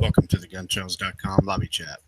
Welcome to the GunChows.com lobby chat.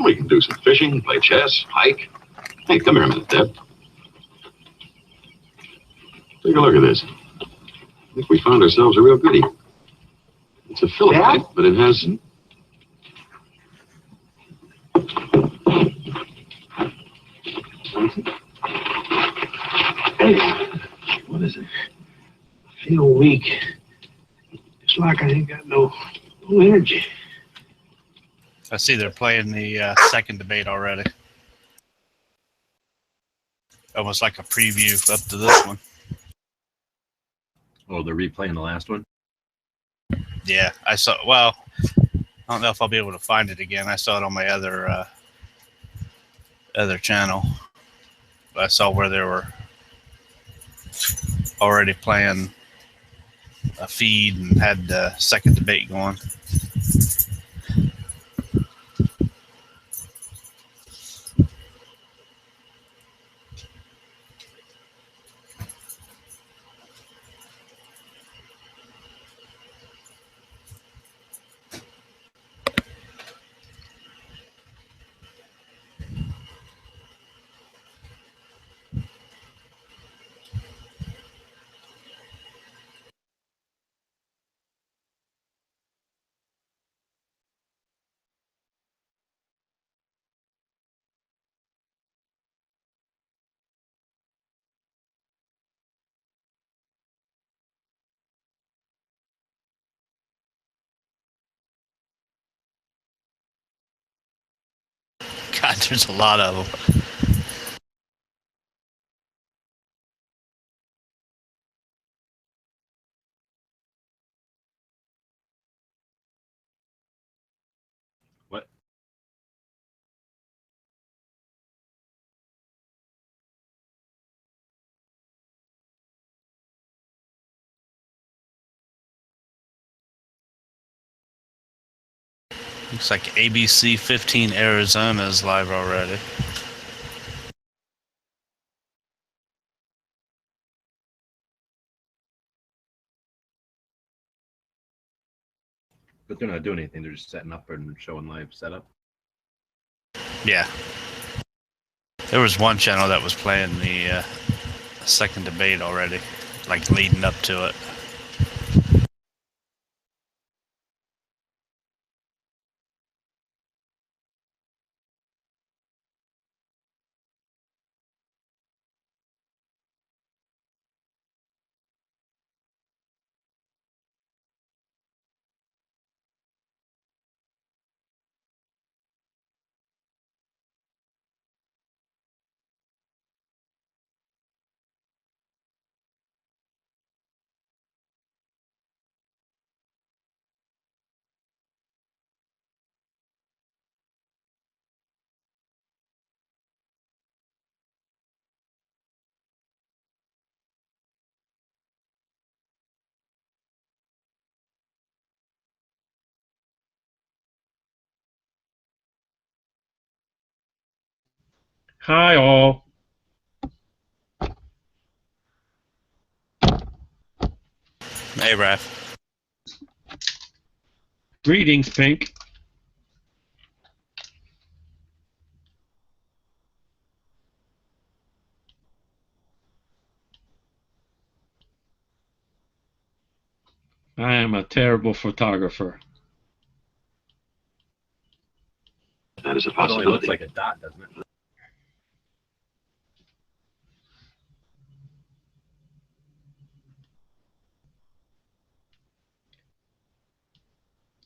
We can do some fishing, play chess, hike. Hey, come here a minute, Deb. Take a look at this. I think we found ourselves a real goodie. It's a Philipite, but it has... Hey, what is it? I feel weak. It's like I ain't got no energy. I see they're playing the second debate already. Almost like a preview up to this one. Oh, they're replaying the last one? Yeah, I saw. Well, I don't know if I'll be able to find it again. I saw it on my other channel. But I saw where they were already playing a feed and had the second debate going. God, there's a lot of them. What? Looks like ABC 15 Arizona is live already. But they're not doing anything. They're just setting up and showing live setup. Yeah. There was one channel that was playing the second debate already, like leading up to it. Hi, all. Hey, Raph. Greetings, Pink. I am a terrible photographer. That is a It only looks possibility. like a dot, doesn't it?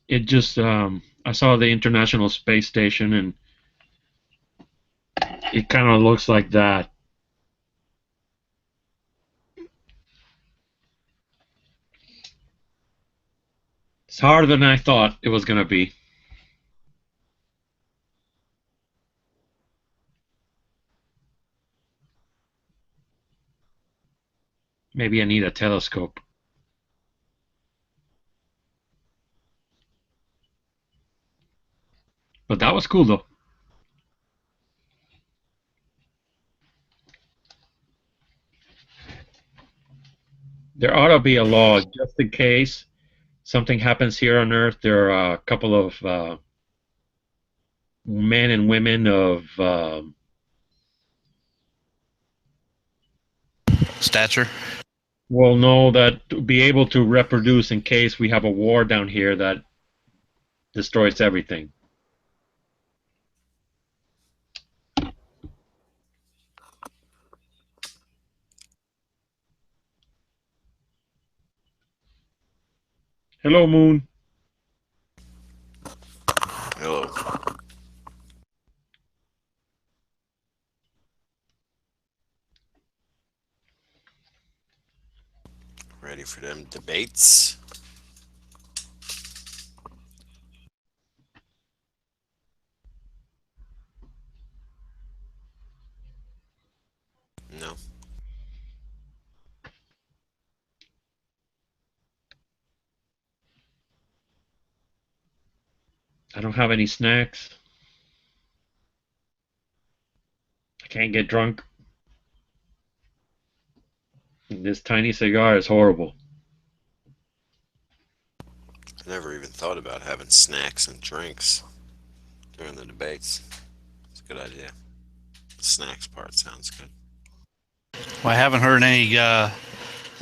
It just, I saw the International Space Station, and it kind of looks like that. It's harder than I thought it was going to be. Maybe I need a telescope. But that was cool, though. There ought to be a law just in case something happens here on Earth. There are a couple of men and women of Stature. will know that to be able to reproduce in case we have a war down here that destroys everything. Hello, Moon. Hello. Ready for them debates? No. I don't have any snacks. I can't get drunk. This tiny cigar is horrible. I never even thought about having snacks and drinks during the debates. It's a good idea. The snacks part sounds good. Well, I haven't heard any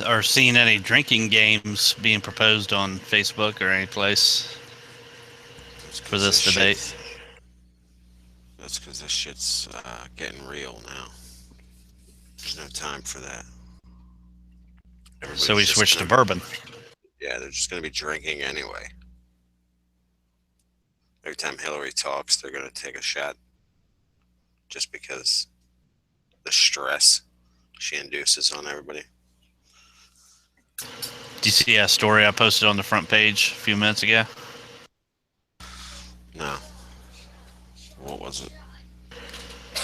or seen any drinking games being proposed on Facebook or any place That's 'cause for this debate. That's because this shit's getting real now. There's no time for that. So we Everybody's just switched to gonna- bourbon. Yeah, they're just going to be drinking anyway. Every time Hillary talks, they're going to take a shot just because the stress she induces on everybody. Do you see a story I posted on the front page a few minutes ago? No. What was it?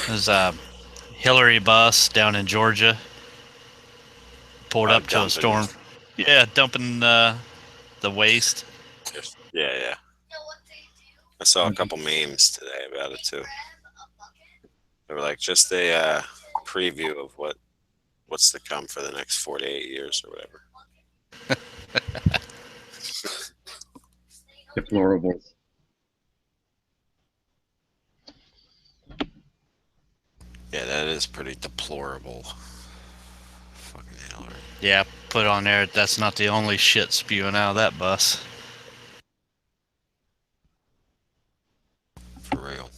There's a Hillary bus down in Georgia pulled up to a Dumping. storm. Yeah, dumping the waste. Yeah. I saw a couple memes today about it too. They were like just a preview of what's to come for the next 4 to 8 years or whatever. Deplorable. Yeah, that is pretty deplorable. Fucking Hillary. Yeah, put on there. That's not the only shit spewing out of that bus. For real.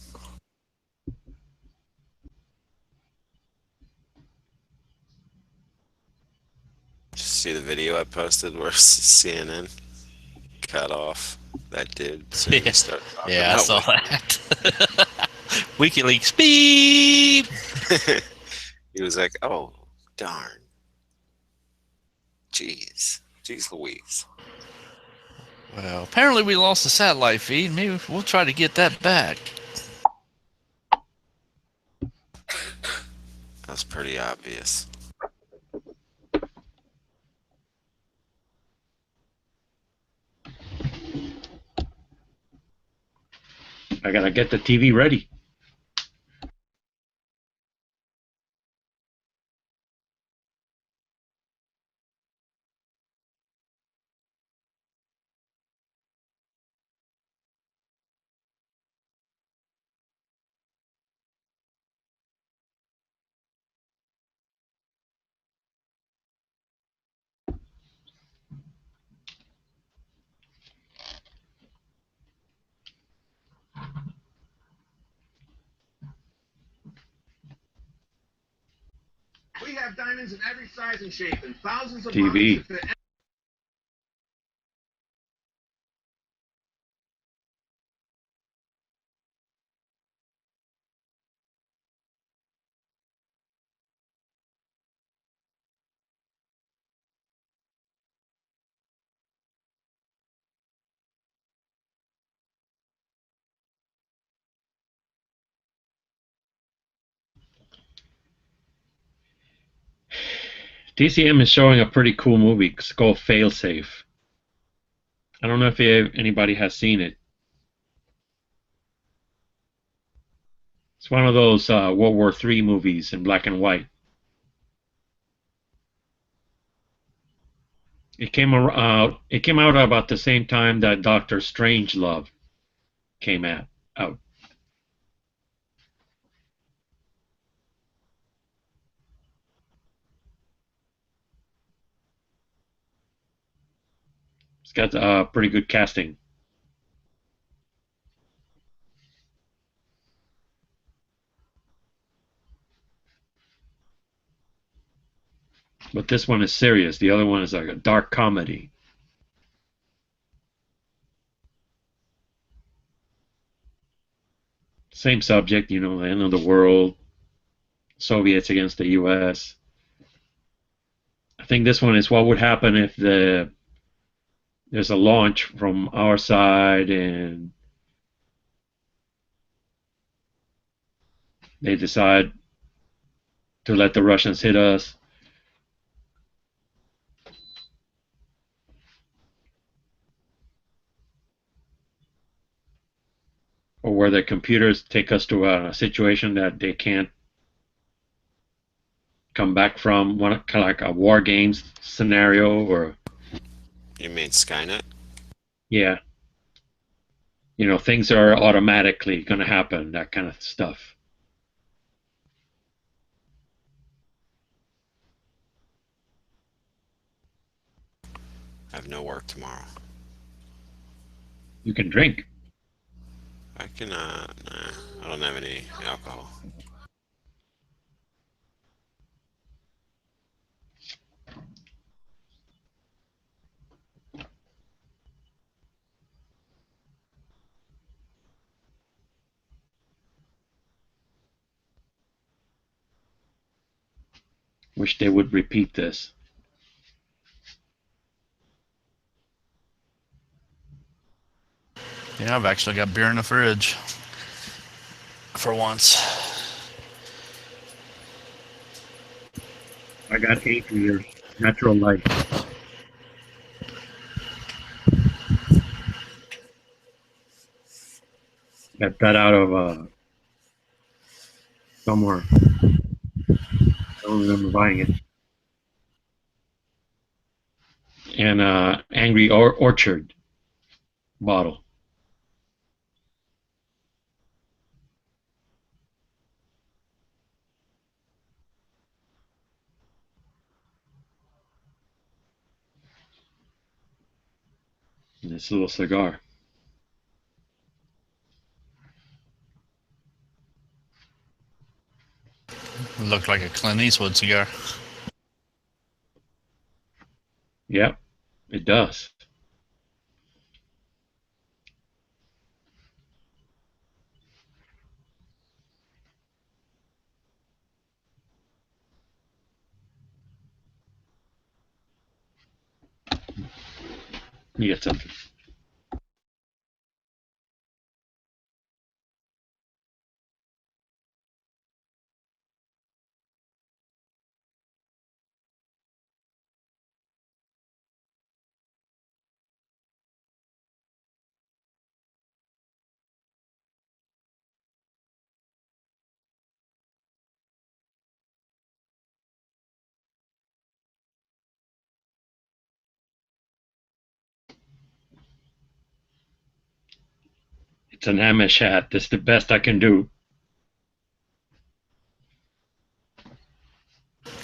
Did you see the video I posted where CNN cut off that dude? So Yeah. I Yeah, I saw that. WikiLeaks beep. He was like, "Oh, darn, jeez Louise." Well, apparently we lost the satellite feed. Maybe we'll try to get that back. That's pretty obvious. I gotta get the TV ready. have diamonds in every size and shape, and thousands of TV. models to fit. DCM is showing a pretty cool movie. It's called Failsafe. I don't know if anybody has seen it. It's one of those World War III movies in black and white. It came out about the same time that Doctor Strangelove came out. It's got pretty good casting. But this one is serious. The other one is like a dark comedy. Same subject, you know, the end of the world, Soviets against the U.S. I think this one is what would happen if there's a launch from our side and they decide to let the Russians hit us. Or where the computers take us to a situation that they can't come back from, kind of like a war games scenario, or You mean Skynet? yeah, you know, things are automatically going to happen, that kind of stuff. I have no work tomorrow. You can drink. I can, nah, I don't have any alcohol. Wish they would repeat this. Yeah, I've actually got beer in the fridge. For once. I got 8 years. Natural light. Got that out of somewhere. I don't remember buying it. And Angry Orchard bottle. And this little cigar. Looked like a Clint Eastwood cigar. Yep, it does. You get something. It's an Amish hat. That's the best I can do.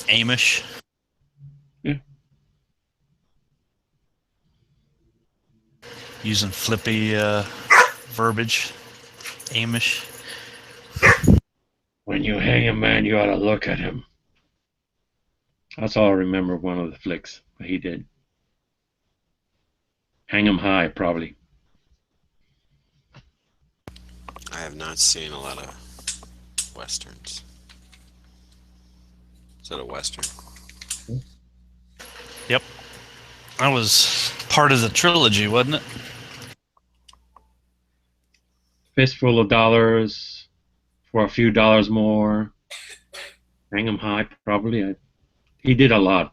Amish. Yeah. Using flippy verbiage. Amish. When you hang a man, you ought to look at him. That's all I remember. One of the flicks he did. Hang 'em High, probably. I have not seen a lot of westerns. Is that a western? Yep. That was part of the trilogy, wasn't it? Fistful of Dollars, For a Few Dollars More. Hang 'em High, probably. He did a lot.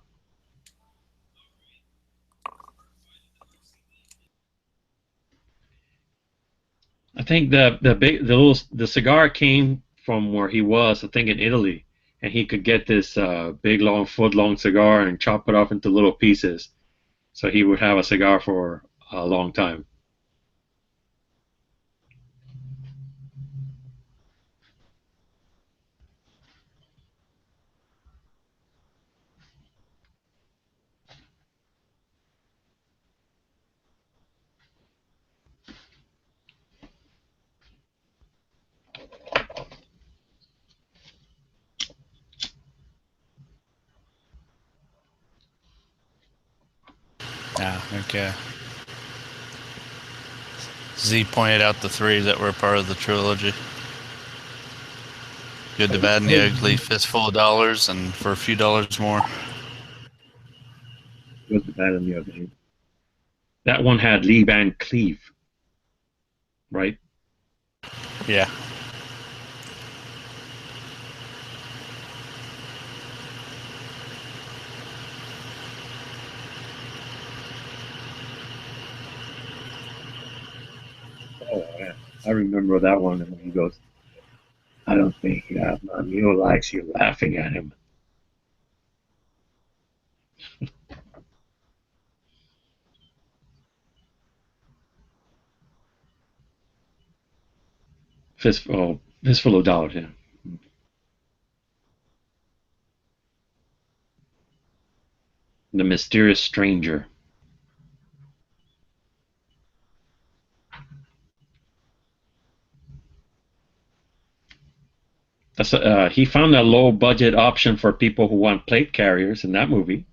I think the cigar came from where he was, I think in Italy, and he could get this big long foot long cigar and chop it off into little pieces, so he would have a cigar for a long time. Yeah, okay. Z pointed out the three that were part of the trilogy. Good, the Bad, and the Ugly, Fistful of Dollars, and For a Few Dollars More. Good, the Bad, and the Ugly. That one had Lee Van Cleef, right? Yeah. Oh, yeah. I remember that one. And he goes, "I don't think Mule likes you laughing at him." Fistful of Dollars, yeah. The Mysterious Stranger. He found a low budget option for people who want plate carriers in that movie.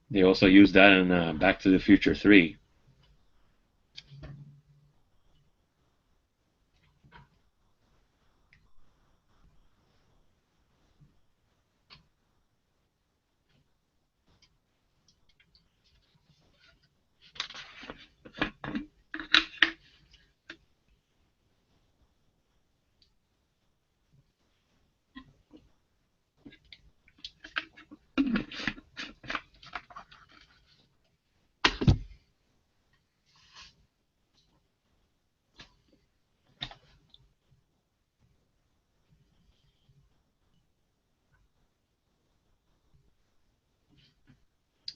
They also used that in Back to the Future 3.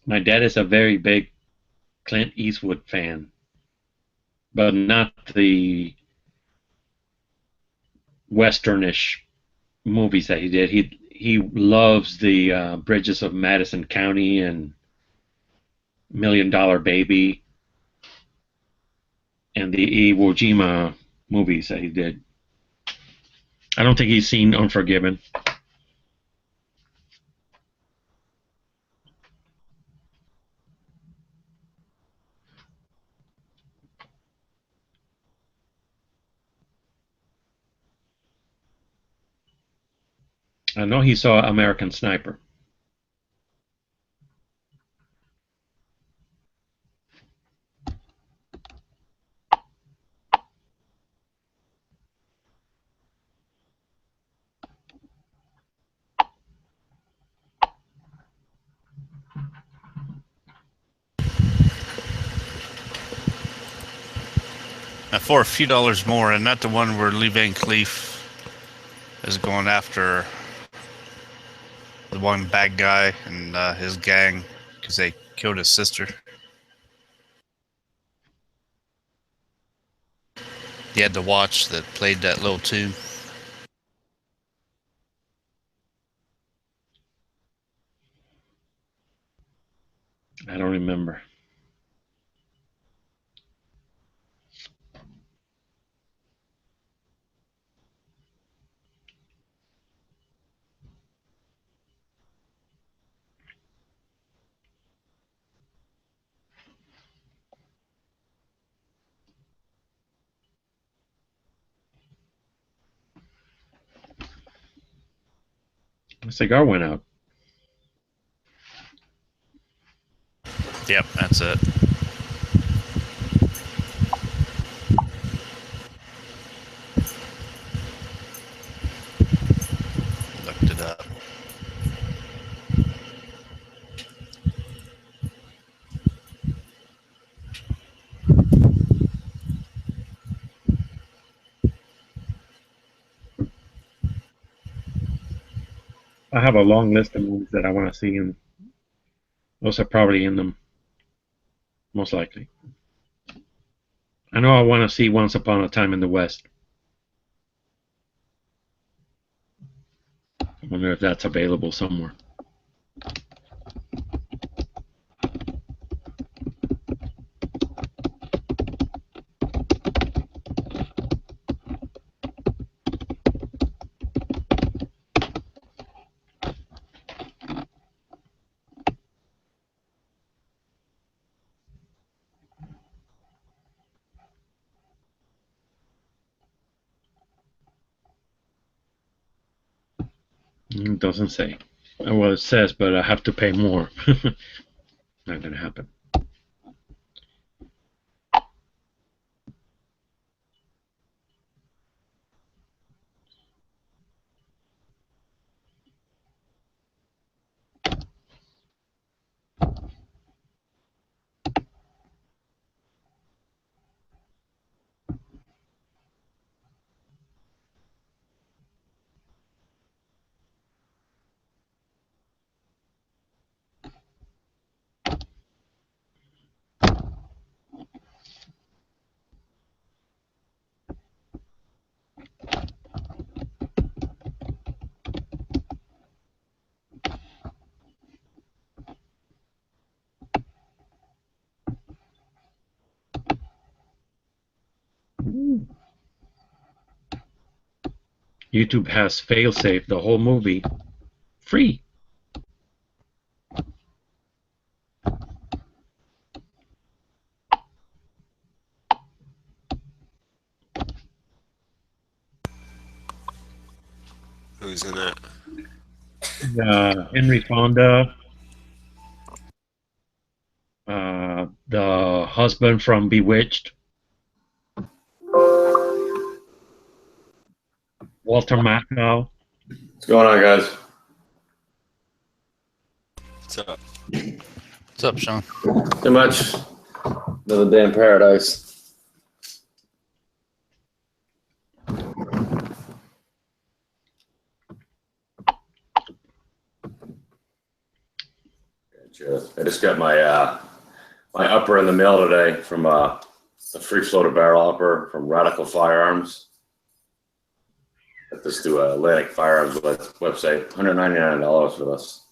My dad is a very big Clint Eastwood fan, but not the westernish movies that he did. He loves the Bridges of Madison County and Million Dollar Baby and the Iwo Jima movies that he did. I don't think he's seen Unforgiven. I know he saw American Sniper. For a Few Dollars More, and not the one where Lee Van Cleef is going after the one bad guy and his gang because they killed his sister. He had the watch that played that little tune. I don't remember. The cigar went out. Yep, that's it. Looked it up. I have a long list of movies that I want to see, and those are probably in them, most likely. I know I want to see Once Upon a Time in the West. I wonder if that's available somewhere. It doesn't say. Well, it says, but I have to pay more. Not going to happen. YouTube has failsafe, the whole movie, free. Who's in it? Henry Fonda, the husband from Bewitched, Walter Matthau. What's going on, guys? What's up? What's up, Sean? Too much. Another day in paradise. I just got my my upper in the mail today from the free floater barrel upper from Radical Firearms. Got this through Atlantic Firearms website. $199 for this.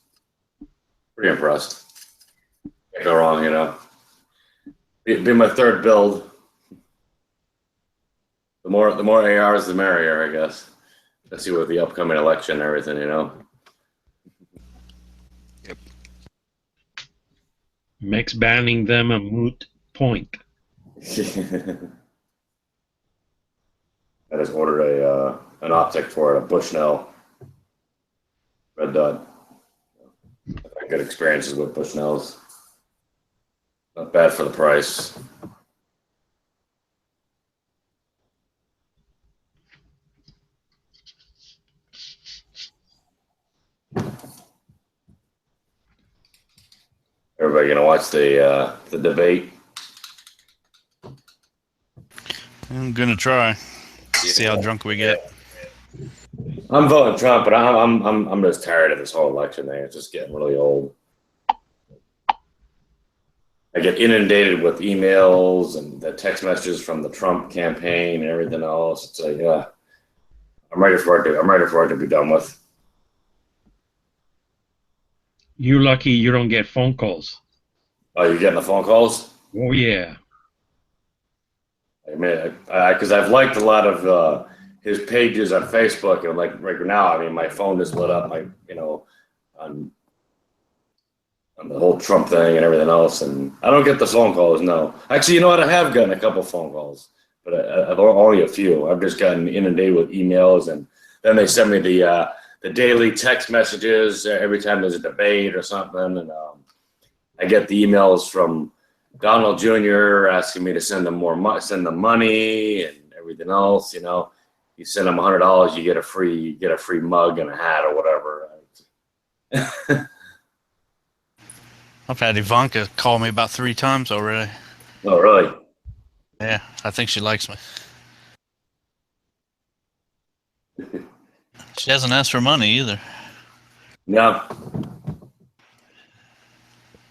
Pretty impressed. Can't go wrong, you know. Be my third build. The more ARs, the merrier, I guess. Let's see with the upcoming election and everything, you know. Yep. Makes banning them a moot point. I just ordered an optic for it, a Bushnell Red Dot. I've had good experiences with Bushnells. Not bad for the price. Everybody gonna watch the debate? I'm gonna try. See how drunk we get. I'm voting Trump, but I'm just tired of this whole election thing. It's just getting really old. I get inundated with emails and the text messages from the Trump campaign and everything else. It's like, yeah, I'm ready for it to be done with. You're lucky you don't get phone calls. Oh, you're getting the phone calls? Oh yeah. I mean, because I've liked a lot of his pages on Facebook, and like right now, I mean, my phone is lit up, on the whole Trump thing and everything else, and I don't get the phone calls. No, actually, you know what? I have gotten a couple phone calls, but I've only a few. I've just gotten inundated with emails, and then they send me the the daily text messages every time there's a debate or something, and I get the emails from Donald Jr. asking me to send them send them money and everything else. You know, you send them $100, you get a free mug and a hat or whatever. I've had Ivanka call me about 3 times already. Oh, really? Yeah, I think she likes me. She hasn't asked for money either. No.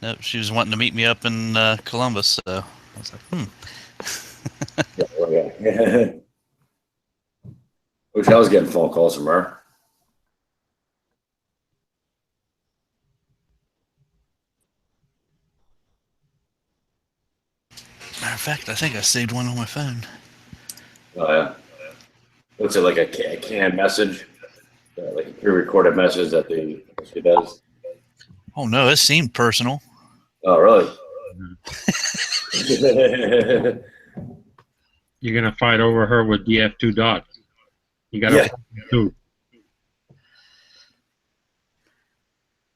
Nope, she was wanting to meet me up in Columbus, so I was like, Yeah. Wish I was getting phone calls from her. Matter of fact, I think I saved one on my phone. Oh, yeah. What's it, like a canned message? Like a pre-recorded message that she does? Oh no, it seemed personal. Oh, really? You're gonna fight over her with DF2 dot. You got to too.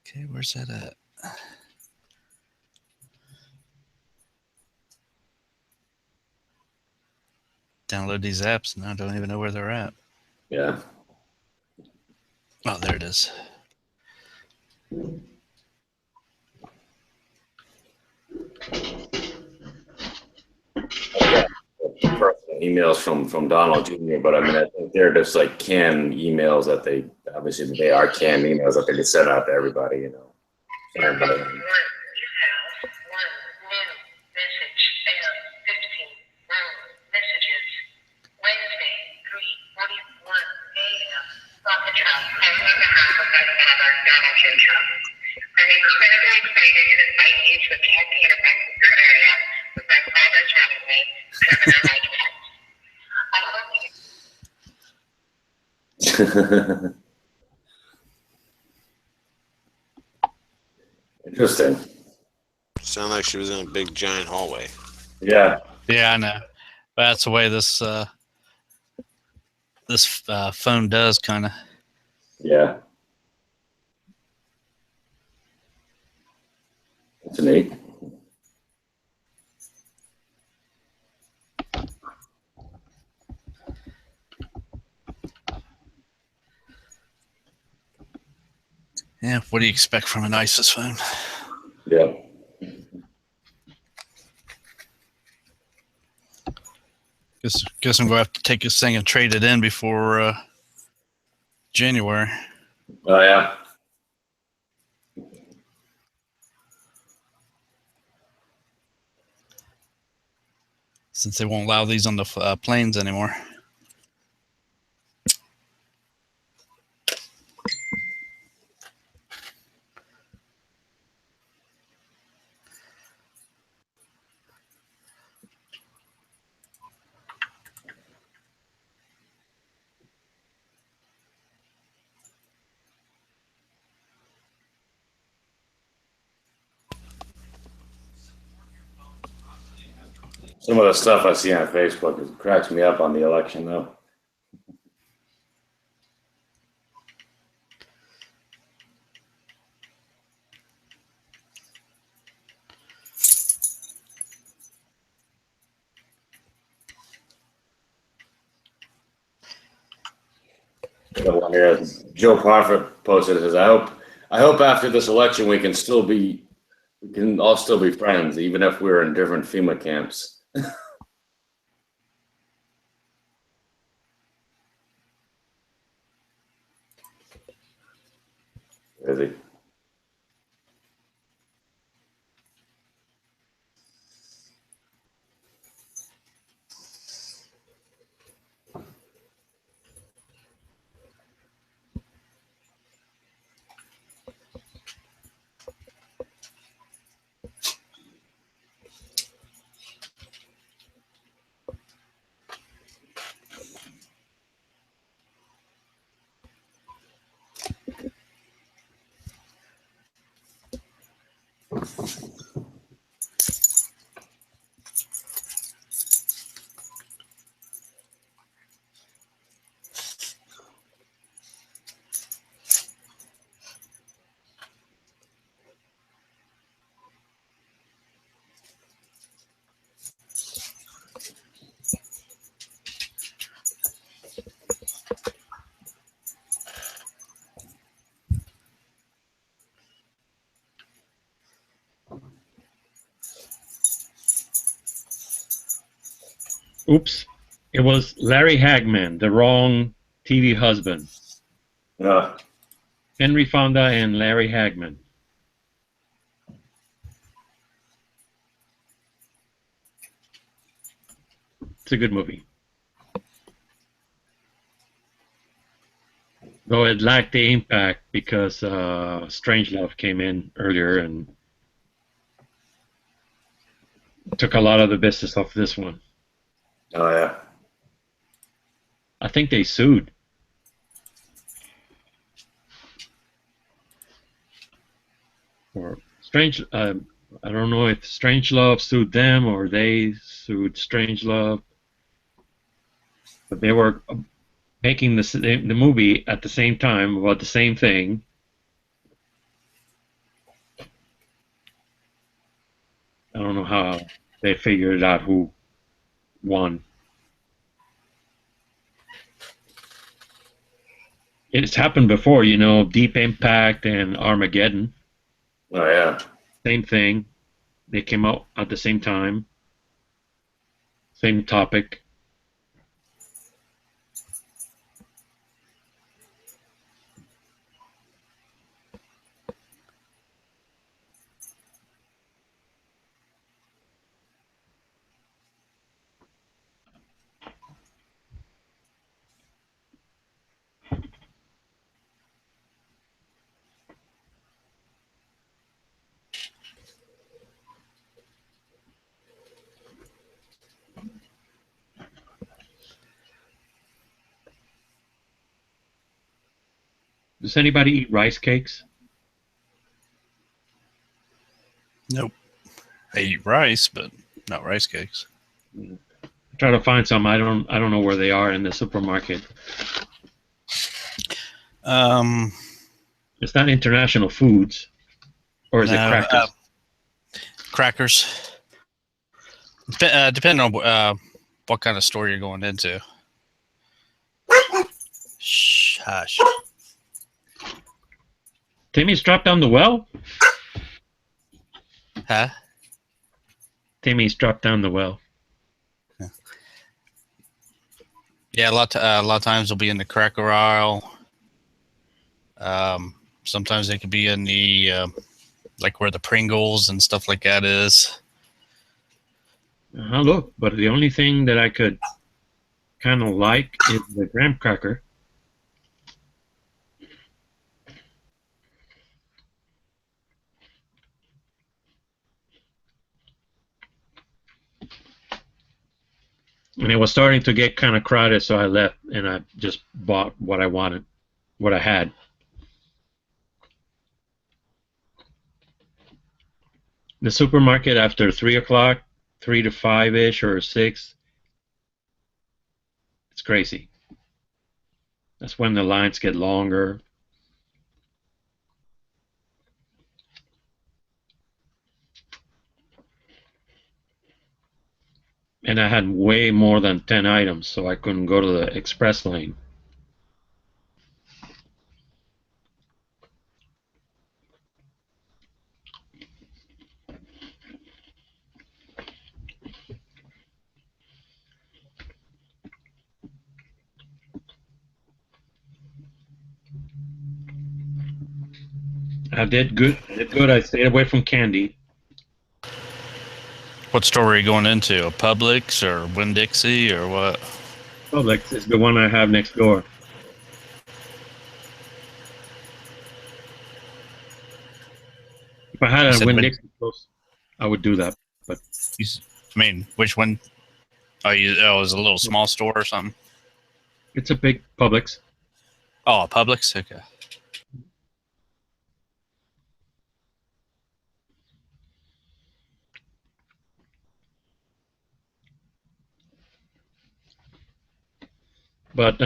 Okay, where's that at? Download these apps and I don't even know where they're at. Yeah. Oh, there it is. Emails from Donald Jr., but I mean, I think they're just like canned emails that they are canned emails that they can send out to everybody, you know. I'm incredibly excited to invite you to a campaign event in your area with my father joining me, Governor Mike Pence. I hope you Interesting. Sound like she was in a big giant hallway. Yeah. Yeah, I know. But that's the way this phone does, kind of. Yeah. That's neat. Yeah, what do you expect from an ISIS phone? Yeah. Guess I'm going to have to take this thing and trade it in before January. Oh, yeah. Since they won't allow these on the planes anymore. Some of the stuff I see on Facebook it cracks me up on the election, though. The one here, Joe Parfit posted it, says, I hope after this election we can all still be friends, even if we're in different FEMA camps. Is he? Oops. It was Larry Hagman, the wrong TV husband. Henry Fonda and Larry Hagman. It's a good movie. Though it lacked the impact because Strangelove came in earlier and took a lot of the business off this one. Oh yeah. I think they sued. Or I don't know if Strangelove sued them or they sued Strangelove, but they were making the movie at the same time about the same thing. I don't know how they figured out who won. It's happened before, you know, Deep Impact and Armageddon. Oh yeah. Same thing. They came out at the same time. Same topic. Does anybody eat rice cakes? Nope. I eat rice, but not rice cakes. Try to find some. I don't know where they are in the supermarket. It's not International Foods, or is it Crackers? Crackers. Depending on what kind of store you're going into. Shh, hush. Timmy's dropped down the well? Huh? Timmy's dropped down the well. Yeah, a lot of times they'll be in the cracker aisle. Sometimes they could be in the like where the Pringles and stuff like that is. Look, but the only thing that I could kind of like is the graham cracker. And it was starting to get kind of crowded, so I left and I just bought what I wanted, what I had. The supermarket after 3 o'clock, 3 to 5-ish or 6, it's crazy. That's when the lines get longer. And I had way more than 10 items, so I couldn't go to the express lane. I did good. I stayed away from candy. What store are you going into? A Publix or Winn-Dixie or what? Publix is the one I have next door. If I had a Winn-Dixie close, I would do that. But I mean, which one? Oh, it was a little small store or something? It's a big Publix. Oh, a Publix? Okay. But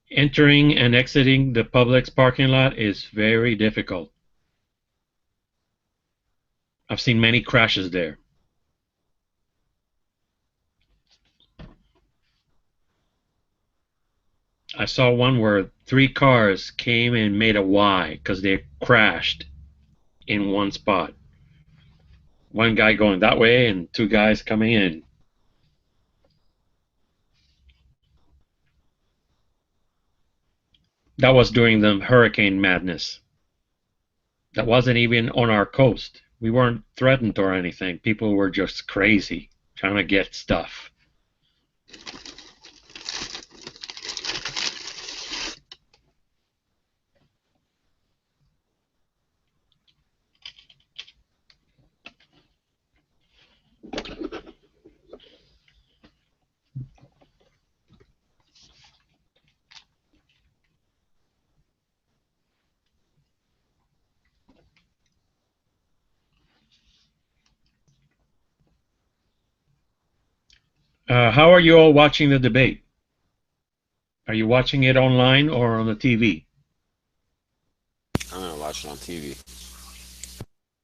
entering and exiting the Publix parking lot is very difficult. I've seen many crashes there. I saw one where 3 cars came and made a Y because they crashed in one spot. One guy going that way and 2 guys coming in. That was during the hurricane madness. That wasn't even on our coast. We weren't threatened or anything. People were just crazy, trying to get stuff. How are you all watching the debate? Are you watching it online or on the TV? I'm gonna watch it on TV.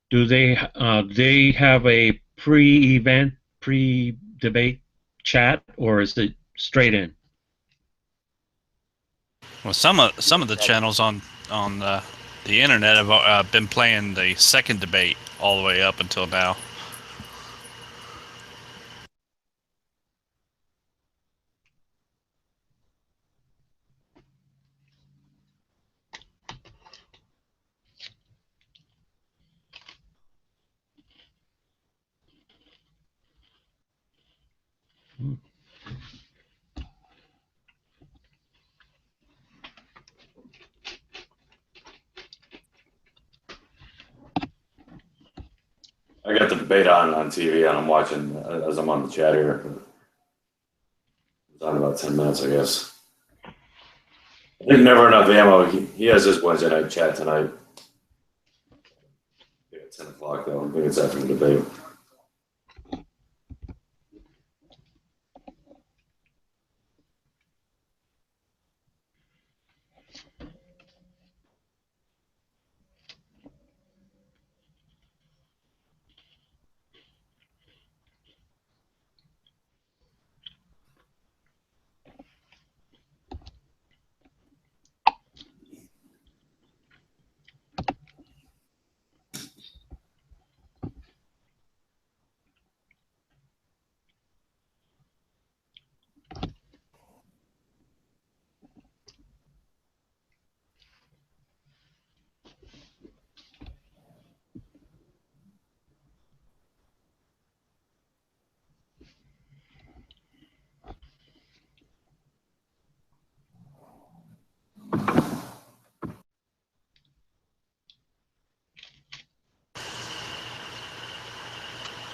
Do they have a pre-event, pre-debate chat, or is it straight in? Well, some of the channels on the internet have been playing the second debate all the way up until now. I got the debate on TV and I'm watching as I'm on the chat here. It's on about 10 minutes, I guess. I think Never Enough Ammo, he has his Wednesday night chat tonight. Yeah, 10 o'clock though. I think it's after the debate.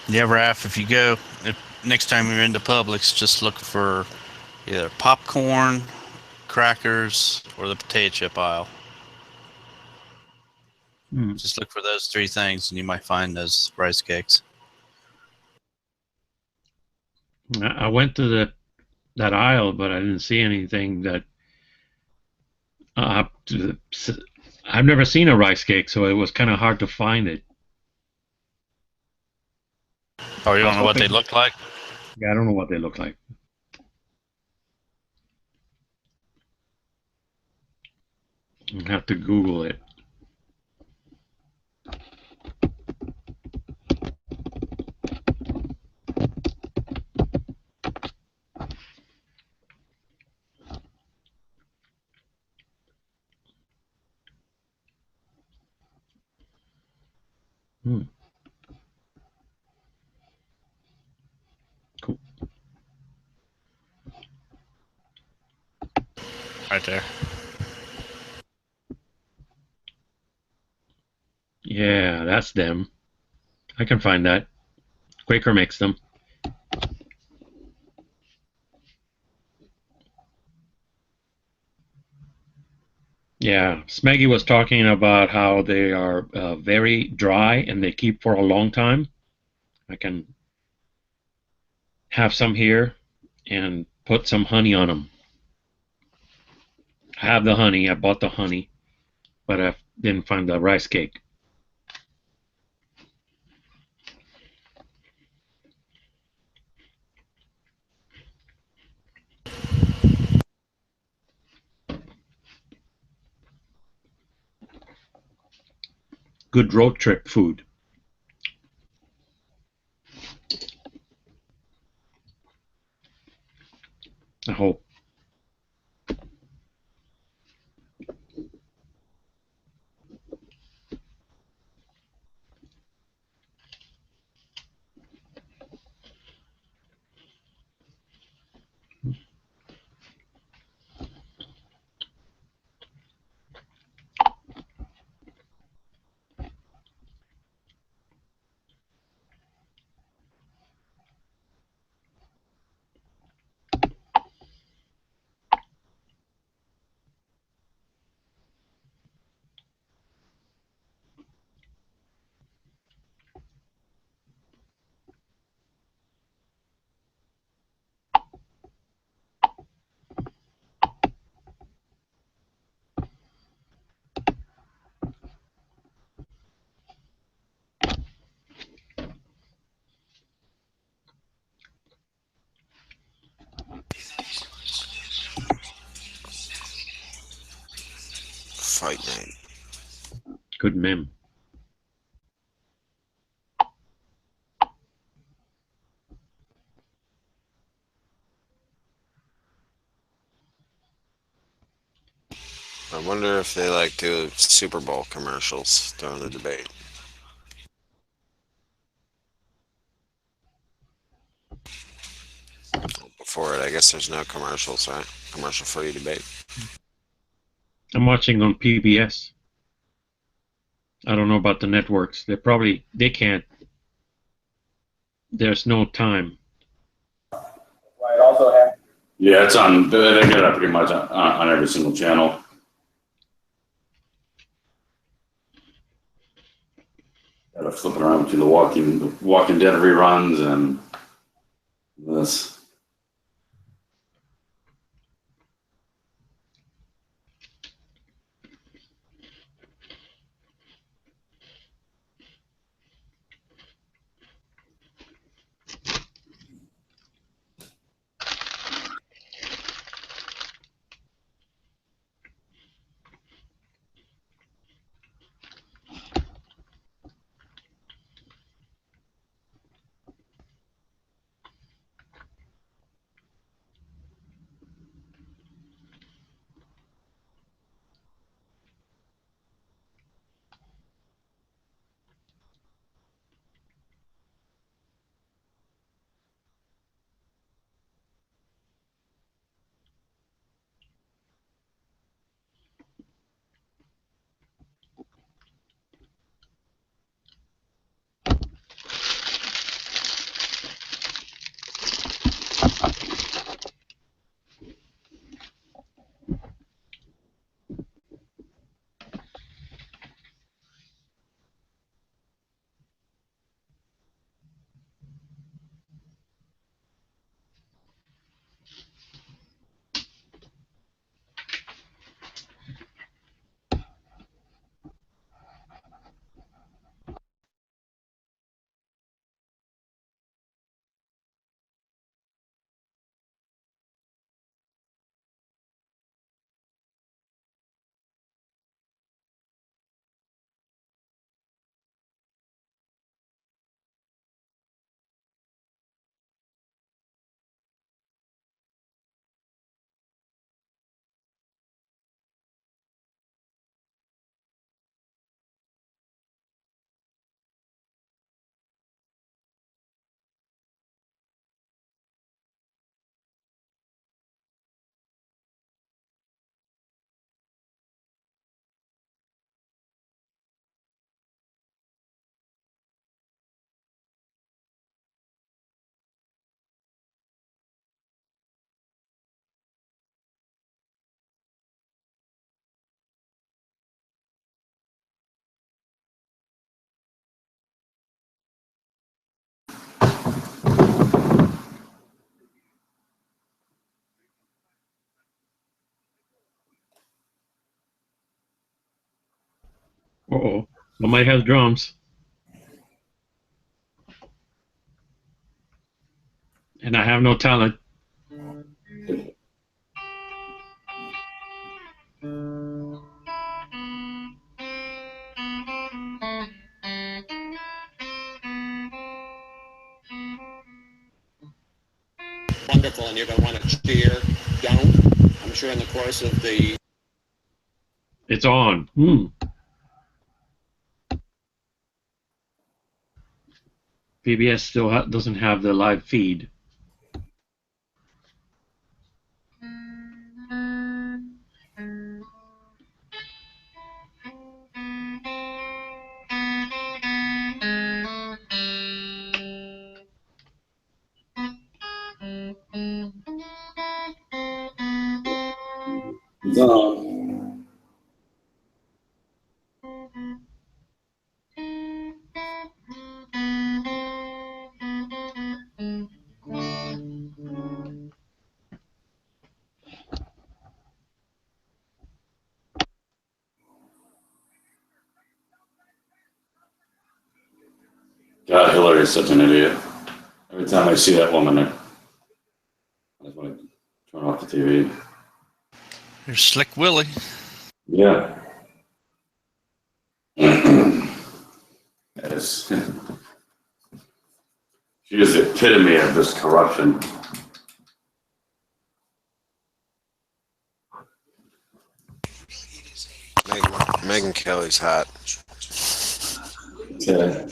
You ever have, if you go, if next time you're into Publix, just look for either popcorn, crackers, or the potato chip aisle. Just look for those three things, and you might find those rice cakes. I went to that aisle, but I didn't see anything that. I've never seen a rice cake, so it was kind of hard to find it. Oh, you don't know what they look like? Yeah, I don't know what they look like. I have to Google it. Cool. Right there. Yeah, that's them. I can find that. Quaker makes them. Yeah, Smeggy was talking about how they are very dry and they keep for a long time. I can have some here and put some honey on them. I have the honey. I bought the honey, but I didn't find the rice cake. Good road trip food. I hope. Fight Night. Good meme. I wonder if they like do Super Bowl commercials during the debate. Before it, I guess there's no commercials, right? Commercial-free debate. I'm watching on PBS. I don't know about the networks. They can't. There's no time. Yeah, it's on. They get it pretty much on every single channel. Gotta flip it around between the Walking Dead reruns and this. Uh-oh. Somebody has drums. And I have no talent. Wonderful, and you're going to want to cheer. Don't. I'm sure in the course of the... It's on. PBS still doesn't have the live feed. It's on. God, Hillary is such an idiot. Every time I see that woman, I just want to turn off the TV. Here's Slick Willie. Yeah. is. She is the epitome of this corruption. Megyn Kelly's hot. Yeah.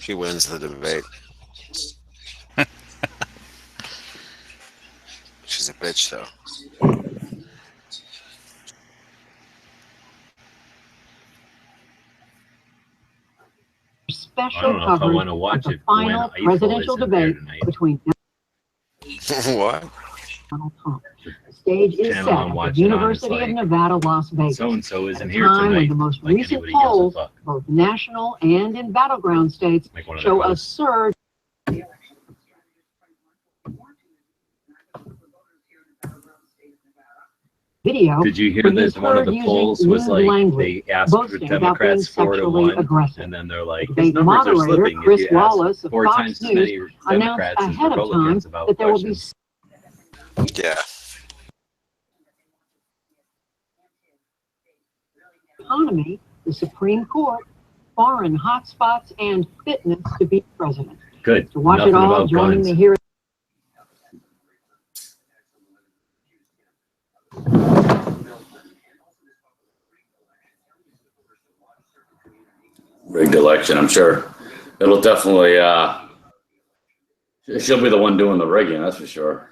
She wins the debate. She's a bitch, though. Special coverage of the final presidential debate between What? Donald Trump. The stage is set at the University of Nevada, Las Vegas. So-and-so isn't At a here time when tonight. the most Like recent anybody gives a polls, fuck. both national and in battleground states, Like one of show their a hosts. surge. Video. Did you hear when that he's one of heard the using polls was lewd like language, they asked the boasting about being Democrats 4 to sexually 1, aggressive. and then they're like, his Debate numbers are moderator slipping. Chris if you ask Wallace of 4 Fox times as News many announced Democrats as ahead of time Republicans about that there will be questions. Yeah. economy, the Supreme Court, foreign hotspots, and fitness to be president. Good. To watch Nothing it all, about joining guns. the hearing. Rigged election, I'm sure. It'll definitely, she'll be the one doing the rigging, that's for sure.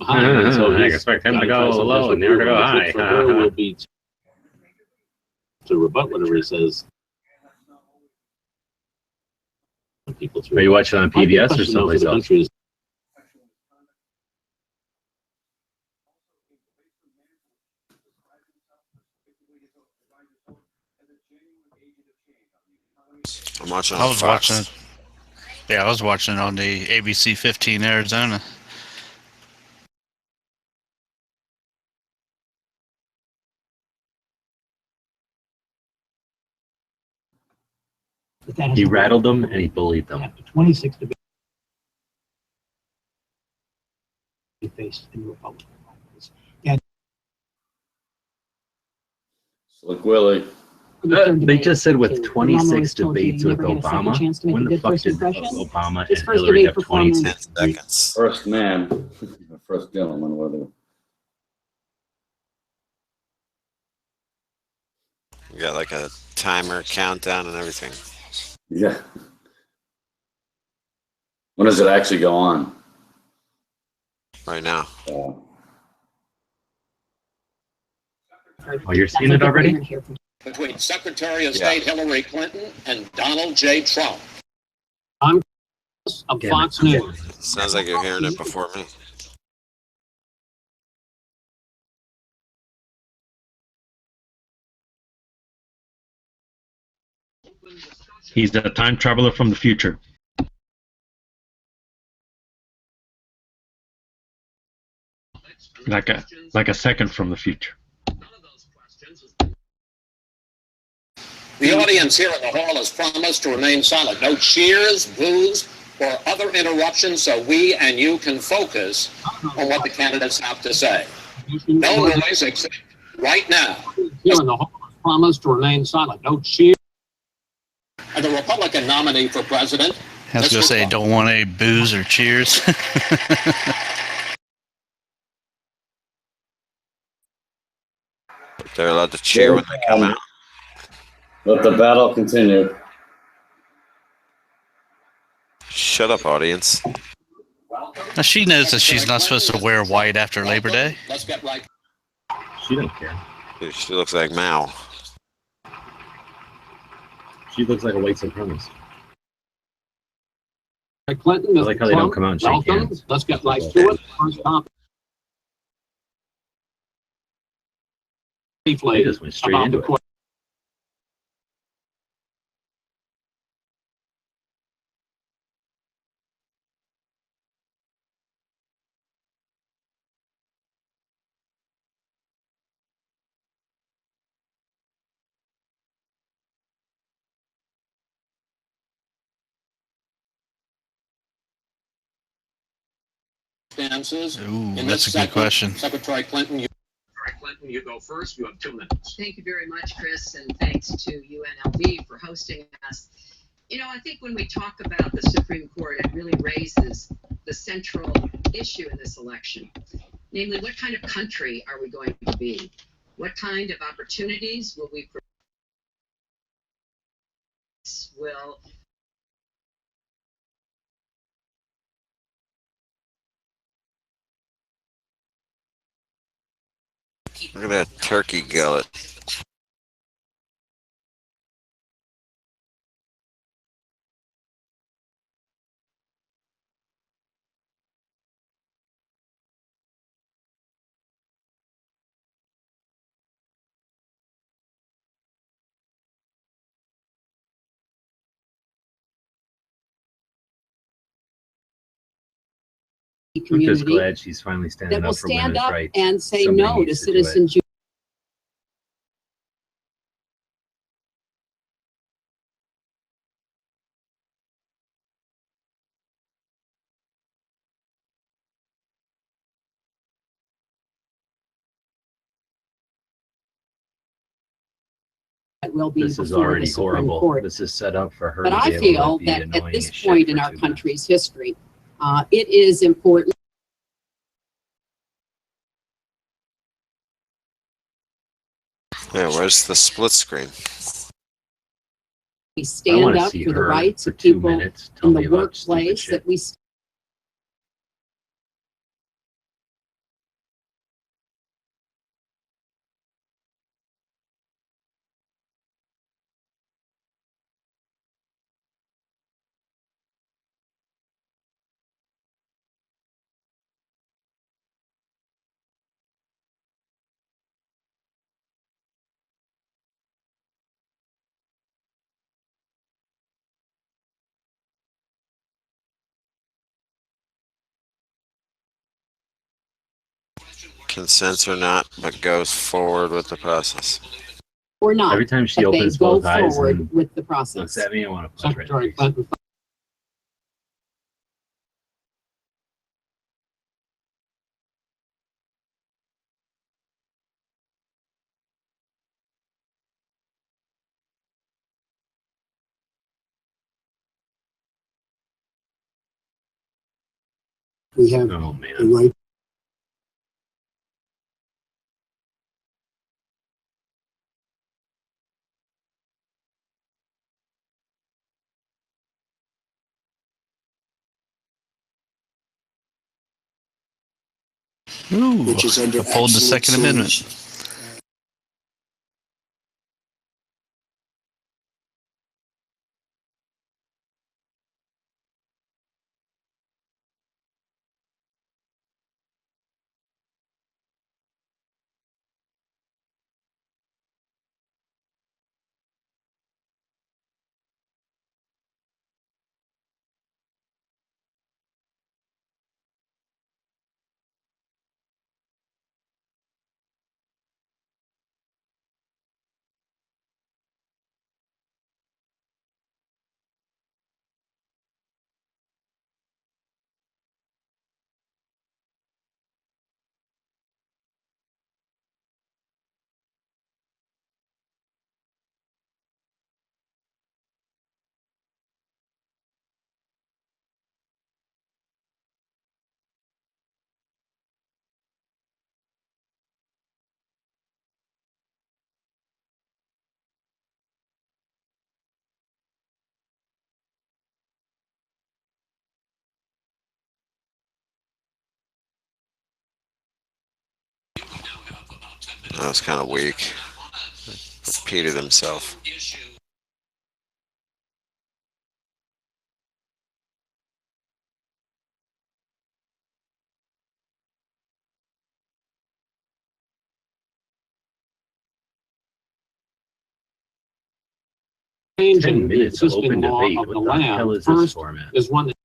I expect him to go low and they're to go high. For her will be to rebut whatever he says. People Are you watching on PBS or someplace else? I'm watching I on was Fox. watching it. Yeah, I was watching it on the ABC 15 Arizona. But that is He rattled them and he bullied them. after 26 debates he faced in the Republican primaries. Yeah, Slick Willie. for the third They debate, just said with too. 26 Mom always told you debates you with never get a second Obama, chance to make when a the good fuck first did impression. Obama His and first Hillary debate have performance. 26? 10 seconds. First man, first gentleman, whether. You got like a timer, countdown, and everything. Yeah. When does it actually go on? Right now. Oh, you're seeing it already? Between Secretary of Yeah. State Hillary Clinton and Donald J. Trump. Of Damn Fox it. News. Sounds like you're hearing it before me. He's a time traveler from the future. Like a second from the future. The audience here in the hall has promised to remain silent. No cheers, boos, or other interruptions so we and you can focus on what the candidates have to say. No noise except right now. Here in the hall has promised to remain silent. No cheer. And the Republican nominee for president. I was going to say, Mr. don't want any boos or cheers. They're allowed to cheer when they come out. Let the battle continue. Shut up, audience. Now, she knows that she's not supposed to wear white after Labor Day. Let's get right. She don't care. She looks like Mao. She looks like a white supremacist. Clinton, I like how they don't come out and shake welcome. hands. Let's get right to it. First topic. Briefly They just went straight about into the it. question. circumstances. Ooh, In that's this a good question. Secretary Clinton, you go first. You have 2 minutes. Thank you very much, Chris, and thanks to UNLV for hosting us. You know, I think when we talk about the Supreme Court, it really raises the central issue in this election. Namely, what kind of country are we going to be? What kind of opportunities will we provide? Will Look at that turkey gullet. I'm just community glad she's finally standing that will up for stand women's up rights. and say Somebody no to needs to do it. citizens. That will be This is before the already Supreme horrible. Court. This is set up for her But to I be feel able to be that annoying at this as shit point in for our 2 minutes. country's history, it is important. Yeah, where's the split screen? We I stand want to up see for the her rights for of 2 people minutes tell in me the about stupid workplace, shit. that we Consents or not, but goes forward with the process. or not. Every time she but they opens go both eyes forward and with the looks process. at me, I want to punch her in the Secretary face. Clinton. We have Oh the man. right. Ooh, Which is under uphold the absolute Second Amendment. silence. That was kind of weak. Repeated himself. Change 10 in the minutes of existing open law debate. of What the the hell land. is this First format? is one that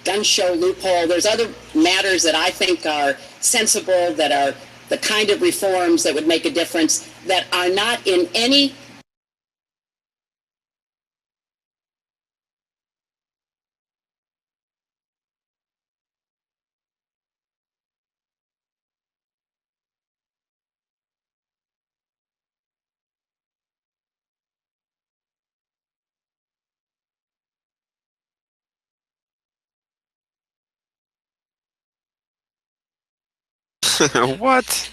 Gun show loophole. There's other matters that I think are sensible, that are the kind of reforms that would make a difference, that are not in any What?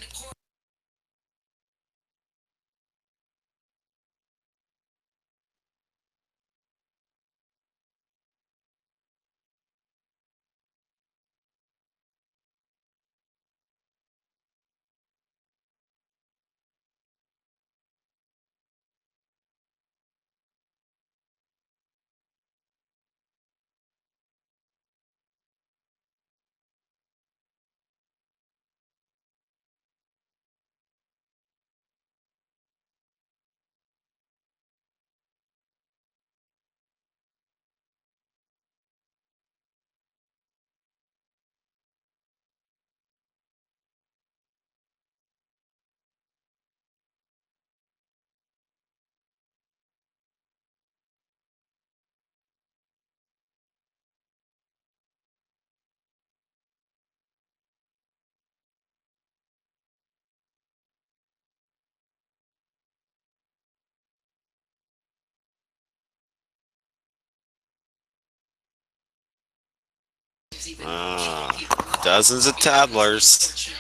Dozens of toddlers.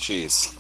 Jeez.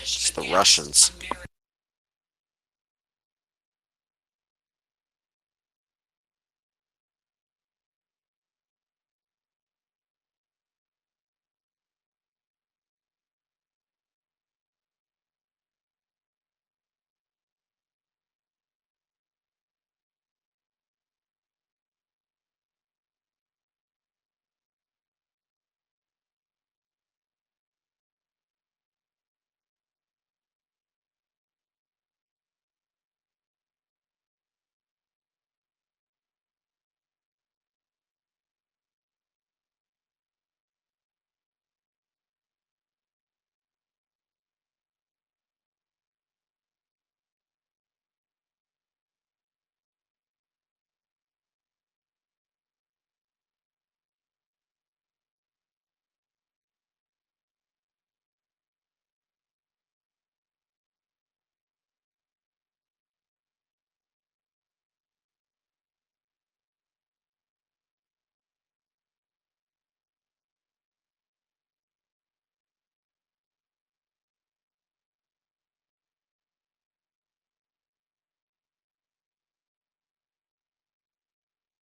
It's the Russians.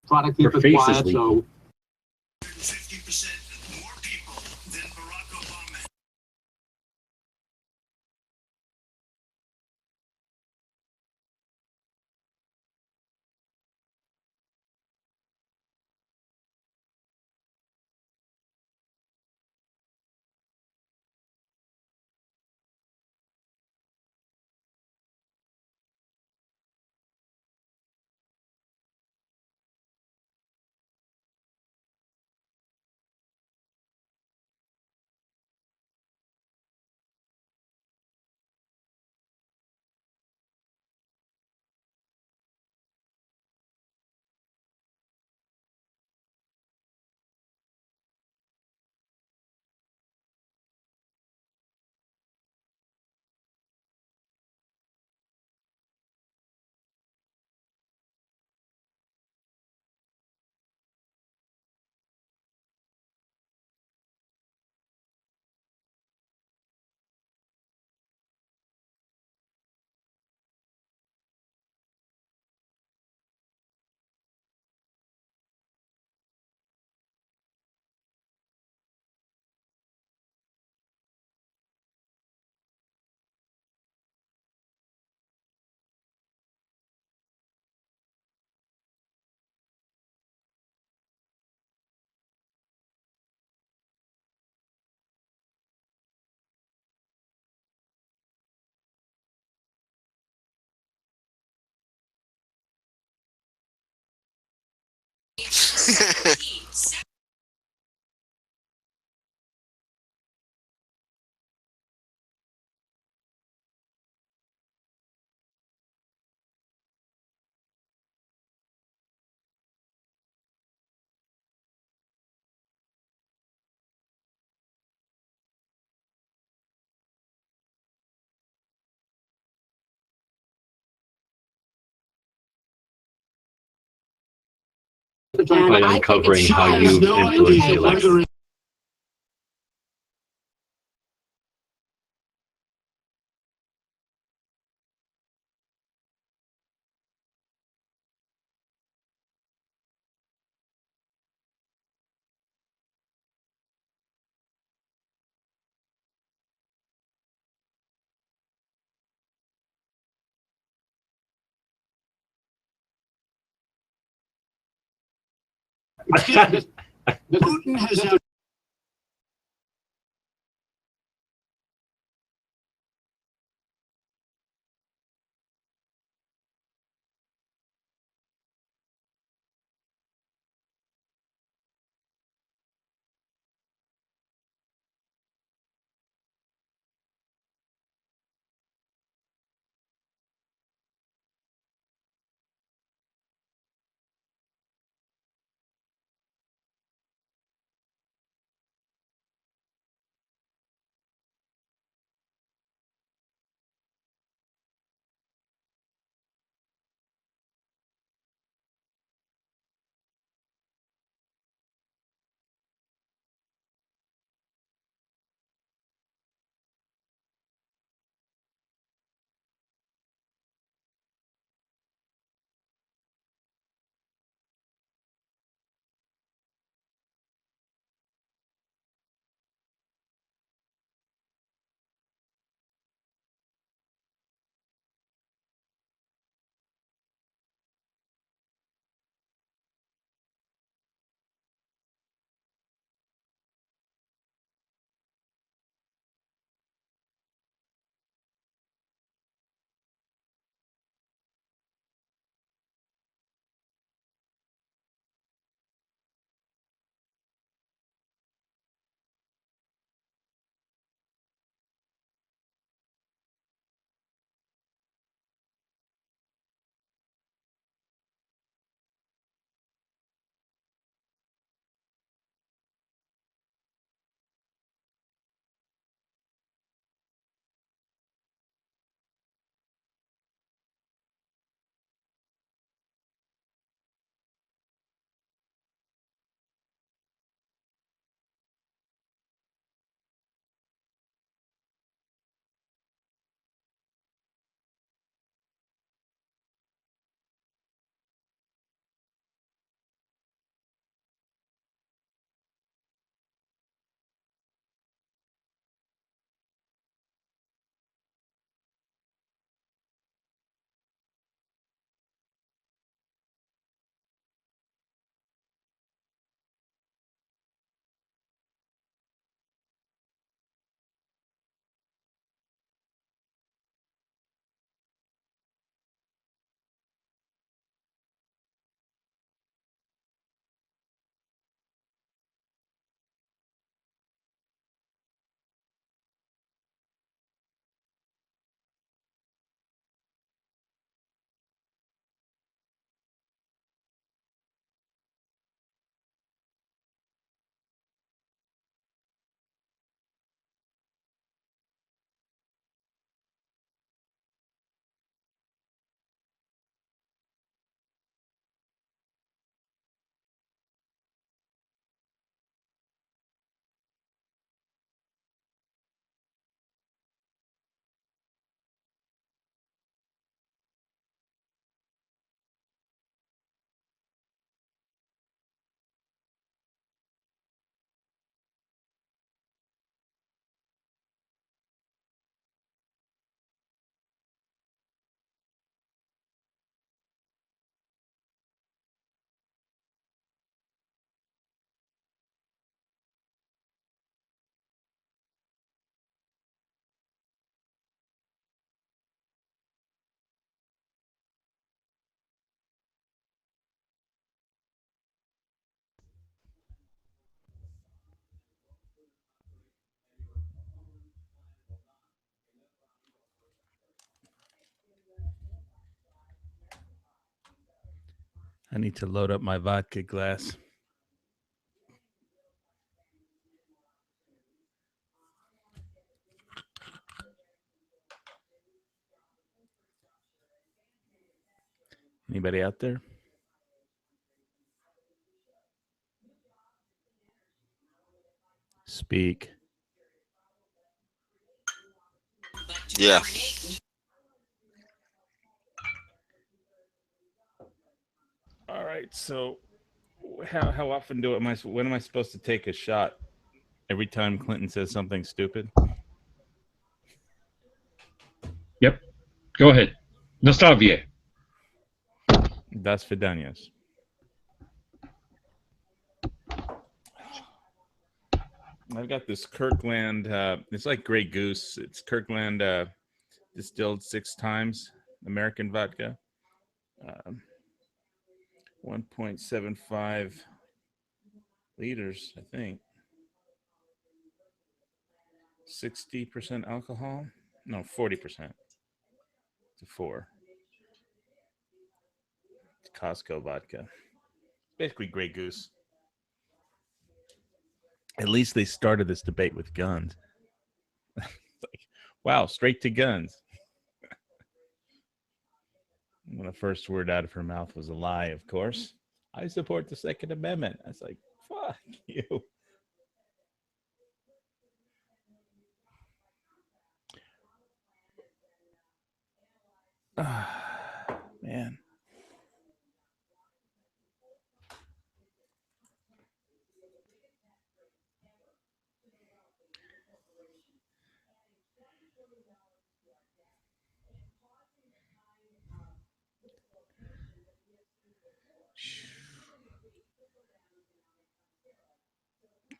Try to keep Her it face is quiet, leaking. so 50% more people than Barack Obama. By uncovering how you influence the election. Putin has I need to load up my vodka glass. Anybody out there? Speak. Yeah. All right. So, how often when am I supposed to take a shot? Every time Clinton says something stupid? Yep. Go ahead. Nastavie. Das Vidanias. I've got this Kirkland. It's like Grey Goose. It's Kirkland distilled 6 times American vodka. 1.75 liters, I think. 60% alcohol? No, 40% to 4. It's Costco vodka. Basically Grey Goose. At least they started this debate with guns. Like, wow, straight to guns. When the first word out of her mouth was a lie, of course. I support the Second Amendment. I was like, fuck you. Man.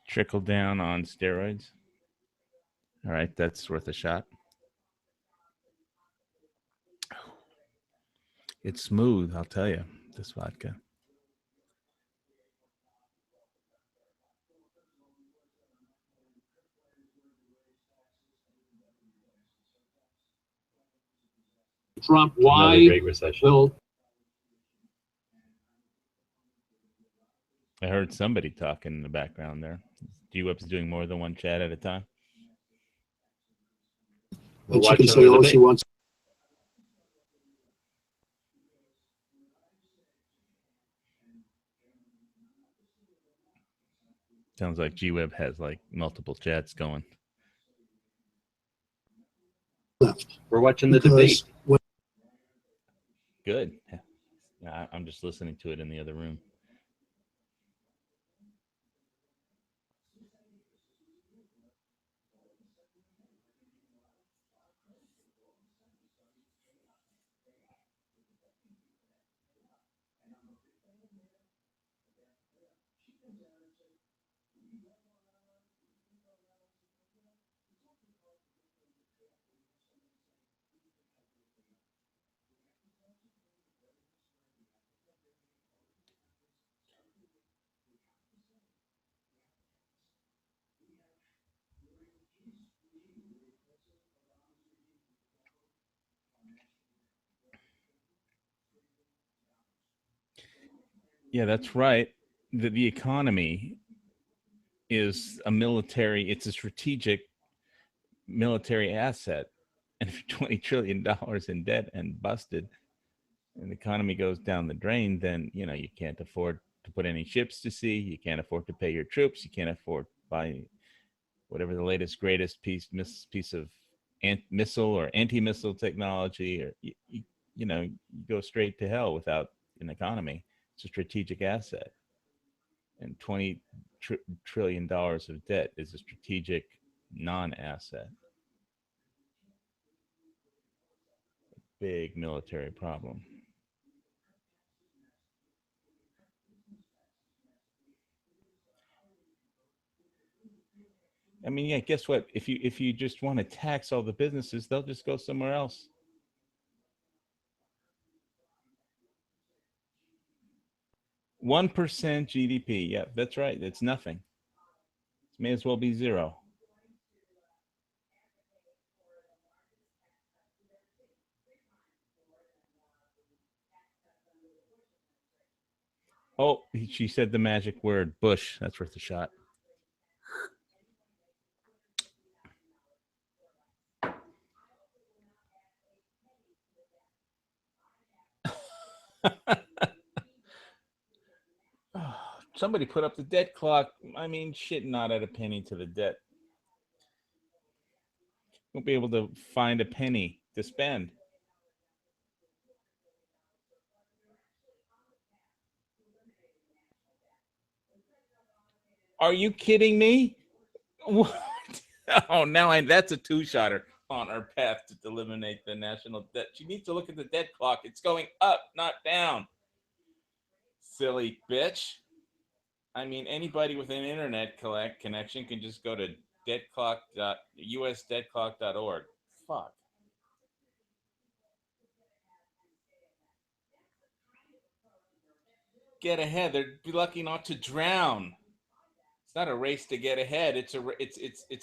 Trickle down on steroids. All right, that's worth a shot. It's smooth, I'll tell you, this vodka. Trump, why will... I heard somebody talking in the background there. G-Web's doing more than one chat at a time. And she can say all she wants. Sounds like G-Web has like multiple chats going. We're watching the debate. Good. Yeah, I'm just listening to it in the other room. Yeah, that's right. The economy is a military, it's a strategic military asset. And if you're $20 trillion in debt and busted, and the economy goes down the drain, then, you know, you can't afford to put any ships to sea. You can't afford to pay your troops. You can't afford to buy whatever the latest, greatest piece of missile or anti-missile technology, or, you know, you go straight to hell without an economy. It's a strategic asset. And $20 trillion of debt is a strategic non-asset. Big military problem. I mean, yeah, guess what? If you just want to tax all the businesses, they'll just go somewhere else. $1 GDP. Yeah, that's right. It's nothing. It may as well be zero. Oh, she said the magic word, Bush. That's worth a shot. Somebody put up the debt clock. I mean, shit, not at a penny to the debt. Won't be able to find a penny to spend. Are you kidding me? What? Oh, now that's a two-shotter on our path to eliminate the national debt. She needs to look at the debt clock. It's going up, not down. Silly bitch. I mean, anybody with an internet connection can just go to usdebtclock.org. Fuck. Get ahead. They'd be lucky not to drown. It's not a race to get ahead. It's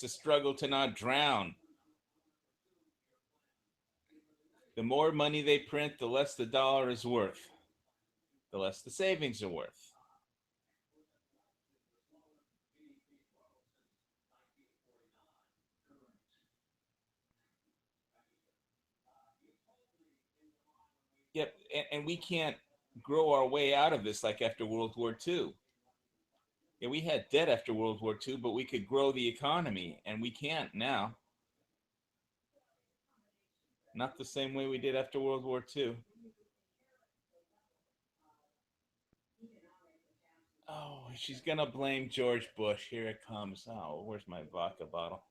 a struggle to not drown. The more money they print, the less the dollar is worth. The less the savings are worth. Yep, and we can't grow our way out of this like after World War II. Yeah, we had debt after World War II, but we could grow the economy, and we can't now. Not the same way we did after World War II. Oh, she's gonna blame George Bush. Here it comes. Oh, where's my vodka bottle?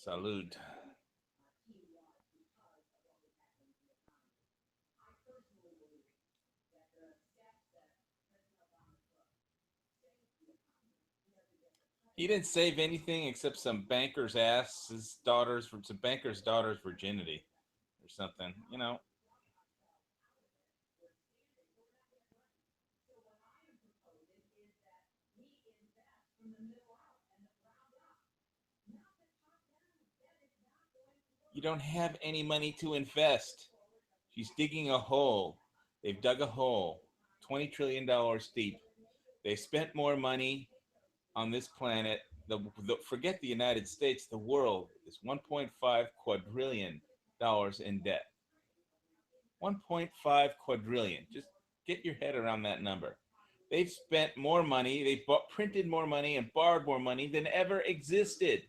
Salud. He didn't save anything except some banker's ass's daughters from some banker's daughter's virginity or something, you know. You don't have any money to invest. She's digging a hole. They've dug a hole, $20 trillion deep. They spent more money on this planet. Forget the United States, the world is $1.5 quadrillion in debt. 1.5 quadrillion. Just get your head around that number. They've spent more money, they've printed more money and borrowed more money than ever existed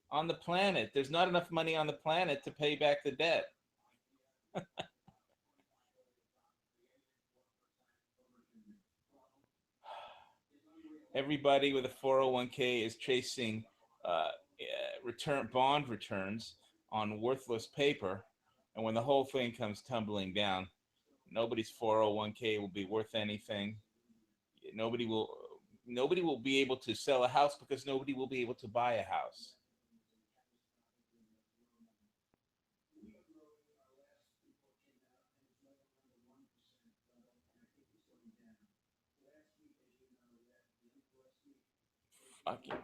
on the planet. There's not enough money on the planet to pay back the debt. Everybody with a 401k is chasing bond returns on worthless paper, and when the whole thing comes tumbling down, nobody's 401k will be worth anything. Nobody will be able to sell a house because nobody will be able to buy a house. Fucking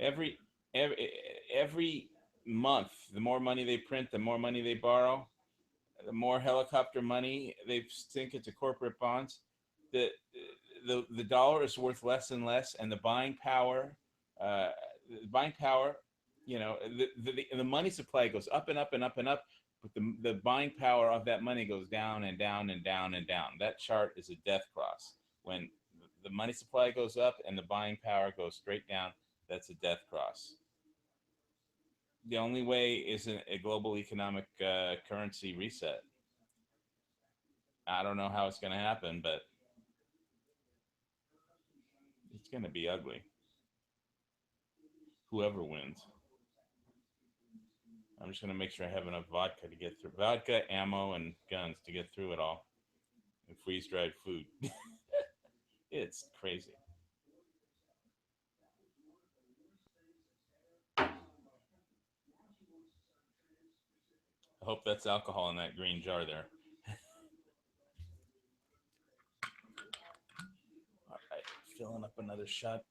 every month, the more money they print, the more money they borrow, the more helicopter money they sink into corporate bonds. The dollar is worth less and less, and the buying power, you know, the money supply goes up and up and up and up, but the buying power of that money goes down and down and down and down. That chart is a death cross. When the money supply goes up and the buying power goes straight down, that's a death cross. The only way is a global economic currency reset. I don't know how it's going to happen, but it's going to be ugly. Whoever wins. I'm just going to make sure I have enough vodka to get through. Vodka, ammo, and guns to get through it all. And freeze-dried food. It's crazy. I hope that's alcohol in that green jar there. All right, filling up another shot.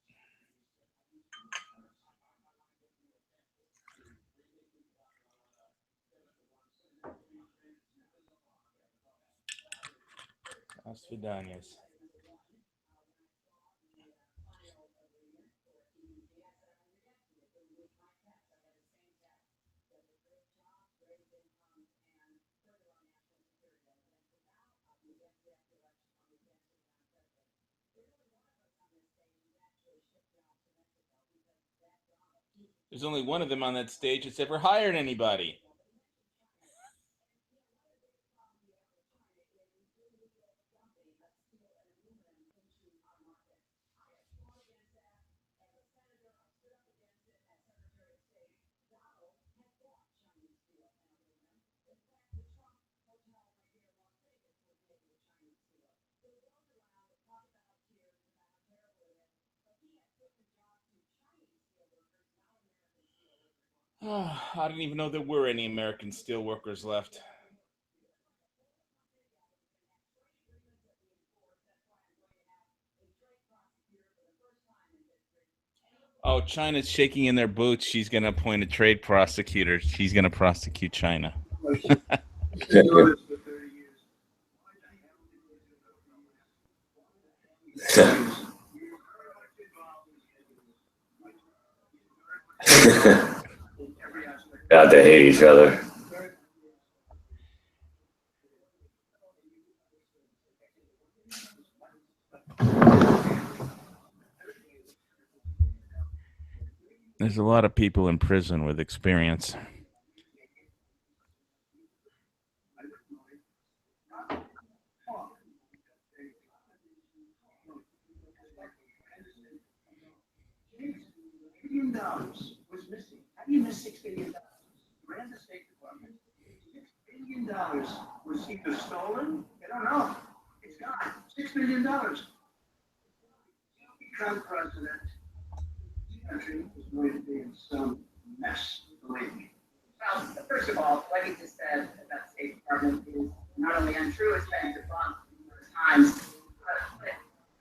Las Vidanias. There's only one of them on that stage that's ever hired anybody. I didn't even know there were any American steelworkers left. Oh, China's shaking in their boots. She's going to appoint a trade prosecutor. She's going to prosecute China. God, they hate each other. There's a lot of people in prison with experience. $6 billion was missing. How do you miss $6 billion? Ran the State Department. $6 billion was either stolen. I don't know. It's gone. $6 billion. Become president. This country is going to be in some mess. Believe me. Well, first of all, what he just said about the State Department is not only untrue, it's been debunked numerous times, but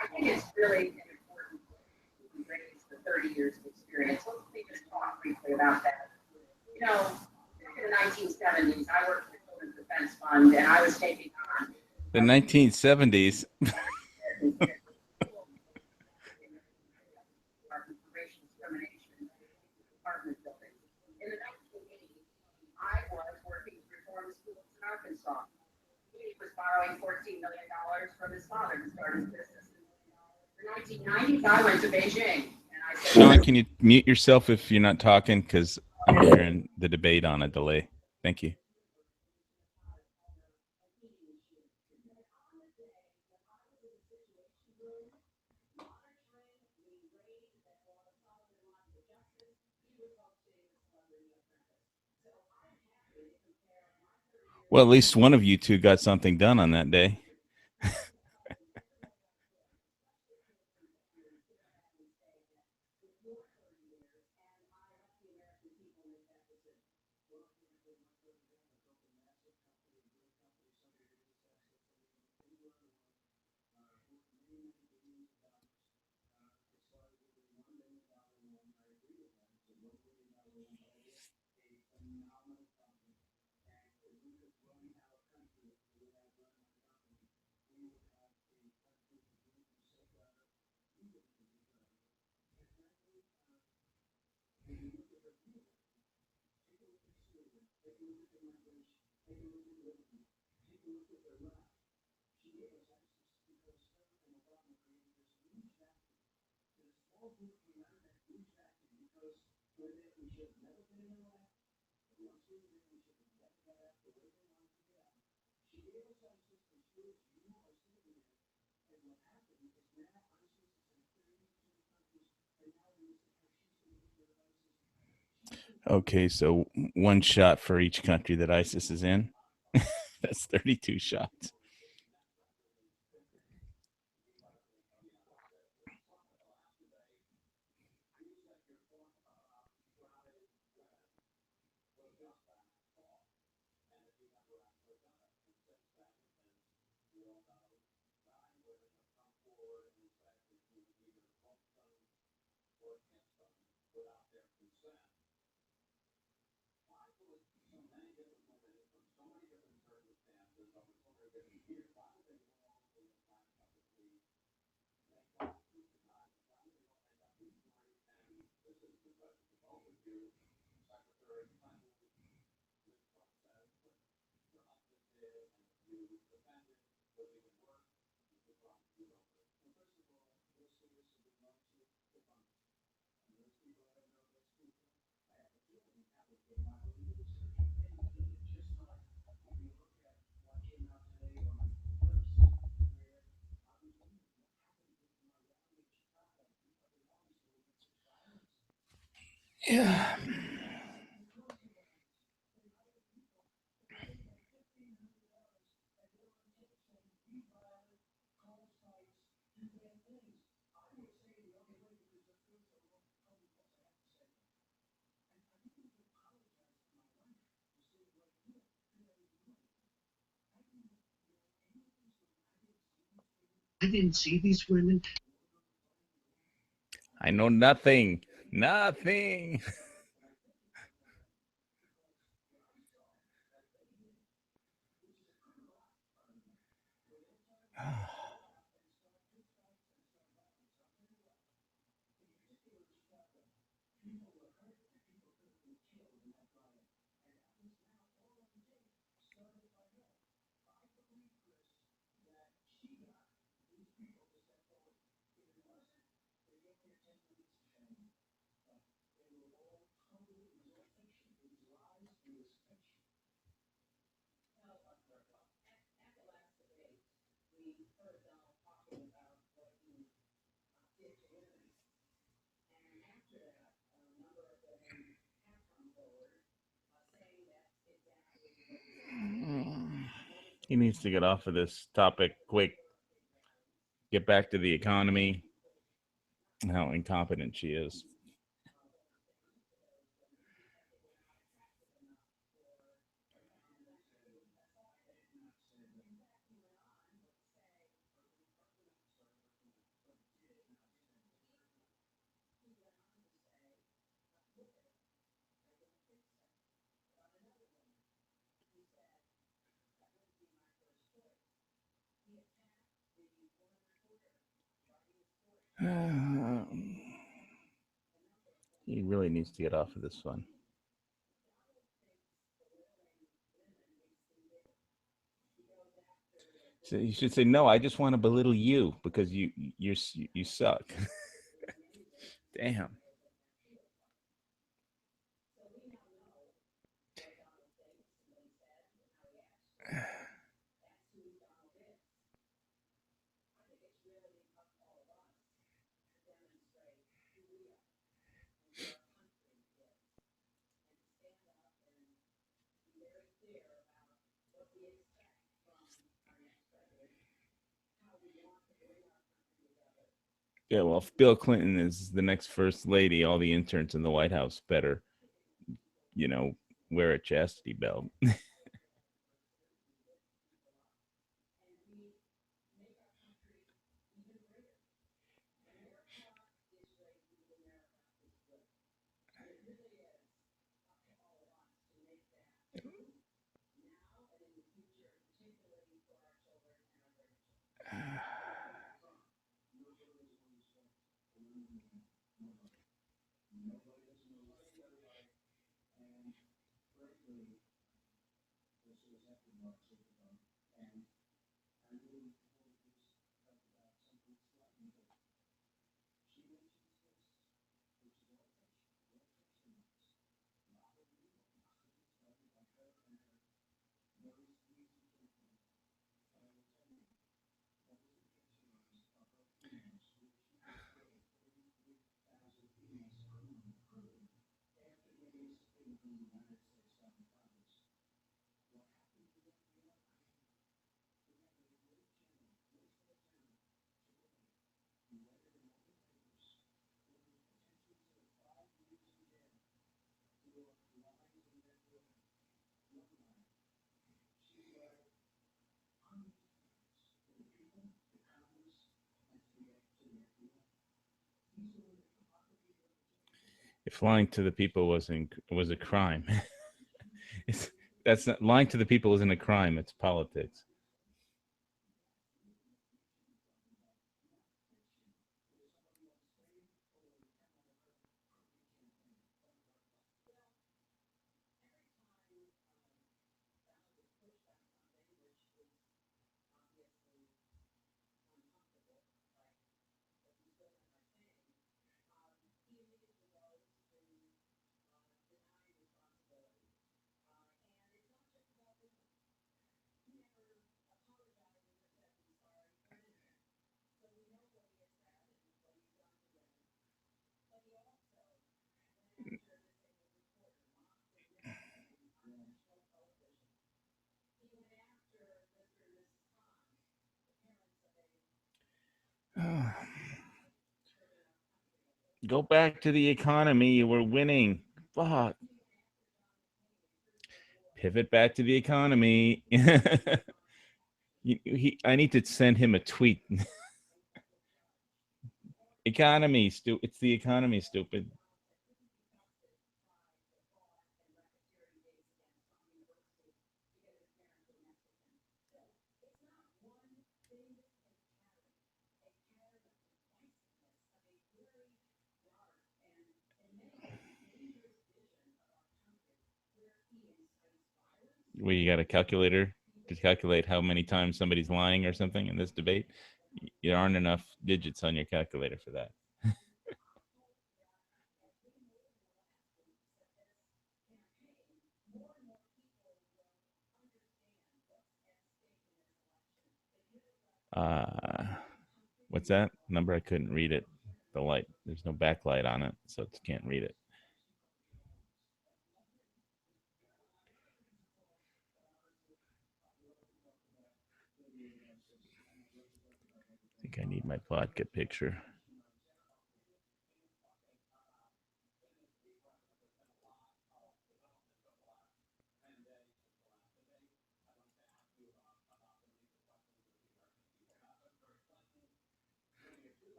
I think it's really important to raise the 30 years of experience. Let's just talk briefly about that. You know, back in the 1970s, I worked for the Children's Defense Fund, and I was taking on The 1970s. racial discrimination apartment buildings. In the 1980s, I was working to reform schools in Arkansas. He was borrowing $14 million from his father to start his business. In the 1990s, I went to Beijing, and I said, Sean, can you mute yourself if you're not talking? Because I'm hearing the debate on a delay. Thank you. Well, at least one of you two got something done on that day. Okay, so one shot for each country that ISIS is in. That's 32 shots. Yeah. I didn't see these women. I know nothing. Nothing. He needs to get off of this topic quick. Get back to the economy. How incompetent she is. He really needs to get off of this one. So you should say, no, I just want to belittle you because you suck. Damn. Yeah, well, if Bill Clinton is the next first lady, all the interns in the White House better, wear a chastity belt. If lying to the people was a crime, that's not lying to the people isn't a crime. It's politics. Go back to the economy. We're winning. Fuck. Pivot back to the economy. I need to send him a tweet. Economy, it's the economy, stupid. You got a calculator to calculate how many times somebody's lying or something in this debate? There aren't enough digits on your calculator for that. What's that number? I couldn't read it. The light, there's no backlight on it, so it can't read it. I think I need my vodka picture.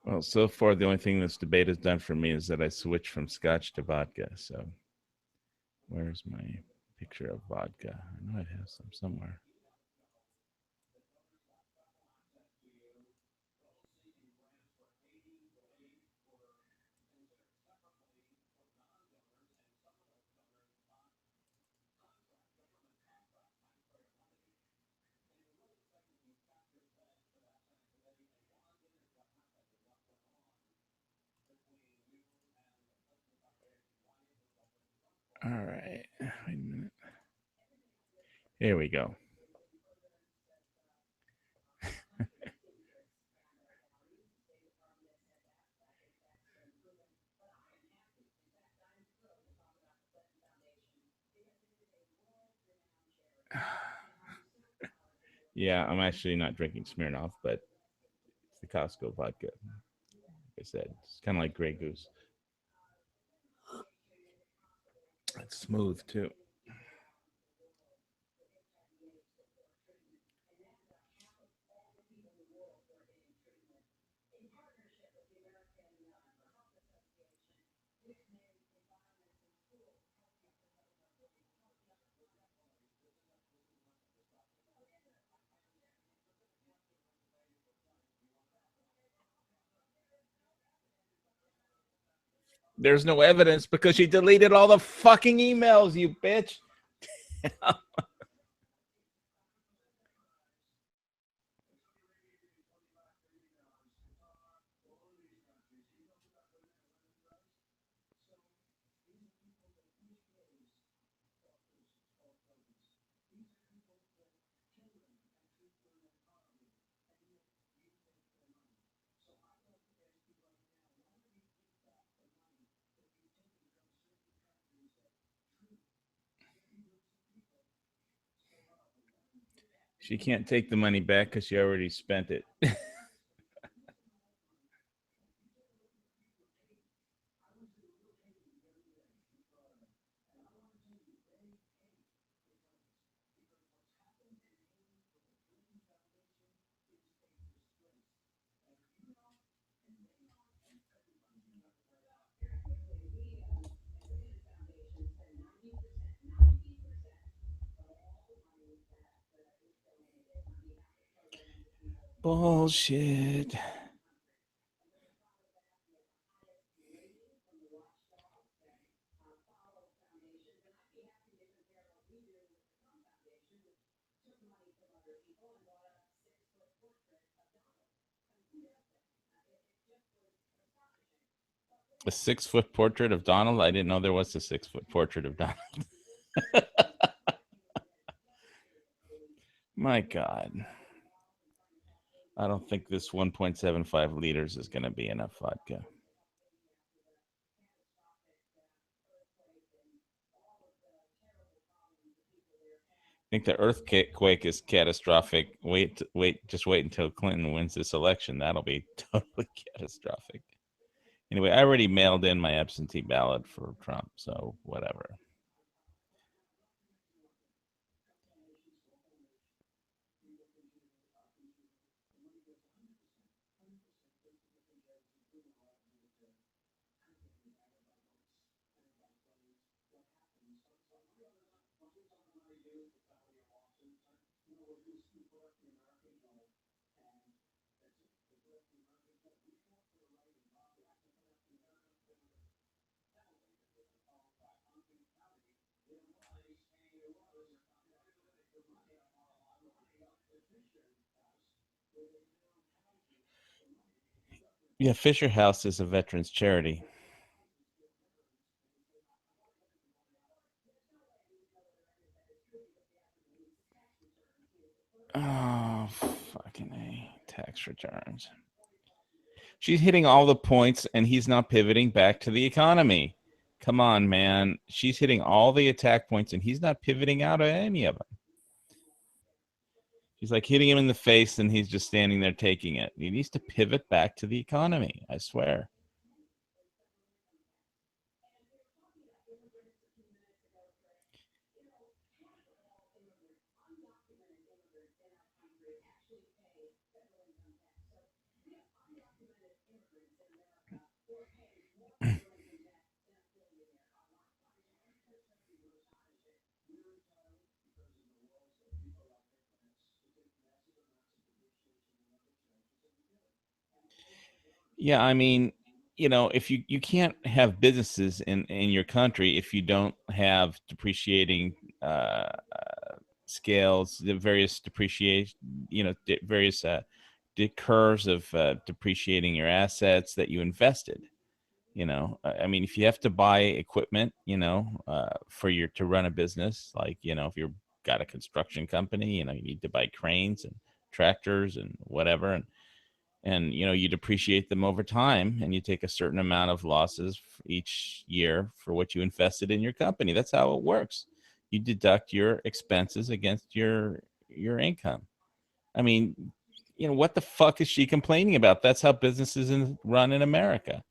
Well, so far, the only thing this debate has done for me is that I switched from scotch to vodka. So where's my picture of vodka? I know I have some somewhere. All right, wait a minute. Here we go. Yeah, I'm actually not drinking Smirnoff, but it's the Costco vodka. Like I said, it's kind of like Grey Goose. It's smooth too. There's no evidence because she deleted all the fucking emails, you bitch. She can't take the money back because she already spent it. Bullshit. A 6-foot portrait of Donald? I didn't know there was a 6-foot portrait of Donald. My God. I don't think this 1.75 liters is going to be enough vodka. I think the earthquake is catastrophic. Just wait until Clinton wins this election. That'll be totally catastrophic. Anyway, I already mailed in my absentee ballot for Trump, so whatever. Yeah, Fisher House is a veterans charity. Oh, fucking A. Tax returns. She's hitting all the points and he's not pivoting back to the economy. Come on, man. She's hitting all the attack points and he's not pivoting out of any of them. She's like hitting him in the face and he's just standing there taking it. He needs to pivot back to the economy, I swear. Yeah, I mean, if you can't have businesses in your country if you don't have depreciating scales, the various depreciation, various curves of depreciating your assets that you invested. I mean, if you have to buy equipment, to run a business, like, if you've got a construction company, you need to buy cranes and tractors and whatever. And you depreciate them over time and you take a certain amount of losses each year for what you invested in your company. That's how it works. You deduct your expenses against your income. I mean, what the fuck is she complaining about? That's how businesses run in America.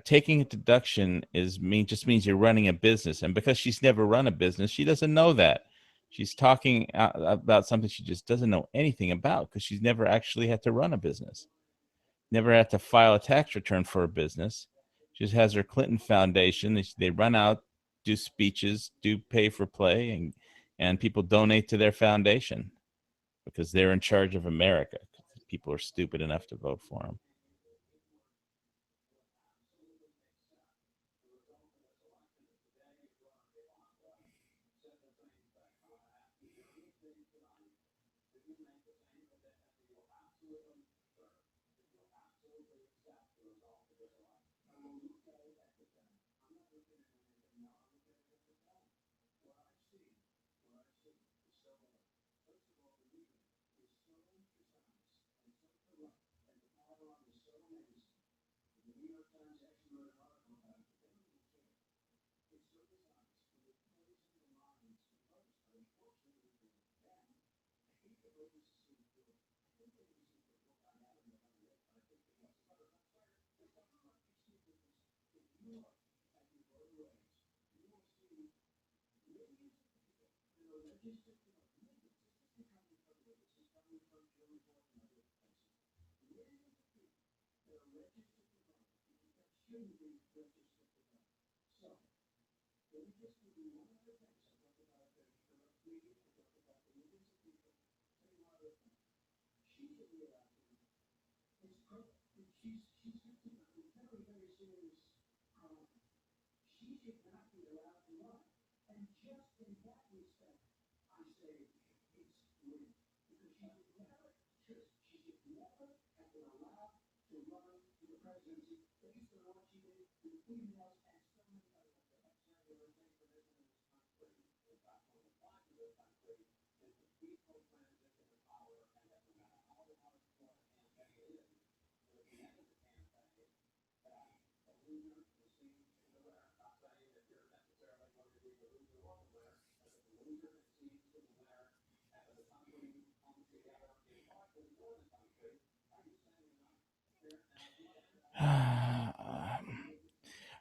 Taking a deduction just means you're running a business. And because she's never run a business, she doesn't know that. She's talking about something she just doesn't know anything about because she's never actually had to run a business, never had to file a tax return for a business. She just has her Clinton Foundation. They run out, do speeches, do pay for play, and people donate to their foundation because they're in charge of America. People are stupid enough to vote for them.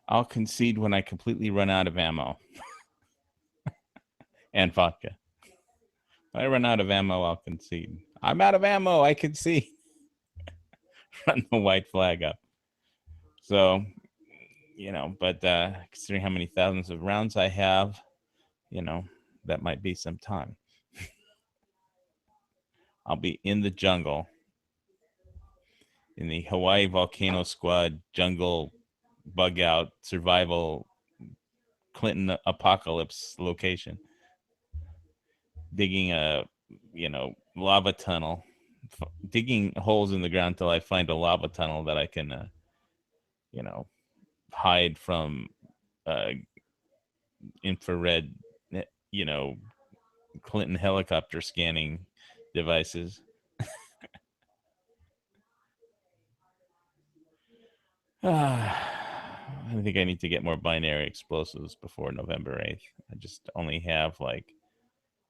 I'll concede when I completely run out of ammo and vodka. If I run out of ammo, I'll concede. I'm out of ammo. I concede. Run the white flag up. So, you know, but considering how many thousands of rounds I have, you know, that might be some time. I'll be in the jungle, in the Hawaii Volcano Squad jungle bug out survival Clinton apocalypse location, digging a, you know, lava tunnel, digging holes in the ground till I find a lava tunnel that I can, you know, hide from infrared, you know, Clinton helicopter scanning devices. I think I need to get more binary explosives before November 8th. I just only have like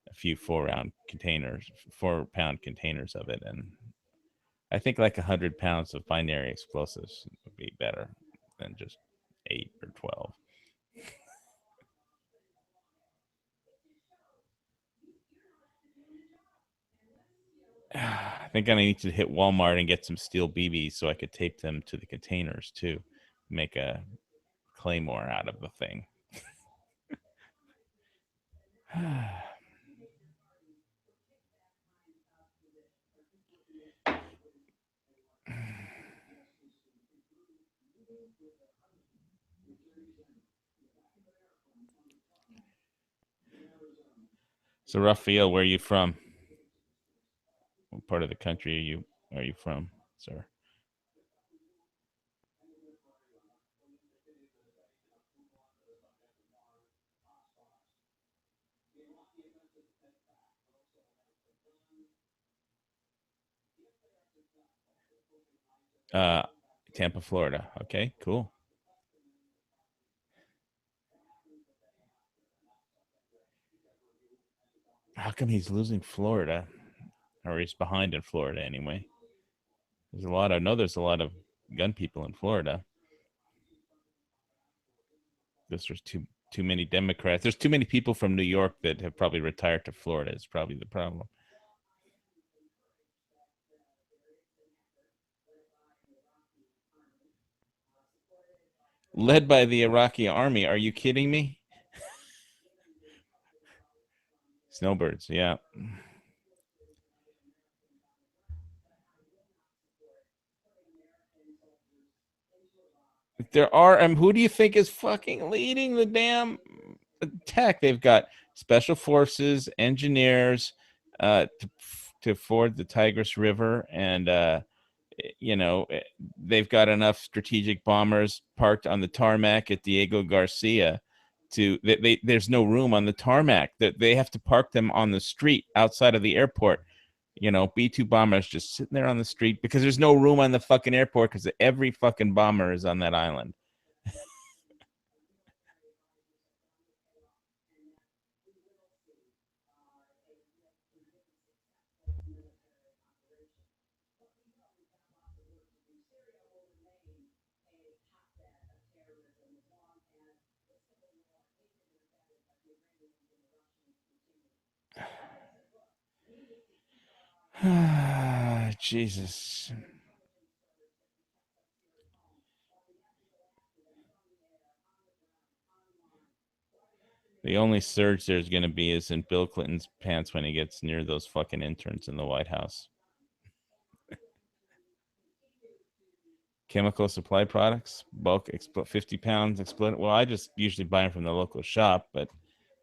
a few 4-pound containers of it, and I think like 100 pounds of binary explosives would be better than just 8 or 12. I think I need to hit Walmart and get some steel BBs so I could tape them to the containers too, make a claymore out of the thing. So Raphael, where are you from? What part of the country are you from, sir? Tampa, Florida. Okay, cool. How come he's losing Florida? Or he's behind in Florida anyway. There's a lot of gun people in Florida. There's too many Democrats. There's too many people from New York that have probably retired to Florida. Is probably the problem. Led by the Iraqi army. Are you kidding me? Snowbirds, yeah. There are, who do you think is fucking leading the damn attack? They've got special forces, engineers, to ford the Tigris River, and you know, they've got enough strategic bombers parked on the tarmac at Diego Garcia. There's no room on the tarmac. That they have to park them on the street outside of the airport. You know, B-2 bombers just sitting there on the street because there's no room on the fucking airport because every fucking bomber is on that island. Jesus. The only surge there's going to be is in Bill Clinton's pants when he gets near those fucking interns in the White House. Chemical supply products, bulk 50 pounds exploded. Well, I just usually buy them from the local shop, but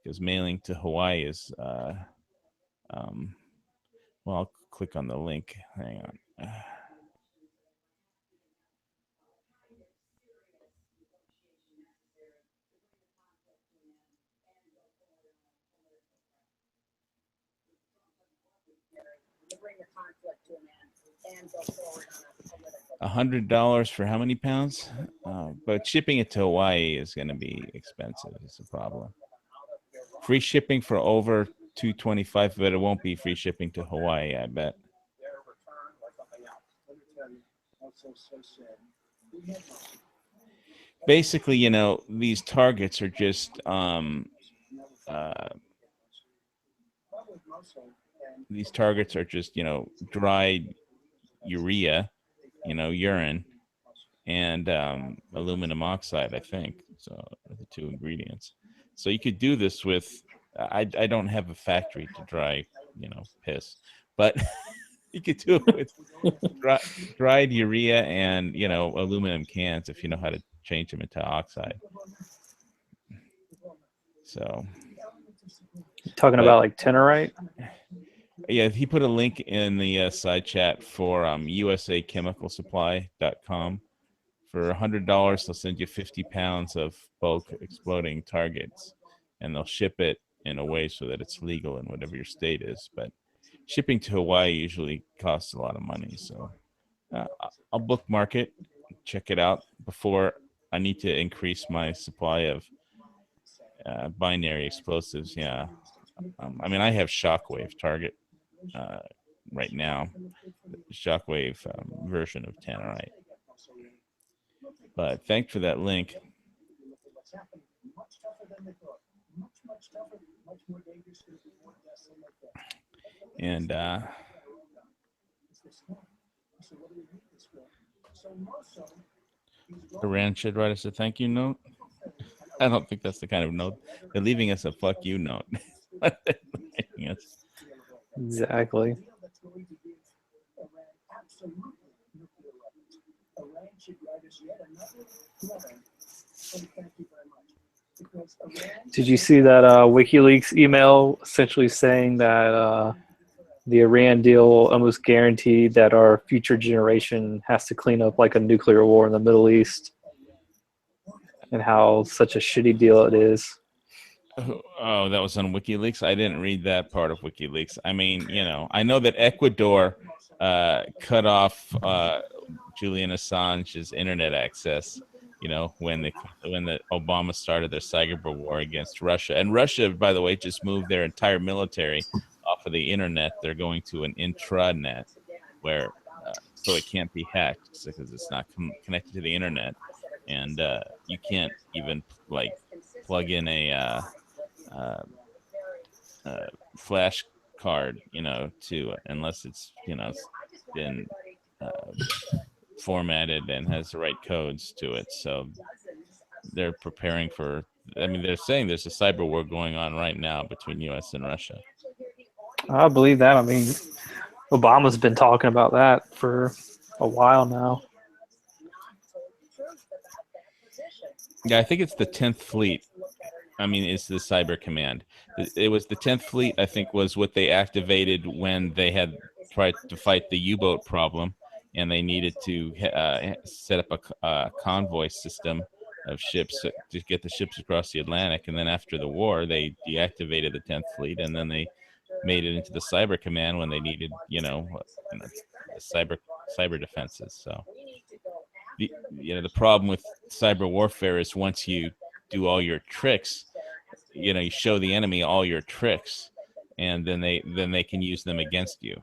because mailing to Hawaii is, well, I'll click on the link. Hang on. $100 for how many pounds? But shipping it to Hawaii is going to be expensive. It's a problem. Free shipping for over $225, but it won't be free shipping to Hawaii, I bet. basically, you know, these targets are just these targets are just, you know, dried urea, you know, urine, and aluminum oxide, I think. So are the two ingredients. So you could do this with. I don't have a factory to dry, you know, piss, but you could do it with dried urea and, you know, aluminum cans if you know how to change them into oxide. So Talking about like Tenorite? Yeah, he put a link in the side chat for usachemicalsupply.com. For $100, they'll send you 50 pounds of bulk exploding targets, and they'll ship it in a way so that it's legal in whatever your state is. But shipping to Hawaii usually costs a lot of money, so I'll bookmark it, check it out before I need to increase my supply of binary explosives. Yeah, I mean, I have Shockwave target right now, the Shockwave version of Tannerite. But thanks for that link. And Iran should write us a thank you note. I don't think that's the kind of note. They're leaving us a fuck you note. Exactly. Did you see that WikiLeaks email essentially saying that the Iran deal almost guaranteed that our future generation has to clean up like a nuclear war in the Middle East, and how such a shitty deal it is? Oh, that was on WikiLeaks? I didn't read that part of WikiLeaks. I mean, you know, I know that Ecuador cut off Julian Assange's internet access, you know, when the Obama started their cyber war against Russia. And Russia, by the way, just moved their entire military off of the internet. They're going to an intranet where so it can't be hacked because it's not connected to the internet, and you can't even like plug in a flash card, you know, to unless it's, you know, been formatted and has the right codes to it. So they're preparing for, I mean, they're saying there's a cyber war going on right now between US and Russia. I believe that. I mean, Obama's been talking about that for a while now. Yeah, I think it's the 10th Fleet. I mean, it's the Cyber Command. It was the 10th Fleet, I think, was what they activated when they had tried to fight the U-boat problem, and they needed to set up a convoy system of ships to get the ships across the Atlantic. And then after the war, they deactivated the 10th Fleet, and then they made it into the Cyber Command when they needed, you know cyber defenses. So, the problem with cyber warfare is once you do all your tricks, you know, you show the enemy all your tricks, and then they can use them against you.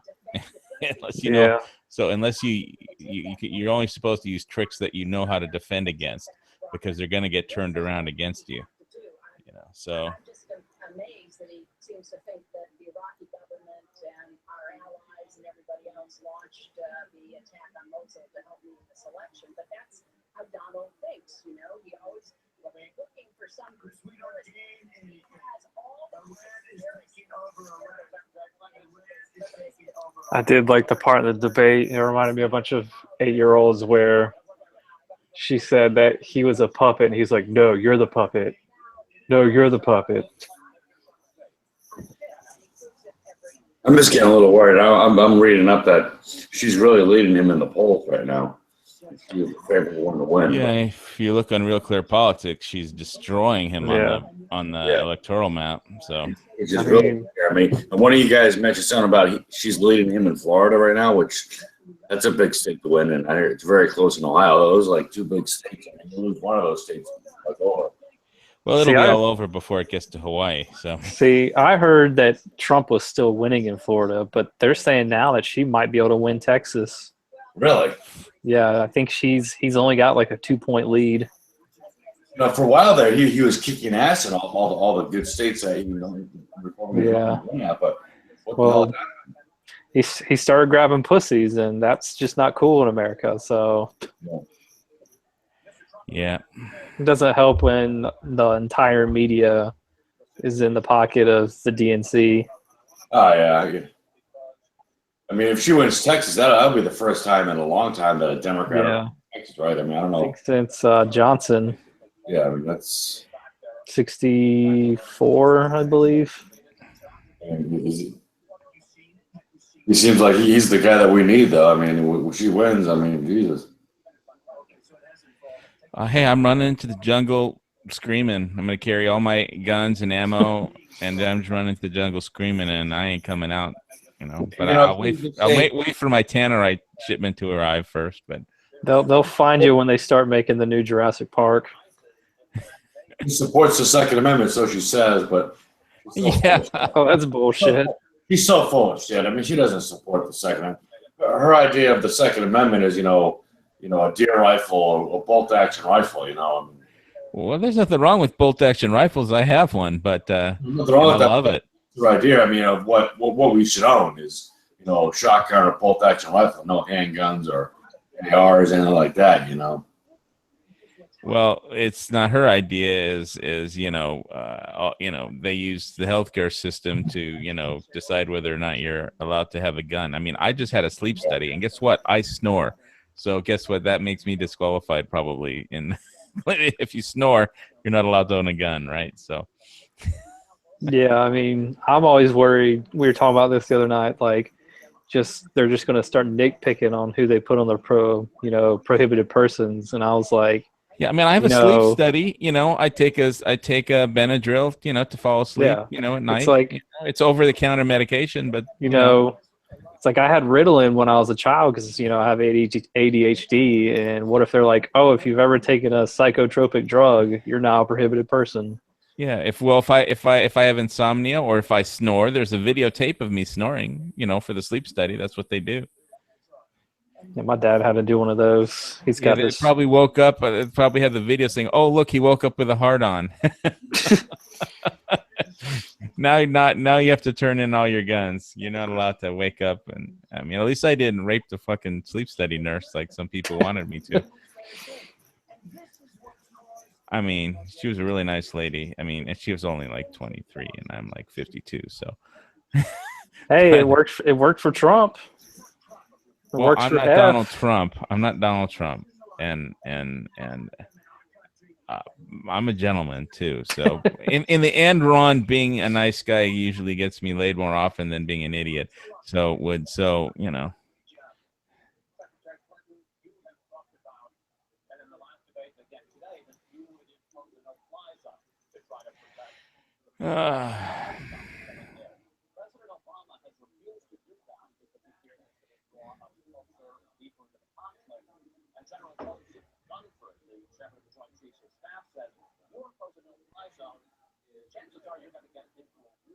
Unless you know, so unless you're only supposed to use tricks that you know how to defend against, because they're going to get turned around against you. You know, so. I'm just amazed that he seems to think that the Iraqi government and our allies and everybody else launched the attack on Mosul to help me in this election. But that's how Donald thinks, you know. He always looking for some conspiracy. He has all the I did like the part of the debate. It reminded me of a bunch of 8-year-olds where she said that he was a puppet, and he's like, "No, you're the puppet. No, you're the puppet." I'm just getting a little worried. I'm reading up that she's really leading him in the polls right now. She's the favorite one to win. Yeah, if you look on Real Clear Politics, she's destroying him on the electoral map. So It's just really scary me. And one of you guys mentioned something about she's leading him in Florida right now, which that's a big state to win. And I hear it's very close in Ohio. Those are like two big states. And you lose one of those states, like over. Well, it'll be all over before it gets to Hawaii. So See, I heard that Trump was still winning in Florida, but they're saying now that she might be able to win Texas. Really? Yeah, I think he's only got like a 2-point lead. for a while there, he was kicking ass in all the good states that Yeah. But what the Well, hell? he started grabbing pussies, and that's just not cool in America. So Yeah. it doesn't help when the entire media is in the pocket of the DNC. Oh yeah. I mean, if she wins Texas, that'll be the first time in a long time that a Democrat wins Texas, right? I mean, I don't know. Since Johnson. Yeah, I mean that's 64, I believe. He seems like he's the guy that we need, though. I mean, when she wins, I mean, Jesus. Hey, I'm running into the jungle screaming. I'm gonna carry all my guns and ammo, and I'm just running into the jungle screaming, and I ain't coming out. But I'll wait for my Tannerite shipment to arrive first. But They'll find you when they start making the new Jurassic Park. He supports the Second Amendment, so she says, but yeah, oh, that's bullshit. He's so full of shit. I mean, she doesn't support the Second Amendment. Her idea of the Second Amendment is, a deer rifle, a bolt action rifle. Well, there's nothing wrong with bolt action rifles. I have one, but I love it. Her idea, I mean, of what we should own is, shotgun or bolt action rifle, no handguns or ARs, anything like that. Well, it's not her idea. Is they use the healthcare system to decide whether or not you're allowed to have a gun. I mean, I just had a sleep study, and guess what? I snore. So guess what? That makes me disqualified probably. If you snore, you're not allowed to own a gun, right? So. Yeah, I mean, I'm always worried. We were talking about this the other night. Like, they're just going to start nitpicking on who they put on their prohibited persons, and I was like. Yeah, I mean, I have a sleep study. I take a Benadryl, to fall asleep. At night. It's like it's over-the-counter medication, but it's like I had Ritalin when I was a child because I have ADHD, and what if they're like, oh, if you've ever taken a psychotropic drug, you're now a prohibited person. Yeah, if I have insomnia or if I snore, there's a videotape of me snoring. For the sleep study, that's what they do. Yeah, my dad had to do one of those. He's got this. Probably woke up. Probably had the video saying, "Oh, look, he woke up with a heart on." Now you have to turn in all your guns. You're not allowed to wake up. And I mean, at least I didn't rape the fucking sleep study nurse like some people wanted me to. I mean, she was a really nice lady. I mean, and she was only like 23, and I'm like 52. So. Hey, it worked. It worked for Trump. Well, I'm not Donald Trump. I'm not Donald Trump, and I'm a gentleman too. So in the end, Ron, being a nice guy usually gets me laid more often than being an idiot. So.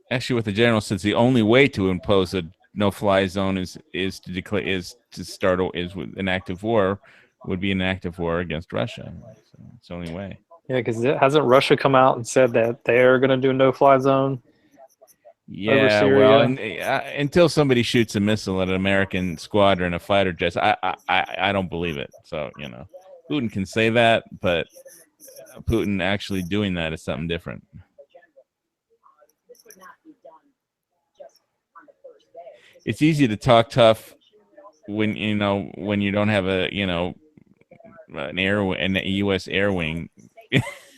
Actually, what the general says, the only way to impose a no-fly zone is to start with an active war, would be an active war against Russia. So it's the only way. Yeah, because hasn't Russia come out and said that they're going to do a no-fly zone? Yeah, well, until somebody shoots a missile at an American squadron of fighter jets, I don't believe it. So Putin can say that, but Putin actually doing that is something different. It's easy to talk tough when you don't have a U.S. air wing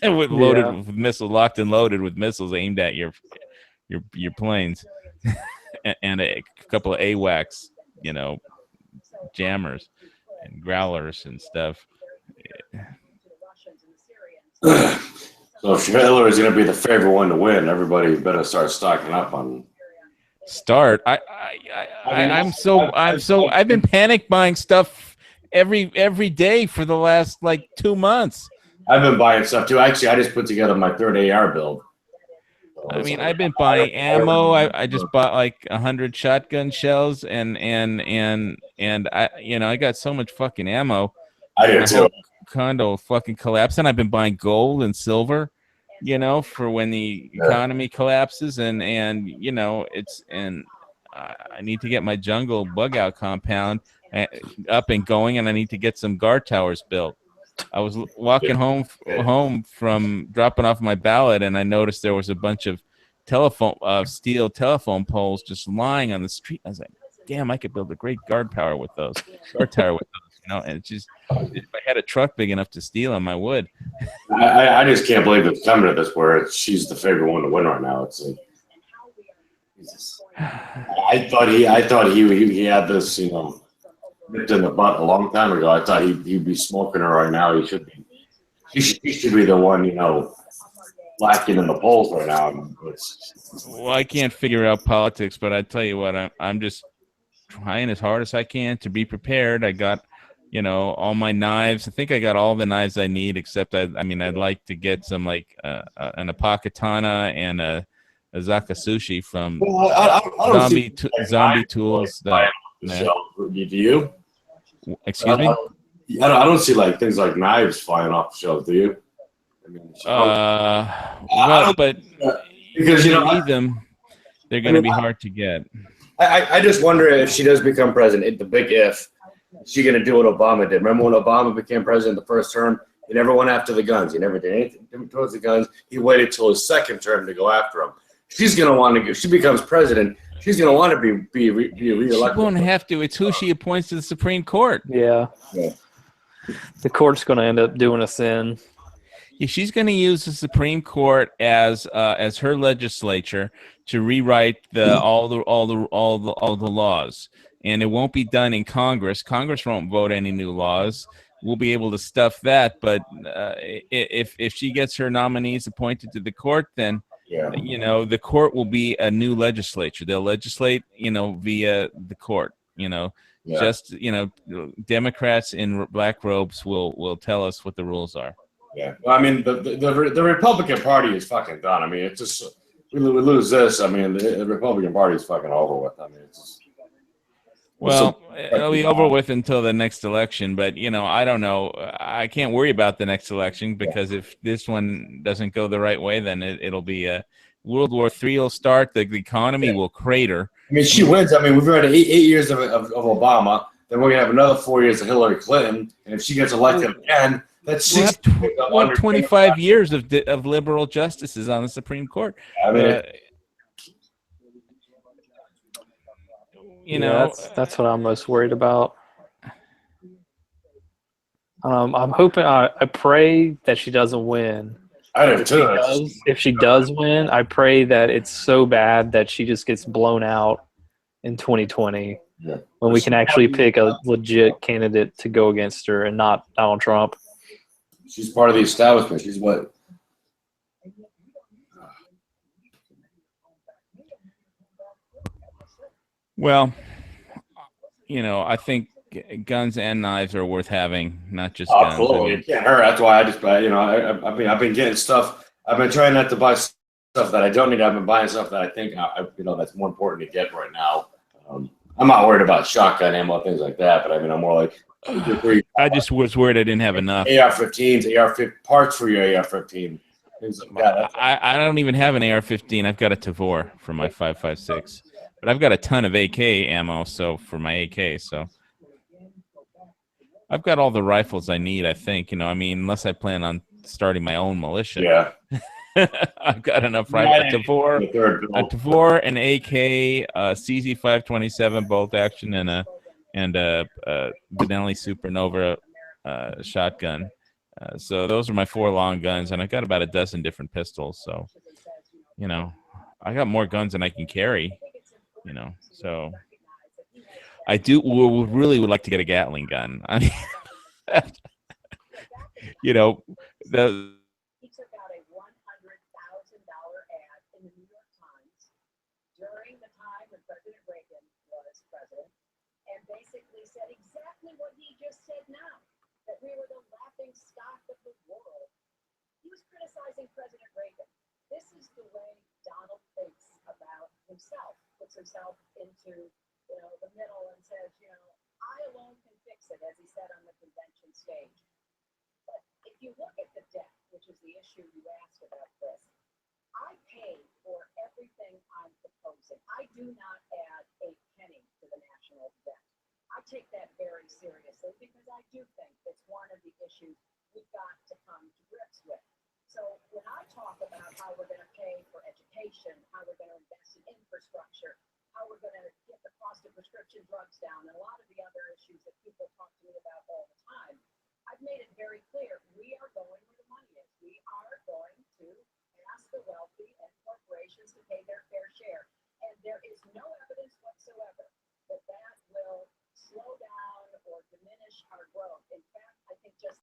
loaded with missiles, locked and loaded with missiles aimed at your planes, and a couple of AWACS, jammers and growlers and stuff. So if Hillary is going to be the favorite one to win, everybody better start stocking up on. I've been panic buying stuff every day for the last 2 months. I've been buying stuff too. Actually, I just put together my third AR build. I mean, I've been buying ammo. I just bought 100 shotgun shells, and I got so much fucking ammo. I did too. condo fucking collapsed, and I've been buying gold and silver, for when the economy collapses, and I need to get my jungle bug out compound up and going, and I need to get some guard towers built. I was walking home from dropping off my ballot, and I noticed there was a bunch of steel telephone poles just lying on the street. I was like, damn, I could build a great guard tower with those. And it's just, if I had a truck big enough to steal them, I would. I just can't believe it's coming to this where she's the favorite one to win right now. It's like, Jesus. I thought he had this, nipped in the butt a long time ago. I thought he'd be smoking her right now. He should be the one, lacking in the polls right now. Well, I can't figure out politics, but I tell you what, I'm just trying as hard as I can to be prepared. I got, all my knives. I think I got all the knives I need, except I'd like to get some like an apakatana and a Zakasushi from Zombie Tools. Do you? Excuse me? I don't see like things like knives flying off the shelf, do you? But because you need them, they're going to be hard to get. I just wonder if she does become president. The big if. Is she going to do what Obama did? Remember when Obama became president the first term? He never went after the guns. He never did anything towards the guns. He waited till his second term to go after them. She's going to want to. If she becomes president, she's going to want to be reelected. She won't have to. It's who she appoints to the Supreme Court. Yeah. The court's going to end up doing a sin. Yeah, she's going to use the Supreme Court as her legislature to rewrite all the laws, and it won't be done in Congress. Congress won't vote any new laws. We'll be able to stuff that, but if she gets her nominees appointed to the court, then the court will be a new legislature. They'll legislate, via the court. Just Democrats in black robes will tell us what the rules are. Yeah, well, I mean, the Republican Party is fucking done. I mean, it's just we lose this. I mean, the Republican Party is fucking over with. I mean, it's just, it'll be over with until the next election. But I don't know. I can't worry about the next election because if this one doesn't go the right way, then it'll be World War III will start. The economy will crater. I mean, she wins. I mean, we've had 8 years of Obama. Then we're gonna have another 4 years of Hillary Clinton, and if she gets elected again. That's 25 years of liberal justices on the Supreme Court. I mean, that's what I'm most worried about. I'm hoping. I pray that she doesn't win. I do too. If she does win, I pray that it's so bad that she just gets blown out in 2020 when we can actually pick a legit candidate to go against her and not Donald Trump. She's part of the establishment. She's what? Well, I think guns and knives are worth having, not just guns. Absolutely, it can't hurt. That's why I just, I've been getting stuff. I've been trying not to buy stuff that I don't need. I've been buying stuff that I think, that's more important to get right now. I'm not worried about shotgun ammo, things like that, but I'm more like. I just was worried I didn't have enough. AR-15s, parts for your AR-15. Things like that. I don't even have an AR-15. I've got a Tavor for my 5.56, but I've got a ton of AK ammo. So for my AK, so I've got all the rifles I need. I think unless I plan on starting my own militia. Yeah. I've got enough rifles. A Tavor, an AK, CZ527 bolt action, and a Benelli Supernova shotgun. So those are my 4 long guns, and I've got about a dozen different pistols. So, I got more guns than I can carry. So I really would like to get a Gatling gun. I mean, the. He took out a $100,000 ad in the New York Times during the time when President Reagan was president. And basically said exactly what he just said now, that we were the laughing stock of the world. He was criticizing President Reagan. This is the way Donald thinks about himself, puts himself into, the middle and says, I alone can fix it, as he said on the convention stage. But if you look at the debt, which is the issue you asked about, Chris, I pay for everything I'm proposing. I do not add a penny to the national debt. I take that very seriously because I do think it's one of the issues we've got to come to grips with. So when I talk about how we're going to pay for education, how we're going to invest in infrastructure, how we're going to get the cost of prescription drugs down, and a lot of the other issues that people talk to me about all the time, I've made it very clear we are going where the money is. We are going to ask the wealthy and corporations to pay their fair share. And there is no evidence whatsoever that that will slow down or diminish our growth. In fact, I think just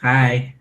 Hi.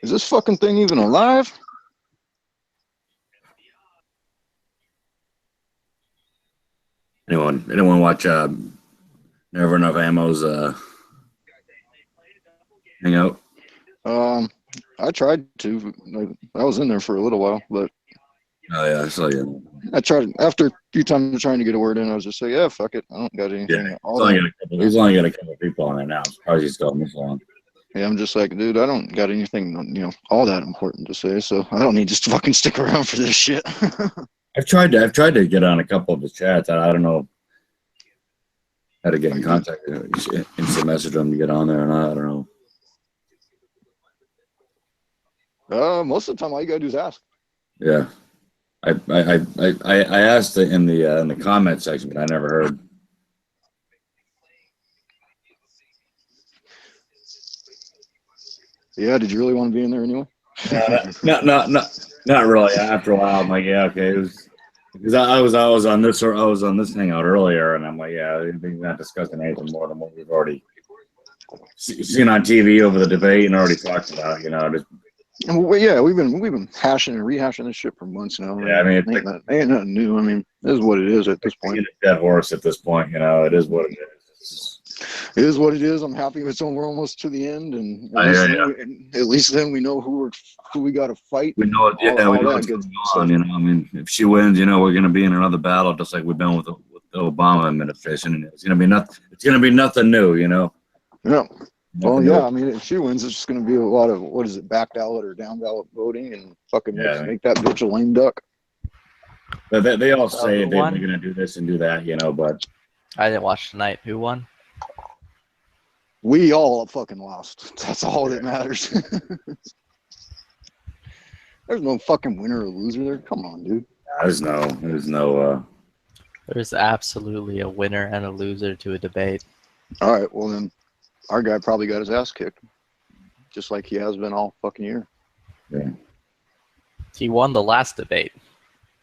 Is this fucking thing even alive? Anyone watch Never Enough Ammo's Hangout? I tried to. I was in there for a little while, but Oh yeah, I saw you. I tried after a few times trying to get a word in. I was just like, yeah, fuck it. I don't got anything. Yeah, All that. he's only got a couple people on it now. I'm surprised he's still on this long. Yeah, I'm just like, dude, I don't got anything, all that important to say, so I don't need to fucking stick around for this shit. I've tried to get on a couple of his chats. I don't know how to get in contact. Instant message him to get on there, and I don't know. Most of the time, all you gotta do is ask. Yeah, I asked in the comment section, but I never heard. Yeah, did you really want to be in there anyway? Not really. After a while, I'm like, yeah, okay. It was because I was on this hangout earlier, and I'm like, yeah, we're not discussing anything more than what we've already seen on TV over the debate and already talked about. Yeah, we've been hashing and rehashing this shit for months now. Yeah, I mean, ain't nothing new. I mean, this is what it is at this point. It's a dead horse at this point. It is what it is. It is what it is. I'm happy with we're almost to the end, and at least then we know who we got to fight. We know it. Yeah, we know what's going on. I mean, if she wins, we're going to be in another battle, just like we've been with the Obama administration, and it's going to be nothing new. Yeah. Well, yeah. I mean, if she wins, it's just going to be a lot of back ballot or down ballot voting, and fucking make that bitch a lame duck. But they all say they're going to do this and do that, but I didn't watch tonight. Who won? We all fucking lost. That's all that matters. There's no fucking winner or loser there. Come on, dude. There's no. There's absolutely a winner and a loser to a debate. All right, well then, our guy probably got his ass kicked, just like he has been all fucking year. Yeah. He won the last debate.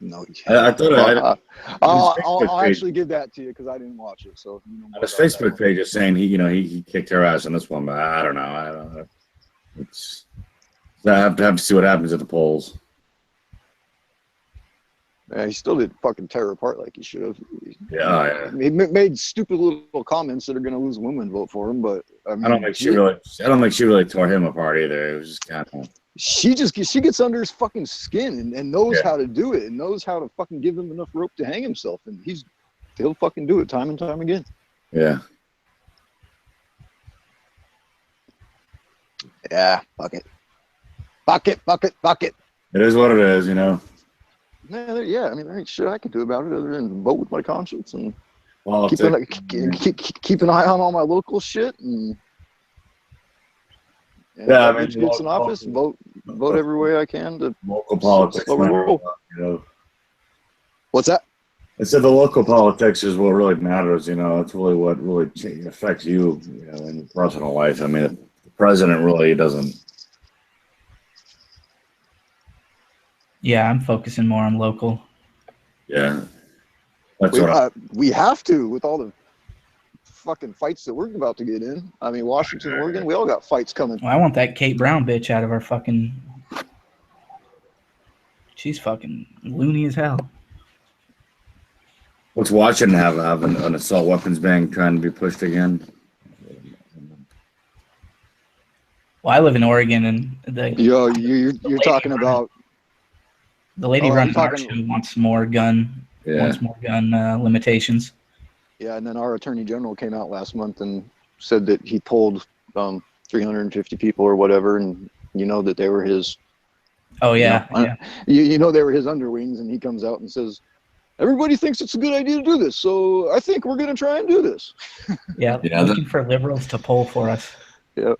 No, I thought I'll actually give that to you because I didn't watch it. So his Facebook page is saying he kicked her ass in this one, but I don't know. I have to see what happens at the polls. Yeah, he still did fucking tear her apart like he should have. Yeah. He made stupid little comments that are going to lose women vote for him, but I don't think she really tore him apart either. It was just kind of. She gets under his fucking skin and knows how to do it and knows how to fucking give him enough rope to hang himself, and he'll fucking do it time and time again. Yeah. Yeah, fuck it. Fuck it. It is what it is, Man, I mean, there ain't shit I can do about it other than vote with my conscience and keep an eye on all my local shit and I mean, gets in office, vote every way I can to local politics. What's that? I said the local politics is what really matters. It's really what really affects you, in your personal life. I mean, the president really doesn't. Yeah, I'm focusing more on local. Yeah, we have to with all the fucking fights that we're about to get in. I mean, Washington, Oregon, we all got fights coming. Well, I want that Kate Brown bitch out of our fucking. She's fucking loony as hell. What's Washington have an assault weapons ban trying to be pushed again? Well, I live in Oregon, and you're talking about the lady running our show wants more gun limitations. Yeah, and then our attorney general came out last month and said that he pulled 350 people or whatever, and that they were his. Oh yeah, they were his underwings, and he comes out and says, "Everybody thinks it's a good idea to do this, so I think we're going to try and do this." Looking for liberals to poll for us. Yeah.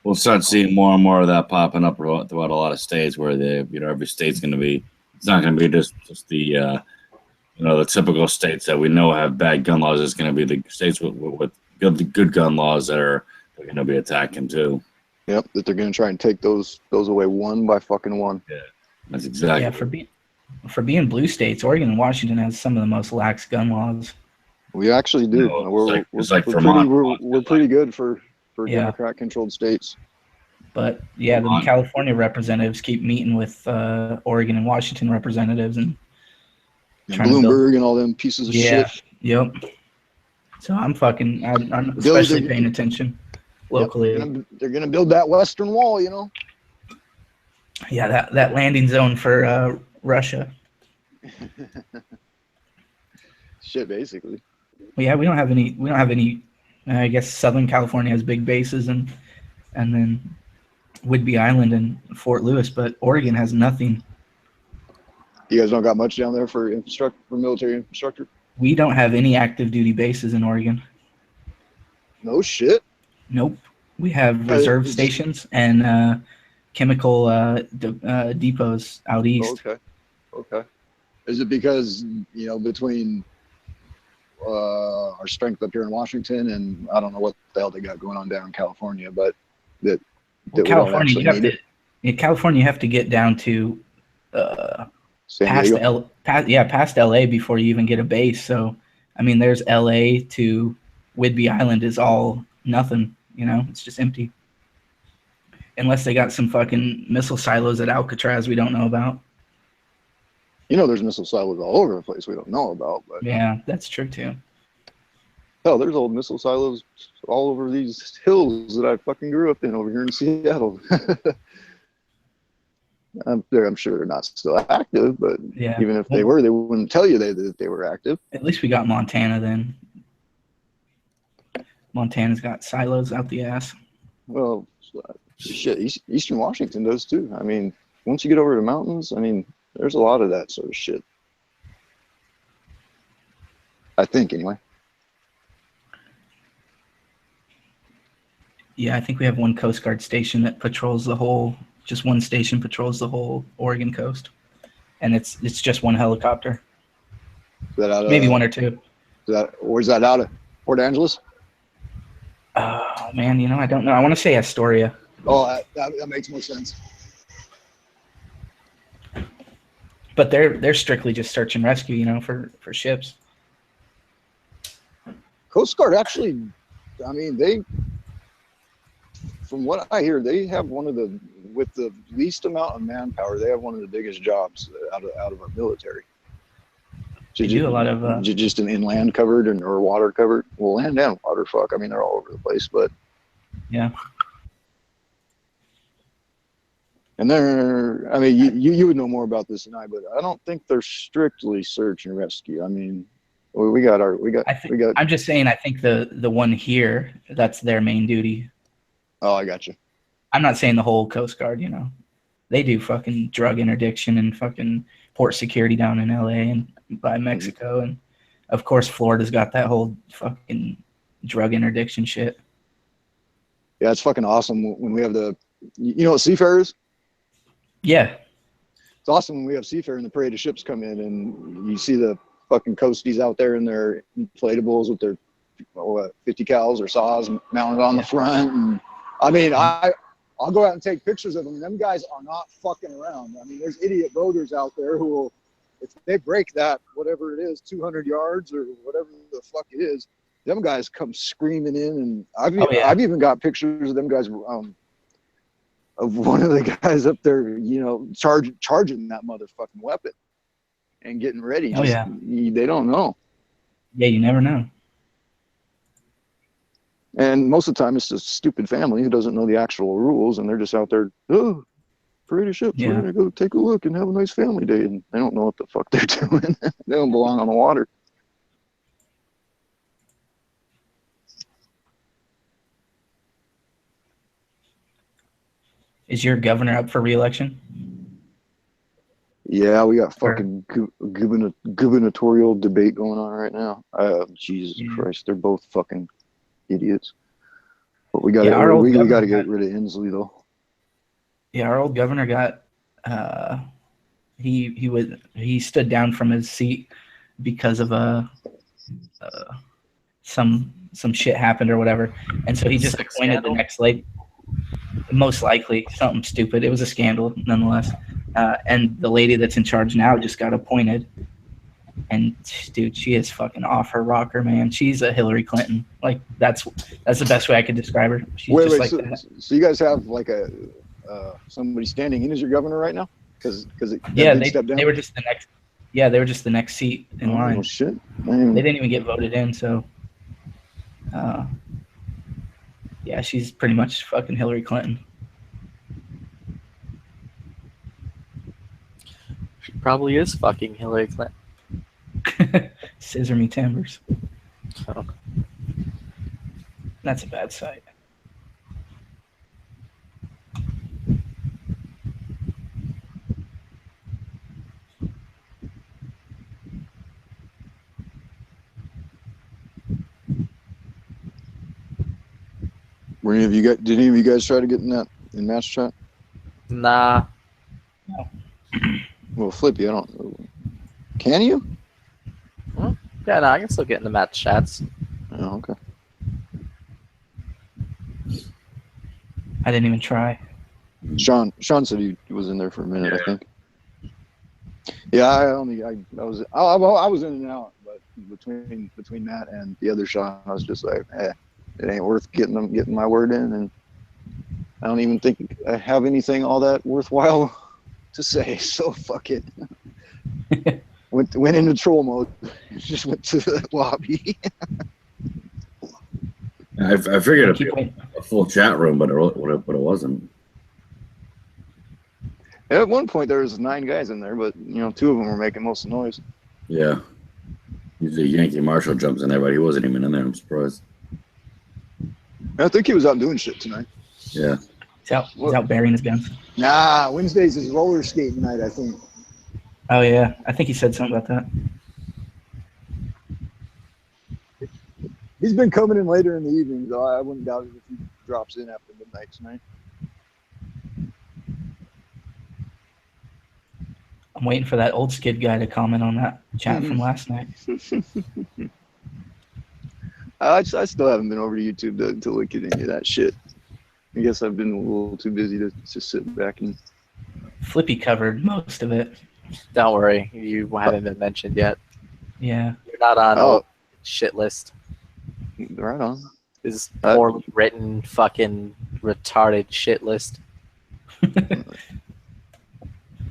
We'll start seeing more and more of that popping up throughout a lot of states where every state's going to be. It's not going to be just the. The typical states that we know have bad gun laws is going to be the states with good gun laws that are going to be attacking too. Yep, that they're going to try and take those away one by fucking one. Yeah, that's exactly. Yeah, for being blue states, Oregon and Washington has some of the most lax gun laws. We actually do. We're pretty good for Democrat-controlled states. But yeah, the California representatives keep meeting with Oregon and Washington representatives and trying to build. Bloomberg and all them pieces of shit. Yep. So I'm especially paying attention locally. Yep. They're gonna build that Western Wall, you know. Yeah, that landing zone for Russia. Shit, basically. Well, yeah, we don't have any. I guess Southern California has big bases and then Whidbey Island and Fort Lewis, but Oregon has nothing. You guys don't got much down there for military infrastructure? We don't have any active duty bases in Oregon. No shit. Nope. We have reserve stations and chemical depots out east. Okay. Is it because, between our strength up here in Washington and I don't know what the hell they got going on down in California, but that California, you have to get down to past LA before you even get a base. So, I mean, there's LA to Whidbey Island is all nothing. It's just empty. Unless they got some fucking missile silos at Alcatraz we don't know about. There's missile silos all over the place we don't know about. But yeah, that's true too. Hell, there's old missile silos all over these hills that I fucking grew up in over here in Seattle. I'm sure they're not still active, but even if they were, they wouldn't tell you that they were active. At least we got Montana then. Montana's got silos out the ass. Well, shit, Eastern Washington does too. I mean, once you get over the mountains, there's a lot of that sort of shit. I think, anyway. Yeah, I think we have one Coast Guard station that patrols just one station patrols the whole Oregon coast. And it's just one helicopter. Maybe one or two. Where's that out of? Port Angeles? Oh, man, I don't know. I want to say Astoria. Oh, that makes more sense. But they're strictly just search and rescue, for ships. Coast Guard actually, they, from what I hear, they have with the least amount of manpower, they have one of the biggest jobs out of our military. They do a lot of just an inland covered or water covered. Well, land and water, fuck. They're all over the place, but yeah. And you would know more about this than I, but I don't think they're strictly search and rescue. I'm just saying. I think the one here, that's their main duty. Oh, I got you. I'm not saying the whole Coast Guard. They do fucking drug interdiction and fucking port security down in LA and by Mexico, and of course Florida's got that whole fucking drug interdiction shit. Yeah, it's fucking awesome when we have what seafarers? Yeah. It's awesome when we have seafarer and the parade of ships come in and you see the fucking coasties out there in their inflatables with their 50 cals or saws mounted on the front. And I'll go out and take pictures of them. Them guys are not fucking around. There's idiot boaters out there who will, if they break that, whatever it is, 200 yards or whatever the fuck it is, them guys come screaming in. And I've even got pictures of them guys, of one of the guys up there, charging that motherfucking weapon and getting ready. They don't know. Yeah, you never know. And most of the time, it's a stupid family who doesn't know the actual rules, and they're just out there, parade of ships, we're going to go take a look and have a nice family day. And they don't know what the fuck they're doing. They don't belong on the water. Is your governor up for re-election? Yeah, we got fucking gubernatorial debate going on right now. Jesus Christ, they're both fucking idiots. But we got to get rid of Inslee though. Yeah, our old governor got he stood down from his seat because of some shit happened or whatever, and so he just appointed the next lady. Most likely something stupid. It was a scandal nonetheless. And the lady that's in charge now just got appointed. And dude, she is fucking off her rocker, man. She's a Hillary Clinton. Like that's the best way I could describe her. She's just like that. So you guys have like a somebody standing in as your governor right now? Because yeah, they were just the next. Yeah, they were just the next seat in line. Oh shit! They didn't even get voted in, so. Yeah, she's pretty much fucking Hillary Clinton. She probably is fucking Hillary Clinton. Scissor me timbers. Oh. That's a bad sight. Did any of you guys try to get in match chat? Nah. No. Well, Flippy, I don't. Can you? Yeah, no, I can still get in the match chats. Oh, okay. I didn't even try. Sean said he was in there for a minute, I think. Yeah, I was in and out, but between Matt and the other Sean, I was just like, it ain't worth getting my word in, and I don't even think I have anything all that worthwhile to say. So fuck it. went into troll mode. Just went to the lobby. I figured it'd be a full chat room, but it wasn't. At one point there was 9 guys in there, but 2 of them were making most of the noise. Yeah. Usually Yankee Marshall jumps in there, but he wasn't even in there. I'm surprised. I think he was out doing shit tonight. Yeah. He's out burying his guns. Nah, Wednesdays is roller skating night, I think. Oh yeah, I think he said something about that. He's been coming in later in the evening, though. I wouldn't doubt it if he drops in after midnight tonight. I'm waiting for that old skid guy to comment on that chat from last night. I still haven't been over to YouTube to look at any of that shit. I guess I've been a little too busy to just sit back and. Flippy covered most of it. Don't worry, you haven't been mentioned yet. Yeah. You're not on a shit list. Right on. This poorly written, fucking retarded shit list.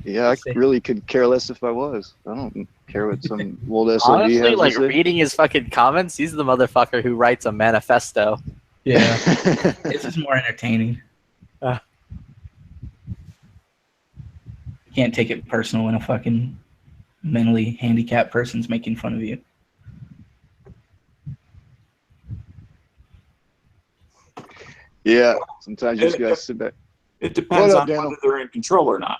Yeah, I really could care less if I was. I don't care what some old SOB Honestly, has like to say. reading his fucking comments, he's the motherfucker who writes a manifesto. Yeah. This is more entertaining. You can't take it personal when a fucking mentally handicapped person's making fun of you. Yeah, sometimes you just gotta sit back. It depends What up, on Daniel? whether they're in control or not.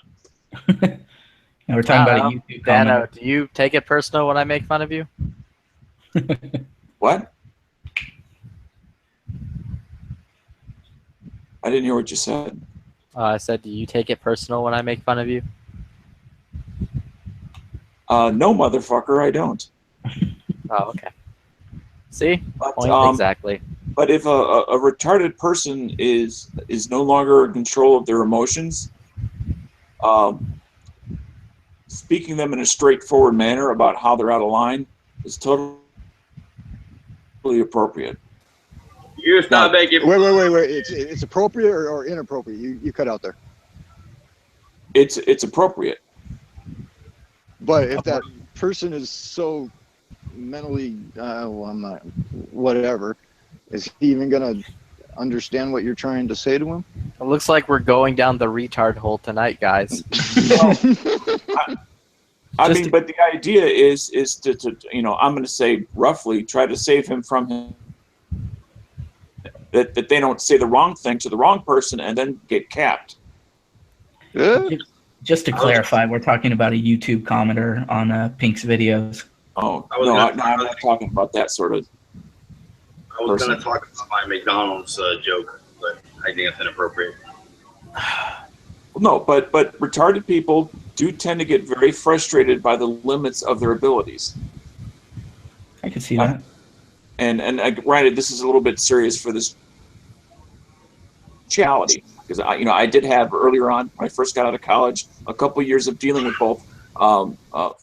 Now we're talking about a YouTube Dano, comment. do you take it personal when I make fun of you? What? I didn't hear what you said. I said, do you take it personal when I make fun of you? No, motherfucker, I don't. Oh, okay. See? But, Point exactly. But if a retarded person is no longer in control of their emotions, speaking them in a straightforward manner about how they're out of line is totally appropriate. You stop making. Wait. It's appropriate or inappropriate? You cut out there. It's appropriate. But if that person is so mentally, I'm not, whatever, is he even gonna understand what you're trying to say to him? It looks like we're going down the retard hole tonight, guys. I mean, but the idea is to I'm going to say roughly try to save him from him. That they don't say the wrong thing to the wrong person and then get capped. Just to clarify, we're talking about a YouTube commenter on Pink's videos. Oh, no, I'm not talking about that sort of. I was going to talk about my McDonald's joke, but I think it's inappropriate. No, but retarded people do tend to get very frustrated by the limits of their abilities. I can see that. And granted, this is a little bit serious for this reality, because I did have earlier on when I first got out of college a couple years of dealing with both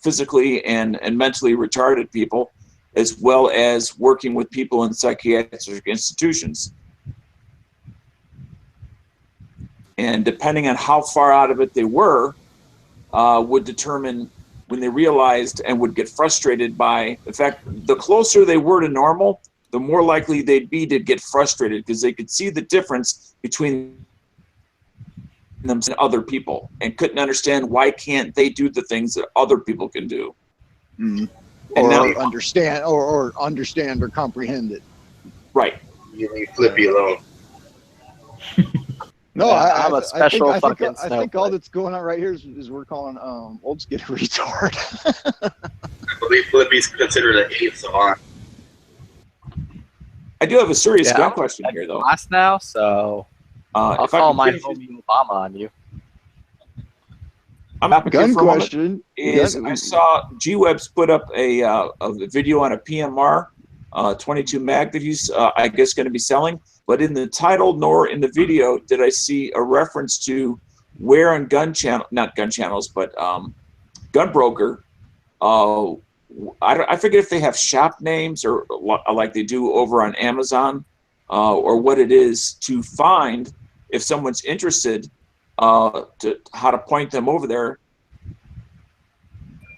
physically and mentally retarded people, as well as working with people in psychiatric institutions. And depending on how far out of it they were, would determine when they realized and would get frustrated by the fact the closer they were to normal, the more likely they'd be to get frustrated because they could see the difference between them and other people and couldn't understand why can't they do the things that other people can do. Mm. And Or now, understand, or understand or comprehend it. right. You leave Flippy alone. No, I'm a special I fucking think all snowflake. that's going on right here is we're calling old skid a retard. I believe Flippy's considered an eighth savant. I do have a serious Yeah, gun I'm question here, though. Class now, so I'll if I call can my finish this- homie Obama on you. I'm advocate Gun for a moment question. is I saw G-Web's put up a video on a PMR 22 mag that he's I guess going to be selling, but in the title nor in the video did I see a reference to where on gun channel, not gun channels, but Gun Broker. I forget if they have shop names or like they do over on Amazon or what it is to find if someone's interested to how to point them over there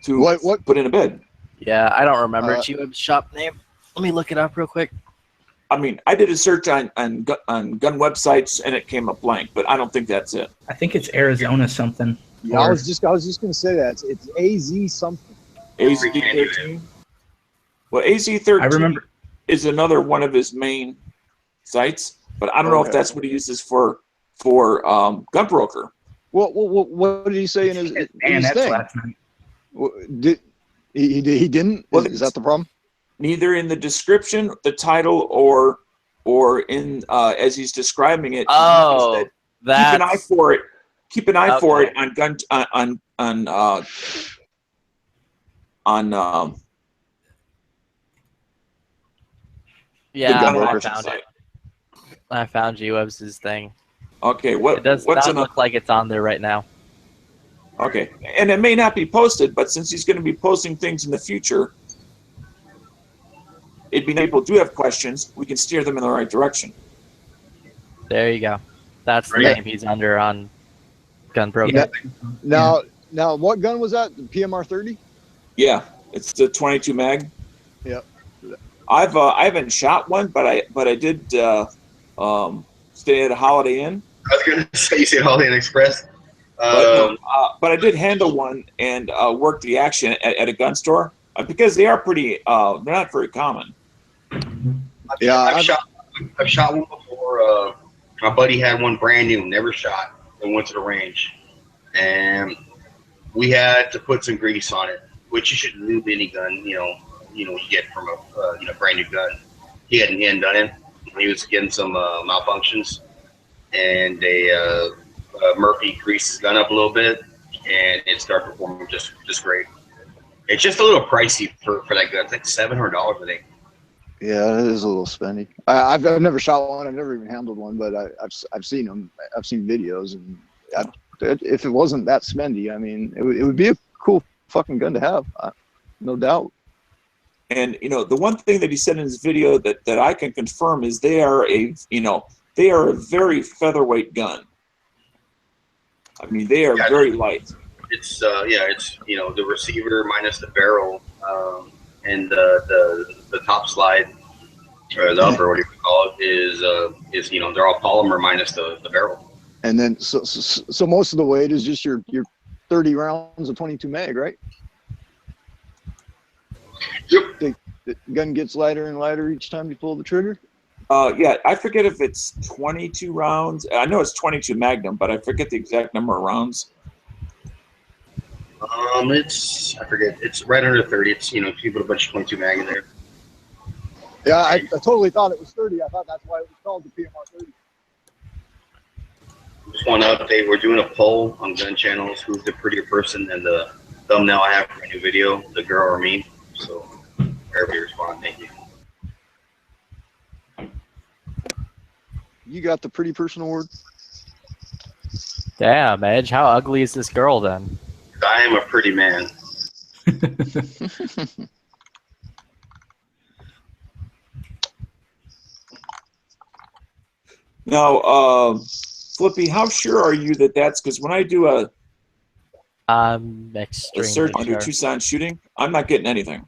to what put in a bid. Yeah, I don't remember G-Web's shop name. Let me look it up real quick. I mean, I did a search on gun websites and it came up blank, but I don't think that's it. I think it's Arizona something. Yeah, I was just gonna say that it's AZ something. AZ13. Well, AZ13 I remember is another one of his main sites, but I don't know if Okay. that's what he uses for Gun Broker. What did he say in his thing? last night. Did he didn't? Is that the problem? Neither in the description, the title, or in as he's describing it. Oh, keep an eye for it. Keep an eye for Okay. it on gun Yeah, gun I auction found site. it. I found G-Web's thing. Okay, what It does what's not enough? look like it's on there right now. Okay, and it may not be posted, but since he's going to be posting things in the future, it'd be people do have questions. We can steer them in the right direction. There you go. That's the Yeah. name he's under on Gun Broker. Now, what gun was that? The PMR 30? Yeah, it's the 22 mag. Yep. I haven't shot one, but I did stay at a Holiday Inn. I was going to say, you said Holiday Inn Express. But I did handle one and work the action at a gun store because they are pretty. They're not very common. Yeah, I've shot one before. My buddy had one brand new, never shot, and went to the range, and we had to put some grease on it, which you should lube any gun, you get from a brand new gun. He hadn't done it. He was getting some malfunctions, and Murphy greased his gun up a little bit, and it started performing just great. It's just a little pricey for that gun. It's like $700, I think. Yeah, it is a little spendy. I've never shot one. I've never even handled one, but I've seen them. I've seen videos, and if it wasn't that spendy, I mean, it would be a cool fucking gun to have, no doubt. And the one thing that he said in his video that I can confirm is they are a very featherweight gun. I mean, they are very light. It's the receiver minus the barrel, and the top slide or the upper, what do you call it, is they're all polymer minus the barrel. And then so most of the weight is just your 30 rounds of 22 mag, right? Yep. The gun gets lighter and lighter each time you pull the trigger. Yeah, I forget if it's 22 rounds. I know it's 22 Magnum, but I forget the exact number of rounds. I forget. It's right under 30. It's you put a bunch of 22 mag in there. Yeah, I totally thought it was 30. I thought that's why it was called the PMR 30. Just want to update. We're doing a poll on gun channels. Who's the prettier person? And the thumbnail I have for my new video, the girl or me. So everybody respond. Thank you. You got the pretty person award. Damn, Edge, how ugly is this girl then? I am a pretty man. Now, Flippy, how sure are you that that's because when I do a Extremely search under sure. Tucson shooting, I'm not getting anything.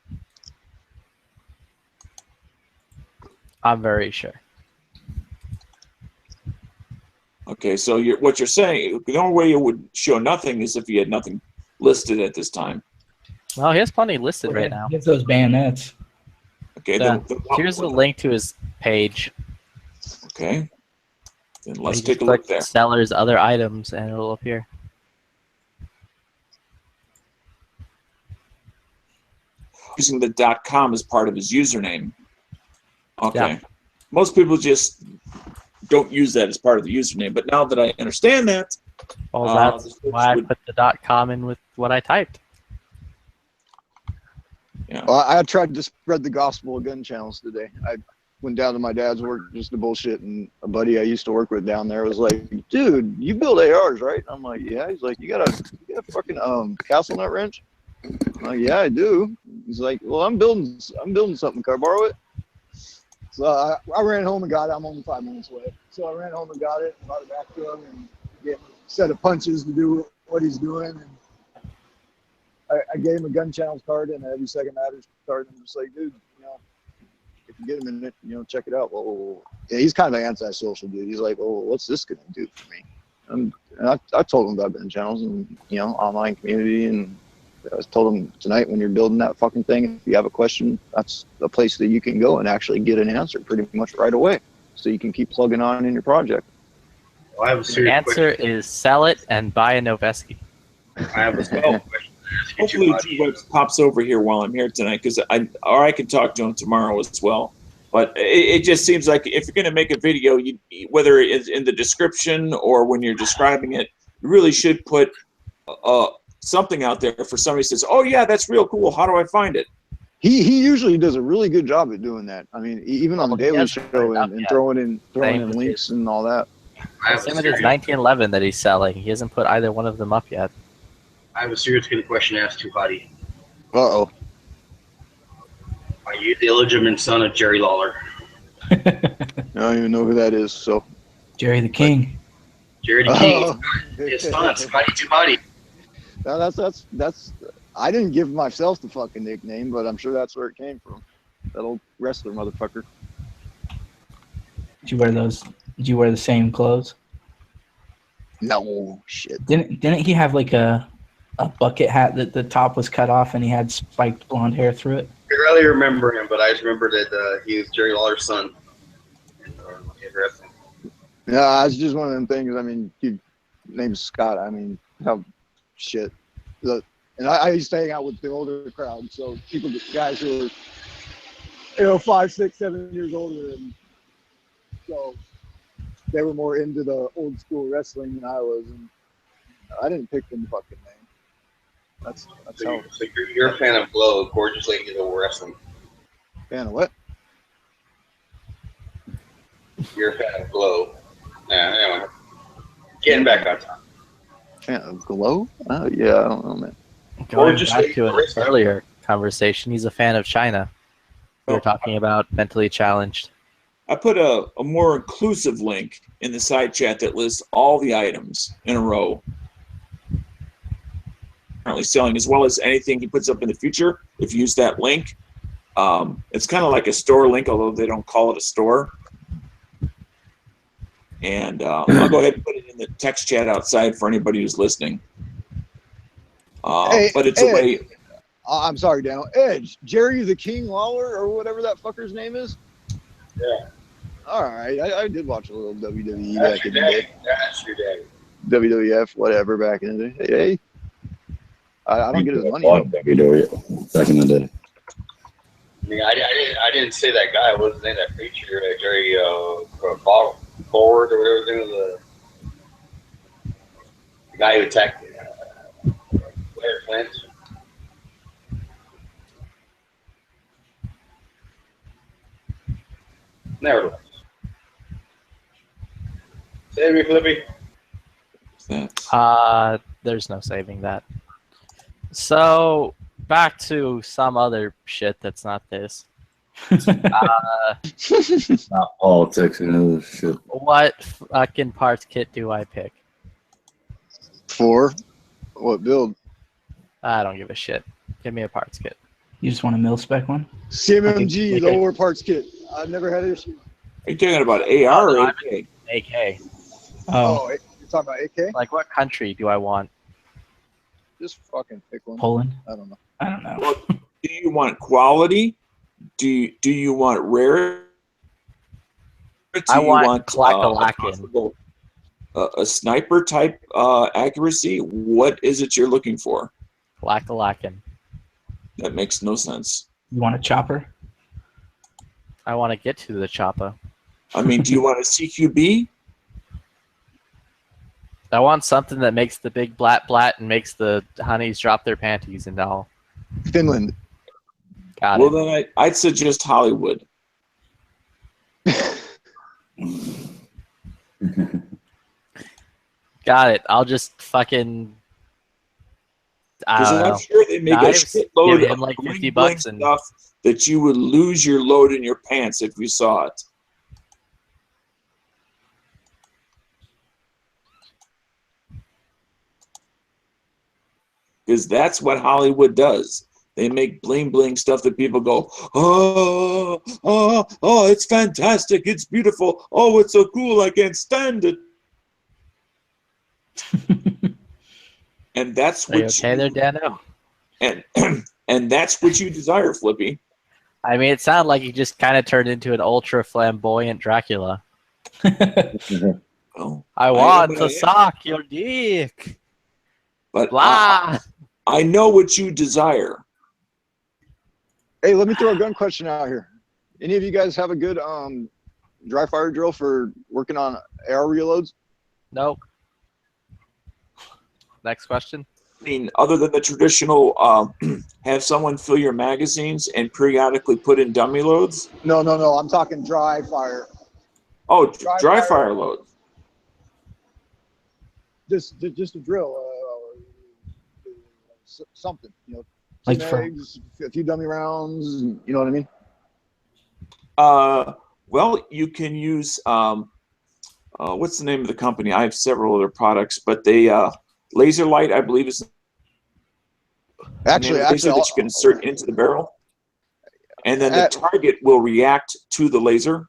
I'm very sure. Okay, so what you're saying, the only way it would show nothing is if you had nothing listed at this time. Well, he has plenty listed right now. He has those bayonets. Okay, Yeah. Here's the link to his page. Okay. Then let's You take just a look click there. Sellers, other items, and it'll appear. Using the .com as part of his username. Okay. Yeah. Most people just don't use that as part of the username, but now that I understand that, Well, that's why I put the .com in with what I typed. Yeah. Well, I tried to spread the gospel of gun channels today. I went down to my dad's work just to bullshit, and a buddy I used to work with down there was like, "Dude, you build ARs, right?" I'm like, "Yeah." He's like, "You got a fucking castle nut wrench?" I'm like, "Yeah, I do." He's like, "Well, I'm building something. Can I borrow it?" So I ran home and got it. I'm only 5 minutes away. So I ran home and got it, and brought it back to him, and gave him a set of punches to do what he's doing. And I gave him a gun channels card and a Every Second Matters card, and I'm just like, dude, you know, if you get a minute, you know, check it out. Well, yeah, he's kind of an antisocial dude. He's like, well, what's this gonna do for me? And I told him about gun channels and, you know, online community, and I told him tonight, when you're building that fucking thing, if you have a question, that's a place that you can go and actually get an answer pretty much right away, so you can keep plugging on in your project. Well, I have a The serious answer question. is sell it and buy a Noveski. I have a small question. Hopefully G-Webs pops over here while I'm here tonight, because I can talk to him tomorrow as well. But it just seems like if you're going to make a video, whether it's in the description or when you're describing it, you really should put something out there for somebody who says, "Oh yeah, that's real cool. How do I find it?" He usually does a really good job at doing that. I mean, even on the Daily Show and throwing in links and all that. Same with his 1911 that he's selling. He hasn't put either one of them up yet. I have a serious question to ask to Hottie. Uh-oh. Are you the illegitimate son of Jerry Lawler? I don't even know who that is. So Jerry the King. Jerry the King. His son, Scotty Too Hottie. No, that's. I didn't give myself the fucking nickname, but I'm sure that's where it came from. That old wrestler motherfucker. Did you wear those? Did you wear the same clothes? No shit. Didn't he have like a bucket hat that the top was cut off and he had spiked blonde hair through it? I rarely remember him, but I just remember that he was Jerry Lawler's son. Interesting. Yeah, it's just one of them things. I mean, your name's Scott. I mean, how shit. And I used to hang out with the older crowd, so guys who were, 5, 6, 7 years older, and so they were more into the old school wrestling than I was, and I didn't pick them fucking name. That's how. So you're a fan of Glow, gorgeous lady of wrestling. Fan of what? You're a fan of Glow. Yeah, anyway. Getting back on top. Fan of Glow? Oh yeah, I don't know, man. Going back to an earlier conversation, he's a fan of China. We were talking about mentally challenged. I put a more inclusive link in the side chat that lists all the items in a row currently selling, as well as anything he puts up in the future. If you use that link, it's kind of like a store link, although they don't call it a store. And I'll go ahead and put it in the text chat outside for anybody who's listening. But it's a way. I'm sorry, Daniel. Edge, Jerry the King Lawler, or whatever that fucker's name is. Yeah. All right, I did watch a little WWE That's back your in the day. day. That's your day. WWF, whatever, back in the day. Hey, I don't get his money. WWE back in the day. I mean, I didn't say that guy. What was his name? That preacher, Jerry Ford or whatever his name was. The guy who attacked Blair Flint. Nevertheless. Save me, Flippy. There's no saving that. So back to some other shit that's not this. Not politics and other shit. What fucking parts kit do I pick? For what build? I don't give a shit. Give me a parts kit. You just want a mil spec one? CMMG Okay. lower parts kit. I've never had an issue. Are you talking about AR or AK? AK. Oh, you're talking about AK? Like what country do I want? Just fucking pick one. Poland? I don't know. I don't know. Well, do you want quality? Do you want rare? I want Clackalakin. A sniper type accuracy? What is it you're looking for? Clackalakin. That makes no sense. You want a chopper? I want to get to the chopper. I mean, do you want a CQB? I want something that makes the big blat and makes the honeys drop their panties and all. Finland. Got Well, it. then I'd suggest Hollywood. Got it. I'll just fucking. I Because don't know. I'm sure they make a Knives, shitload give him of like bling 50 bling bucks and stuff that you would lose your load in your pants if you saw it. Because that's what Hollywood does. They make bling bling stuff that people go, oh, it's fantastic, it's beautiful, oh, it's so cool, I can't stand it. And that's Are you what okay there, Dano? and and that's what you desire, Flippy. I mean, it sounded like you just kind of turned into an ultra flamboyant Dracula. Oh, I want am to what I am. suck your dick. But Blah. I know what you desire. Hey, let me throw a gun question out here. Any of you guys have a good dry fire drill for working on AR reloads? Nope. Next question. I mean, other than the traditional, have someone fill your magazines and periodically put in dummy loads. No. I'm talking dry fire. Oh, Dry dry fire. fire load. Just a drill. Something, you know, Like some for- eggs, a few dummy rounds. You know what I mean? Well, you can use what's the name of the company? I have several other products, but they Laser Light, I believe, is the Actually, name of the laser that you can insert into the barrel, and then the target will react to the laser.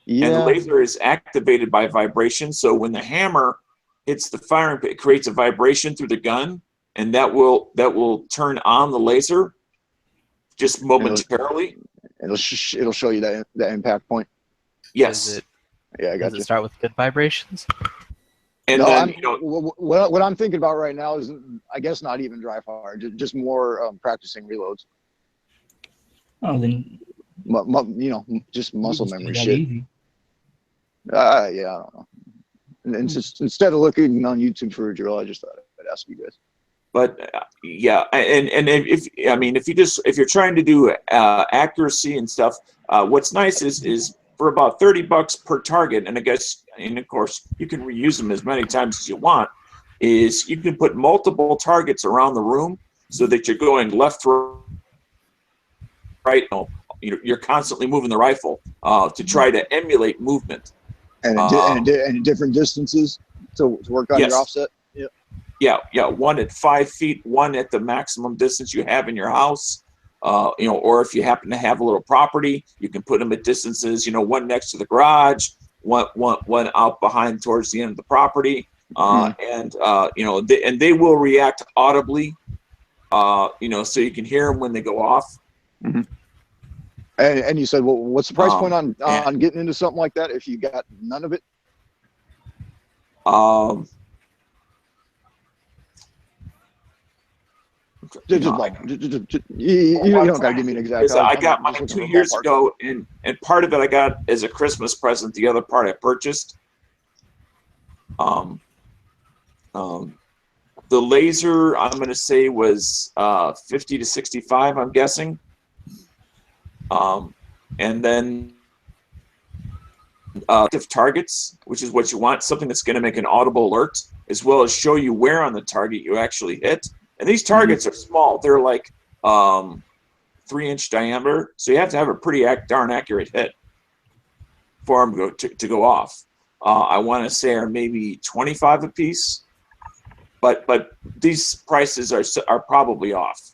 And the Yeah. laser is activated by vibration. So when the hammer hits the firing pin, it creates a vibration through the gun, and that will turn on the laser just momentarily. It'll show you that impact point. Yes. Does it, Yeah, I got does you. it start with good vibrations? And no, then, what I'm thinking about right now is, I guess, not even dry fire, just more practicing reloads. Oh, then Just muscle just do memory that shit. easy. Yeah, I don't know. And just instead of looking on YouTube for a drill, I just thought I'd ask you guys. But yeah, and if you're trying to do accuracy and stuff, what's nice is for about $30 per target, and of course you can reuse them as many times as you want. Is you can put multiple targets around the room so that you're going left, right. You're constantly moving the rifle to try to emulate movement. And at different distances to work on Yes. your offset. Yeah. Yeah, one at 5 feet, one at the maximum distance you have in your house. Or if you happen to have a little property, you can put them at distances. One next to the garage, one out behind towards the end of the property, and they will react audibly. So you can hear them when they go off. Mm-hmm. And you said, well, what's the price point on and- getting into something like that if you got none of it? You don't got to give me an exact. I I'm got just mine looking 2 for a years ballpark. ago, and part of it I got as a Christmas present. The other part I purchased. The laser, I'm going to say, was 50 to 65. I'm guessing. And then active targets, which is what you want, something that's going to make an audible alert, as well as show you where on the target you actually hit. And these targets are small. They're like 3-inch diameter, so you have to have a pretty darn accurate hit for them to go off. I want to say are maybe 25 a piece, but these prices are probably off.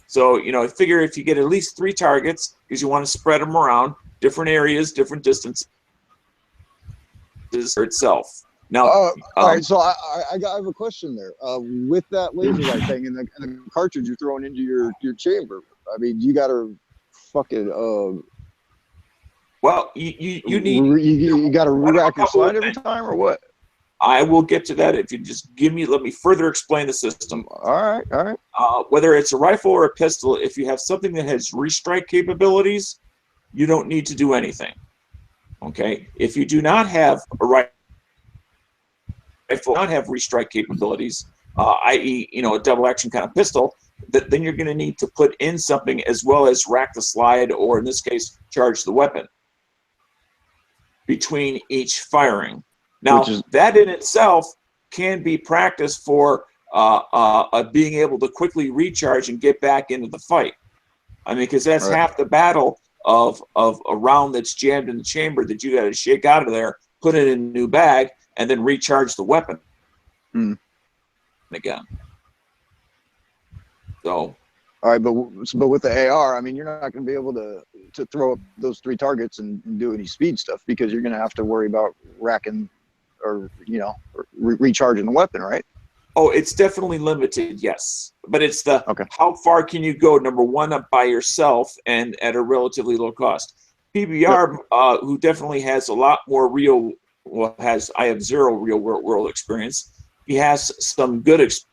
So, you know, figure if you get at least 3 targets, because you want to spread them around different areas, different distances itself. Now, all right. So I have a question there. With that laser light thing and the cartridge you're throwing into your chamber, I mean, you got to fucking well, you need you got to rack your slide every time, or what? I will get to that if you just let me further explain the system. All right. Whether it's a rifle or a pistol, if you have something that has restrike capabilities, you don't need to do anything. Okay? If you do not have a rifle, not have restrike capabilities, i.e., you know, a double action kind of pistol, then you're going to need to put in something as well as rack the slide, or in this case, charge the weapon between each firing. Now, that in itself can be practiced for being able to quickly recharge and get back into the fight. I mean, because that's half the battle of a round that's jammed in the chamber that you got to shake out of there, put it in a new bag, and then recharge the weapon again. So, all right, but with the AR, I mean, you're not going to be able to throw up those 3 targets and do any speed stuff, because you're going to have to worry about racking or, you know, recharging the weapon, right? Oh, it's definitely limited, yes. But it's how far can you go, number one, up by yourself and at a relatively low cost. PBR, who definitely has a lot more I have 0 real world experience. He has some good experience.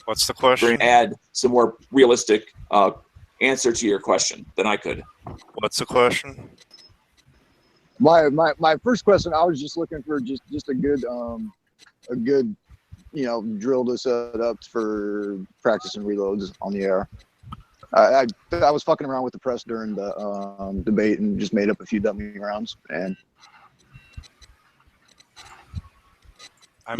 What's the question? Add some more realistic answer to your question than I could. What's the question? My first question, I was just looking for just a good you know, drill to set up for practicing reloads on the air. I was fucking around with the press during the debate and just made up a few dummy rounds. And I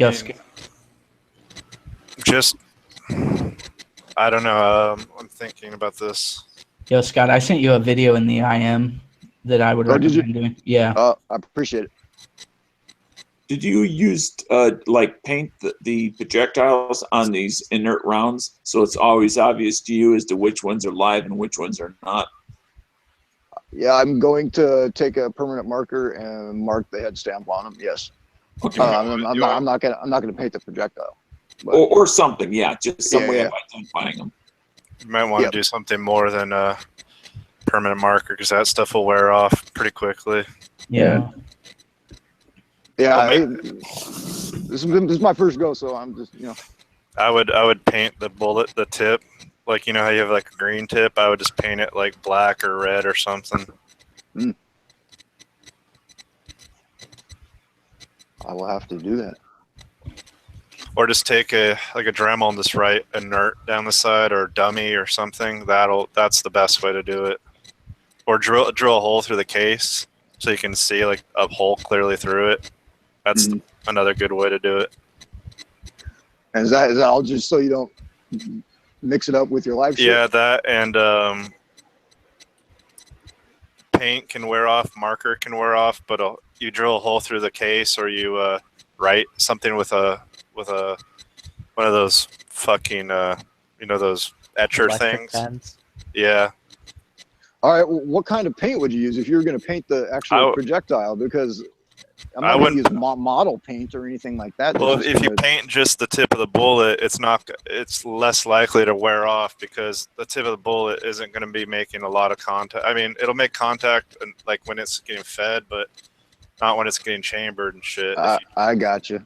don't know. I'm thinking about this. Yo, Scott, I sent you a video in the IM that I would recommend doing. Yeah. I appreciate it. Did you use like paint the projectiles on these inert rounds so it's always obvious to you as to which ones are live and which ones are not? Yeah, I'm going to take a permanent marker and mark the head stamp on them. Yes. Okay. I'm not gonna paint the projectile. Or something, yeah, just some way of identifying them. You might want to do something more than a permanent marker, because that stuff will wear off pretty quickly. Yeah. Yeah. This is my first go, so I'm just, you know. I would paint the bullet, the tip, like, you know how you have like a green tip. I would just paint it like black or red or something. I will have to do that. Or just take a Dremel and just write inert down the side, or dummy or something. That's the best way to do it. Or drill a hole through the case so you can see like a hole clearly through it. That's another good way to do it. And is that all just so you don't mix it up with your live shit? Yeah, that and paint can wear off, marker can wear off, but you drill a hole through the case, or you write something with one of those fucking you know, those etcher Electric things. pens. Yeah. All right. Well, what kind of paint would you use if you were going to paint the actual projectile? Because I'm not going to use model paint or anything like that. Well, if you paint just the tip of the bullet, it's less likely to wear off, because the tip of the bullet isn't going to be making a lot of contact. I mean, it'll make contact like when it's getting fed, but not when it's getting chambered and shit. I got you.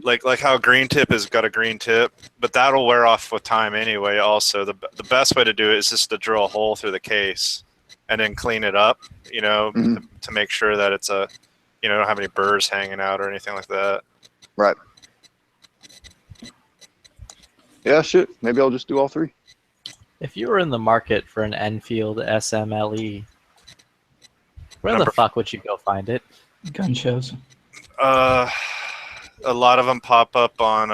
Like how green tip has got a green tip, but that'll wear off with time anyway. Also, the best way to do it is just to drill a hole through the case and then clean it up, you know, to make sure that it's you know, don't have any burrs hanging out or anything like that. Right. Yeah, shit. Maybe I'll just do all 3. If you were in the market for an Enfield SMLE, Where the fuck would you go find it? Gun shows. A lot of them pop up on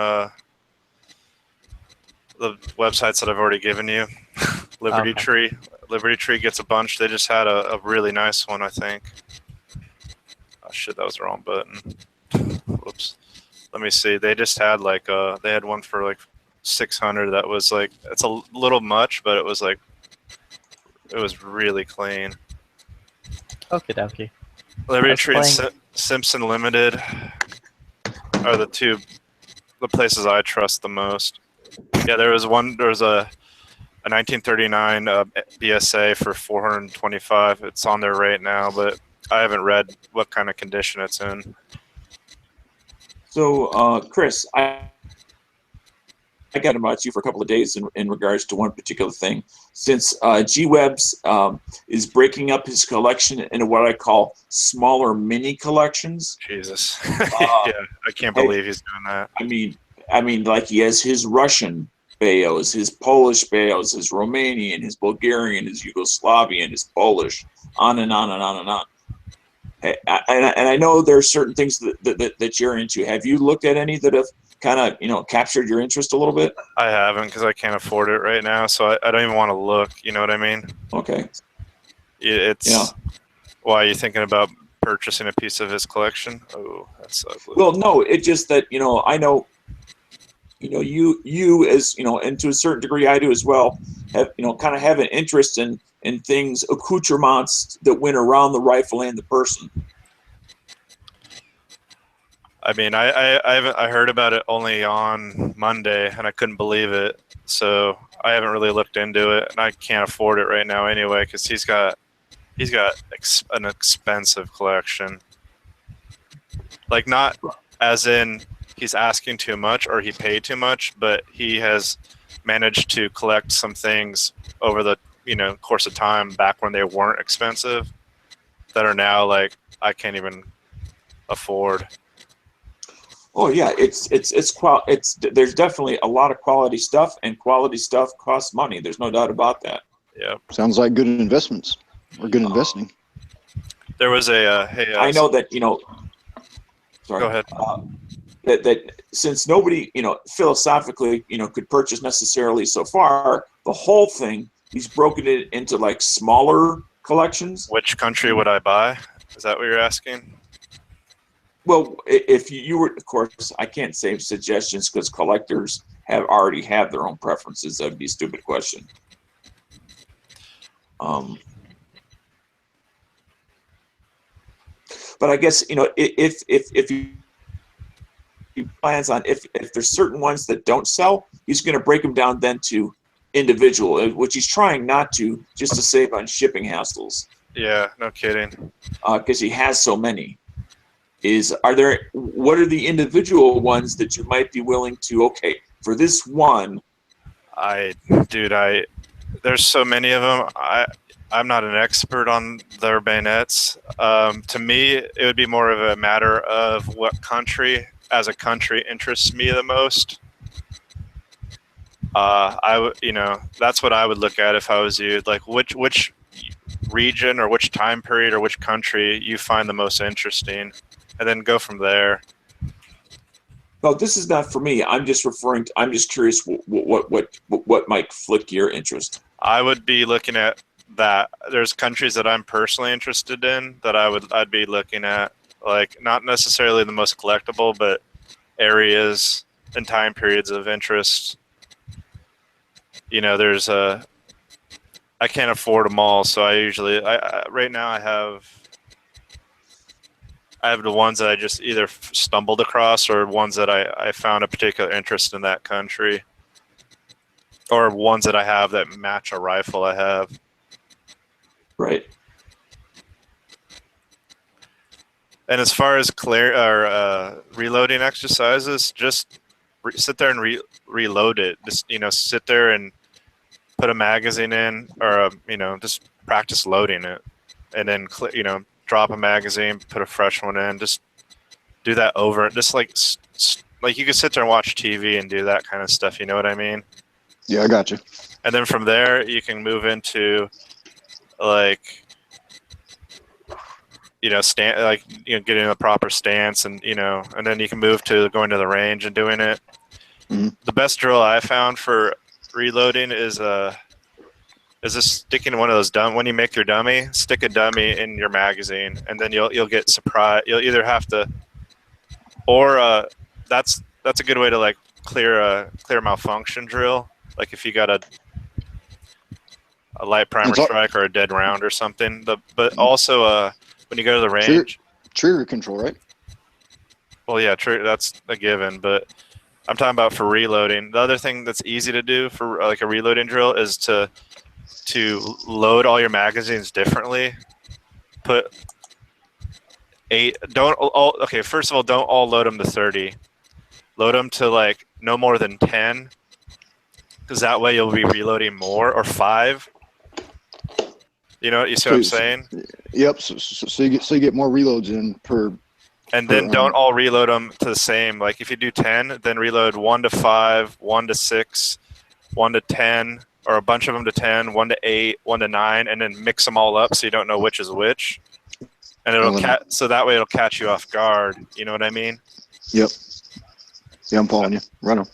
the websites that I've already given you. Liberty Okay. Tree. Liberty Tree gets a bunch. They just had a really nice one, I think. Oh shit, that was the wrong button. Whoops. Let me see. They just had like they had one for like 600 that was like, it's a little much, but it was really clean. Okie dokie. Liberty I was Tree and playing- Simpson Limited are the places I trust the most. Yeah, there was a 1939 BSA for 425. It's on there right now, but I haven't read what kind of condition it's in. So, Chris, I got about you for a couple of days in regards to one particular thing. Since G-Webs is breaking up his collection into what I call smaller mini collections. Jesus. Yeah, I can't believe he's doing that. I mean, like he has his Russian Bayos, his Polish Bayos, his Romanian, his Bulgarian, his Yugoslavian, his Polish, on and on and on and on. And I know there are certain things that you're into. Have you looked at any that have kind of captured your interest a little bit? I haven't because I can't afford it right now, so I don't even want to look. You know what I mean? Okay. It's why are you thinking about purchasing a piece of his collection? Oh, that's ugly. Well, no, it's just that I know. You as and to a certain degree I do as well, have kind of have an interest in things, accoutrements that went around the rifle and the person. I mean, I heard about it only on Monday, and I couldn't believe it. So I haven't really looked into it, and I can't afford it right now anyway because he's got an expensive collection. Like, not as in he's asking too much or he paid too much, but he has managed to collect some things over the course of time back when they weren't expensive that are now like I can't even afford. Oh yeah, it's there's definitely a lot of quality stuff, and quality stuff costs money. There's no doubt about that. Yeah. Sounds like good investments or good investing. There was a I know that Sorry. Go ahead. That since nobody philosophically could purchase necessarily so far the whole thing, he's broken it into like smaller collections. Which country would I buy? Is that what you're asking? Well, if you were, of course, I can't say suggestions because collectors already have their own preferences. That'd be a stupid question. But I guess if he plans on if there's certain ones that don't sell, he's going to break them down then to individual, which he's trying not to, just to save on shipping hassles. Yeah, no kidding. Because he has so many. What are the individual ones that you might be willing to? Okay, for this one. There's so many of them. I'm not an expert on their bayonets. To me, it would be more of a matter of what country, as a country, interests me the most. That's what I would look at if I was you. Like which region or which time period or which country you find the most interesting, and then go from there. No, this is not for me. I'm just curious what might flick your interest. I would be looking at that. There's countries that I'm personally interested in that I'd be looking at, like not necessarily the most collectible, but areas and time periods of interest. There's I can't afford them all, so right now I have the ones that I just either stumbled across or ones that I found a particular interest in that country, or ones that I have that match a rifle I have. Right. And as far as reloading exercises, just sit there and reload it. Just sit there and put a magazine in, or just practice loading it, and then drop a magazine, put a fresh one in. Just do that over. Just like you can sit there and watch TV and do that kind of stuff. You know what I mean? Yeah, I got you. And then from there, you can move into like getting in the proper stance, and and then you can move to going to the range and doing it. Mm-hmm. The best drill I found for reloading is just sticking one of those when you make your dummy, stick a dummy in your magazine, and then you'll get surprised. You'll either have to, or that's a good way to like clear a malfunction drill. Like if you got a light primer strike or a dead round or something. But also when you go to the range, trigger control, right? Well, yeah, that's a given. But I'm talking about for reloading. The other thing that's easy to do for like a reloading drill is to load all your magazines differently. Put 8. Okay, first of all, don't all load them to 30. Load them to like no more than 10, because that way you'll be reloading more, or 5. You see what I'm saying? Yep. So you get more reloads in per. And then don't all reload them to the same. Like if you do 10, then reload 1 to 5, 1 to 6, 1 to 10, or a bunch of them to 10, 1 to 8, 1 to 9, and then mix them all up so you don't know which is which. And so that way it'll catch you off guard. You know what I mean? Yep. Yeah, I'm following you. Run them.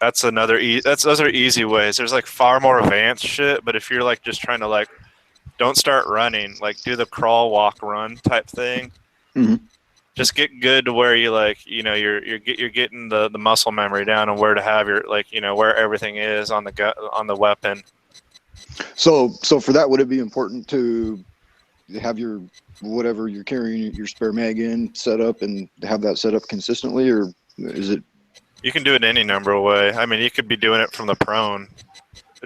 That's those are easy ways. There's like far more advanced shit, but if you're like just trying to like, don't start running, like do the crawl, walk, run type thing. Mm-hmm. Just get good to where you like, you're getting the muscle memory down and where to have your where everything is on the weapon. So for that, would it be important to have your whatever you're carrying your spare mag in set up and have that set up consistently, or is it? You can do it any number of ways. I mean, you could be doing it from the prone,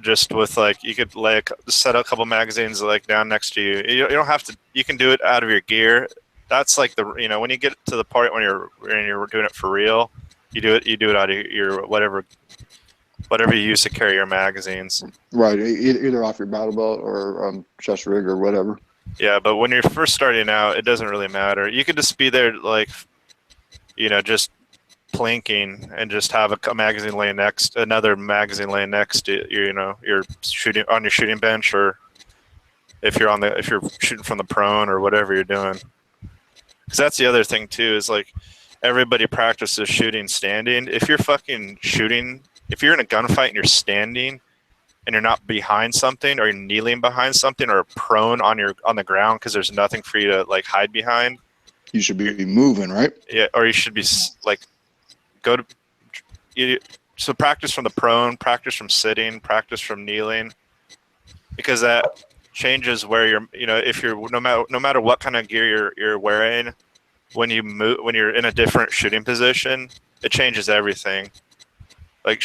just with like you could set a couple magazines like down next to you. You don't have to. You can do it out of your gear. That's like when you get to the part when you're doing it for real, you do it out of your whatever you use to carry your magazines. Right, either off your battle belt or chest rig or whatever. Yeah, but when you're first starting out, it doesn't really matter. You could just be there like, just plinking and just have another magazine laying next to you're shooting on your shooting bench, or if you're shooting from the prone or whatever you're doing. Because that's the other thing too, is like everybody practices shooting standing. If you're fucking shooting, if you're in a gunfight and you're standing and you're not behind something, or you're kneeling behind something, or prone on the ground because there's nothing for you to like hide behind, you should be moving, right? Yeah, or you should be like so practice from the prone, practice from sitting, practice from kneeling, because that changes where you're, if you're no matter what kind of gear you're wearing, when you're in a different shooting position, it changes everything. Like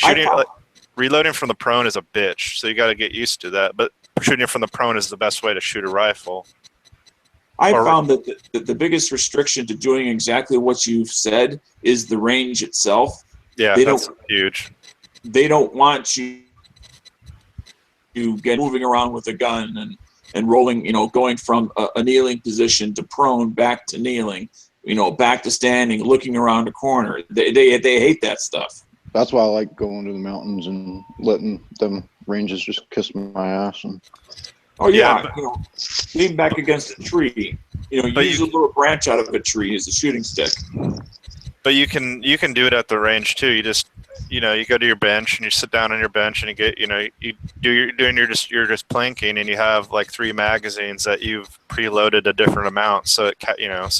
reloading from the prone is a bitch, so you got to get used to that. But shooting from the prone is the best way to shoot a rifle. I found that the biggest restriction to doing exactly what you've said is the range itself. Yeah, that's huge. They don't want you to get moving around with a gun and rolling, going from a kneeling position to prone, back to kneeling, back to standing, looking around a corner. They hate that stuff. That's why I like going to the mountains and letting them ranges just kiss my ass. Lean back against a tree. Use a little branch out of a tree as a shooting stick. But you can do it at the range too. You just you go to your bench and you sit down on your bench and you get you're just planking, and you have like 3 magazines that you've preloaded a different amount, so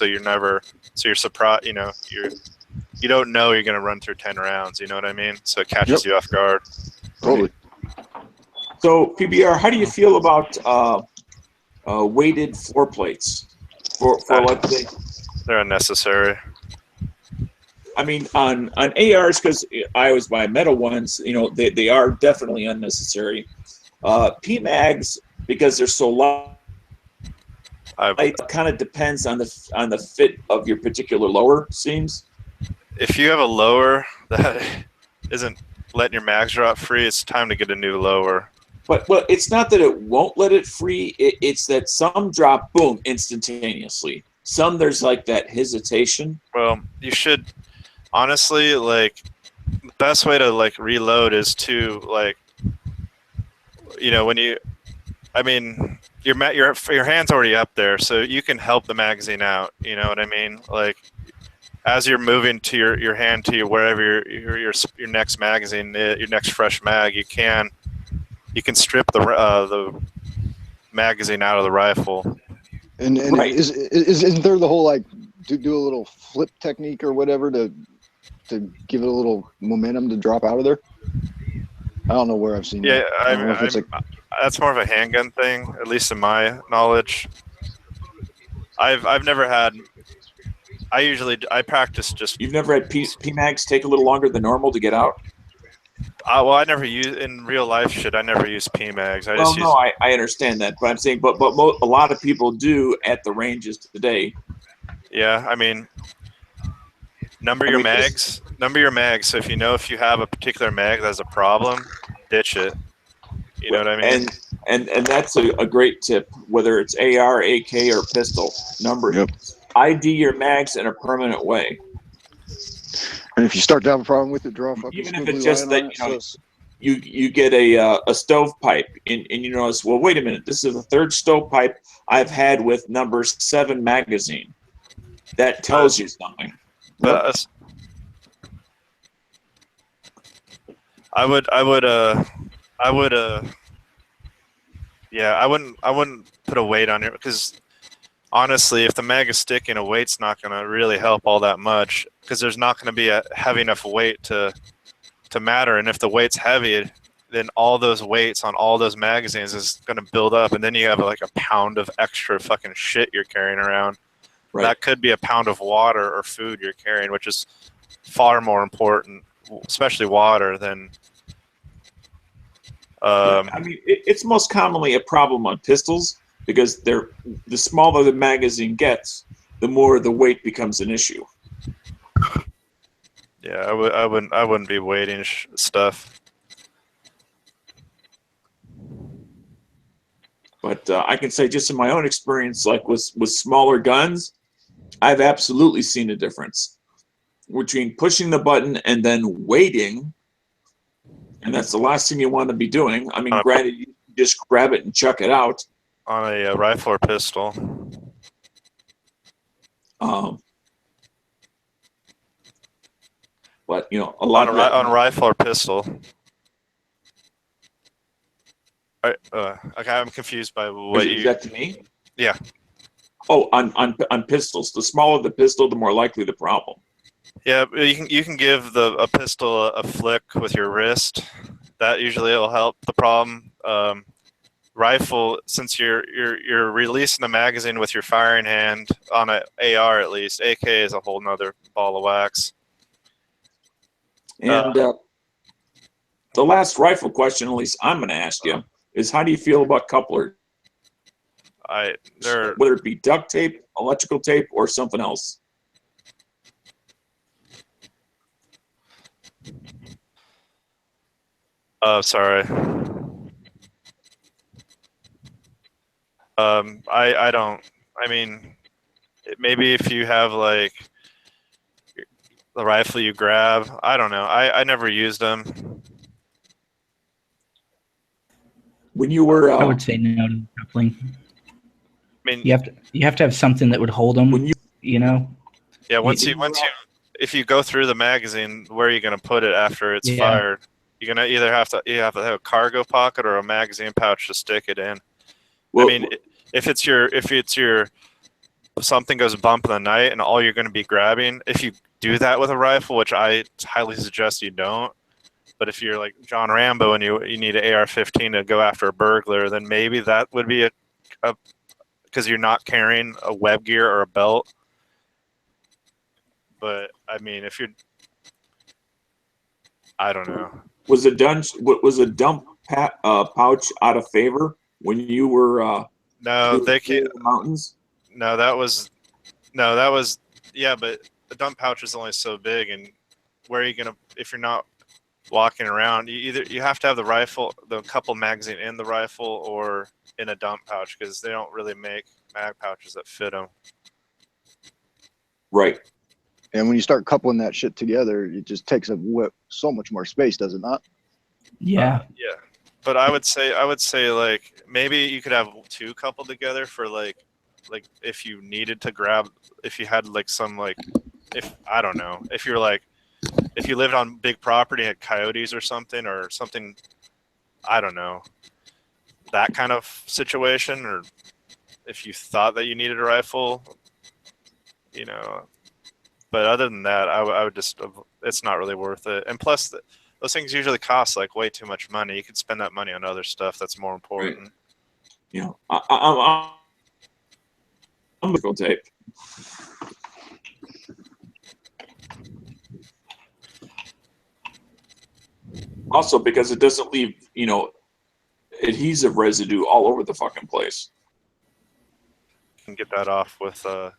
you're surprised, you don't know you're going to run through 10 rounds, you know what I mean? So it catches you off guard. Totally. So PBR, how do you feel about weighted floor plates for let's say? They're unnecessary. I mean, on ARs, because I always buy metal ones, they are definitely unnecessary. PMags, because they're so light, it kind of depends on the fit of your particular lower, seems. If you have a lower that isn't letting your mags drop free, it's time to get a new lower. But it's not that it won't let it free. It's that some drop, boom, instantaneously. Some there's like that hesitation. Well, you should honestly, like, the best way to like reload is to like, your hand's already up there, so you can help the magazine out. You know what I mean? Like as you're moving to your hand to wherever your next magazine, your next fresh mag, you can strip the magazine out of the rifle. And Right. Isn't there the whole like do a little flip technique or whatever to give it a little momentum to drop out of there? I don't know where I've seen Yeah, that. that's more of a handgun thing, at least in my knowledge. I've never had. I practice just. You've never had PMags take a little longer than normal to get out? Well, I never use in real life shit. I never use PMags. I understand that, but I'm saying, but a lot of people do at the ranges today. Yeah, I mean, number your mags. So if you have a particular mag that has a problem, ditch it. You know what I mean? And that's a great tip, whether it's AR, AK, or pistol. ID your mags in a permanent way. And if you start to have a problem with it, draw a fucking Even if squiggly it's just line that on it, you get a stovepipe and you notice, well, wait a minute, this is the third stovepipe I've had with number 7 magazine. That tells you something. But I wouldn't put a weight on it, because honestly, if the mag is sticking, a weight's not going to really help all that much, because there's not going to be a heavy enough weight to matter. And if the weight's heavy, then all those weights on all those magazines is going to build up, and then you have like a pound of extra fucking shit you're carrying around. Right. That could be a pound of water or food you're carrying, which is far more important, especially water, than. I mean, it's most commonly a problem on pistols, because the smaller the magazine gets, the more the weight becomes an issue. Yeah, I wouldn't be weighting stuff. But I can say, just in my own experience, like with smaller guns, I've absolutely seen a difference between pushing the button and then waiting. And that's the last thing you want to be doing. I mean, granted, you just grab it and chuck it out. On a rifle or pistol. But a lot on a rifle or pistol. Okay, I'm confused by what is that to me? Yeah. Oh, on pistols. The smaller the pistol, the more likely the problem. Yeah, you can give a pistol a flick with your wrist. That usually will help the problem. Rifle, since you're releasing the magazine with your firing hand on an AR, at least AK is a whole nother ball of wax. And the last rifle question, at least I'm going to ask you, is how do you feel about couplers? Whether it be duct tape, electrical tape, or something else. Sorry. I don't. I mean, maybe if you have like the rifle you grab, I don't know. I never used them. When you were, I would say no to coupling. I mean, you have to have something that would hold them. When yeah, if you go through the magazine, where are you going to put it after it's fired? You're gonna either have to have a cargo pocket or a magazine pouch to stick it in. Well, I mean, if something goes bump in the night and all you're going to be grabbing, if you do that with a rifle, which I highly suggest you don't, but if you're like John Rambo and you need an AR-15 to go after a burglar, then maybe that would be a because you're not carrying a web gear or a belt. But I mean, if you're, I don't know. Was a dump pouch out of favor when you were? No, they can't. The mountains. No, that was yeah, but the dump pouch is only so big, and where are you gonna if you're not walking around? You have to have the couple magazine in the rifle or in a dump pouch, because they don't really make mag pouches that fit them. Right. And when you start coupling that shit together, it just takes up so much more space, does it not? Yeah. Yeah. But I would say like maybe you could have two coupled together for like if you needed to grab, if you had like some like, if I don't know, if you're like, if you lived on big property and had coyotes or something, I don't know, that kind of situation, or if you thought that you needed a rifle, you know. But other than that, I would just, it's not really worth it. And plus, those things usually cost like way too much money. You could spend that money on other stuff that's more important. Right. You know, I'm gonna go tape. Also, because it doesn't leave, you know, adhesive residue all over the fucking place. You can get that off with a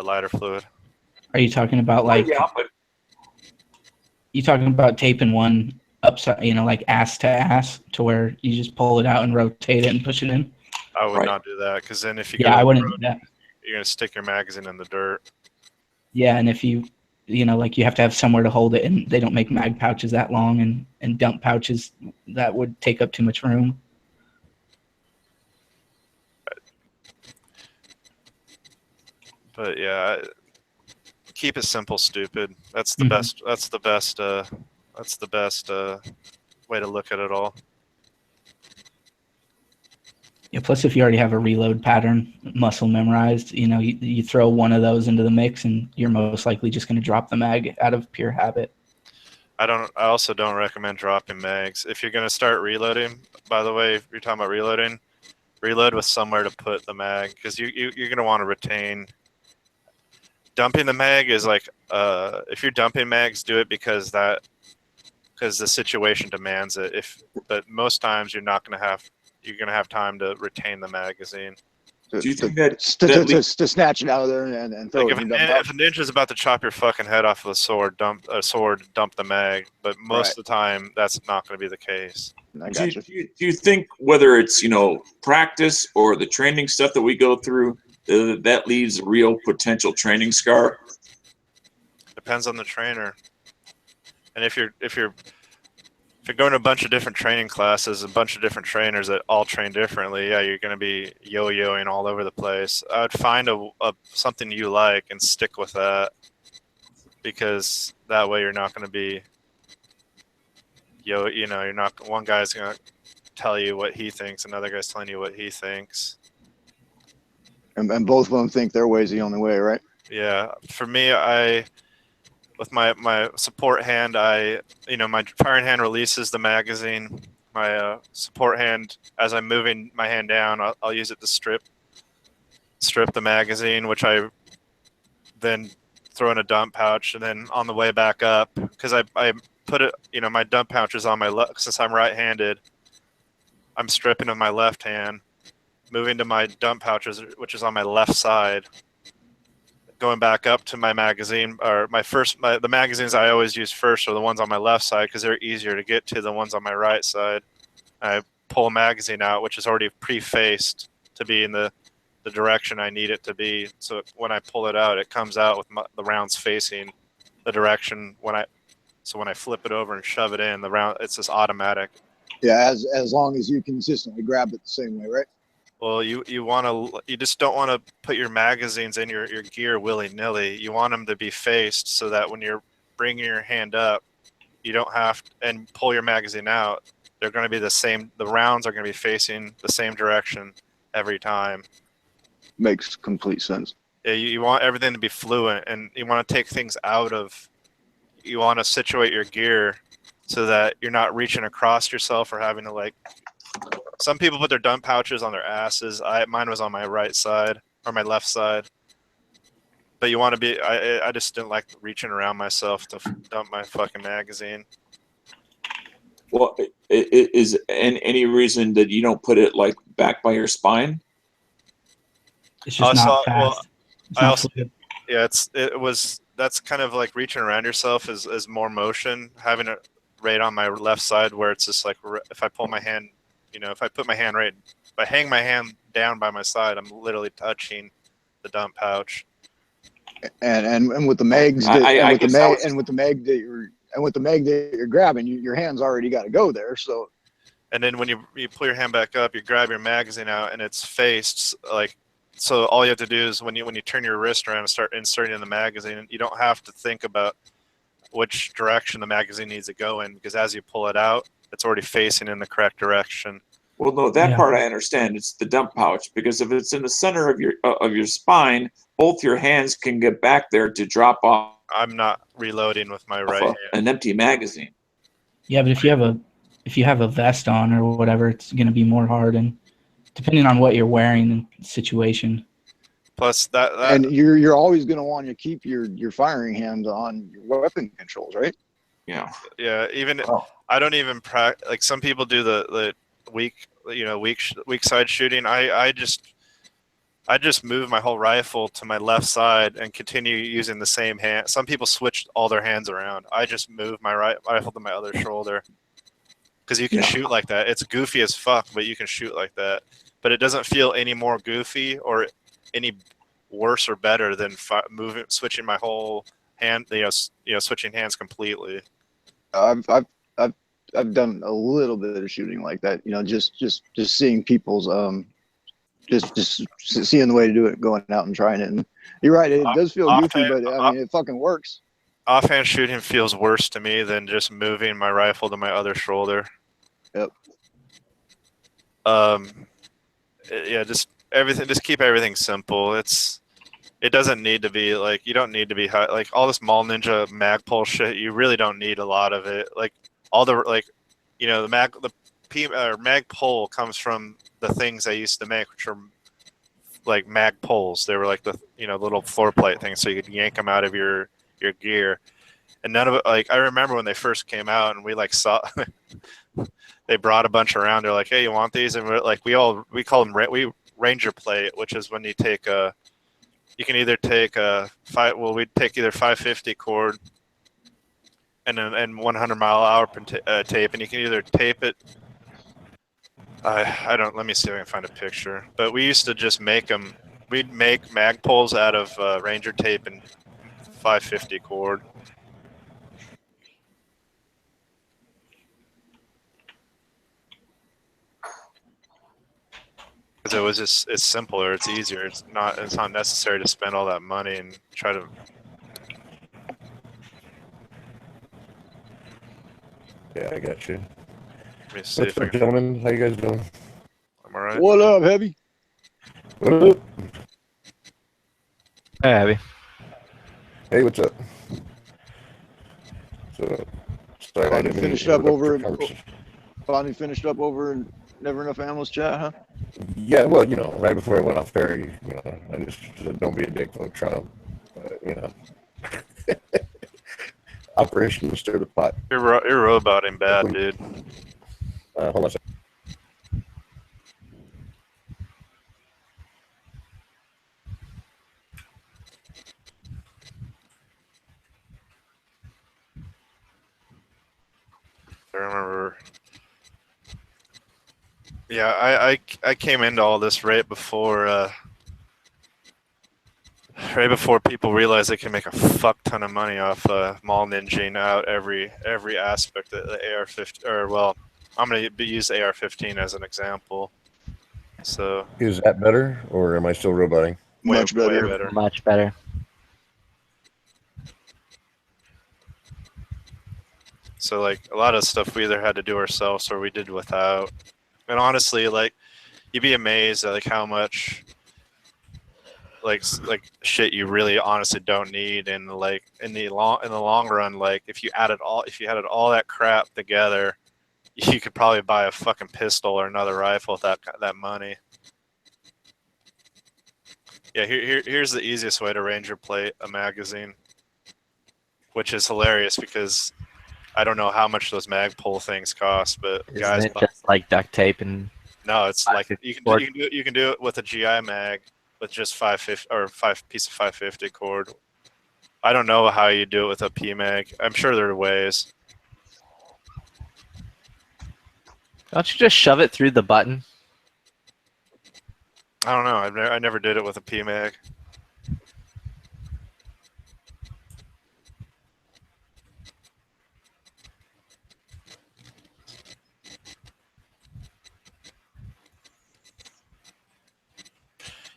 lighter fluid. Are you talking about like? Yeah, but You talking about taping one upside, you know, like ass to ass, to where you just pull it out and rotate it and push it in? I would Right. not do that, because then if you Yeah, I wouldn't do that. you're gonna stick your magazine in the dirt. Yeah, and if you know, like you have to have somewhere to hold it, and they don't make mag pouches that long, and dump pouches that would take up too much room. But yeah, keep it simple, stupid. That's the Mhm. best. That's the best. That's the best way to look at it all. Yeah, plus if you already have a reload pattern muscle memorized, you know, you throw one of those into the mix, and you're most likely just going to drop the mag out of pure habit. I also don't recommend dropping mags. If you're gonna start reloading, by the way, if you're talking about reloading, reload with somewhere to put the mag, because you're gonna want to retain. Dumping the mag is like, if you're dumping mags, do it because the situation demands it. But most times you're gonna have time to retain the magazine. Do you think that to snatch it out of there and throw Like it? if a ninja's about to chop your fucking head off with a sword, dump the mag. But most of the time, that's not going to be the case. Do you think whether it's, you know, practice or the training stuff that we go through, that leaves a real potential training scar? Depends on the trainer. And if you're going to a bunch of different training classes, a bunch of different trainers that all train differently, yeah, you're going to be yo-yoing all over the place. I would find something you like and stick with that, because that way you're not going to be you're not, one guy's going to tell you what he thinks, another guy's telling you what he thinks. And both of them think their way's the only way, right? Yeah, for me, with my support hand, my firing hand releases the magazine. My support hand, as I'm moving my hand down, I'll use it to strip the magazine, which I then throw in a dump pouch. And then on the way back up, because I put it, my dump pouch is on my left, since I'm right-handed, I'm stripping with my left hand, moving to my dump pouches, which is on my left side, going back up to my magazine, or the magazines I always use first are the ones on my left side, because they're easier to get to than ones on my right side. I pull a magazine out, which is already pre-faced to be in the direction I need it to be. So when I pull it out, it comes out with the rounds facing the direction. When I flip it over and shove it in, it's just automatic. Yeah, as long as you consistently grab it the same way, right? Well, you just don't want to put your magazines in your gear willy-nilly. You want them to be faced so that when you're bringing your hand up, you don't have to, and pull your magazine out. They're going to be the same. The rounds are going to be facing the same direction every time. Makes complete sense. Yeah, you want everything to be fluent, and you want to take things out of. You want to situate your gear so that you're not reaching across yourself or having to Some people put their dump pouches on their asses. Mine was on my right side or my left side. But you want to be. I just didn't like reaching around myself to dump my fucking magazine. Well, is any reason that you don't put it back by your spine? It's just not fast. That's kind of like reaching around yourself is more motion. Having it right on my left side, where it's just like, if I pull my hand, if I put my hand if I hang my hand down by my side, I'm literally touching the dump pouch. And with the mags, with the mag that you're grabbing, your hand's already got to go there. So and then when you pull your hand back up, you grab your magazine out, and it's faced like. So all you have to do is when you turn your wrist around and start inserting in the magazine, you don't have to think about which direction the magazine needs to go in, because as you pull it out, it's already facing in the correct direction. Well, no, that part I understand. It's the dump pouch, because if it's in the center of your spine, both your hands can get back there to drop off. I'm not reloading with my right hand. An empty magazine. Yeah, but if you have a vest on or whatever, it's going to be more hard, and depending on what you're wearing and situation. Plus that and you're always going to want to keep your firing hand on your weapon controls, right? Yeah. Yeah. Even I don't even like some people do the weak side shooting. I just move my whole rifle to my left side and continue using the same hand. Some people switch all their hands around. I just move my rifle to my other shoulder, because you can shoot like that. It's goofy as fuck, but you can shoot like that. But it doesn't feel any more goofy or any worse or better than switching my whole hand. Switching hands completely. I've done a little bit of shooting like that. Just seeing people's just seeing the way to do it, going out and trying it. And you're right, it does feel goofy, but I mean, it fucking works. Offhand shooting feels worse to me than just moving my rifle to my other shoulder. Yep. Yeah, just keep everything simple. It doesn't need to be like, you don't need to be high, like all this Mall Ninja Magpul shit. You really don't need a lot of it. Like all the the Magpul comes from the things I used to make, which are like Magpuls. They were like the little floor plate things, so you could yank them out of your gear. And none of it, like I remember when they first came out, and we like saw they brought a bunch around. They're like, "Hey, you want these?" And we're like, we call them Ranger plate, which is when you take you can either take we'd take either 550 cord and 100 mile per hour tape, and you can either tape it. Let me see if I can find a picture. But we used to just make them. We'd make Magpuls out of Ranger tape and 550 cord. Because it's simpler, it's easier. It's not necessary to spend all that money and try to. Yeah, I got you. Let me see What's if I up, can. gentlemen? How you guys doing? I'm all right. What up, Heavy? What up? Hey, Abby. Hey, what's up? So, sorry, I Finally didn't mean finished to up interrupt over. your conversation. Finally finished up over in Never Enough Ammo's chat, huh? Yeah, well, right before I went off there, I just said, don't be a dick, don't try to, Operation Stir the Pot. You're roboting bad, dude. Hold on a second. I remember. Yeah, I came into all this right before people realized they can make a fuck ton of money off Mall Ninjing out every aspect of the AR-15. Or well, I'm gonna use the AR-15 as an example. So Is that better, or am I still roboting? Much better. Way better. Much better. So like a lot of stuff we either had to do ourselves or we did without. And honestly, like you'd be amazed at like how much like shit you really honestly don't need, and like in the long run, like if you added all that crap together, you could probably buy a fucking pistol or another rifle with that money. Yeah, here's the easiest way to Ranger plate a magazine, which is hilarious because I don't know how much those Magpul things cost, but Isn't guys, it just like duct tape and? No, it's like you can do it with a GI mag with just 550 or 5 piece of 550 cord. I don't know how you do it with a P mag. I'm sure there are ways. Don't you just shove it through the button? I don't know. I never did it with a P mag.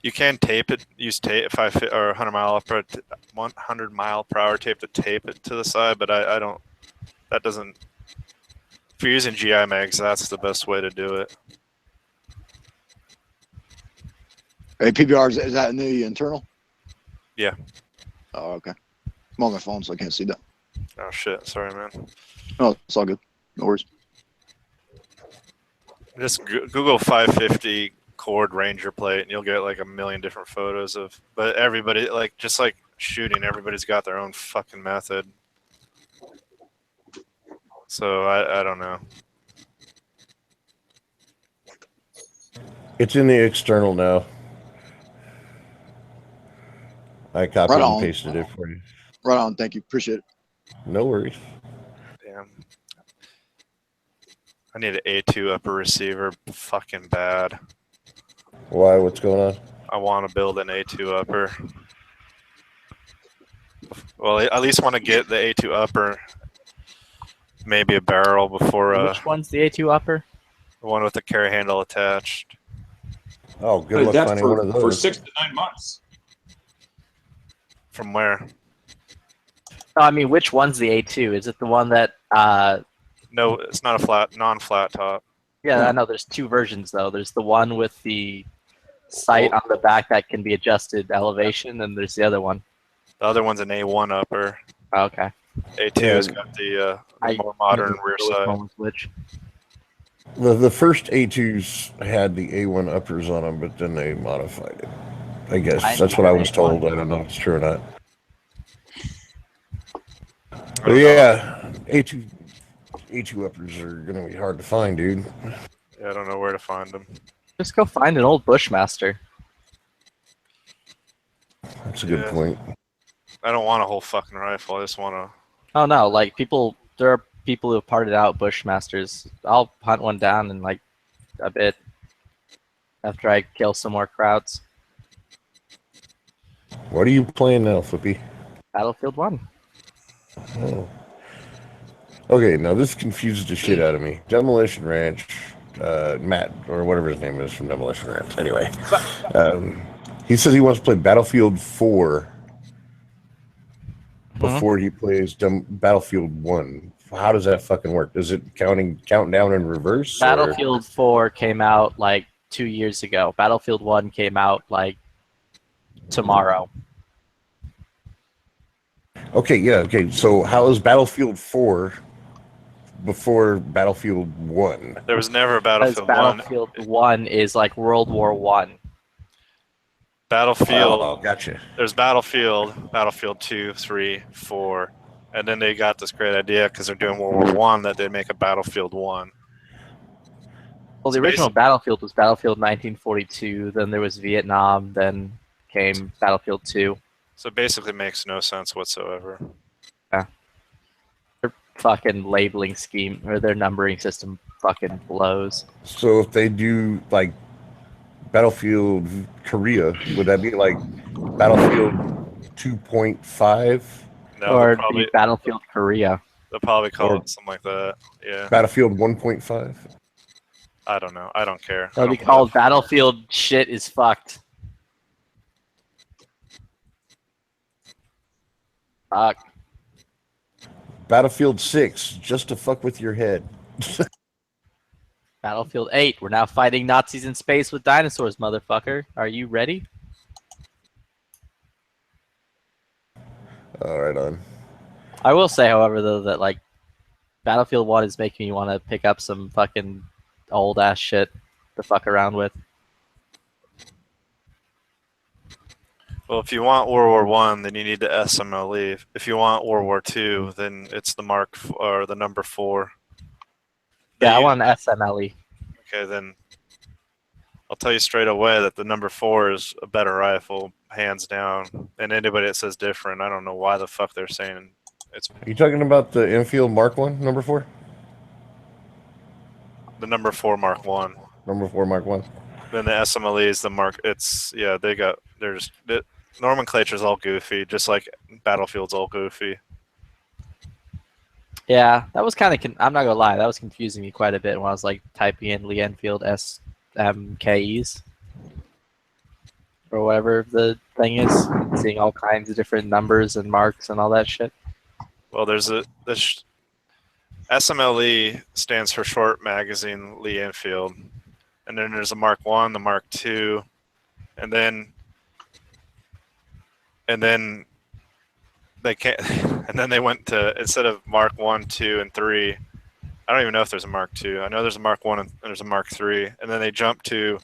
You can tape it. Use tape 100 mile per hour tape to tape it to the side, but I don't. That doesn't. If you're using GI mags, that's the best way to do it. Hey, PBR, is that in the internal? Yeah. Oh, okay. I'm on my phone, so I can't see that. Oh shit! Sorry, man. Oh, it's all good. No worries. Just Google 550 cord Ranger plate, and you'll get like a million different photos of. But everybody, like, just like shooting, everybody's got their own fucking method. So I don't know. It's in the external now. I copied Right and on. pasted it for you. Right on. Thank you. Appreciate it. No worries. Damn. I need an A2 upper receiver fucking bad. Why? What's going on? I want to build an A2 upper. Well, I at least want to get the A2 upper, maybe a barrel before. Which one's the A2 upper? The one with the carry handle attached. Oh, good luck finding one of those. For 6 to 9 months. From where? No, I mean, which one's the A2? Is it the one that? No, it's not a non-flat top. Yeah, I know. There's two versions though. There's the one with the sight on the back that can be adjusted elevation, and there's the other one. The other one's an A1 upper. Oh, okay. A2 has got the more modern rear side. Switch. The first A2s had the A1 uppers on them, but then they modified it. I guess that's what I was told. I don't know if it's true or not. But yeah, A2 uppers are gonna be hard to find, dude. Yeah, I don't know where to find them. Just go find an old Bushmaster. That's a good point. I don't want a whole fucking rifle. I just want to. Oh no, like there are people who have parted out Bushmasters. I'll hunt one down in like a bit after I kill some more crowds. What are you playing now, Flippy? Battlefield 1. Oh. Okay, now this confuses the shit out of me. Demolition Ranch, Matt, or whatever his name is from Demolition Ranch. Anyway, he says he wants to play Battlefield 4 before he plays Battlefield 1. How does that fucking work? Does it count down in reverse? Battlefield 4 came out like 2 years ago. Battlefield 1 came out like tomorrow. Okay, yeah, okay. So how is Battlefield 4 before Battlefield 1? There was never a Battlefield 1. Battlefield 1 is like World War 1. Battlefield. Oh, gotcha. There's Battlefield 2, 3, 4, and then they got this great idea because they're doing World War 1 that they'd make a Battlefield 1. Well, the original Battlefield was Battlefield 1942. Then there was Vietnam. Then came Battlefield 2. So it basically makes no sense whatsoever. Yeah. Their fucking labeling scheme or their numbering system fucking blows. So if they do like Battlefield Korea, would that be like Battlefield 2.5? No, or probably Battlefield Korea. They'll probably call it something like that. Yeah. Battlefield 1.5? I don't know. I don't care. It'll be called Battlefield Shit is Fucked. Fuck. Battlefield 6, just to fuck with your head. Battlefield 8, we're now fighting Nazis in space with dinosaurs, motherfucker. Are you ready? All right, on. I will say, however, though, that like Battlefield 1 is making me want to pick up some fucking old ass shit to fuck around with. Well, if you want World War 1, then you need the SMLE. If you want World War 2, then it's the the number 4. Yeah, I want an SMLE. Okay, then I'll tell you straight away that the number 4 is a better rifle, hands down. And anybody that says different, I don't know why the fuck they're saying it's. Are you talking about the Enfield Mark 1, number 4? The number 4 Mark 1. Number 4 Mark 1. Then the SMLE is the Mark. It's yeah. Nomenclature's all goofy, just like Battlefield's all goofy. Yeah, that was kind of. I'm not gonna lie, that was confusing me quite a bit when I was like typing in Lee Enfield SMKEs. or whatever the thing is, seeing all kinds of different numbers and marks and all that shit. Well, there's SMLE stands for Short Magazine Lee Enfield, and then there's a Mark 1, the Mark 2, and then they can't, and then they went to, instead of Mark 1, 2, and 3. I don't even know if there's a Mark 2. I know there's a Mark 1 and there's a Mark 3, and then they jumped to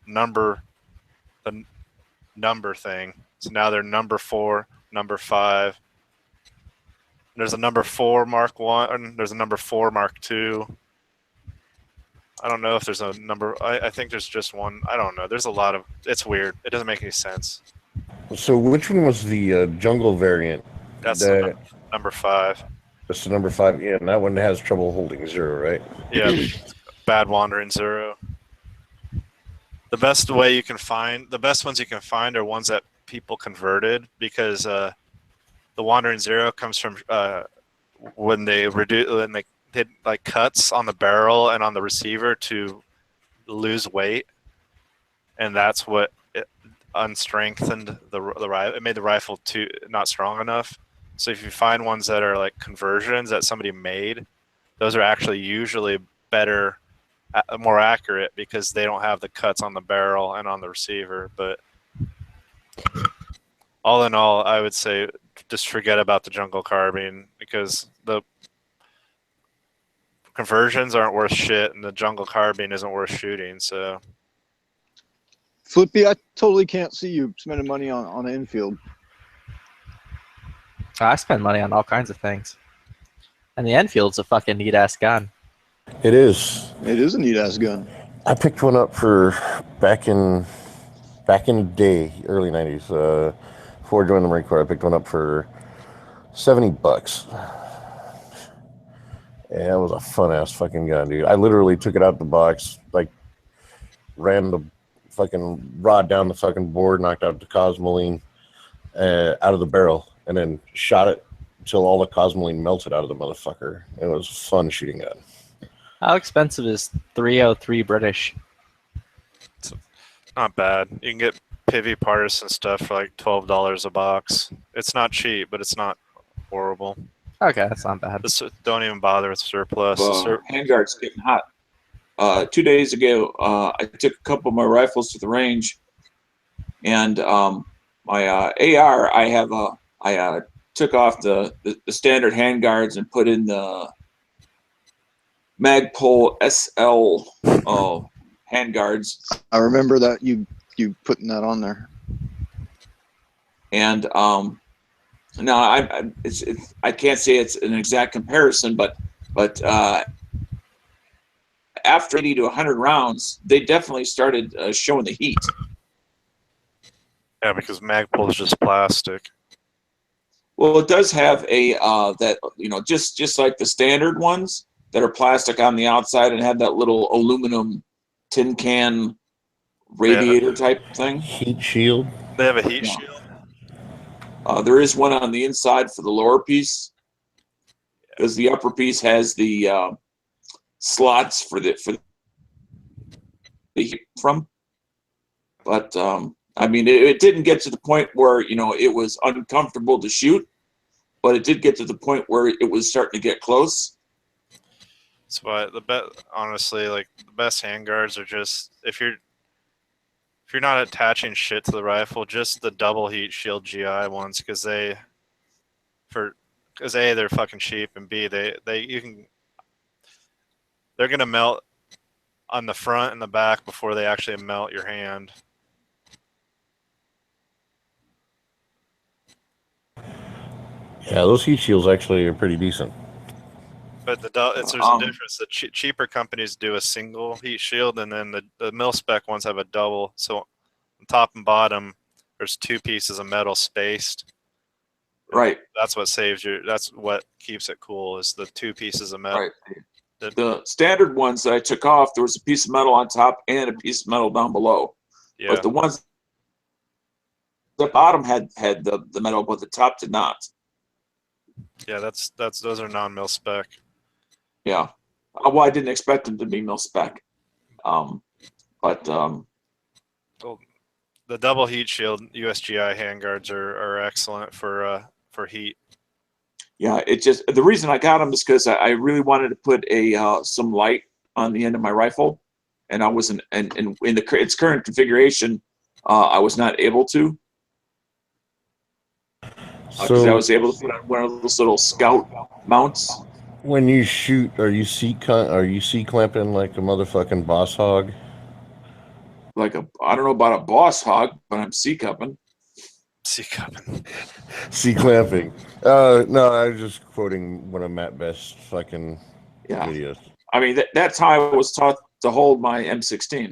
the number thing. So now they're number 4, number 5. There's a number 4 Mark 1. There's a number 4 Mark 2. I don't know if there's a number. I think there's just one. I don't know. There's a lot of. It's weird. It doesn't make any sense. So which one was the jungle variant? That's the number 5. That's the number 5. Yeah, and that one has trouble holding 0, right? Yeah, bad wandering 0. The best way you can find, the best ones you can find are ones that people converted, because the wandering 0 comes from when they did like cuts on the barrel and on the receiver to lose weight, and that's what unstrengthened the rifle. It made the rifle not strong enough. So if you find ones that are like conversions that somebody made, those are actually usually better, more accurate, because they don't have the cuts on the barrel and on the receiver. But all in all, I would say just forget about the jungle carbine, because the conversions aren't worth shit and the jungle carbine isn't worth shooting. So Flippy, I totally can't see you spending money on an infield. I spend money on all kinds of things. And the Enfield's a fucking neat ass gun. It is. It is a neat ass gun. I picked one up for back in the day, early 90s. Before I joined the Marine Corps, I picked one up for $70. Yeah, it was a fun ass fucking gun, dude. I literally took it out the box, like ran the fucking rod down the fucking board, knocked out the cosmoline out of the barrel, and then shot it until all the cosmoline melted out of the motherfucker. It was a fun shooting gun. How expensive is 303 British? It's not bad. You can get Pivy partisan stuff for like $12 a box. It's not cheap, but it's not horrible. Okay, that's not bad. Just don't even bother with surplus. Handguard's getting hot. 2 days ago, I took a couple of my rifles to the range, and my AR, I took off the standard handguards and put in the Magpul SL handguards. I remember that you putting that on there. And no, I can't say it's an exact comparison, but after 80 to 100 rounds, they definitely started showing the heat. Yeah, because Magpul is just plastic. Well, it does have a that, you know, just like the standard ones that are plastic on the outside and have that little aluminum tin can radiator type thing. Heat shield. They have a heat shield. There is one on the inside for the lower piece, because the upper piece has the slots for the heat from. But I mean, it didn't get to the point where, you know, it was uncomfortable to shoot, but it did get to the point where it was starting to get close. That's why honestly, like, the best handguards are just, if you're not attaching shit to the rifle, just the double heat shield GI ones, because A, they're fucking cheap, and B, they're gonna melt on the front and the back before they actually melt your hand. Yeah, those heat shields actually are pretty decent. But there's a difference. The cheaper companies do a single heat shield, and then the mil-spec ones have a double. So on top and bottom, there's 2 pieces of metal spaced. Right. That's what saves you. That's what keeps it cool, is the 2 pieces of metal. Right. The standard ones that I took off, there was a piece of metal on top and a piece of metal down below. Yeah. But the ones the bottom had the metal, but the top did not. Yeah, those are non-mil spec. Yeah. Well, I didn't expect them to be mil spec. But well, The double heat shield USGI handguards are excellent for heat. Yeah, it just the reason I got them is because I really wanted to put a some light on the end of my rifle, and I wasn't, and in its current configuration, I was not able to. Because I was able to put on one of those little scout mounts. When you shoot, are you C-clamping like a motherfucking boss hog? Like I don't know about a boss hog, but I'm C-cupping. C-cupping. C-clamping. No, I was just quoting one of Matt Best's fucking videos. I mean, that's how I was taught to hold my M16.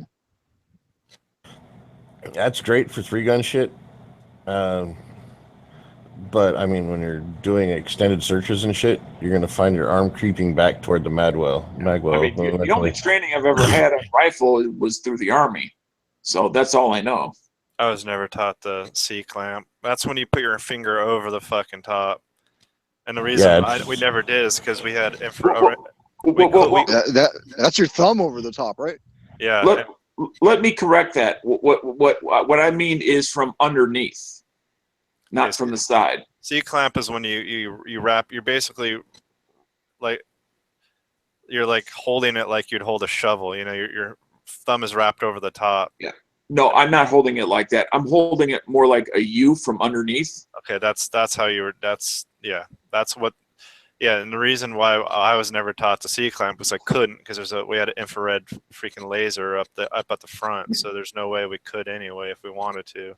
That's great for 3-gun shit. But I mean, when you're doing extended searches and shit, you're gonna find your arm creeping back toward the magwell. I mean, the only training I've ever had on rifle was through the Army, so that's all I know. I was never taught the C-clamp. That's when you put your finger over the fucking top. And the reason we never did is because we had infrared. That's your thumb over the top, right? Yeah. Let me correct that. What I mean is from underneath, not from the side. C-clamp is when you wrap. You're basically like holding it like you'd hold a shovel. You know, your thumb is wrapped over the top. Yeah. No, I'm not holding it like that. I'm holding it more like a U from underneath. Okay, that's how you were. That's what. Yeah, and the reason why I was never taught to C-clamp was I couldn't, because we had an infrared freaking laser up at the front, so there's no way we could anyway if we wanted to.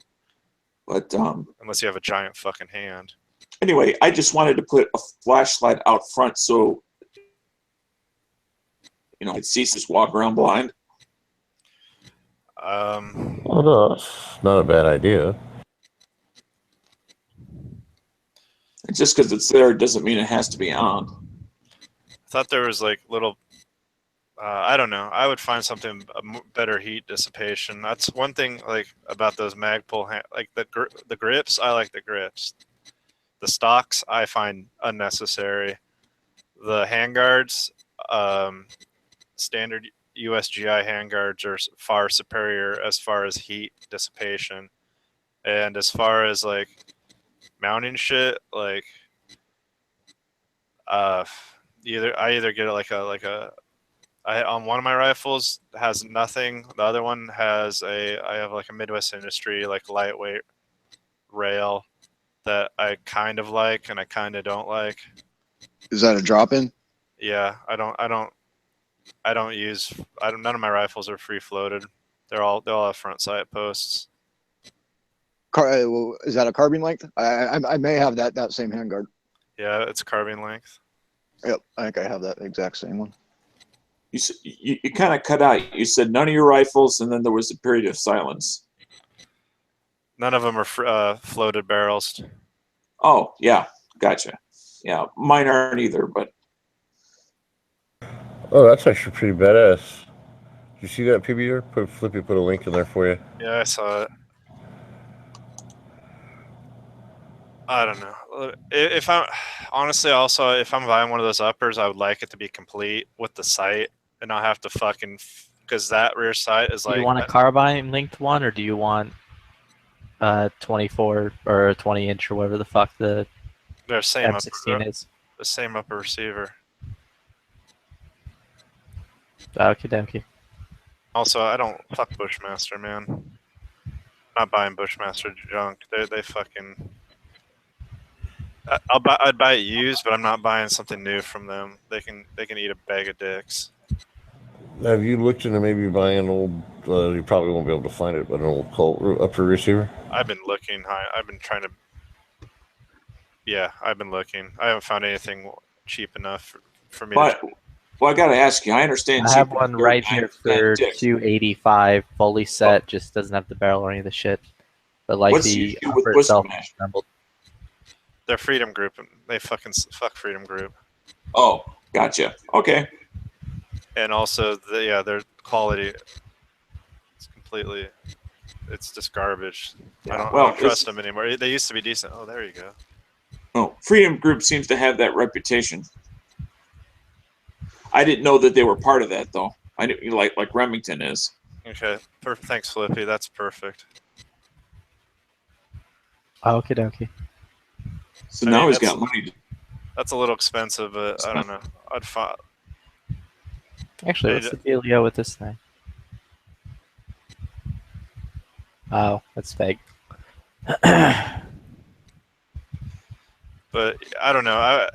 But unless you have a giant fucking hand. Anyway, I just wanted to put a flashlight out front so I'd cease to walk around blind. Well, no, it's not a bad idea. And just because it's there doesn't mean it has to be on. I thought there was like little. I don't know. I would find something better heat dissipation. That's one thing like about those Magpul like the grips. I like the grips. The stocks I find unnecessary. The handguards, standard USGI handguards are far superior as far as heat dissipation, and as far as like mounting shit, like I either get it on one of my rifles has nothing. The other one has I have like a Midwest Industry like lightweight rail that I kind of like and I kind of don't like. Is that a drop-in? Yeah, none of my rifles are free floated. They all have front sight posts. Is that a carbine length? I may have that same handguard. Yeah, it's carbine length. Yep, I think I have that exact same one. You kind of cut out. You said none of your rifles, and then there was a period of silence. None of them are floated barrels. Oh, yeah, gotcha. Yeah, mine aren't either, but. Oh, that's actually pretty badass. Did you see that, PBR? Flippy put a link in there for you. Yeah, I saw it. I don't know. If I'm buying one of those uppers, I would like it to be complete with the sight and not have to because that rear sight is like. Do you want a carbine linked one, or do you want 24 or 20 inch or whatever the fuck the M16 is? The same upper receiver. Okie dokie. Also, I don't fuck Bushmaster, man. I'm not buying Bushmaster junk. They fucking. I'd buy it used, but I'm not buying something new from them. They can eat a bag of dicks. Have you looked into maybe buying an old? You probably won't be able to find it, but an old Colt upper receiver. I've been looking. I've been trying to. Yeah, I've been looking. I haven't found anything cheap enough for me. Well, I gotta ask you. I understand. I have one right here for $285, fully set. Just doesn't have the barrel or any of the shit. But like What's the the issue with upper itself Bushmaster? is assembled. They're Freedom Group. They fuck Freedom Group. Oh, gotcha. Okay. And also, their quality. It's just garbage. I don't trust them anymore. They used to be decent. Oh, there you go. Oh, Freedom Group seems to have that reputation. I didn't know that they were part of that, though. I didn't like Remington is. Okay. Thanks, Flippy. That's perfect. Okay, dokie. So I now mean, he's that's- got money. That's a little expensive, but I don't know. I'd find. Actually, what's the dealio with this thing? Oh, that's fake. But I don't know.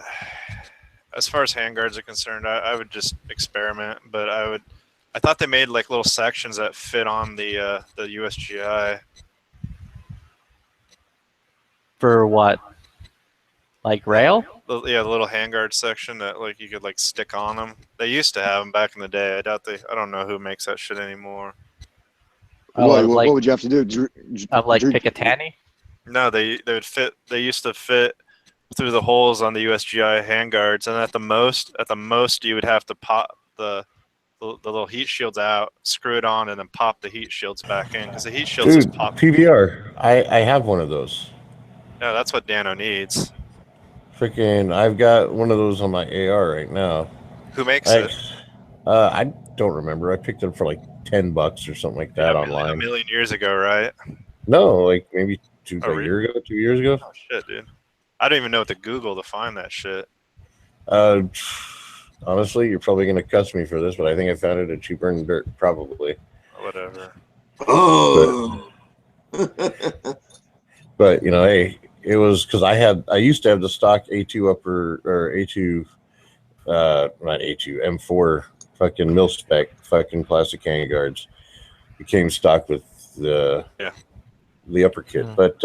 As far as handguards are concerned, I would just experiment. But I thought they made like little sections that fit on the USGI. For what? Like rail? Yeah, the little handguard section that like you could like stick on them. They used to have them back in the day. I don't know who makes that shit anymore. Oh, what would you have to do? Of like Picatinny? No, they would fit. They used to fit through the holes on the USGI handguards, and at the most you would have to pop the little heat shields out, screw it on, and then pop the heat shields back in because the heat shields Dude, just pop. PBR. I have one of those. No, that's what Dano needs. Freaking, I've got one of those on my AR right now. Who makes it? I don't remember. I picked it up for like $10 or something like that A online. million years ago, right? No, like maybe a really? year ago, 2 years ago. Oh shit, dude! I don't even know what to Google to find that shit. Honestly, you're probably gonna cuss me for this, but I think I found it at Cheaper than Dirt, probably. Whatever. Oh. But you know, hey, it was because I used to have the stock A2 upper or A2, not A2 M4 fucking mil spec fucking plastic handguards. Became stock with the upper kit, but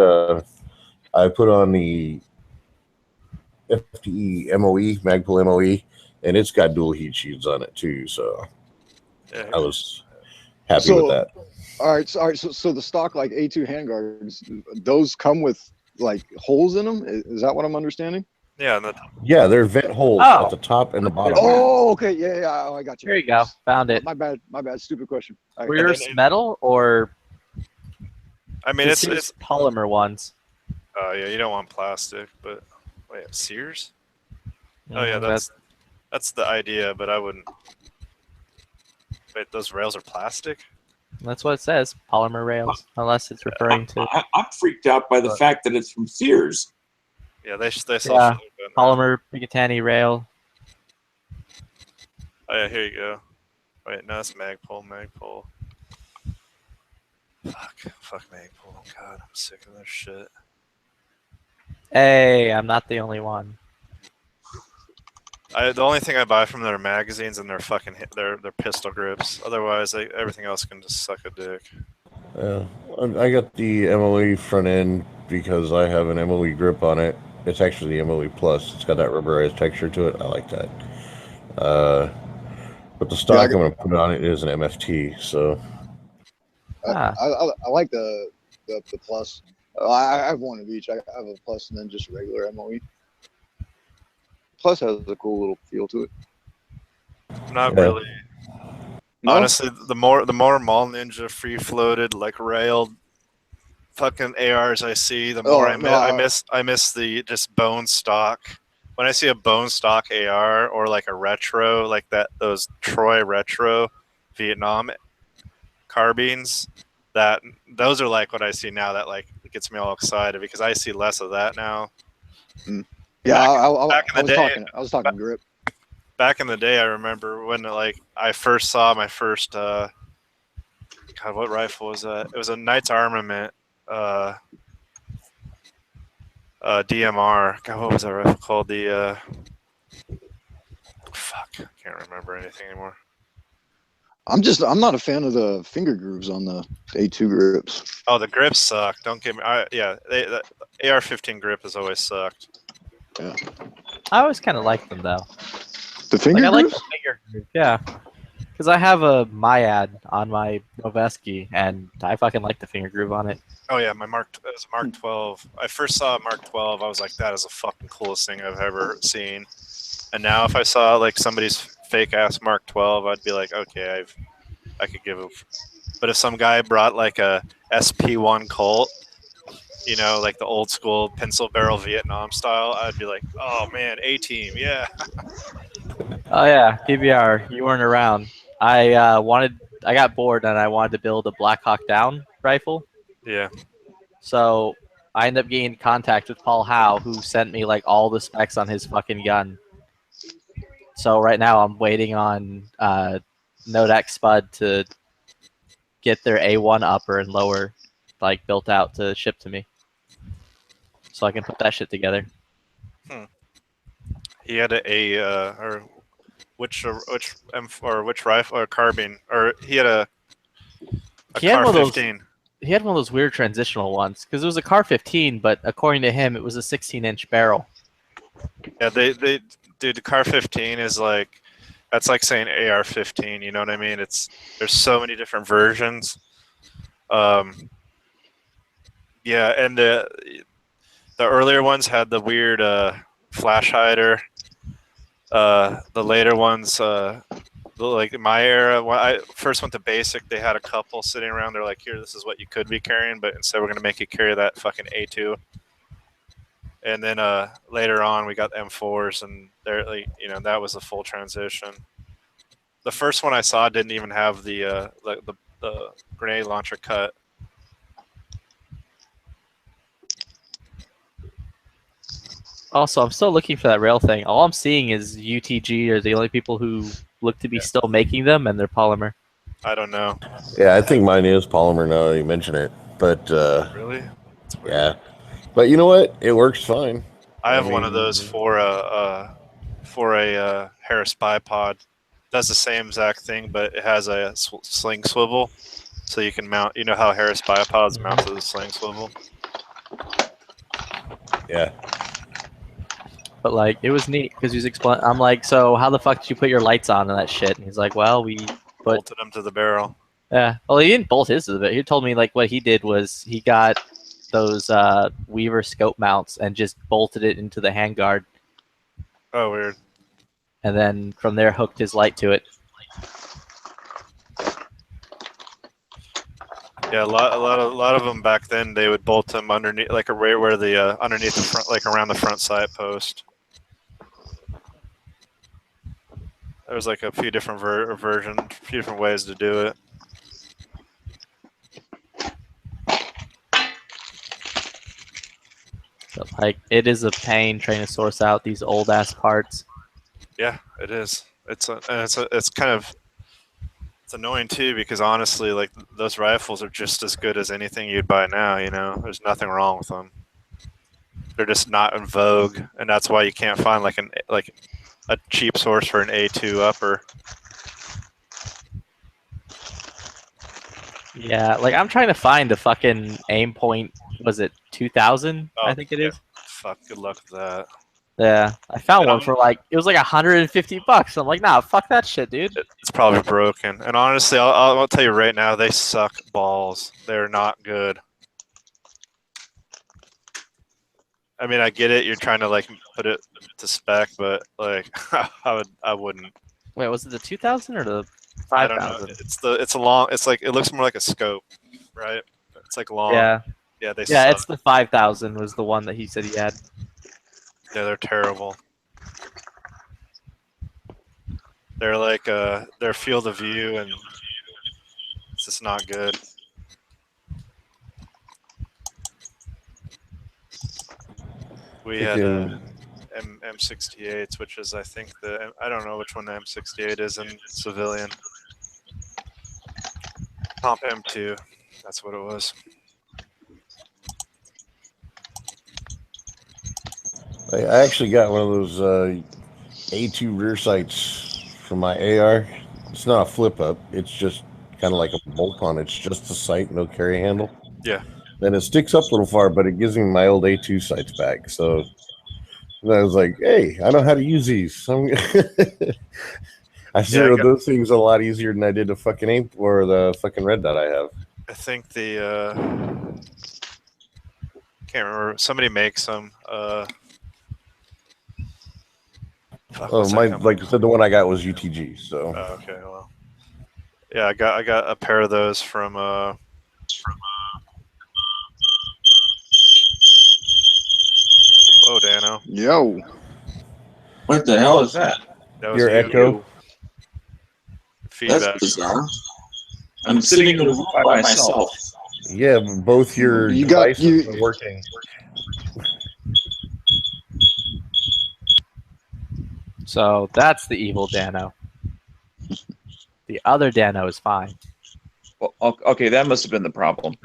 I put on the FTE MOE Magpul MOE, and it's got dual heat shields on it too. So I was happy with that. All right, so the stock like A2 handguards, those come with like holes in them. Is that what I'm understanding? Yeah, Yeah, they're vent holes at the top and the bottom. Oh, okay, yeah, oh, I got you. Here you go. Found it. My bad, stupid question. All right. Were yours metal or? I mean, This it's is polymer ones. Oh yeah, you don't want plastic, but wait, Sears? Oh yeah, Mm, that's the idea, but I wouldn't. Wait, those rails are plastic? That's what it says. Polymer rails, unless it's referring to. I'm freaked out by the fact that it's from Sears. Yeah, they sell Yeah, shit like that. polymer Picatinny rail. Oh yeah, here you go. Wait, no, it's Magpul. Fuck Magpul. God, I'm sick of this shit. Hey, I'm not the only one. The only thing I buy from them are magazines and their fucking their pistol grips. Otherwise, everything else can just suck a dick. Yeah, I got the MOE front end because I have an MOE grip on it. It's actually the MOE Plus. It's got that rubberized texture to it. I like that. But the stock I'm going to put on it is an MFT. So I like the plus. I have one of each. I have a plus and then just a regular MOE. Plus has a cool little feel to it. Not really. No? Honestly, the more Mall Ninja free floated like railed fucking ARs I see, the more I miss the just bone stock. When I see a bone stock AR or like a retro, like those Troy retro Vietnam carbines, those are like what I see now that like gets me all excited because I see less of that now. Yeah, I was talking grip. Back in the day, I remember when like I first saw my first God, what rifle was that? It was a Knights Armament DMR. God, what was that rifle called? The fuck, I can't remember anything anymore. I'm not a fan of the finger grooves on the A2 grips. Oh, the grips suck. Don't get me. The AR-15 grip has always sucked. Yeah. I always kind of like them though. The finger I like grooves? the finger groove, yeah. Because I have a Myad on my Noveski, and I fucking like the finger groove on it. Oh yeah, it was a Mark 12. I first saw a Mark 12. I was like, that is the fucking coolest thing I've ever seen. And now, if I saw like somebody's fake ass Mark 12, I'd be like, okay, I could give a. But if some guy brought like a SP1 Colt, you know, like the old school pencil barrel Vietnam style, I'd be like, oh man, A-team, yeah. Oh yeah, PBR, you weren't around. I got bored and I wanted to build a Black Hawk Down rifle. Yeah. So I ended up getting in contact with Paul Howe, who sent me like all the specs on his fucking gun. So right now I'm waiting on Nodak Spud to get their A1 upper and lower like built out to ship to me, so I can put that shit together. He had or which rifle or carbine, or he had a He had car one of those- 15. He had one of those weird transitional ones because it was a car 15, but according to him, it was a 16-inch barrel. Yeah, dude, the car 15 is like, that's like saying AR 15. You know what I mean? There's so many different versions. Yeah, and the earlier ones had the weird flash hider. The later ones, like in my era, when I first went to basic, they had a couple sitting around. They're like, here, this is what you could be carrying, but instead we're gonna make you carry that fucking A2. And then later on, we got M4s, and they're like, that was a full transition. The first one I saw didn't even have the grenade launcher cut. Also, I'm still looking for that rail thing. All I'm seeing is UTG are the only people who look to be still making them, and they're polymer. I don't know. Yeah, I think mine is polymer now that you mention it. But Really? yeah. But you know what? It works fine. I have one of those for a Harris bipod. Does the same exact thing, but it has a sling swivel, so you can mount. You know how Harris bipods mount to the sling swivel. Yeah. But like, it was neat because he was explaining. I'm like, so how the fuck did you put your lights on and that shit? And he's like, well, we bolted them to the barrel. Yeah. Well, he didn't bolt his to the bit. He told me like what he did was he got those Weaver scope mounts and just bolted it into the handguard. Oh, weird. And then from there hooked his light to it. Yeah, a lot of them back then, they would bolt them underneath, like right where the underneath the front, like around the front sight post. There was like a few different a few different ways to do it. But like, it is a pain trying to source out these old ass parts. Yeah, it is. It's kind of, it's annoying too, because honestly, like those rifles are just as good as anything you'd buy now. There's nothing wrong with them. They're just not in vogue, and that's why you can't find like a cheap source for an A2 upper. Yeah, like I'm trying to find a fucking aim point. Was it 2000? I think it is. Fuck, good luck with that. Yeah, I found one for like, it was like $150. I'm like, nah, fuck that shit, dude. It's probably broken. And honestly, I'll tell you right now, they suck balls. They're not good. I mean, I get it. You're trying to like put it to spec, but like, I wouldn't. Wait, was it the 2000 or the 5000? I don't know. It's a long. It's like, it looks more like a scope, right? It's like long. Yeah. Yeah, they. Yeah, suck. it's the 5000 was the one that he said he had. Yeah, they're terrible. They're like their field of view, and it's just not good. We had M68s, which is, I think, I don't know which one the M68 is in civilian. Comp M2, that's what it was. I actually got one of those A2 rear sights from my AR. It's not a flip up. It's just kind of like a bolt on. It's just a sight, no carry handle. Yeah. Then it sticks up a little far, but it gives me my old A2 sights back. So I was like, hey, I know how to use these. I zeroed those things a lot easier than I did the fucking aim or the fucking red dot I have. I think can't remember. Somebody makes them. Like you said, the one I got was UTG. So. Oh, okay, well, yeah, I got a pair of those from Whoa, Dano. Yo. What the hell is that? That was Your Echo. Feedback. That's bizarre. I'm sitting in a room by myself. Yeah, both your You got- devices you- are working. So that's the evil Dano. The other Dano is fine. Well, okay, that must have been the problem.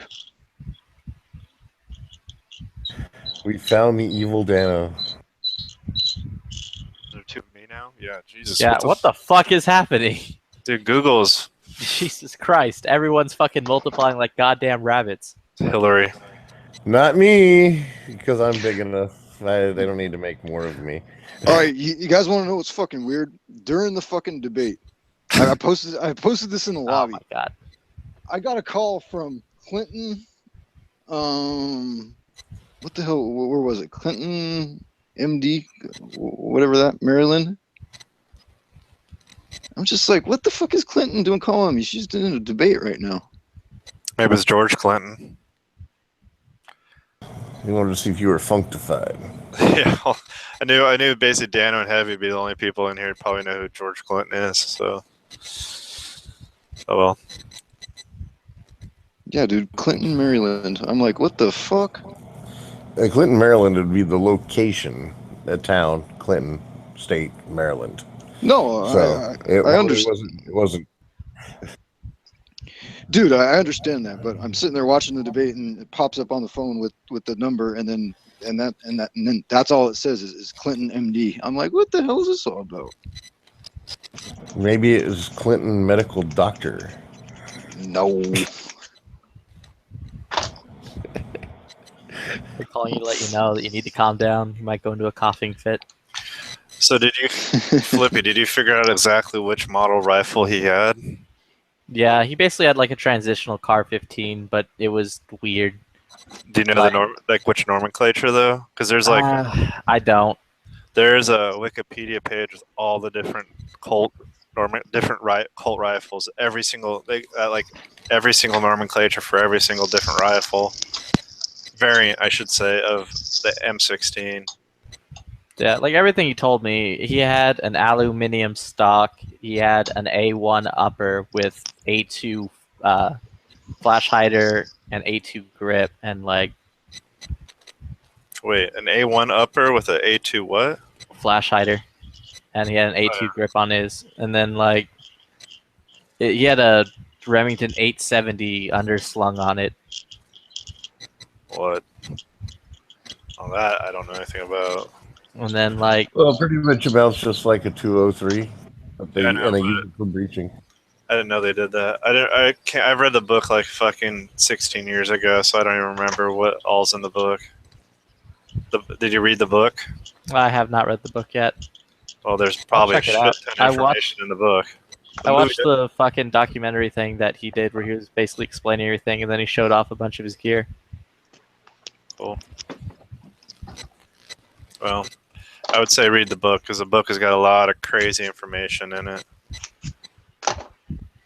We found the evil Dano. There two of me now? Yeah, Jesus. Yeah, what the fuck is happening? Dude, Google's Jesus Christ. Everyone's fucking multiplying like goddamn rabbits. Hillary. Not me, because I'm big enough. They don't need to make more of me. All right, you guys want to know what's fucking weird? During the fucking debate, I posted this in the lobby. Oh my god. I got a call from Clinton. What the hell? Where was it? Clinton, MD, whatever that, Maryland. I'm just like, what the fuck is Clinton doing calling me? She's doing a debate right now. Maybe it's George Clinton. You wanted to see if you were functified. Yeah, well, I knew basically Dano and Heavy would be the only people in here who probably know who George Clinton is. So, oh well. Yeah, dude, Clinton, Maryland. I'm like, what the fuck? Clinton, Maryland would be the location, a town, Clinton, state, Maryland. No, So I understand. It wasn't. Dude, I understand that, but I'm sitting there watching the debate, and it pops up on the phone with the number, and then that's all it says is Clinton MD. I'm like, what the hell is this all about? Maybe it was Clinton medical doctor. No. They're calling you to let you know that you need to calm down. You might go into a coughing fit. So did you, Flippy? Did you figure out exactly which model rifle he had? Yeah, he basically had like a transitional Car 15, but it was weird. Do you know which nomenclature though? Because there's like I don't. There's a Wikipedia page with all the different Colt rifles. Every single every single nomenclature for every single different rifle variant, I should say, of the M16. Yeah, like everything he told me, he had an aluminum stock. He had an A1 upper with A2 flash hider and A2 grip, and like. Wait, an A1 upper with an A2 what? Flash hider, and he had an A2 grip on his, and then like he had a Remington 870 underslung on it. What? Oh, that I don't know anything about. And then like, well, pretty much amounts just like a 203, but they and they use it for breaching. I didn't know they did that. I read the book like fucking 16 years ago, so I don't even remember what all's in the book. Did you read the book? I have not read the book yet. Well, there's probably a shit ton of information in the book. I watched the fucking documentary thing that he did where he was basically explaining everything, and then he showed off a bunch of his gear. Cool. Well, I would say read the book because the book has got a lot of crazy information in it.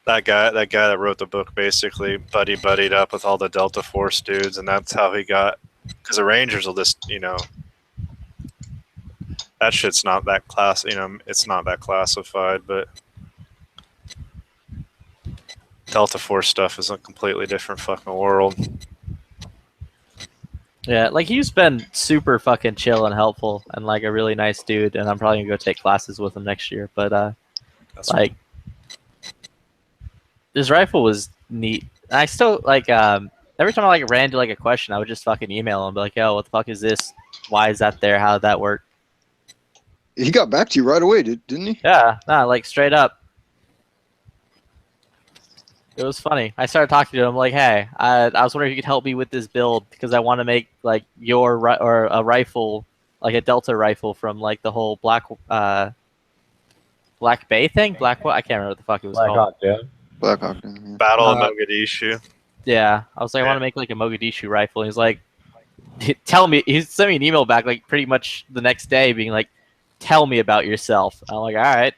That guy that wrote the book basically buddied up with all the Delta Force dudes, and that's how he got. Because the Rangers will just, that shit's not that it's not that classified, but Delta Force stuff is a completely different fucking world. Yeah, like he's been super fucking chill and helpful and like a really nice dude, and I'm probably gonna go take classes with him next year. But like this rifle was neat. And I still like every time I like ran to like a question, I would just fucking email him and be like, yo, what the fuck is this? Why is that there? How did that work? He got back to you right away, didn't he? Yeah, nah, like straight up. It was funny. I started talking to him like, "Hey, I was wondering if you could help me with this build because I want to make like or a rifle, like a Delta rifle from like the whole Black Bay thing. I can't remember what the fuck it was called. Hawk, yeah. Black Hawk. Battle of Mogadishu. Yeah, I was like, I want to make like a Mogadishu rifle. He's like, tell me. He sent me an email back like pretty much the next day, being like, tell me about yourself. I'm like, all right,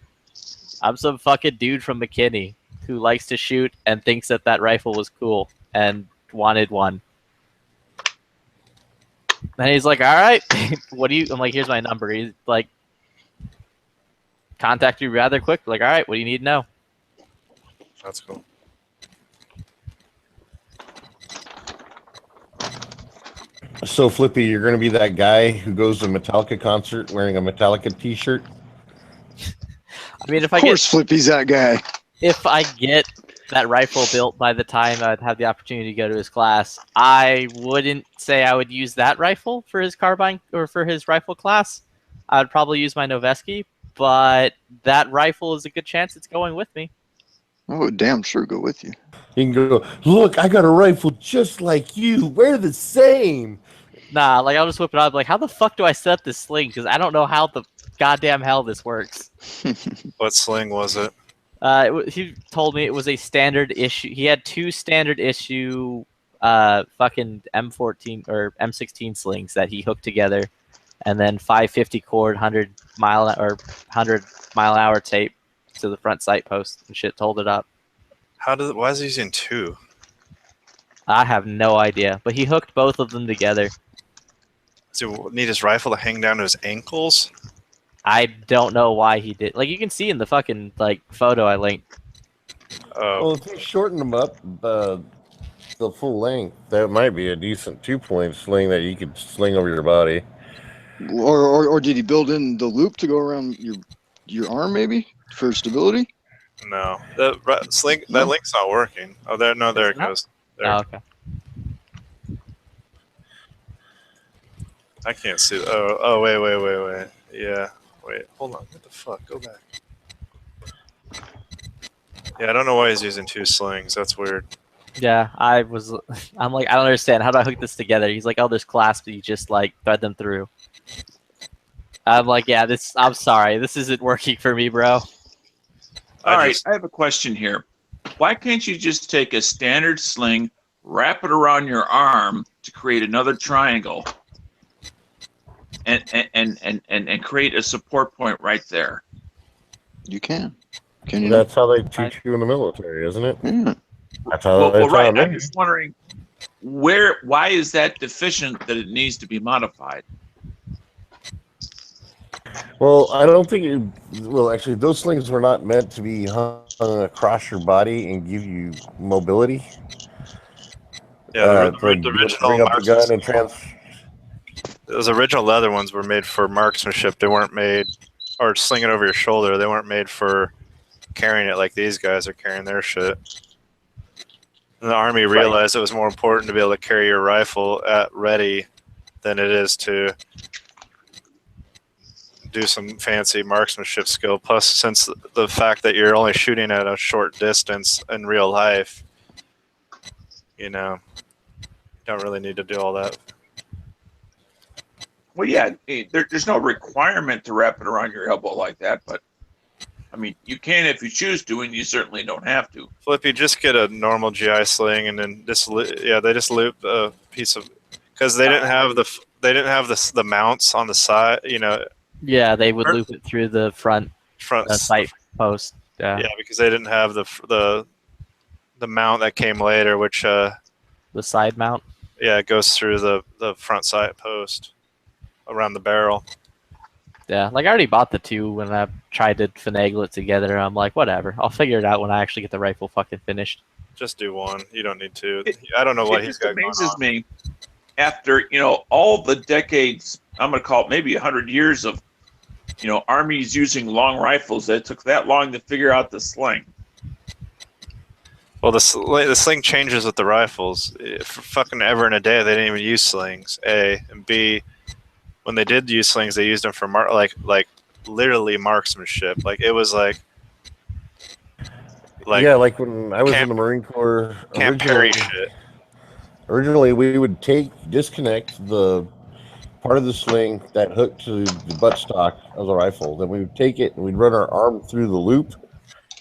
I'm some fucking dude from McKinney who likes to shoot and thinks that that rifle was cool and wanted one. And he's like, all right, what do you, I'm like, here's my number. He's like, contact you rather quick. Like, all right, what do you need to know? That's cool. So, Flippy, you're going to be that guy who goes to a Metallica concert wearing a Metallica T-shirt? I mean, if Of course, Flippy's that guy. if I get that rifle built by the time I'd have the opportunity to go to his class, I wouldn't say I would use that rifle for his carbine or for his rifle class. I would probably use my Noveski, but that rifle is a good chance it's going with me. I would damn sure go with you. You can go, look, I got a rifle just like you. We're the same. Nah, like I'll just whip it out. Like, how the fuck do I set up this sling? Because I don't know how the goddamn hell this works. What sling was it? He told me it was a standard issue. He had 2 standard issue, fucking M14 or M16 slings that he hooked together, and then 550 cord, 100 mile an hour tape to the front sight post and shit. Hold it up. Why is he using 2? I have no idea, but he hooked both of them together. Does he need his rifle to hang down to his ankles? I don't know why he did. Like, you can see in the fucking photo I linked. Well, if you shorten them up the full length, that might be a decent 2-point sling that you could sling over your body. Or did he build in the loop to go around your arm maybe for stability? No, that link's not working. Oh, there it goes. There. Oh, okay. I can't see. Oh, wait. Yeah, wait. Hold on. What the fuck? Go back. Yeah, I don't know why he's using 2 slings. That's weird. Yeah, I'm like, I don't understand. How do I hook this together? He's like, oh, there's clasps, but you just thread them through. I'm like, yeah, I'm sorry. This isn't working for me, bro. All right, I have a question here. Why can't you just take a standard sling, wrap it around your arm to create another triangle, and create a support point right there? You can. Can you? That's how they teach you in the military, isn't it? Yeah. That's how they Well, right. taught me. I'm just wondering why is that deficient that it needs to be modified? Well, I don't think actually, those slings were not meant to be hung across your body and give you mobility. Yeah, the original bring up the gun and those original leather ones were made for marksmanship. They weren't made, or sling it over your shoulder. They weren't made for carrying it like these guys are carrying their shit. And the Army realized it was more important to be able to carry your rifle at ready than it is to do some fancy marksmanship skill. Plus, since the fact that you're only shooting at a short distance in real life, you don't really need to do all that. Well, yeah, there's no requirement to wrap it around your elbow like that, but I mean, you can if you choose to, and you certainly don't have to. Flippy, just get a normal GI sling, and then they just loop a piece of, because they didn't have the mounts on the side, Yeah, they would loop it through the front sight post. Yeah. Yeah, because they didn't have the mount that came later, which the side mount. Yeah, it goes through the front sight post around the barrel. Yeah, like I already bought the 2 when I tried to finagle it together. I'm like, whatever, I'll figure it out when I actually get the rifle fucking finished. Just do 1. You don't need 2. I don't know what he's got going on. It amazes me after all the decades. I'm going to call it maybe 100 years of armies using long rifles. That it took that long to figure out the sling. Well, the sling changes with the rifles. For fucking ever and a day, they didn't even use slings. A and B. When they did use slings, they used them for like literally marksmanship. Like it was like yeah, like when I was in the Marine Corps. Camp Perry shit. Originally, we would disconnect the part of the sling that hooked to the buttstock of the rifle. Then we would take it and we'd run our arm through the loop.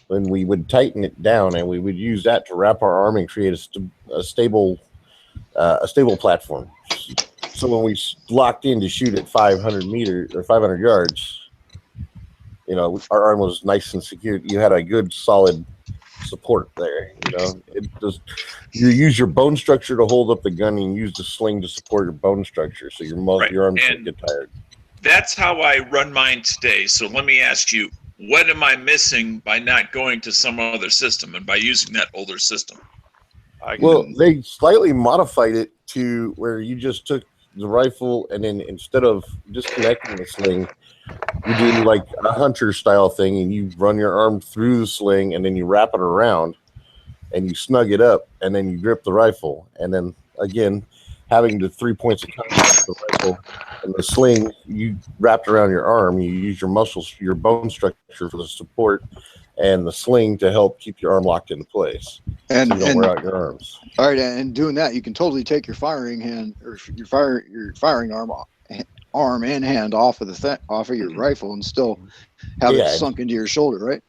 Then we would tighten it down, and we would use that to wrap our arm and create a stable platform. So when we locked in to shoot at 500 meters or 500 yards, our arm was nice and secure. You had a good solid support there. You use your bone structure to hold up the gun, and use the sling to support your bone structure, so your arms don't get tired. That's how I run mine today. So let me ask you, what am I missing by not going to some other system and by using that older system? Well, they slightly modified it to where you just took the rifle, and then instead of disconnecting the sling, you do like a hunter style thing, and you run your arm through the sling, and then you wrap it around, and you snug it up, and then you grip the rifle, and then again, having the 3 points of contact with the rifle and the sling, you wrapped around your arm. You use your muscles, your bone structure for the support, and the sling to help keep your arm locked into place. And so you don't wear out your arms. All right, and doing that, you can totally take your firing hand or your firing arm and hand off of off of your rifle and still have it sunk into your shoulder, right?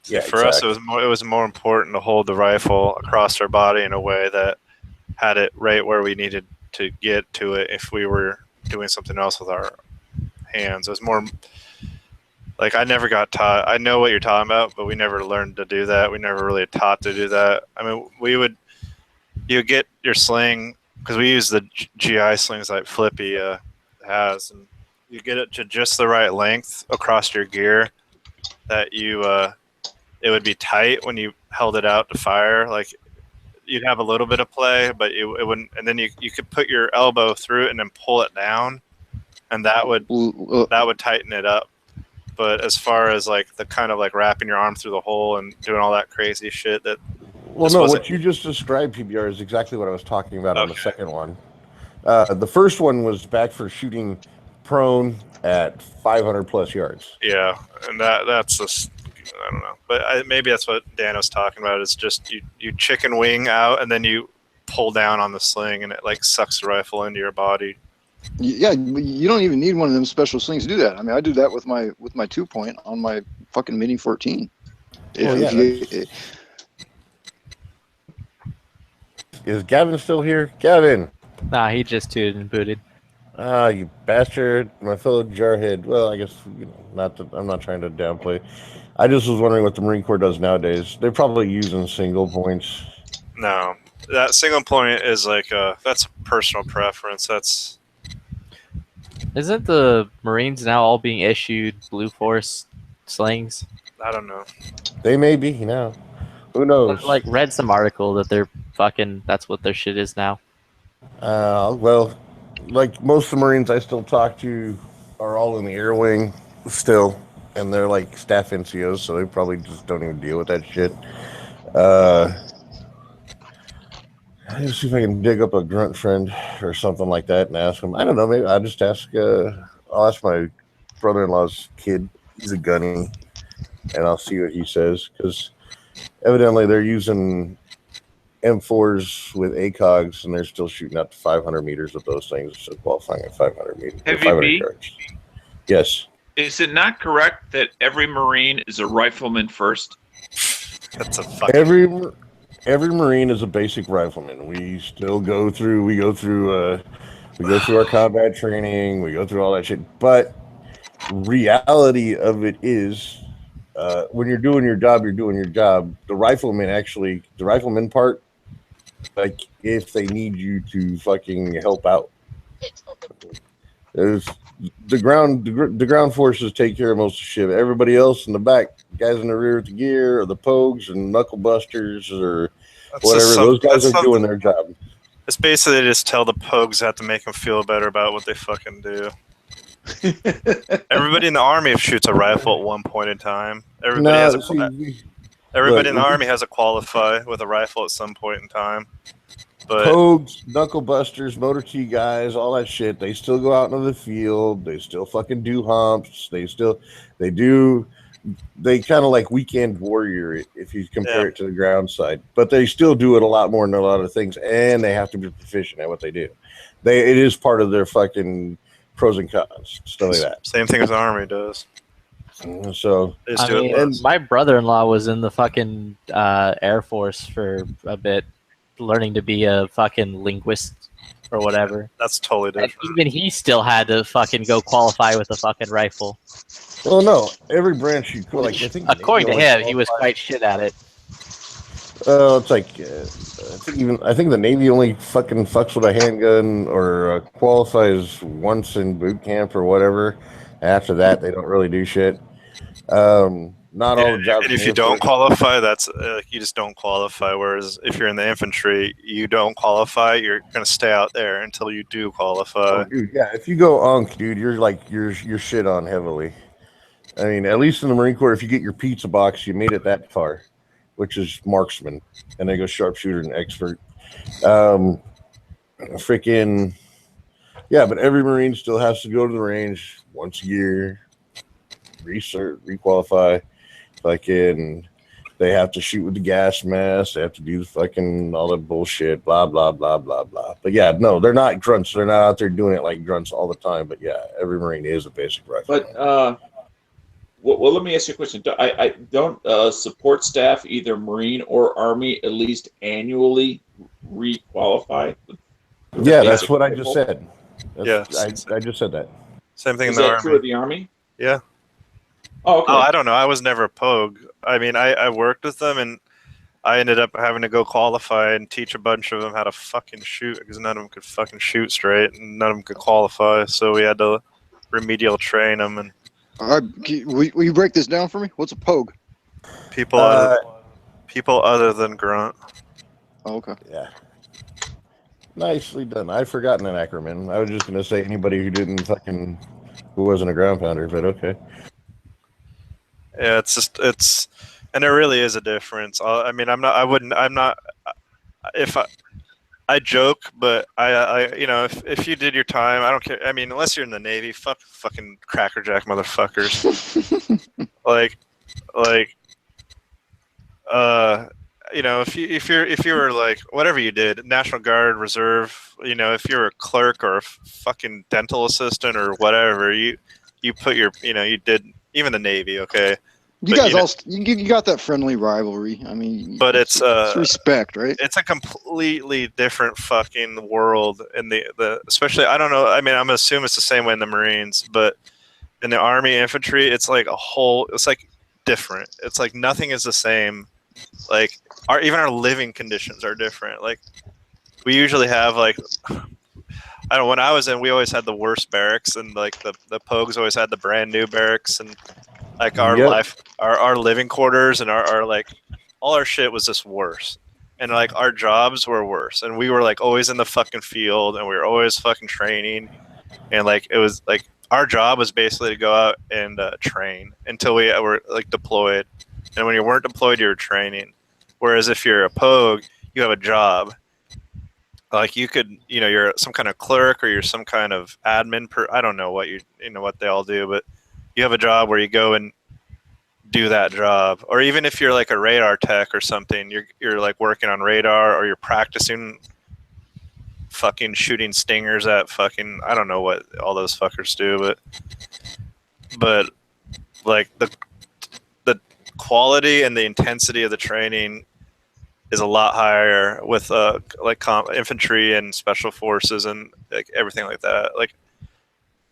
Yeah. For us, it was more important to hold the rifle across our body in a way that had it right where we needed to get to it if we were doing something else with our hands. It was more like I never got taught. I know what you're talking about, but we never learned to do that. We never really taught to do that. I mean, you get your sling, because we use the GI slings like Flippy has, and you get it to just the right length across your gear that it would be tight when you held it out to fire. Like you'd have a little bit of play, but it wouldn't. And then you could put your elbow through it and then pull it down, and that would tighten it up. But as far as like the kind of like wrapping your arm through the hole and doing all that crazy shit, what you just described, PBR, is exactly what I was talking about on the second one. The first one was back for shooting prone at 500 plus yards. Yeah, and that's just, I don't know, but maybe that's what Dan was talking about. Is just you chicken wing out and then you pull down on the sling and it like sucks the rifle into your body. Yeah, you don't even need one of them special slings to do that. I mean, I do that with my 2-point on my fucking Mini 14. Is Gavin still here? Gavin. Nah, he just tooted and booted. Ah, you bastard, my fellow jarhead. Well, I guess I'm not trying to downplay. I just was wondering what the Marine Corps does nowadays. They're probably using single points. No, that single point is like that's a personal preference. Isn't the Marines now all being issued Blue Force slings? I don't know. They may be now. Who knows? I like read some article that they're fucking. That's what their shit is now. Well, like most of the Marines I still talk to are all in the air wing still, and they're like staff NCOs, so they probably just don't even deal with that shit. Let's see if I can dig up a grunt friend or something like that and ask him. I don't know. Maybe I'll just ask. I'll ask my brother-in-law's kid. He's a gunny, and I'll see what he says, because evidently they're using M4s with ACOGs, and they're still shooting up to 500 meters of those things, so qualifying at 500 meters. Heavy 500 B? yards. Yes. Is it not correct that every Marine is a rifleman first? That's a fucking... Every Marine is a basic rifleman. We still go through our combat training. We go through all that shit. But reality of it is, when you're doing your job, you're doing your job. The rifleman part, like if they need you to fucking help out, there's the ground forces take care of most of the shit. Everybody else in the back, guys in the rear with the gear, or the pogues and knuckle busters or whatever, those guys are doing their job. It's basically they just tell the pogues have to make them feel better about what they fucking do. Everybody in the army shoots a rifle at one point in time. Everybody in the army has to qualify with a rifle at some point in time. But pogues, knuckle busters, motor T guys, all that shit, they still go out into the field. They still fucking do humps. They kind of like weekend warrior it, if you compare it to the ground side. But they still do it a lot more than a lot of things, and they have to be proficient at what they do. It is part of their fucking pros and cons, stuff like that. Same thing as the army does. So my brother-in-law was in the fucking Air Force for a bit, learning to be a fucking linguist or whatever. That's totally different. And even he still had to fucking go qualify with a fucking rifle. Well, no, every branch you like. I think according to him, he was quite shit at it. It's like I think the Navy only fucking fucks with a handgun or qualifies once in boot camp or whatever. After that, they don't really do shit. Not all the jobs. And if you don't qualify, that's you just don't qualify. Whereas if you're in the infantry, you don't qualify. You're gonna stay out there until you do qualify. Oh, dude, yeah, if you go UNC, dude, you're shit on heavily. I mean, at least in the Marine Corps, if you get your pizza box, you made it that far, which is marksman, and then go sharpshooter and expert. Freaking yeah, but every Marine still has to go to the range once a year, requalify. Fucking, they have to shoot with the gas mask. They have to do the fucking all that bullshit. Blah blah blah blah blah. But yeah, no, they're not grunts. They're not out there doing it like grunts all the time. But yeah, every Marine is a basic rifle. But well, let me ask you a question. I don't support staff, either Marine or Army, at least annually requalify? Yeah, that's what I just said. Yeah, I just said that. Same thing Is in the that Army. true of the Army? Yeah. Oh, okay. I don't know. I was never a Pogue. I mean, I worked with them, and I ended up having to go qualify and teach a bunch of them how to fucking shoot, because none of them could fucking shoot straight, and none of them could qualify. So we had to remedial train them. And all right, will you break this down for me? What's a Pogue? people other than grunt. Oh, okay. Yeah. Nicely done. I've forgotten an acronym. I was just gonna say anybody who wasn't a ground pounder, but okay. Yeah, and there really is a difference. I mean, I joke, but I you know, if you did your time, I don't care. I mean, unless you're in the Navy, fucking crackerjack motherfuckers. You know, if you were like whatever you did, National Guard, Reserve, you know, if you're a clerk or a fucking dental assistant or whatever, you put your, you know, you did even the Navy, okay. You guys you got that friendly rivalry. I mean, but it's respect, right? It's a completely different fucking world in the especially, I don't know. I mean, I'm gonna assume it's the same way in the Marines, but in the Army infantry, it's like it's like different. It's like nothing is the same. Like even our living conditions are different. Like we usually have like, I don't know, when I was in, we always had the worst barracks, and like the Pogues always had the brand new barracks, and like our our living quarters and our like all our shit was just worse, and like our jobs were worse, and we were like always in the fucking field, and we were always fucking training, and like it was like our job was basically to go out and train until we were like deployed, and when you weren't deployed, you were training. Whereas if you're a Pogue, you have a job. Like you could, you know, you're some kind of clerk or you're some kind of admin. I don't know what you know what they all do, but you have a job where you go and do that job. Or even if you're like a radar tech or something, you're like working on radar, or you're practicing fucking shooting stingers at fucking, I don't know what all those fuckers do, but like the quality and the intensity of the training is a lot higher with like infantry and special forces and like everything like that. Like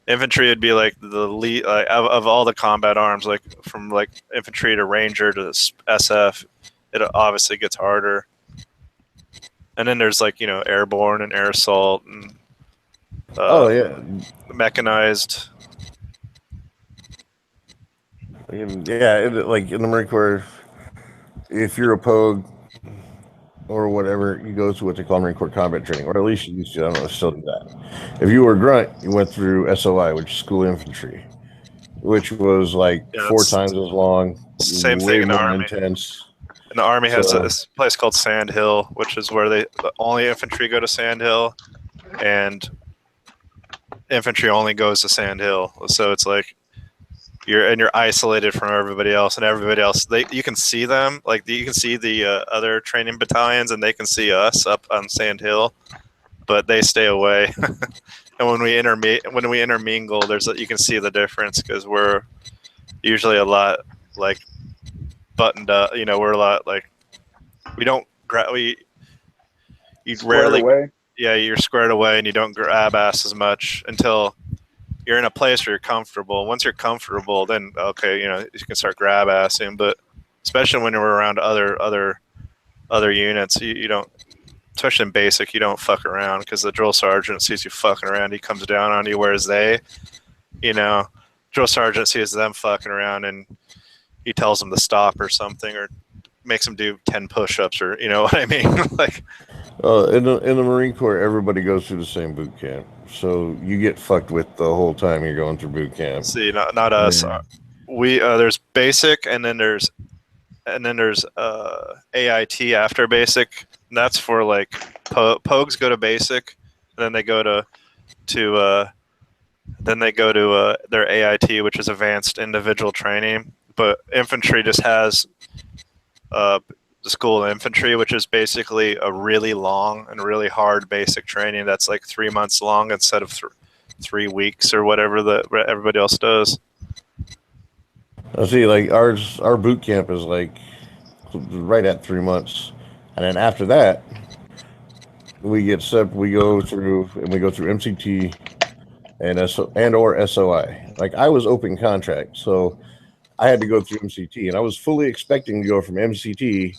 infantry would be like the lead of all the combat arms, like from like infantry to ranger to SF. It obviously gets harder. And then there's like, you know, airborne and air assault and mechanized. Yeah, like in the Marine Corps, if you're a Pogue or whatever, you go through what they call Marine Corps combat training, or at least you used to. I don't know, still do that. If you were a grunt, you went through SOI, which is School Infantry, which was like 4 times as long. Same thing in the Army. Intense. And the Army has this place called Sand Hill, which is where the only infantry go to Sand Hill, and infantry only goes to Sand Hill. So it's like you're isolated from everybody else, and everybody else you can see them, like you can see the other training battalions, and they can see us up on Sand Hill, but they stay away. And when we intermingle, you can see the difference, because we're usually a lot like buttoned up. You know, we're a lot like you're squared away, and you don't grab ass as much until you're in a place where you're comfortable. Once you're comfortable, then okay, you know, you can start grab assing. But especially when we're around other units, you don't, especially in basic, you don't fuck around, because the drill sergeant sees you fucking around, he comes down on you. Whereas drill sergeant sees them fucking around, and he tells them to stop or something, or makes them do 10 push-ups, or you know what I mean? Like, in the Marine Corps, everybody goes through the same boot camp, so you get fucked with the whole time you're going through boot camp. see, not us. Yeah. We there's basic, and then there's AIT after basic. And that's for like Pogues go to basic, and then they go to their AIT, which is advanced individual training. But infantry just has the School of Infantry, which is basically a really long and really hard basic training that's like 3 months long instead of 3 weeks or whatever that everybody else does. I see, like our boot camp is like right at 3 months, and then after that, we go through MCT and or SOI. Like I was open contract, so I had to go through MCT, and I was fully expecting to go from MCT,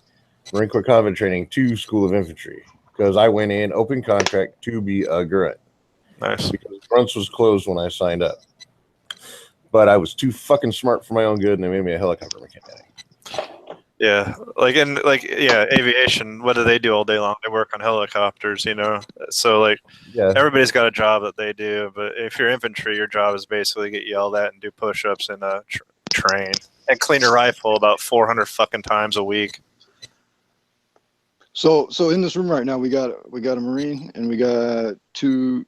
Marine Corps Combat Training, to School of Infantry, because I went in open contract to be a grunt. Nice. Because grunts was closed when I signed up. But I was too fucking smart for my own good, and they made me a helicopter mechanic. Yeah, aviation. What do they do all day long? They work on helicopters, you know. So like, Yeah. everybody's got a job that they do. But if you're infantry, your job is basically get yelled at and do push-ups and train and clean your rifle about 400 fucking times a week. So in this room right now, we got a Marine and we got two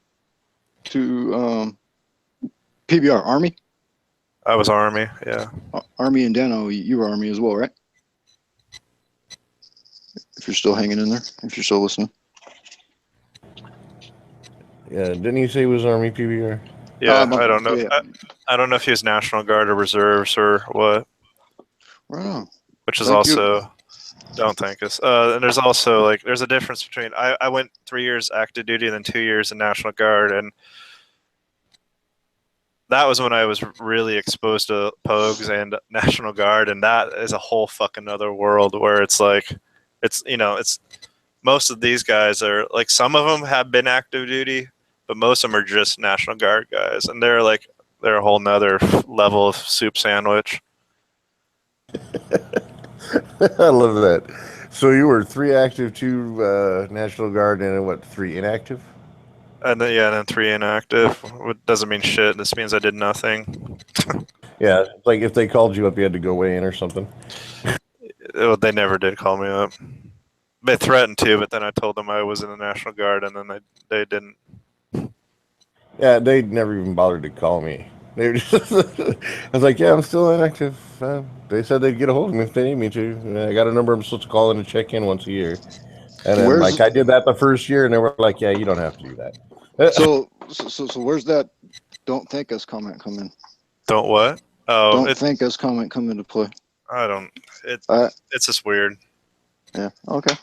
PBR Army. I was Army, yeah. Army and Dano, you were Army as well, right? If you're still hanging in there, if you're still listening. Yeah, didn't he say he was Army PBR? Yeah, I don't know. Yeah. I don't know if he was National Guard or Reserves or what. Right on. Which is Thank also, you. don't thank us. And there's also like, there's a difference between, I went 3 years active duty and then 2 years in National Guard, and that was when I was really exposed to Pogues and National Guard, and that is a whole fucking other world where it's like, it's most of these guys are like, some of them have been active duty, but most of them are just National Guard guys, and they're a whole nother level of soup sandwich. I love that. So you were 3 active, 2 National Guard, and what, 3 inactive? And then 3 inactive. It doesn't mean shit. This means I did nothing. Yeah, like if they called you up, you had to go weigh in or something. They never did call me up. They threatened to, but then I told them I was in the National Guard, and then they didn't. Yeah, they never even bothered to call me. They were just I was like, yeah, I'm still inactive. They said they'd get a hold of me if they need me to. I got a number I'm supposed to call in and check in once a year. And then, like, I did that the first year, and they were like, yeah, you don't have to do that. So where's that "don't thank us" comment come in? Don't what? Oh, don't thank us comment come into play. I don't. It's just weird. Yeah. Okay.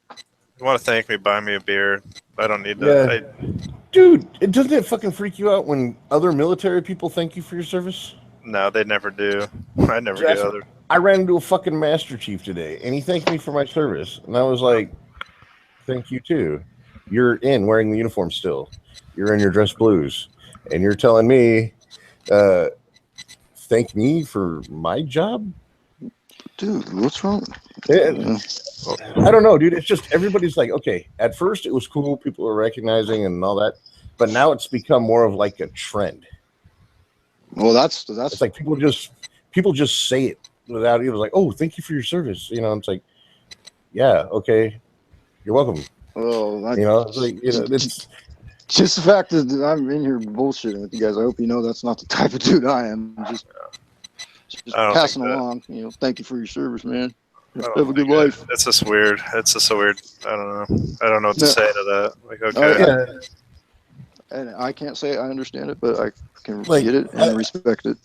You want to thank me? Buy me a beer. I don't need that. Yeah. Dude, doesn't it fucking freak you out when other military people thank you for your service? No, they never do. I never do other. I ran into a fucking Master Chief today, and he thanked me for my service, and I was like, "Thank you too. You're wearing the uniform still. You're in your dress blues, and you're telling me, thank me for my job, dude. What's wrong? I don't know, dude. It's just everybody's like, okay. At first, it was cool. People were recognizing and all that, but now it's become more of like a trend. Well, that's it's like people just say it without it was like, oh, thank you for your service. You know, it's like, yeah, okay, you're welcome. Well, it's like, it's just the fact that I'm in here bullshitting with you guys. I hope you know that's not the type of dude I am. I'm just passing along. Thank you for your service, man. Have a good life. It's just weird. It's just so weird. I don't know. I don't know what to say to that. Like, okay. And I can't say I understand it, but I can get it and respect it.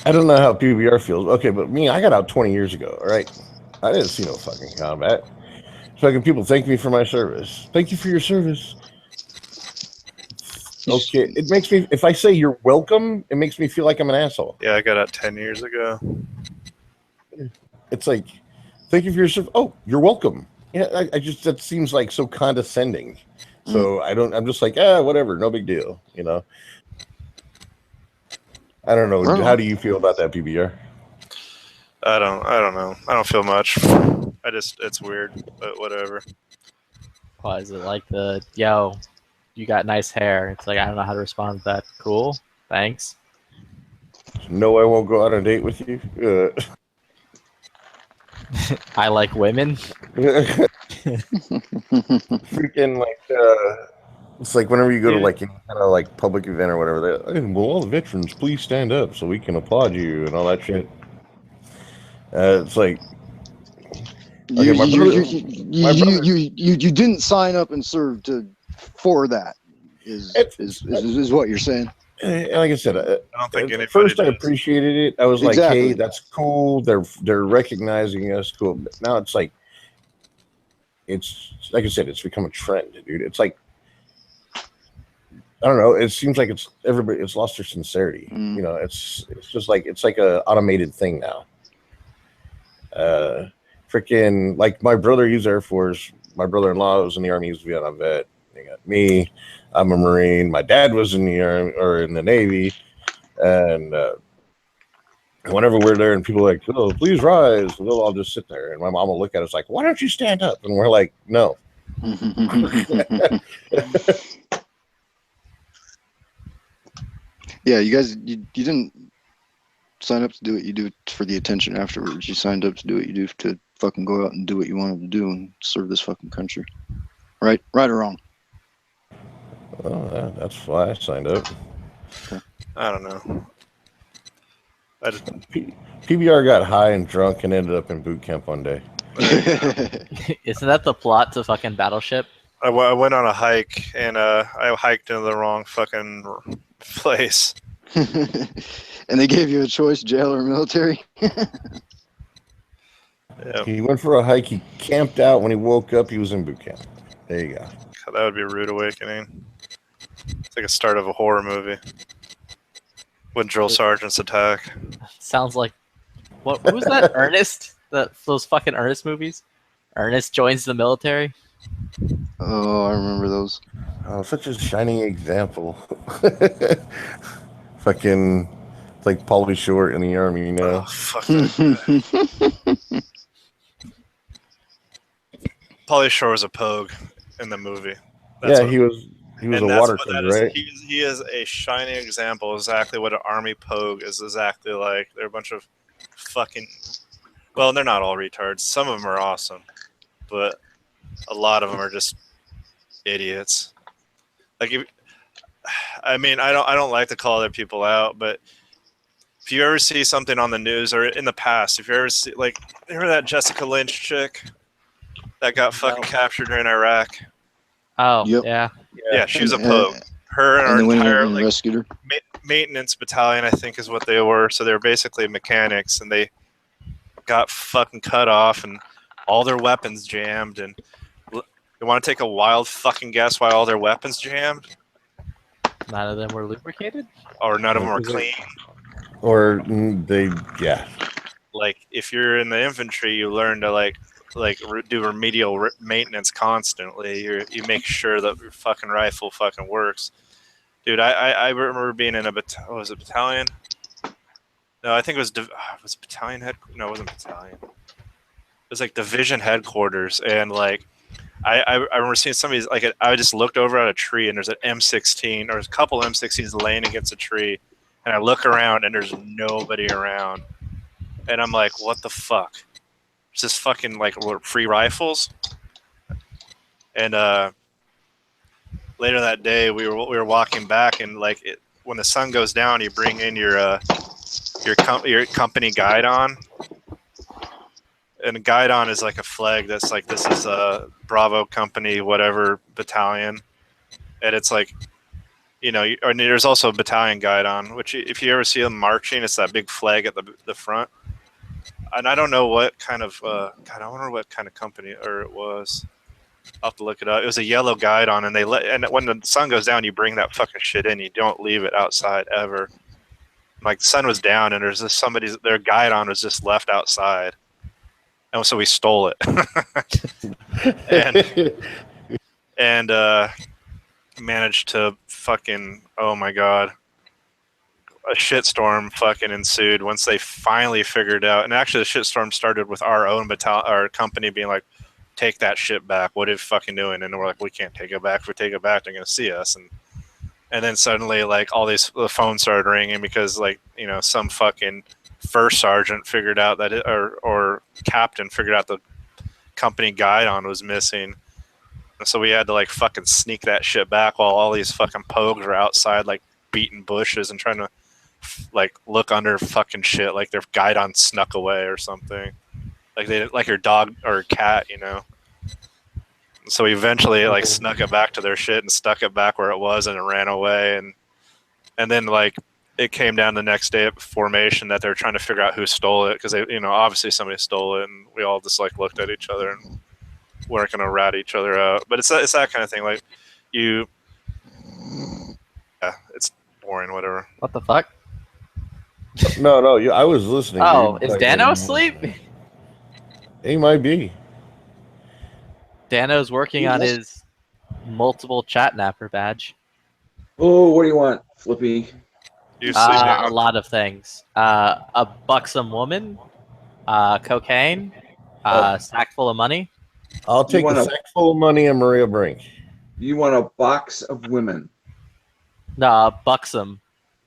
I don't know how PBR feels. Okay, but me, I got out 20 years ago, all right? I didn't see no fucking combat. Fucking people thank me for my service. Thank you for your service. Okay, it makes me, if I say you're welcome, it makes me feel like I'm an asshole. Yeah, I got out 10 years ago. It's like, thank you for your service. Oh, you're welcome. Yeah, I just, that seems like so condescending. So I'm just like, whatever, no big deal, I don't know. How do you feel about that, PBR? I don't know. I don't feel much. It's weird, but whatever. Why is it like yo, you got nice hair? It's like I don't know how to respond to that. Cool, thanks. No, I won't go out on a date with you. I like women. Freaking it's like whenever you go to like any kind of like public event or whatever, hey, well, all the veterans, please stand up so we can applaud you and all that shit. It's like, okay, you didn't sign up and serve for that. Is what you're saying? And like I said, I don't think at first I appreciated it. I was Exactly. like, hey, that's cool. They're recognizing us. Cool. But now it's like I said, it's become a trend, dude. It's like, I don't know. It seems like it's lost their sincerity. You know, it's just like it's like a automated thing now. Freaking like my brother used Air Force. My brother-in-law was in the Army. He's a Vietnam vet. They got me. I'm a Marine. My dad was in the Army or in the Navy, and whenever we're there and people are like, "Oh, please rise," we'll all just sit there, and my mom will look at us like, "Why don't you stand up?" And we're like, "No." Yeah, you guys, you didn't sign up to do what you do for the attention afterwards. You signed up to do what you do to fucking go out and do what you wanted to do and serve this fucking country. Right or wrong? Well, that's why I signed up. I don't know. PBR got high and drunk and ended up in boot camp one day. Isn't that the plot to fucking Battleship? I went on a hike and I hiked into the wrong fucking place. And they gave you a choice, jail or military? Yeah. He went for a hike. He camped out. When he woke up, he was in boot camp. There you go. God, that would be a rude awakening. It's like a start of a horror movie. When drill sergeants attack. Sounds like what was that? Ernest? Those fucking Ernest movies? Ernest joins the military? Oh, I remember those. Oh, such a shining example. Fucking, it's like Pauly Shore in the Army, you know? Oh, fuck that. Pauly Shore was a pogue in the movie. Yeah, he was a water kid, right? He is a shining example of exactly what an Army pogue is exactly like. They're a bunch of fucking... Well, they're not all retards. Some of them are awesome. But a lot of them are just idiots. Like, I don't like to call other people out, but if you ever see something on the news or in the past, if you ever see, like, remember that Jessica Lynch chick that got fucking captured during Iraq? Oh, yeah. Yeah, she was a pogue. Her and her entire like, rescued her. Maintenance battalion, I think, is what they were. So they were basically mechanics, and they got fucking cut off, and all their weapons jammed. And you want to take a wild fucking guess why all their weapons jammed? None of them were lubricated? Or none of them were clean? Or yeah. Like, if you're in the infantry, you learn to like do remedial maintenance constantly. You make sure that your fucking rifle fucking works. Dude, I remember being in a was it battalion? No, I think it was battalion head. No, it wasn't battalion. It was like division headquarters, and like I remember seeing somebody's like I just looked over at a tree, and there's an M16 or a couple M16s laying against a tree, and I look around and there's nobody around, and I'm like, what the fuck? It's just fucking like free rifles. And later that day, we were walking back, and like when the sun goes down, you bring in your company guidon. And a guidon is like a flag that's like, this is a Bravo company, whatever battalion, and it's like, you know, and there's also a battalion guidon, which if you ever see them marching, it's that big flag at the front. And I don't know what kind of God, I wonder what kind of company or it was. I'll have to look it up. It was a yellow guidon, and when the sun goes down, you bring that fucking shit in. You don't leave it outside ever. Like the sun was down, and there's just their guidon was just left outside, and so we stole it, and managed to fucking, oh my god, a shitstorm fucking ensued once they finally figured out. And actually, the shitstorm started with our own our company being like, "Take that shit back. What are you fucking doing?" And we're like, "We can't take it back. If we take it back, they're gonna see us." And then suddenly, like, all the phones started ringing because, like, you know, some fucking first sergeant figured out that or captain figured out the company guidon was missing. And so we had to like fucking sneak that shit back while all these fucking pogues were outside like beating bushes and trying to like look under fucking shit like their guidon snuck away or something. Like they like your dog or cat, you know. So we eventually like snuck it back to their shit and stuck it back where it was, and it ran away. And then like it came down the next day at formation that they were trying to figure out who stole it, because they, you know, obviously somebody stole it, and we all just like looked at each other and weren't gonna rat each other out. But it's that kind of thing. Like yeah, it's boring. Whatever. What the fuck? No, I was listening. Oh, dude. is Dano asleep? He might be. Dano's working on his multiple chat napper badge. Oh, what do you want, Flippy? A lot of things. A buxom woman, cocaine, sack full of money. I'll take a sack full of money and Maria Brink. You want a box of women? No, a buxom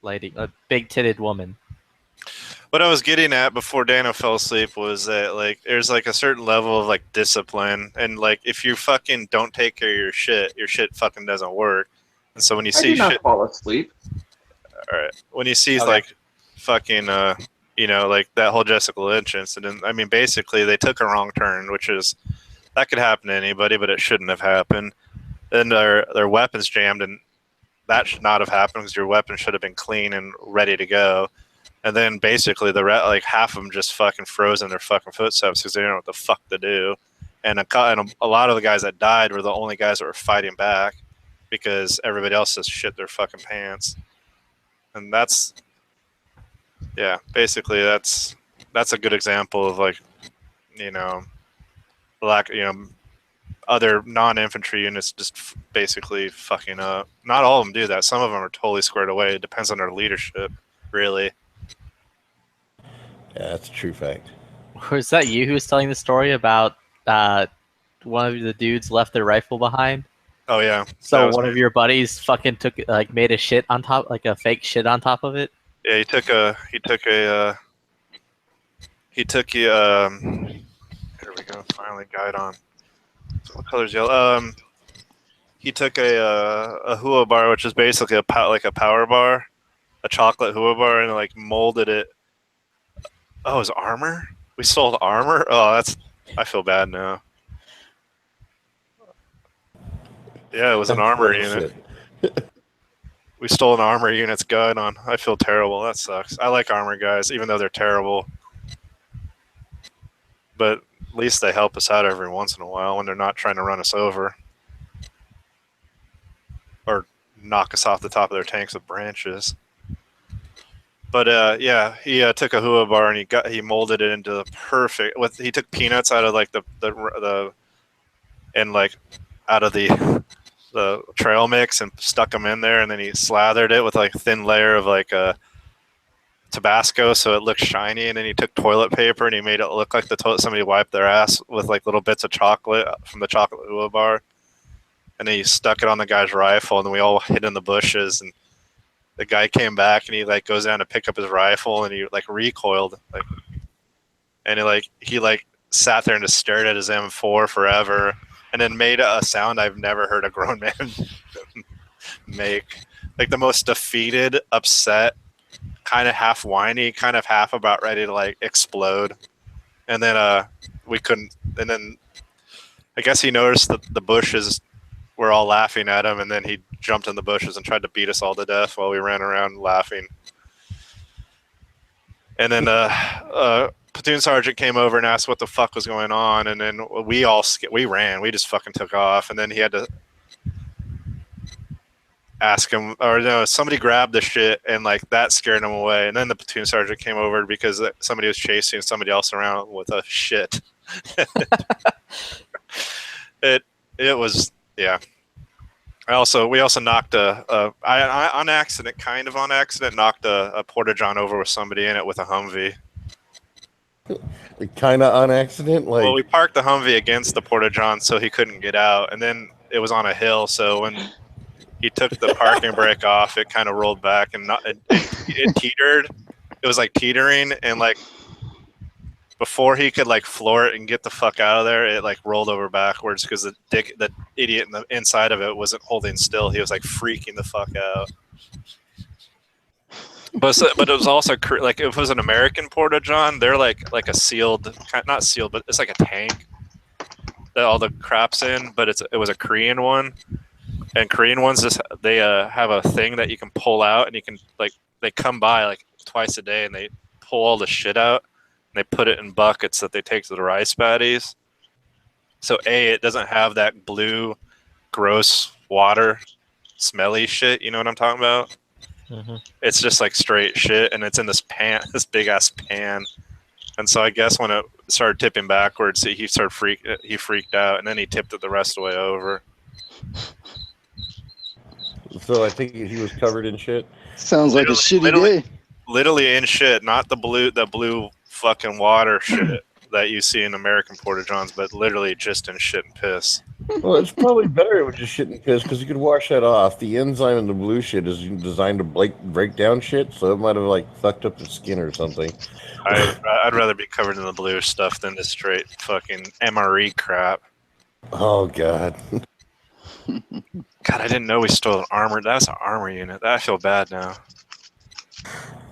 lady, a big-titted woman. What I was getting at before Dano fell asleep was that like there's like a certain level of like discipline, and like if you fucking don't take care of your shit fucking doesn't work. And so when you see I did not shit, fall asleep. all right, when you see like fucking you know, like that whole Jessica Lynch incident, I mean basically they took a wrong turn, which is that could happen to anybody, but it shouldn't have happened. Then their weapons jammed, and that should not have happened because your weapon should have been clean and ready to go. And then basically like half of them just fucking froze in their fucking footsteps because they didn't know what the fuck to do. And a lot of the guys that died were the only guys that were fighting back because everybody else just shit their fucking pants. And that's, yeah, basically that's a good example of like, you know, other non-infantry units just basically fucking up. Not all of them do that. Some of them are totally squared away. It depends on their leadership, really. Yeah, that's a true fact. Was that you who was telling the story about one of the dudes left their rifle behind? Oh yeah. So one of your buddies fucking made a shit on top, like a fake shit on top of it. Yeah, he took here we go. Finally, guidon. What color's yellow? He took a Hua bar, which is basically a power bar, a chocolate Hua bar, and like molded it. Oh, it was armor? We sold armor? Oh, I feel bad now. Yeah, it was an armor unit. We stole an armor unit's gun on. I feel terrible. That sucks. I like armor guys, even though they're terrible. But at least they help us out every once in a while when they're not trying to run us over. Or knock us off the top of their tanks with branches. But yeah, he took a Hua bar and he molded it into the perfect. He took peanuts out of like the trail mix and stuck them in there, and then he slathered it with like a thin layer of like Tabasco so it looked shiny, and then he took toilet paper and he made it look like somebody wiped their ass with like little bits of chocolate from the chocolate Hua bar, and then he stuck it on the guy's rifle, and then we all hid in the bushes, and the guy came back and he like goes down to pick up his rifle and he like recoiled, like, and he sat there and just stared at his M4 forever, and then made a sound I've never heard a grown man make, like the most defeated, upset, kind of half whiny, kind of half about ready to like explode. And then we couldn't, and then I guess he noticed that the bushes were all laughing at him, and then he jumped in the bushes and tried to beat us all to death while we ran around laughing. And then platoon sergeant came over and asked what the fuck was going on, and then we ran. We just fucking took off, and then he had to ask him, or no, somebody grabbed the shit, and like that scared him away. And then the platoon sergeant came over because somebody was chasing somebody else around with a shit. It was, yeah. We also knocked I on accident, kind of on accident, knocked a Porta John over with somebody in it with a Humvee. Kind of on accident, like. Well, we parked the Humvee against the Porta John so he couldn't get out, and then it was on a hill, so when he took the parking brake off, it kind of rolled back and it teetered. It was like teetering, and like before he could like floor it and get the fuck out of there, it like rolled over backwards because the idiot in the inside of it wasn't holding still. He was like freaking the fuck out. But it was also like if it was an American Porta John, they're like a sealed, not sealed, but it's like a tank that all the crap's in. But it was a Korean one, and Korean ones they have a thing that you can pull out, and you can like they come by like twice a day, and they pull all the shit out, and they put it in buckets that they take to the rice paddies. So it doesn't have that blue, gross water, smelly shit. You know what I'm talking about? Mm-hmm. It's just like straight shit, and it's in this this big ass pan. And so I guess when it started tipping backwards, he freaked out, and then he tipped it the rest of the way over. So I think he was covered in shit. Sounds like a shitty day. Literally in shit, not the blue fucking water shit that you see in American Porta Johns, but literally just in shit and piss. Well, it's probably better with just shit and piss because you could wash that off. The enzyme in the blue shit is designed to break down shit, so it might have like fucked up the skin or something. I'd rather be covered in the blue stuff than the straight fucking MRE crap. Oh god. God, I didn't know we stole an armor. That's an armor unit. I feel bad now.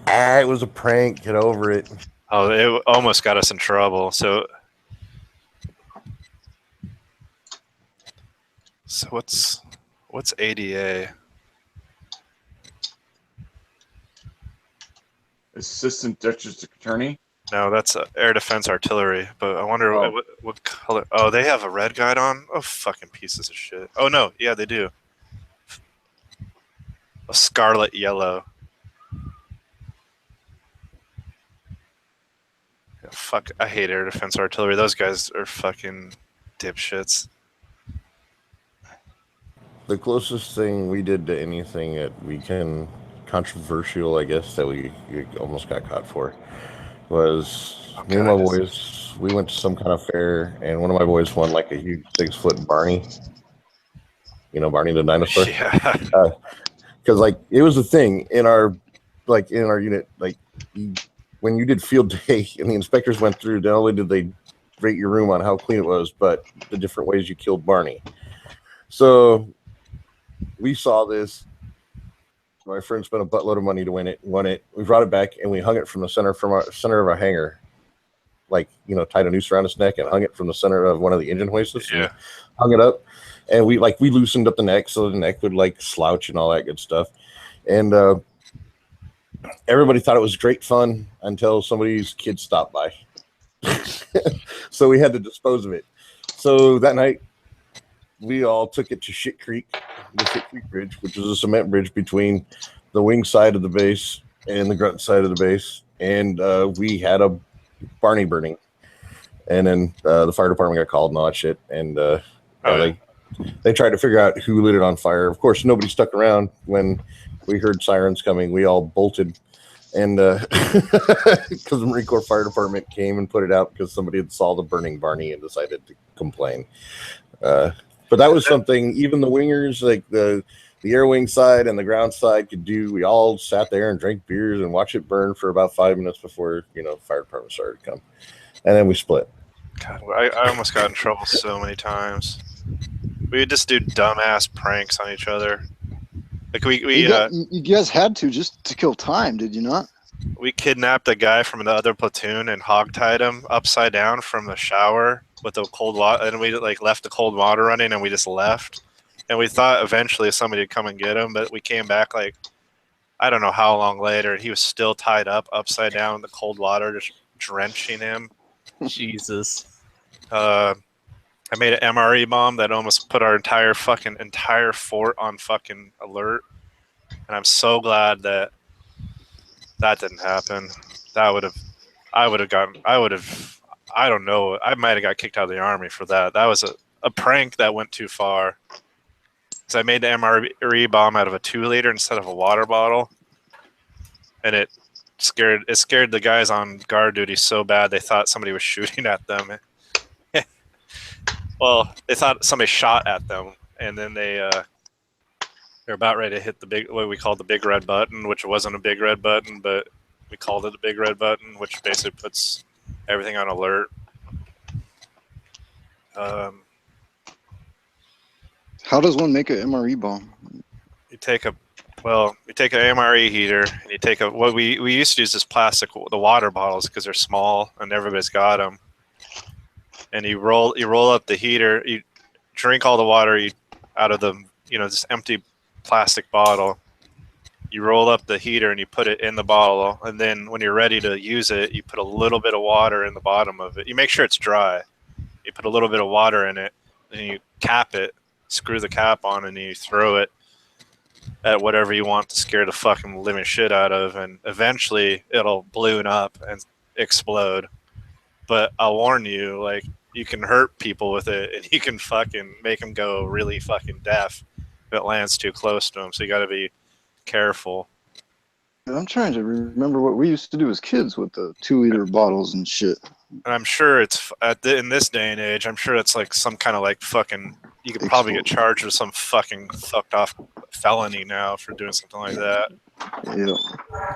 It was a prank. Get over it. Oh, it almost got us in trouble. So what's ADA? Assistant District Attorney. No, that's air defense artillery. But I wonder what color. Oh, they have a red guide on. Oh, fucking pieces of shit. Oh no, yeah, they do. A scarlet yellow. Yeah, fuck, I hate air defense artillery. Those guys are fucking dipshits. The closest thing we did to anything that we can controversial, I guess, that we almost got caught for was me and my boys. We went to some kind of fair, and one of my boys won like a huge 6-foot Barney. You know, Barney the dinosaur. Yeah. Because like it was a thing in our unit. Like when you did field day and the inspectors went through, not only did they rate your room on how clean it was, but the different ways you killed Barney. So we saw this. My friend spent a buttload of money to win it. Won it. We brought it back and we hung it from the center of our hangar, like tied a noose around its neck and hung it from the center of one of the engine hoists. Yeah, hung it up, and we loosened up the neck so the neck would like slouch and all that good stuff. And everybody thought it was great fun until somebody's kid stopped by. So we had to dispose of it. So that night, we all took it to Shit Creek, the Shit Creek Bridge, which is a cement bridge between the wing side of the base and the grunt side of the base. And we had a Barney burning. And then the fire department got called and all that shit. And they tried to figure out who lit it on fire. Of course, nobody stuck around when we heard sirens coming. We all bolted. And because the Marine Corps Fire Department came and put it out because somebody had saw the burning Barney and decided to complain. But that was something even the wingers, like the air wing side and the ground side could do. We all sat there and drank beers and watched it burn for about 5 minutes before, fire department started to come. And then we split. God, I almost got in trouble so many times. We would just do dumbass pranks on each other. Like you guys had to just to kill time, did you not? We kidnapped a guy from the other platoon and hogtied him upside down from the shower with the cold water, and we left the cold water running, and we just left. And we thought eventually somebody would come and get him, but we came back I don't know how long later, and he was still tied up upside down in the cold water, just drenching him. Jesus. I made an MRE bomb that almost put our entire fort on fucking alert, and I'm so glad that didn't happen. I don't know. I might have got kicked out of the Army for that. That was a prank that went too far. So I made the MRE bomb out of a 2-liter instead of a water bottle, and it scared the guys on guard duty so bad they thought somebody was shooting at them. Well, they thought somebody shot at them, and then they're about ready to hit what we called the big red button, which wasn't a big red button, but we called it the big red button, which basically puts everything on alert. How does one make an MRE bomb? You take an MRE heater, and you take what we used to use this plastic, the water bottles, because they're small and everybody's got them. And you roll up the heater, you drink all the water out of the this empty plastic bottle. You roll up the heater and you put it in the bottle, and then when you're ready to use it, you put a little bit of water in the bottom of it. You make sure it's dry. You put a little bit of water in it, and you cap it, screw the cap on, and you throw it at whatever you want to scare the fucking living shit out of, and eventually it'll balloon up and explode. But I'll warn you, like, you can hurt people with it, and you can fucking make them go really fucking deaf if it lands too close to them. So you got to be careful. I'm trying to remember what we used to do as kids with the 2-liter bottles and shit. And I'm sure it's in this day and age, I'm sure it's like some kind of like fucking. You could probably get charged with some fucking fucked off felony now for doing something like that. Yeah.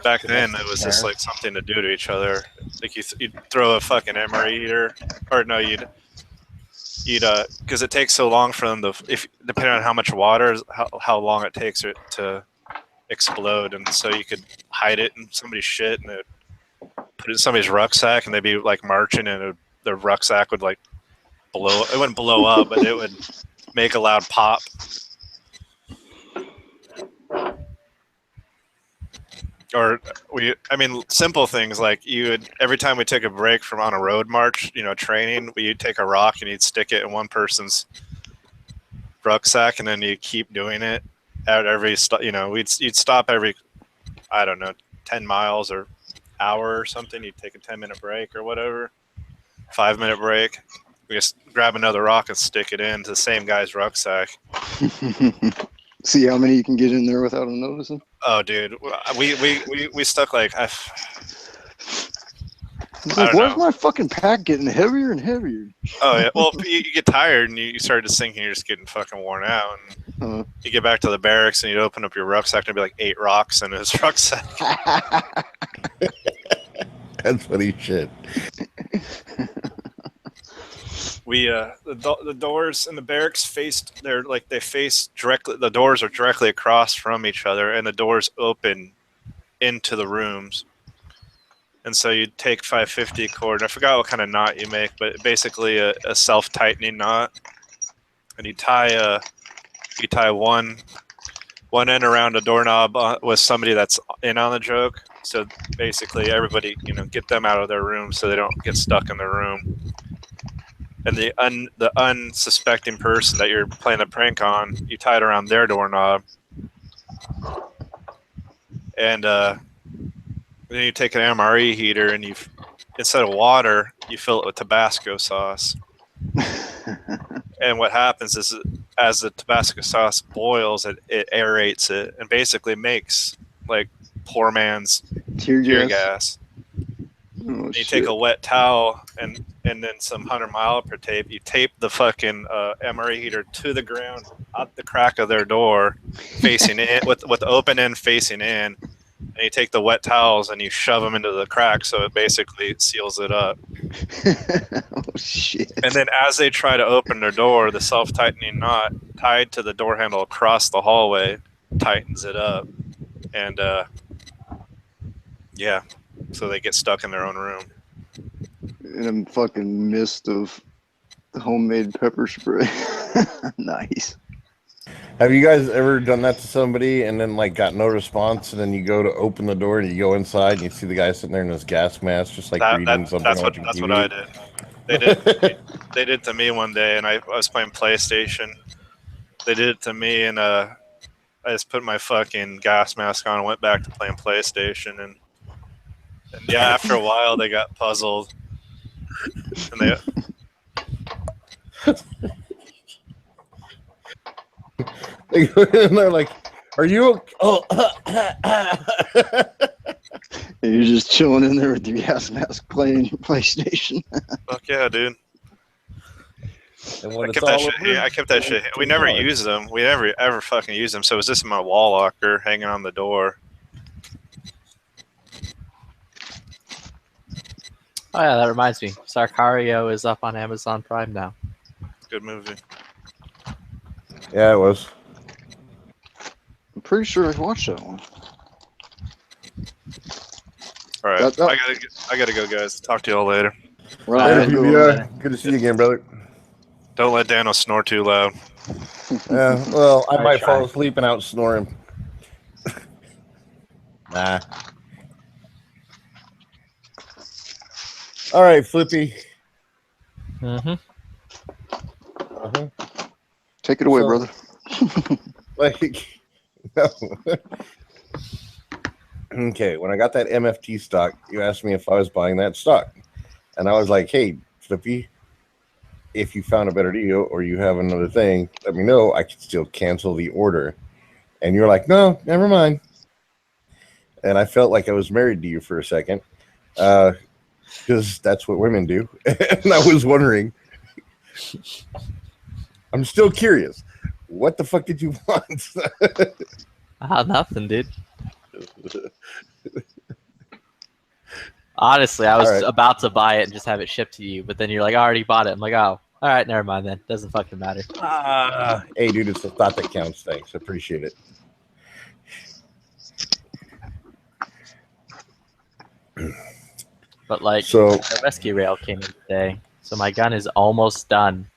Back then, it was just like something to do to each other. Like you'd throw a fucking MRE heater, or no, you'd because it takes so long for them to, depending on how much water, how long it takes it to explode, and so you could hide it in somebody's shit and put it in somebody's rucksack, and they'd be like marching, and the rucksack would like blow. It wouldn't blow up, but it would make a loud pop. Or simple things like every time we took a break from on a road march, training, you'd take a rock and you'd stick it in one person's rucksack, and then you keep doing it at every stop. You'd stop every, 10 miles or hour or something. You'd take a 10-minute break or whatever, 5-minute break. We just grab another rock and stick it into the same guy's rucksack. See how many you can get in there without him noticing? Oh, dude, we stuck like I don't know. Why's my fucking pack getting heavier and heavier? Oh yeah, well you get tired and you start just thinking you're just getting fucking worn out. And you get back to the barracks and you'd open up your rucksack and there'd be like 8 rocks in his rucksack. That's funny shit. We the doors in the barracks faced directly. The doors are directly across from each other, and the doors open into the rooms. And so you take 550 cord. I forgot what kind of knot you make, but basically a self-tightening knot, and you tie one end around a doorknob with somebody that's in on the joke. So basically, everybody get them out of their room so they don't get stuck in their room. And the unsuspecting person that you're playing the prank on, you tie it around their doorknob. And then you take an MRE heater and instead of water, you fill it with Tabasco sauce. And what happens is as the Tabasco sauce boils, it aerates it and basically makes like poor man's tear gas. Oh, you take a wet towel and then some 100 millimeter tape. You tape the fucking MRE heater to the ground, out the crack of their door, facing in with the open end facing in. And you take the wet towels and you shove them into the crack, so it basically seals it up. Oh shit! And then as they try to open their door, the self-tightening knot tied to the door handle across the hallway tightens it up, and so they get stuck in their own room. In a fucking mist of homemade pepper spray. Nice. Have you guys ever done that to somebody and then like got no response, and then you go to open the door and you go inside and you see the guy sitting there in his gas mask, just like reading something? That's what I did. They did to me one day, and I was playing PlayStation. They did it to me, and I just put my fucking gas mask on and went back to playing PlayStation, and yeah, after a while they got puzzled, and And they're like, "Are you?" Oh, And you're just chilling in there with your gas mask playing your PlayStation. Fuck yeah, dude. and I when it's kept that all shit. over, Yeah, I kept that shit. We never used them. We never ever fucking used them. So it was just in my wall locker, hanging on the door. Oh yeah, that reminds me. Sicario is up on Amazon Prime now. Good movie. Yeah, it was. I'm pretty sure I've watched that one. All right, That- I gotta go, guys. Talk to y'all later. Later, PBR. Good to see you again, brother. Don't let Daniel snore too loud. Yeah, well, I might try. fall asleep and out snore him. Nah. All right, Flippy. Mm-hmm. Uh-huh. Take it away, So- brother. Like, no. Okay, when I got that MFT stock, you asked me if I was buying that stock. And I was like, hey, Flippy, if you found a better deal or you have another thing, let me know. I could still cancel the order. And you're like, no, never mind. And I felt like I was married to you for a second, because that's what women do. And I was wondering, I'm still curious. What the fuck did you want? Nothing, dude. Honestly, I was All right. about to buy it and just have it shipped to you, but then you're like, I already bought it. I'm like, oh, all right, never mind then. Doesn't fucking matter. Hey, dude, it's the thought that counts. Thanks. Appreciate it. But like, So- the rescue rail came in today, so my gun is almost done.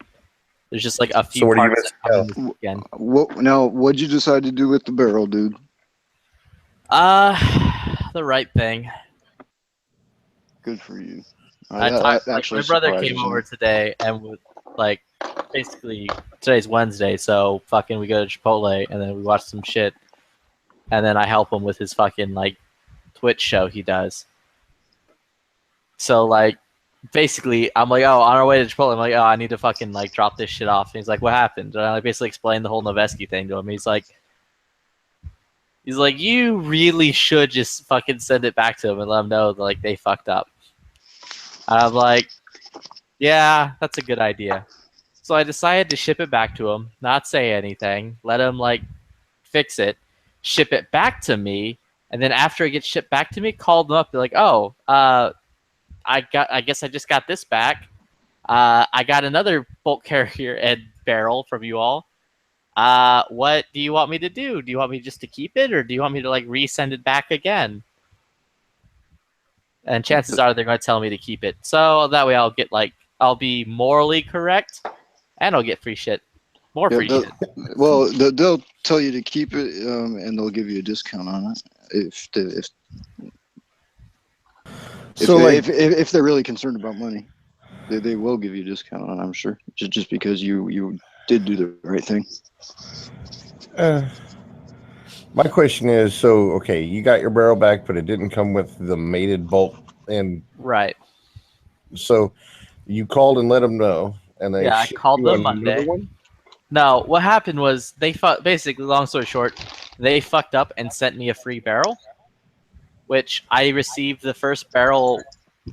There's just like a few So what are you parts that come in this weekend. What'd you decide to do with the barrel, dude? The right thing. Good for you. I That talked, like, actually my brother surprises came me. over today and was like, basically, today's Wednesday, so fucking we go to Chipotle and then we watch some shit, and then I help him with his fucking like Twitch show he does. So like, basically, I'm like, oh, on our way to Chipotle, I'm like, oh, I need to fucking like drop this shit off. And he's like, what happened? And I like basically explained the whole Noveski thing to him. He's like, you really should just fucking send it back to him and let him know that, like, they fucked up. And I'm like, yeah, that's a good idea. So I decided to ship it back to him, not say anything, let him like fix it, ship it back to me, and then after it gets shipped back to me, called them up, be like, oh, I guess I just got this back. I got another bolt carrier and barrel from you all. What do you want me to do? Do you want me just to keep it, or do you want me to like resend it back again? And chances are they're going to tell me to keep it. So that way I'll be morally correct, and I'll get free shit. More free shit. Well, they'll tell you to keep it, and they'll give you a discount on it if they're really concerned about money. They will give you a discount on it, I'm sure. Just because you did do the right thing. My question is, so, okay, you got your barrel back, but it didn't come with the mated bolt. And right. So you called and let them know. And they I shipped called you them another Monday. one? No, what happened was basically, long story short, they fucked up and sent me a free barrel, which I received the first barrel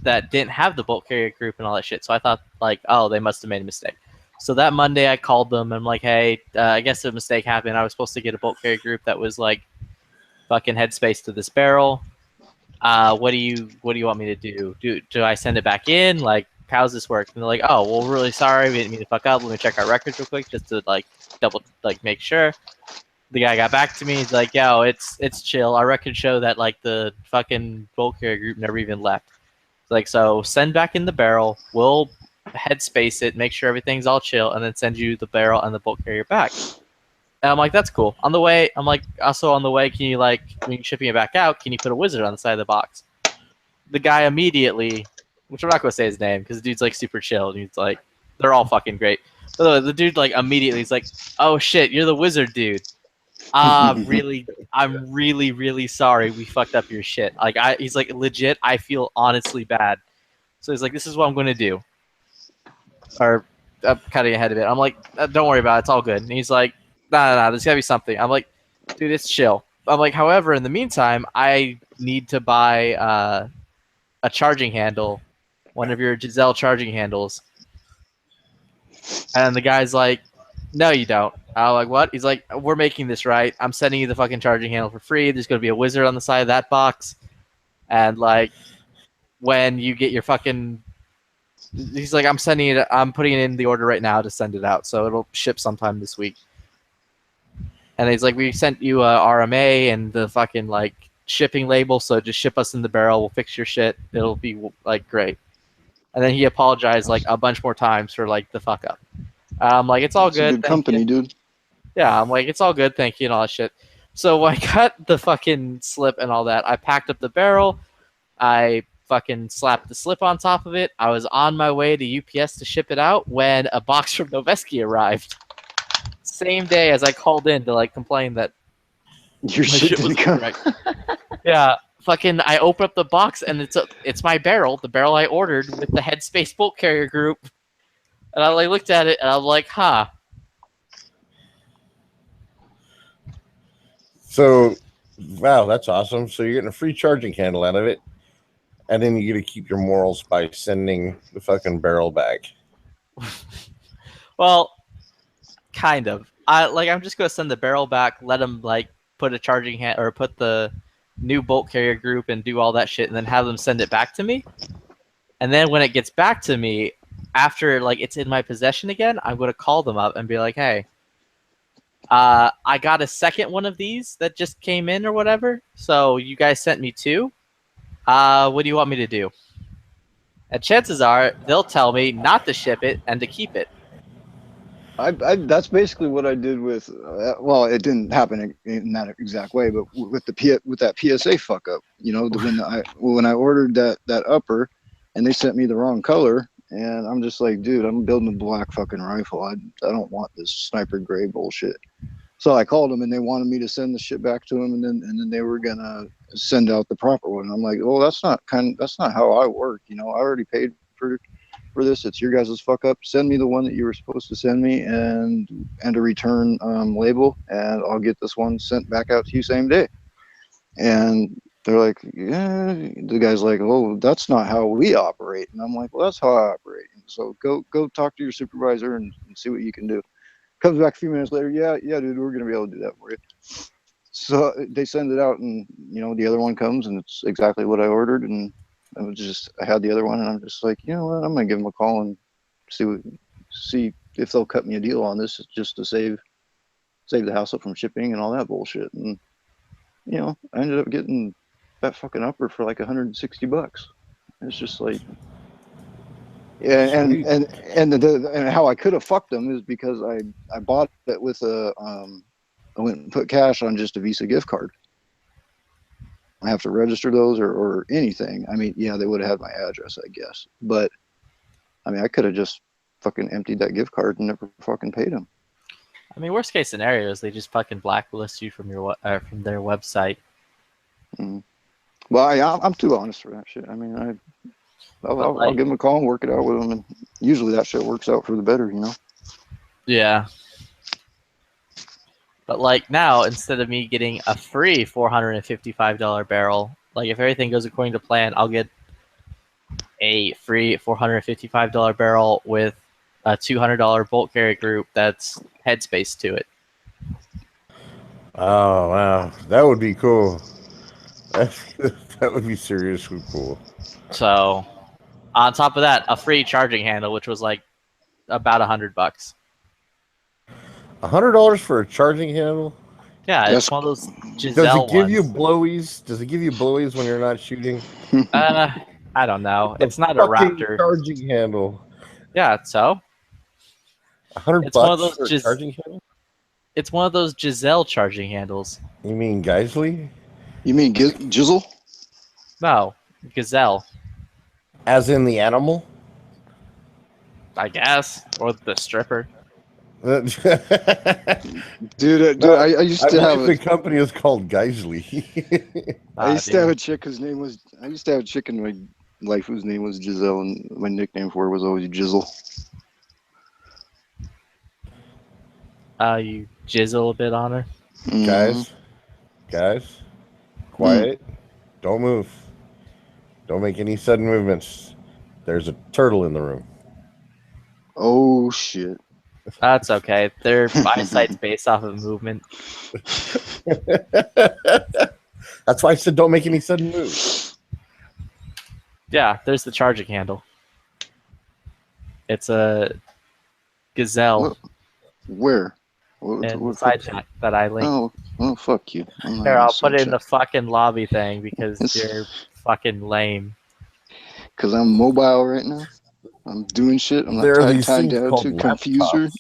that didn't have the bolt carrier group and all that shit. So I thought, like, oh, they must have made a mistake. So that Monday I called them and I'm like, hey, I guess a mistake happened. I was supposed to get a bolt carrier group that was like fucking headspace to this barrel. What do you want me to do? Do I send it back in? Like, how's this work? And they're like, oh, well, we're really sorry. We didn't mean to fuck up. Let me check our records real quick just to like make sure. The guy got back to me. He's like, yo, it's chill. Our records show that like the fucking bolt carrier group never even left. Like, so send back in the barrel. We'll headspace it, make sure everything's all chill, and then send you the barrel and the bolt carrier back. And I'm like, that's cool. On the way, I'm like, also on the way, can you like, when you're shipping it back out, can you put a wizard on the side of the box? The guy immediately, which I'm not gonna say his name because the dude's like super chill. And he's like, they're all fucking great. But the dude like immediately he's like, oh shit, you're the wizard dude. I'm really sorry we fucked up your shit. Like he's like, legit, I feel honestly bad. So he's like, this is what I'm gonna do. Or I'm cutting ahead of it. I'm like, don't worry about it, it's all good. And he's like, no, there's gotta be something. I'm like, dude, it's chill. I'm like, however, in the meantime, I need to buy a charging handle, one of your Giselle charging handles. And the guy's like, no, you don't. I'm like, what? He's like, we're making this right. I'm sending you the fucking charging handle for free. There's going to be a wizard on the side of that box. And, like, when you get your fucking... He's like, I'm putting it in the order right now to send it out. So it'll ship sometime this week. And he's like, we sent you a RMA and the fucking, like, shipping label. So just ship us in the barrel. We'll fix your shit. It'll be, like, great. And then he apologized, like, a bunch more times for, like, the fuck up. I'm like, it's all It's good. a good company, dude. Yeah, I'm like, it's all good, thank you, and all that shit. So when I got the fucking slip and all that, I packed up the barrel, I fucking slapped the slip on top of it. I was on my way to UPS to ship it out when a box from Noveski arrived. Same day as I called in to, like, complain that your shit didn't come. Correct. Yeah, fucking, I open up the box and it's my barrel, the barrel I ordered with the Headspace bolt carrier group. And I, like, looked at it and I'm like, huh. So, wow, that's awesome. So you're getting a free charging handle out of it, and then you get to keep your morals by sending the fucking barrel back. Well, kind of. I'm just gonna send the barrel back, let them, like, put a charging hand or put the new bolt carrier group and do all that shit, and then have them send it back to me. And then when it gets back to me, after, like, it's in my possession again, I'm gonna call them up and be like, hey, I got a second one of these that just came in or whatever. So you guys sent me 2. What do you want me to do? And chances are they'll tell me not to ship it and to keep it. That's basically what I did with. Well, it didn't happen in that exact way, but with that PSA fuck up. You know, when I ordered that upper, and they sent me the wrong color. And I'm just like, dude, I'm building a black fucking rifle. I don't want this sniper gray bullshit. So I called them and they wanted me to send the shit back to them, and then they were gonna send out the proper one. I'm like, oh, that's not how I work. You know, I already paid for this. It's your guys' fuck up. Send me the one that you were supposed to send me and a return label, and I'll get this one sent back out to you same day. And they're like, yeah, the guy's like, oh, that's not how we operate. And I'm like, well, that's how I operate. And so go talk to your supervisor and see what you can do. Comes back a few minutes later, yeah, dude, we're going to be able to do that for you. So they send it out, and, you know, the other one comes, and it's exactly what I ordered. And I had the other one, and I'm just like, you know what, I'm going to give them a call and see if they'll cut me a deal on this, just to save the hassle from shipping and all that bullshit. And, you know, I ended up getting that fucking upper for like $160. It's just like, yeah, and how I could have fucked them is because I bought it with I went and put cash on just a Visa gift card. I have to register those or anything. I mean, yeah, they would have had my address, I guess, but I mean, I could have just fucking emptied that gift card and never fucking paid them. I mean, worst case scenario is they just fucking blacklist you from from their website. Mm. Well, I'm too honest for that shit. I mean, I'll give them a call and work it out with them, and usually that shit works out for the better, you know. Yeah. But, like, now, instead of me getting a free $455 barrel, like, if everything goes according to plan, I'll get a free $455 barrel with a $200 bolt carrier group that's Headspace to it. Oh, wow. That would be cool. That would be seriously cool. So, on top of that, a free charging handle, which was like about $100. $100 for a charging handle? Yeah, it's one of those Giselle Does it give ones. you blowies? Does it give you blowies when you're not shooting? I don't know. It's not a Fucking Raptor charging handle. Yeah, so $100 it's one of those for a charging handle? It's one of those Giselle charging handles. You mean Geisley? You mean Gizzle? No, Gazelle. As in the animal? I guess, or the stripper. Dude, I used to have the company is called Geisley. I used to have a chick whose name was. I used to have a chick in my life whose name was Giselle, and my nickname for her was always Jizzle. You jizzle a bit on her. Guys, quiet. Don't move. Don't make any sudden movements. There's a turtle in the room. Oh shit. That's okay. Their eyesight's based off of movement. That's why I said don't make any sudden moves. Yeah, there's the charging handle. It's a gazelle. Where? In the side chat that I linked. Oh, fuck you. I'm not Here, on I'll the put it in side the chat. fucking lobby thing because you're fucking lame. Cause I'm mobile right now. I'm doing shit. I'm There are not these tied things down called to confuser. laptops.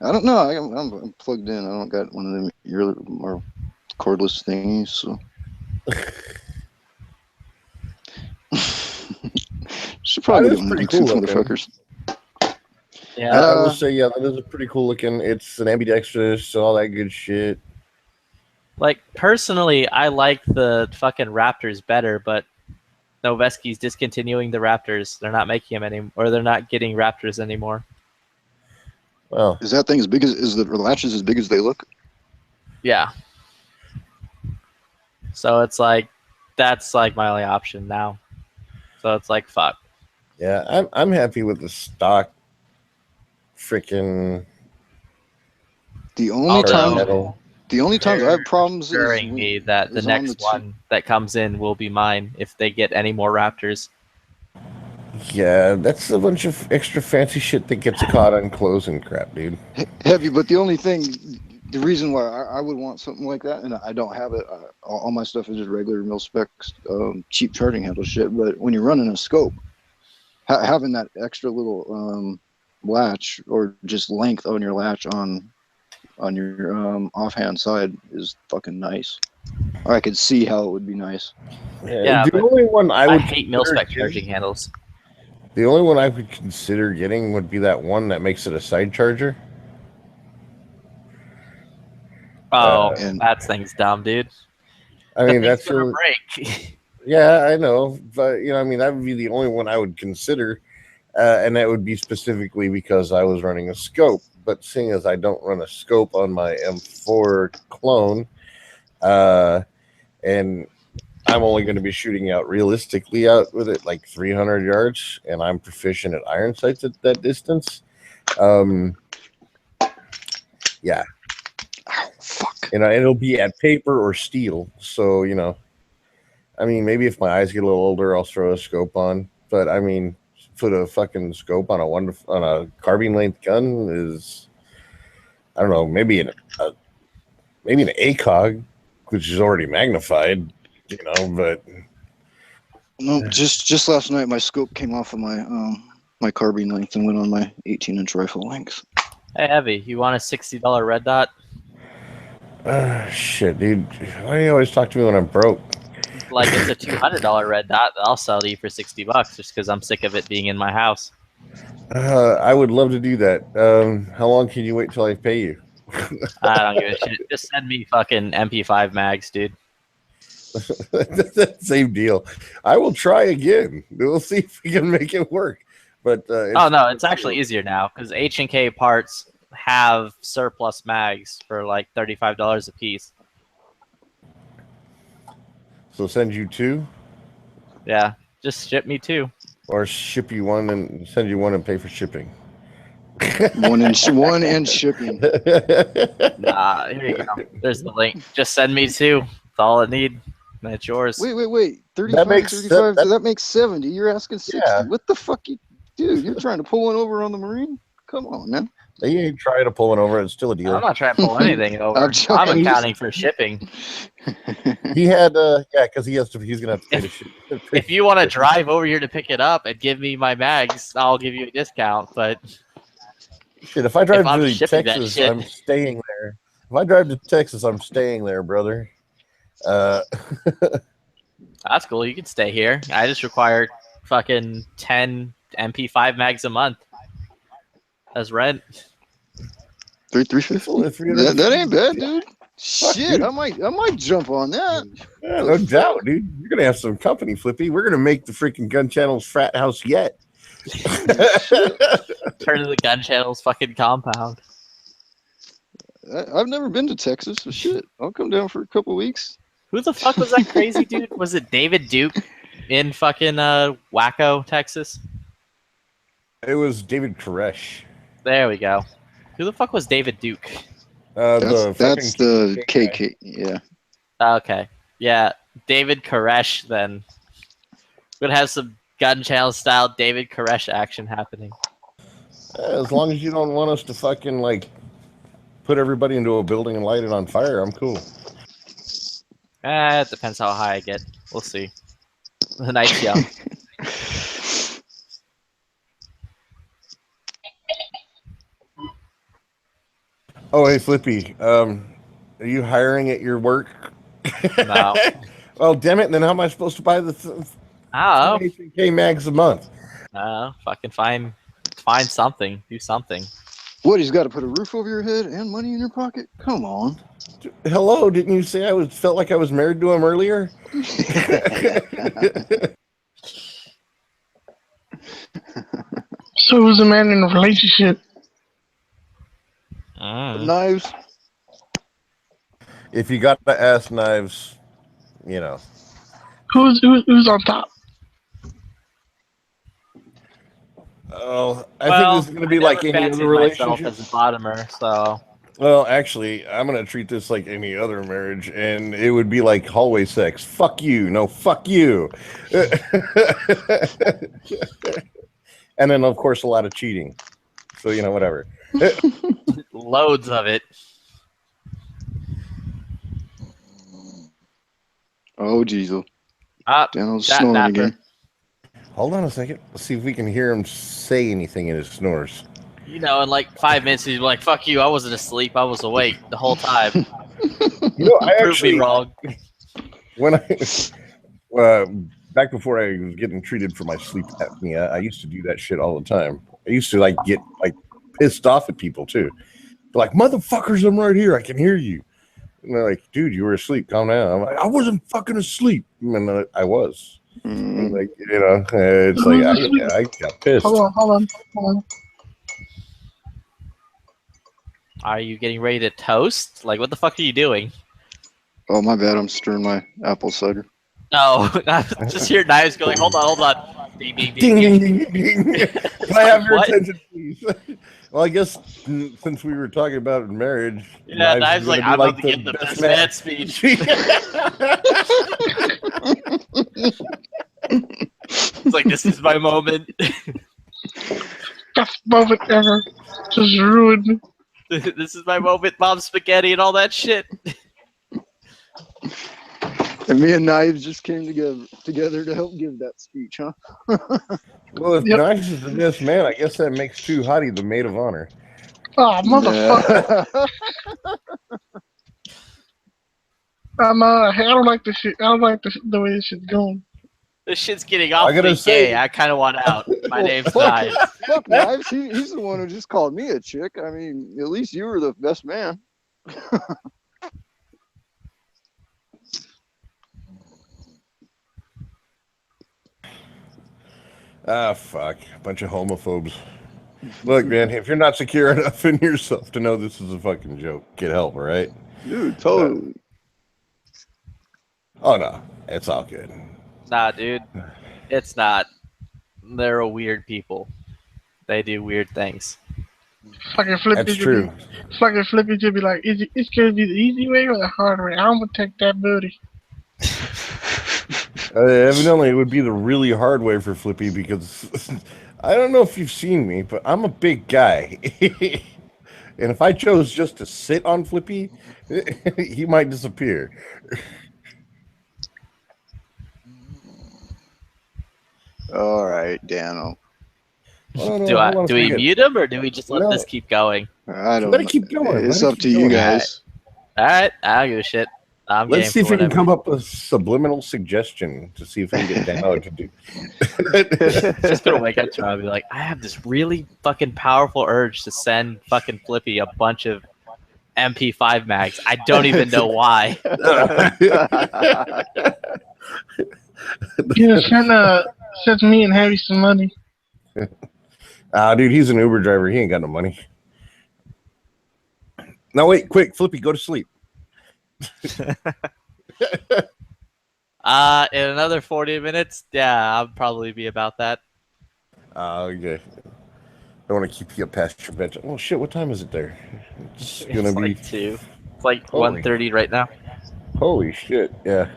I don't know. I'm plugged in. I don't got one of them ear or cordless thingies. So should probably That get is one of pretty them two cool looking. motherfuckers. Yeah. I will say, yeah, that is a pretty cool looking. It's an ambidextrous, all that good shit. Like, personally, I like the fucking Raptors better, but Noveski's discontinuing the Raptors. They're not making them anymore, or they're not getting Raptors anymore. Well, is that thing as big as is the latches as big as they look? Yeah. So it's like, that's like my only option now. So it's like, fuck. Yeah, I'm happy with the stock freaking. The only Although- times I have problems is Assuring me that the is on next the one that comes in will be mine if they get any more Raptors. Yeah, that's a bunch of extra fancy shit that gets caught on clothes and crap, dude. heavy. But the only thing, the reason why I would want something like that, and I don't have it, all my stuff is just regular mil specs, cheap charging handle shit. But when you're running a scope, having that extra little latch or just length on your latch on your offhand side is fucking nice. Or I could see how it would be nice. Yeah, the but only one I would hate mil-spec consider charging handles. The only one I would consider getting would be that one that makes it a side charger. Oh, that thing's dumb, dude. I mean, The that's thing's gonna really, break. yeah, I know, but I mean, that would be the only one I would consider, and that would be specifically because I was running a scope. But seeing as I don't run a scope on my M4 clone, and I'm only going to be shooting out realistically out with it like 300 yards, and I'm proficient at iron sights at that distance. Yeah. Oh, fuck. And it'll be at paper or steel. So, I mean, maybe if my eyes get a little older, I'll throw a scope on. But I mean, put a fucking scope on a carbine length gun is, I don't know, maybe an ACOG, which is already magnified, but No, just last night my scope came off of my carbine length and went on my 18-inch rifle length. Hey, Heavy, you want a $60 red dot? shit, dude. Why do you always talk to me when I'm broke? Like, it's a $200 red dot that I'll sell to you for $60 just because I'm sick of it being in my house. I would love to do that. How long can you wait till I pay you? I don't give a shit. Just send me fucking MP5 mags, dude. Same deal. I will try again. We'll see if we can make it work. But Oh no, it's actually easier now because H&K parts have surplus mags for like $35 a piece. So send you two, Yeah, just ship me two. or ship you one and send you one and pay for shipping. One and shipping. Nah, here you go. There's the link. Just send me two. That's all I need. That's yours. Wait. 35, makes 35. That makes 70. You're asking 60. Yeah. What the fuck, dude? You're trying to pull one over on the Marine? Come on, man. They ain't trying to pull it over. It's still a deal. I'm not trying to pull anything over. I'm accounting for shipping. He had, because he's gonna have to pay the shit. If you want to drive over here to pick it up and give me my mags, I'll give you a discount. But Shit, if I drive if I'm to shipping that Texas, shit- I'm staying there. If I drive to Texas, I'm staying there, brother. that's cool. You can stay here. I just require fucking 10 MP5 mags a month as rent. 350. That ain't bad, dude. Shit, dude. I might jump on that. Yeah, no doubt, dude. You're gonna have some company, Flippy. We're gonna make the freaking Gun Channel's frat house yet. Turn to the gun channel's fucking compound. I've never been to Texas, so shit. I'll come down for a couple weeks. Who the fuck was that crazy dude? Was it David Duke in fucking Waco, Texas? It was David Koresh. There we go. Who the fuck was David Duke? That's the KK. Yeah. Okay. Yeah, David Koresh then. We're gonna have some Gun Channel style David Koresh action happening. As long as you don't want us to fucking like put everybody into a building and light it on fire, I'm cool. It depends how high I get. We'll see. The night's young. Oh, hey, Flippy. Are you hiring at your work? No. Well, damn it. Then how am I supposed to buy the Oh. K mags a month? No, fucking find something. Do something. What? He's got to put a roof over your head and money in your pocket? Come on. Hello, didn't you say I felt like I was married to him earlier? So who's a man in a relationship? Knives. If you got to ask Knives, you know. Who's on top? Oh, I think this is going to be like any other relationship. As a bottomer, so. Well, actually, I'm going to treat this like any other marriage, and it would be like hallway sex. Fuck you. No, fuck you. And then, of course, a lot of cheating. So, you know, whatever. Loads of it. Oh, Jesus. Daniel's that snoring napper. again. Hold on a second. Let's see if we can hear him say anything in his snores. You know, in like 5 minutes, he's like, "Fuck you! I wasn't asleep. I was awake the whole time." You know, I Prove actually me wrong. When I back before I was getting treated for my sleep apnea, I used to do that shit all the time. I used to like get like pissed off at people too. They're like, "Motherfuckers, I'm right here. I can hear you." And they're like, "Dude, you were asleep. Calm down." I'm like, "I wasn't fucking asleep." And I was. Like, you know, it's like I got pissed. Hold on. Are you getting ready to toast? Like, what the fuck are you doing? Oh, my bad. I'm stirring my apple cider. No, just hear Knives going. Hold on. Ding, ding, Ding, ding, ding, ding. Can I have your What? attention, please? Well, I guess since we were talking about marriage, Yeah, Knives is like, gonna I'm be about to give the best man speech. It's like, this is my moment. Best moment ever. Just ruined. This is my moment, Mom Spaghetti and all that shit. And me and Knives just came together to help give that speech, huh? Well, if Knives is the best man, I guess that makes Too Hottie the maid of honor. Oh, motherfucker. I don't like this shit. I don't like the way this shit's going. This shit's getting awfully gotta say- gay. I kind of want out. My name's Knives. Fuck Knives. He's the one who just called me a chick. I mean, at least you were the best man. Ah, fuck. A bunch of homophobes. Look, man, if you're not secure enough in yourself to know this is a fucking joke, get help, all right? Dude, totally. Oh, no. It's all good. Nah, dude. It's not. They're a weird people. They do weird things. Fucking Flippy. That's true. Fucking Flippy just be like, it's gonna be the easy way or the hard way? I'm gonna take that booty. Evidently, it would be the really hard way for Flippy because I don't know if you've seen me, but I'm a big guy. And if I chose just to sit on Flippy, he might disappear. All right, Dano. Do we mute him or do we just let this keep going? I don't Let it know. keep going. It's Let it up to keep you going. guys. All right, I don't give a shit. I'm Let's game see if for we can whatever. come up with a subliminal suggestion to see if we can get Dano to do. Just gonna wake up tomorrow and be like, I have this really fucking powerful urge to send fucking Flippy a bunch of MP5 mags. I don't even know why. Yeah, send me and Harry some money. Dude, he's an Uber driver. He ain't got no money. No, wait, quick, Flippy, go to sleep. In another 40 minutes, yeah, I'll probably be about that. Okay. Don't want to keep you up past your bedtime. Oh shit! What time is it there? It's gonna It's be like 2. It's like Holy. 1:30 right now. Holy shit! Yeah.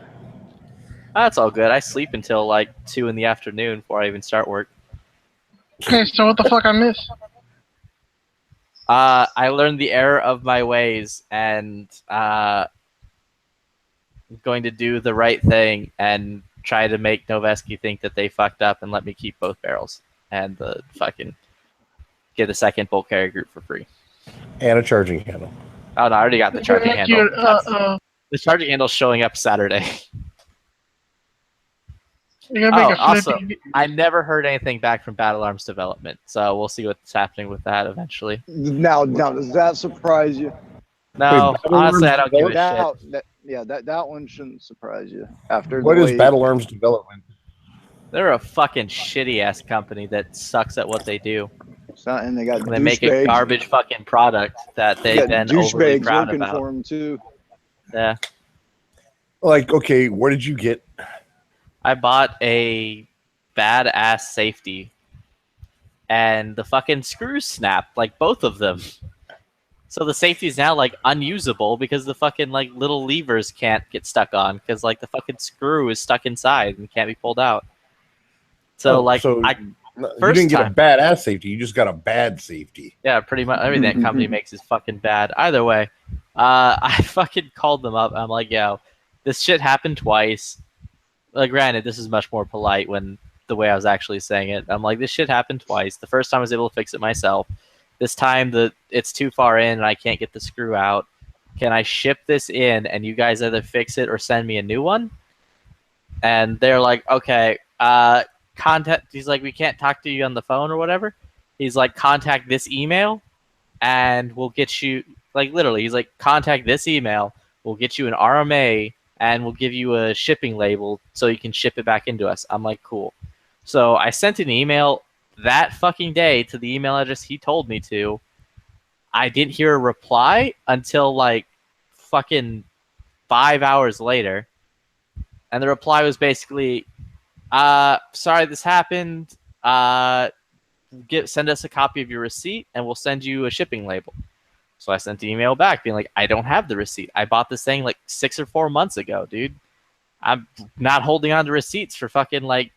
That's all good. I sleep until like 2 in the afternoon before I even start work. Okay, so what the fuck I missed? I learned the error of my ways and I'm going to do the right thing and try to make Noveski think that they fucked up and let me keep both barrels and the fucking get the second bulk carrier group for free. And a charging handle. Oh no, I already got the charging Thank handle. you, The charging handle's showing up Saturday. You're gonna make a also, Flippy. I never heard anything back from Battle Arms Development, so we'll see what's happening with that eventually. Now, does that surprise you? No, Battle honestly, I Arms don't give a shit. That one shouldn't surprise you. After What the is way- Battle Arms Development? They're a fucking shitty ass company that sucks at what they do. And they got They make a douchebags. garbage fucking product that they Yeah, then overly douchebags proud working about. for them too. Yeah, Like, okay, what did you get? I bought a badass safety, and the fucking screws snapped, like both of them. So the safety is now like unusable because the fucking like little levers can't get stuck on because like the fucking screw is stuck inside and can't be pulled out. So Oh, so you didn't get a badass safety. You just got a bad safety. Yeah, pretty much everything that company makes is fucking bad. Either way, I fucking called them up. I'm like, yo, this shit happened twice. Like, granted, this is much more polite when the way I was actually saying it. I'm like, this shit happened twice. The first time I was able to fix it myself. This time it's too far in and I can't get the screw out. Can I ship this in and you guys either fix it or send me a new one? And they're like, okay, contact. He's like, we can't talk to you on the phone or whatever. He's like, contact this email and we'll get you, like literally, he's like, contact this email. We'll get you an RMA and we'll give you a shipping label so you can ship it back into us. I'm like, cool. So I sent an email that fucking day to the email address he told me to. I didn't hear a reply until like fucking 5 hours later. And the reply was basically, sorry this happened. Send us a copy of your receipt and we'll send you a shipping label. So I sent the email back being like, I don't have the receipt. I bought this thing like 6 or 4 months ago, dude. I'm not holding on to receipts for fucking like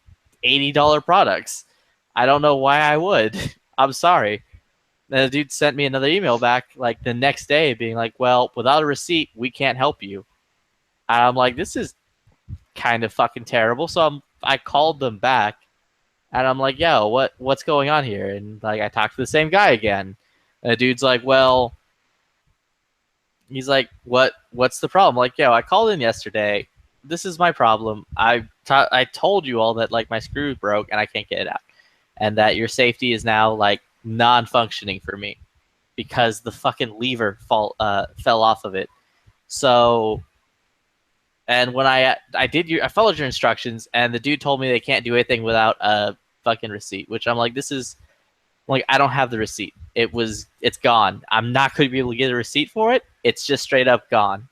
$80 products. I don't know why I would. I'm sorry. And the dude sent me another email back like the next day being like, well, without a receipt, we can't help you. And I'm like, this is kind of fucking terrible. So I called them back and I'm like, yo, what's going on here? And like, I talked to the same guy again. And the dude's like, well, he's like, what's the problem? Like, yo, I called in yesterday. This is my problem. I told you all that like my screw broke and I can't get it out. And that your safety is now like non-functioning for me because the fucking lever fell off of it. So, and when I followed your instructions and the dude told me they can't do anything without a fucking receipt, which I'm like, this is like, I don't have the receipt. It's gone. I'm not going to be able to get a receipt for it. It's just straight up gone.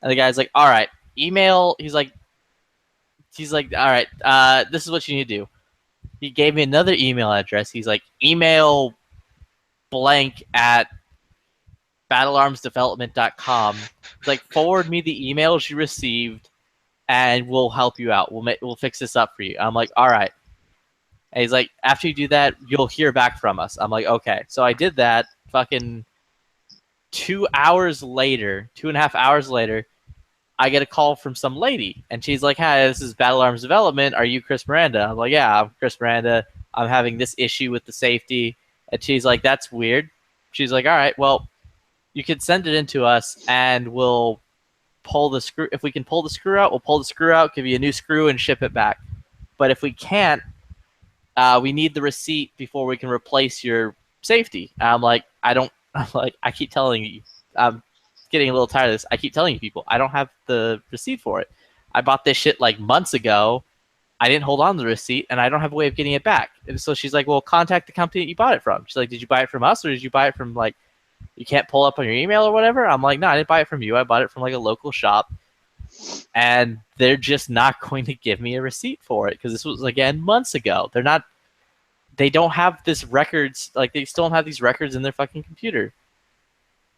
And the guy's like, all right, email. He's like, all right, this is what you need to do. He gave me another email address. He's like, email blank at battlearmsdevelopment.com. He's like, forward me the emails you received and we'll help you out. We'll fix this up for you. I'm like, all right. And he's like, after you do that, you'll hear back from us. I'm like, okay. So I did that. Fucking 2 hours later, 2.5 hours later, I get a call from some lady, and she's like, "Hi, this is Battle Arms Development. Are you Chris Miranda?" I'm like, "Yeah, I'm Chris Miranda. I'm having this issue with the safety." And she's like, "That's weird." She's like, "All right, well, you can send it in to us, and we'll pull the screw. If we can pull the screw out, we'll pull the screw out, give you a new screw, and ship it back. But if we can't, we need the receipt before we can replace your safety." And I'm like, I keep telling you, I'm getting a little tired of this. I keep telling you people, I don't have the receipt for it. I bought this shit like months ago. I didn't hold on to the receipt, and I don't have a way of getting it back. And so she's like, well, contact the company that you bought it from. She's like, did you buy it from us, or did you buy it from like You can't pull up on your email or whatever. I'm like, no, I didn't buy it from you. I bought it from like a local shop. And they're just not going to give me a receipt for it because this was, again, months ago. They don't have this records, like they still don't have these records in their fucking computer.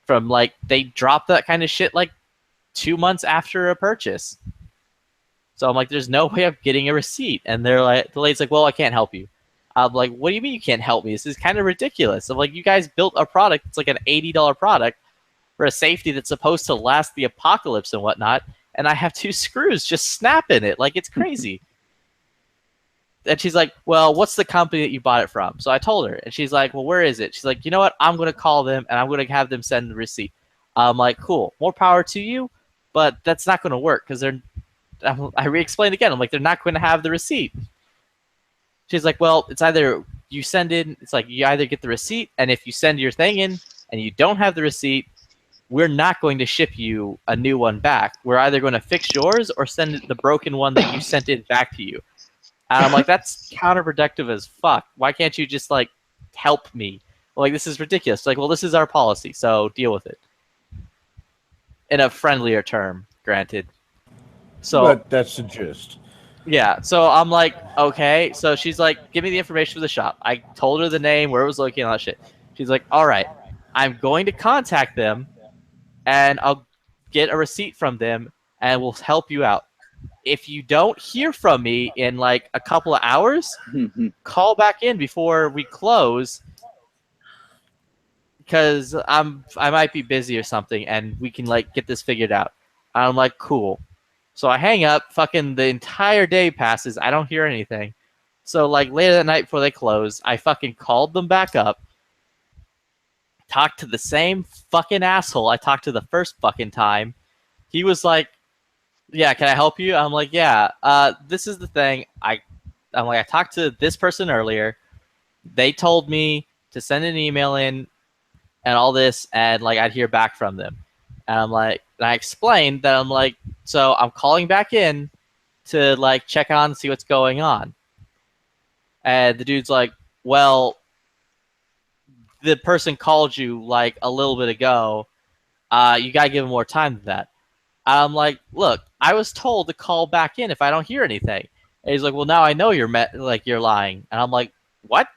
From like, they dropped that kind of shit like 2 months after a purchase. So I'm like, there's no way of getting a receipt. And they're like, the lady's like, well, I can't help you. I'm like, what do you mean you can't help me? This is kind of ridiculous. I'm like, you guys built a product. It's like an $80 product for a safety that's supposed to last the apocalypse and whatnot. And I have 2 screws just snapping it. Like, it's crazy. And she's like, well, what's the company that you bought it from? So I told her. And she's like, well, where is it? She's like, you know what? I'm going to call them, and I'm going to have them send the receipt. I'm like, cool. More power to you, but that's not going to work because I re-explained again. I'm like, they're not going to have the receipt. She's like, well, it's either you send in, it's like you either get the receipt, and if you send your thing in and you don't have the receipt, we're not going to ship you a new one back. We're either going to fix yours or send the broken one that you sent in back to you. And I'm like, that's counterproductive as fuck. Why can't you just, like, help me? Like, this is ridiculous. Like, well, this is our policy, so deal with it. In a friendlier term, granted. So, but that's the gist. Yeah, so I'm like, okay. So she's like, give me the information for the shop. I told her the name, where it was located, all that shit. She's like, all right, I'm going to contact them, and I'll get a receipt from them, and we'll help you out. If you don't hear from me in like a couple of hours, call back in before we close, because I might be busy or something, and we can like get this figured out. I'm like, cool. So I hang up. Fucking the entire day passes. I don't hear anything. So like later that night before they close, I fucking called them back up. Talked to the same fucking asshole I talked to the first fucking time. He was like, yeah, can I help you? I'm like, yeah. This is the thing. I'm like, I talked to this person earlier. They told me to send an email in and all this, and like I'd hear back from them. And I'm like, and I explained that I'm like, so I'm calling back in to like check on, see what's going on. And the dude's like, well, the person called you like a little bit ago. You gotta give him more time than that. I'm like, look, I was told to call back in if I don't hear anything. And he's like, well, now I know you're lying. And I'm like, what?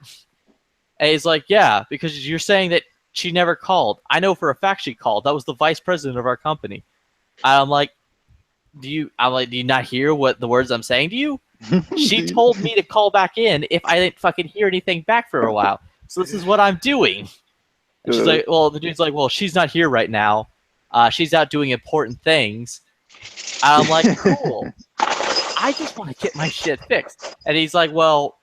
And he's like, yeah, because you're saying that she never called. I know for a fact she called. That was the vice president of our company. I'm like, do you not hear what the words I'm saying to you? She told me to call back in if I didn't fucking hear anything back for a while. So this is what I'm doing. And she's like, well, the dude's like, well, she's not here right now. She's out doing important things. I'm like, cool. I just want to get my shit fixed. And he's like, well,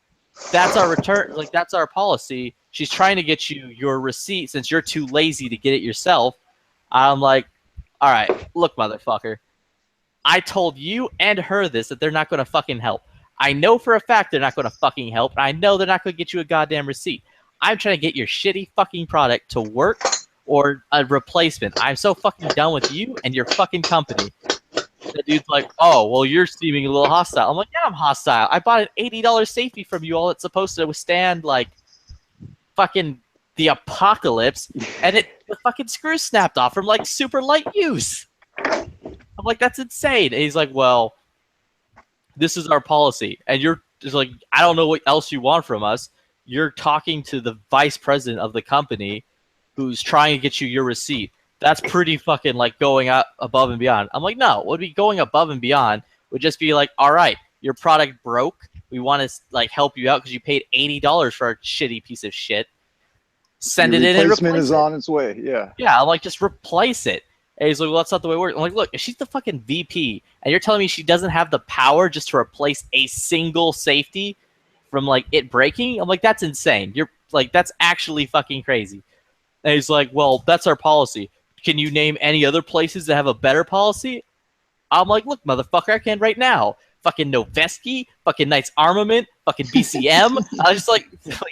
that's our return. Like, that's our policy. She's trying to get you your receipt since you're too lazy to get it yourself. I'm like, all right, look, motherfucker. I told you and her this, that they're not going to fucking help. I know for a fact they're not going to fucking help. I know they're not going to get you a goddamn receipt. I'm trying to get your shitty fucking product to work or a replacement. I'm so fucking done with you and your fucking company. The dude's like, oh, well, you're seeming a little hostile. I'm like, yeah, I'm hostile. I bought an $80 safety from you all that's supposed to withstand, like, fucking the apocalypse, and the fucking screw snapped off from, like, super light use. I'm like, that's insane. And he's like, well, this is our policy. And you're just like, I don't know what else you want from us. You're talking to the vice president of the company who's trying to get you your receipt. That's pretty fucking like going out above and beyond. I'm like, no, what would be going above and beyond would just be like, all right, your product broke. We want to like help you out because you paid $80 for a shitty piece of shit. Send it in and replace Replacement is it. on its way. Yeah. Yeah, I'm like, just replace it. And he's like, well, that's not the way it works. I'm like, look, if she's the fucking VP and you're telling me she doesn't have the power just to replace a single safety from like it breaking, I'm like, that's insane. You're like, that's actually fucking crazy. And he's like, well, that's our policy. Can you name any other places that have a better policy? I'm like, look, motherfucker, I can right now. Fucking Noveski, fucking Knights Armament, fucking BCM. I was just like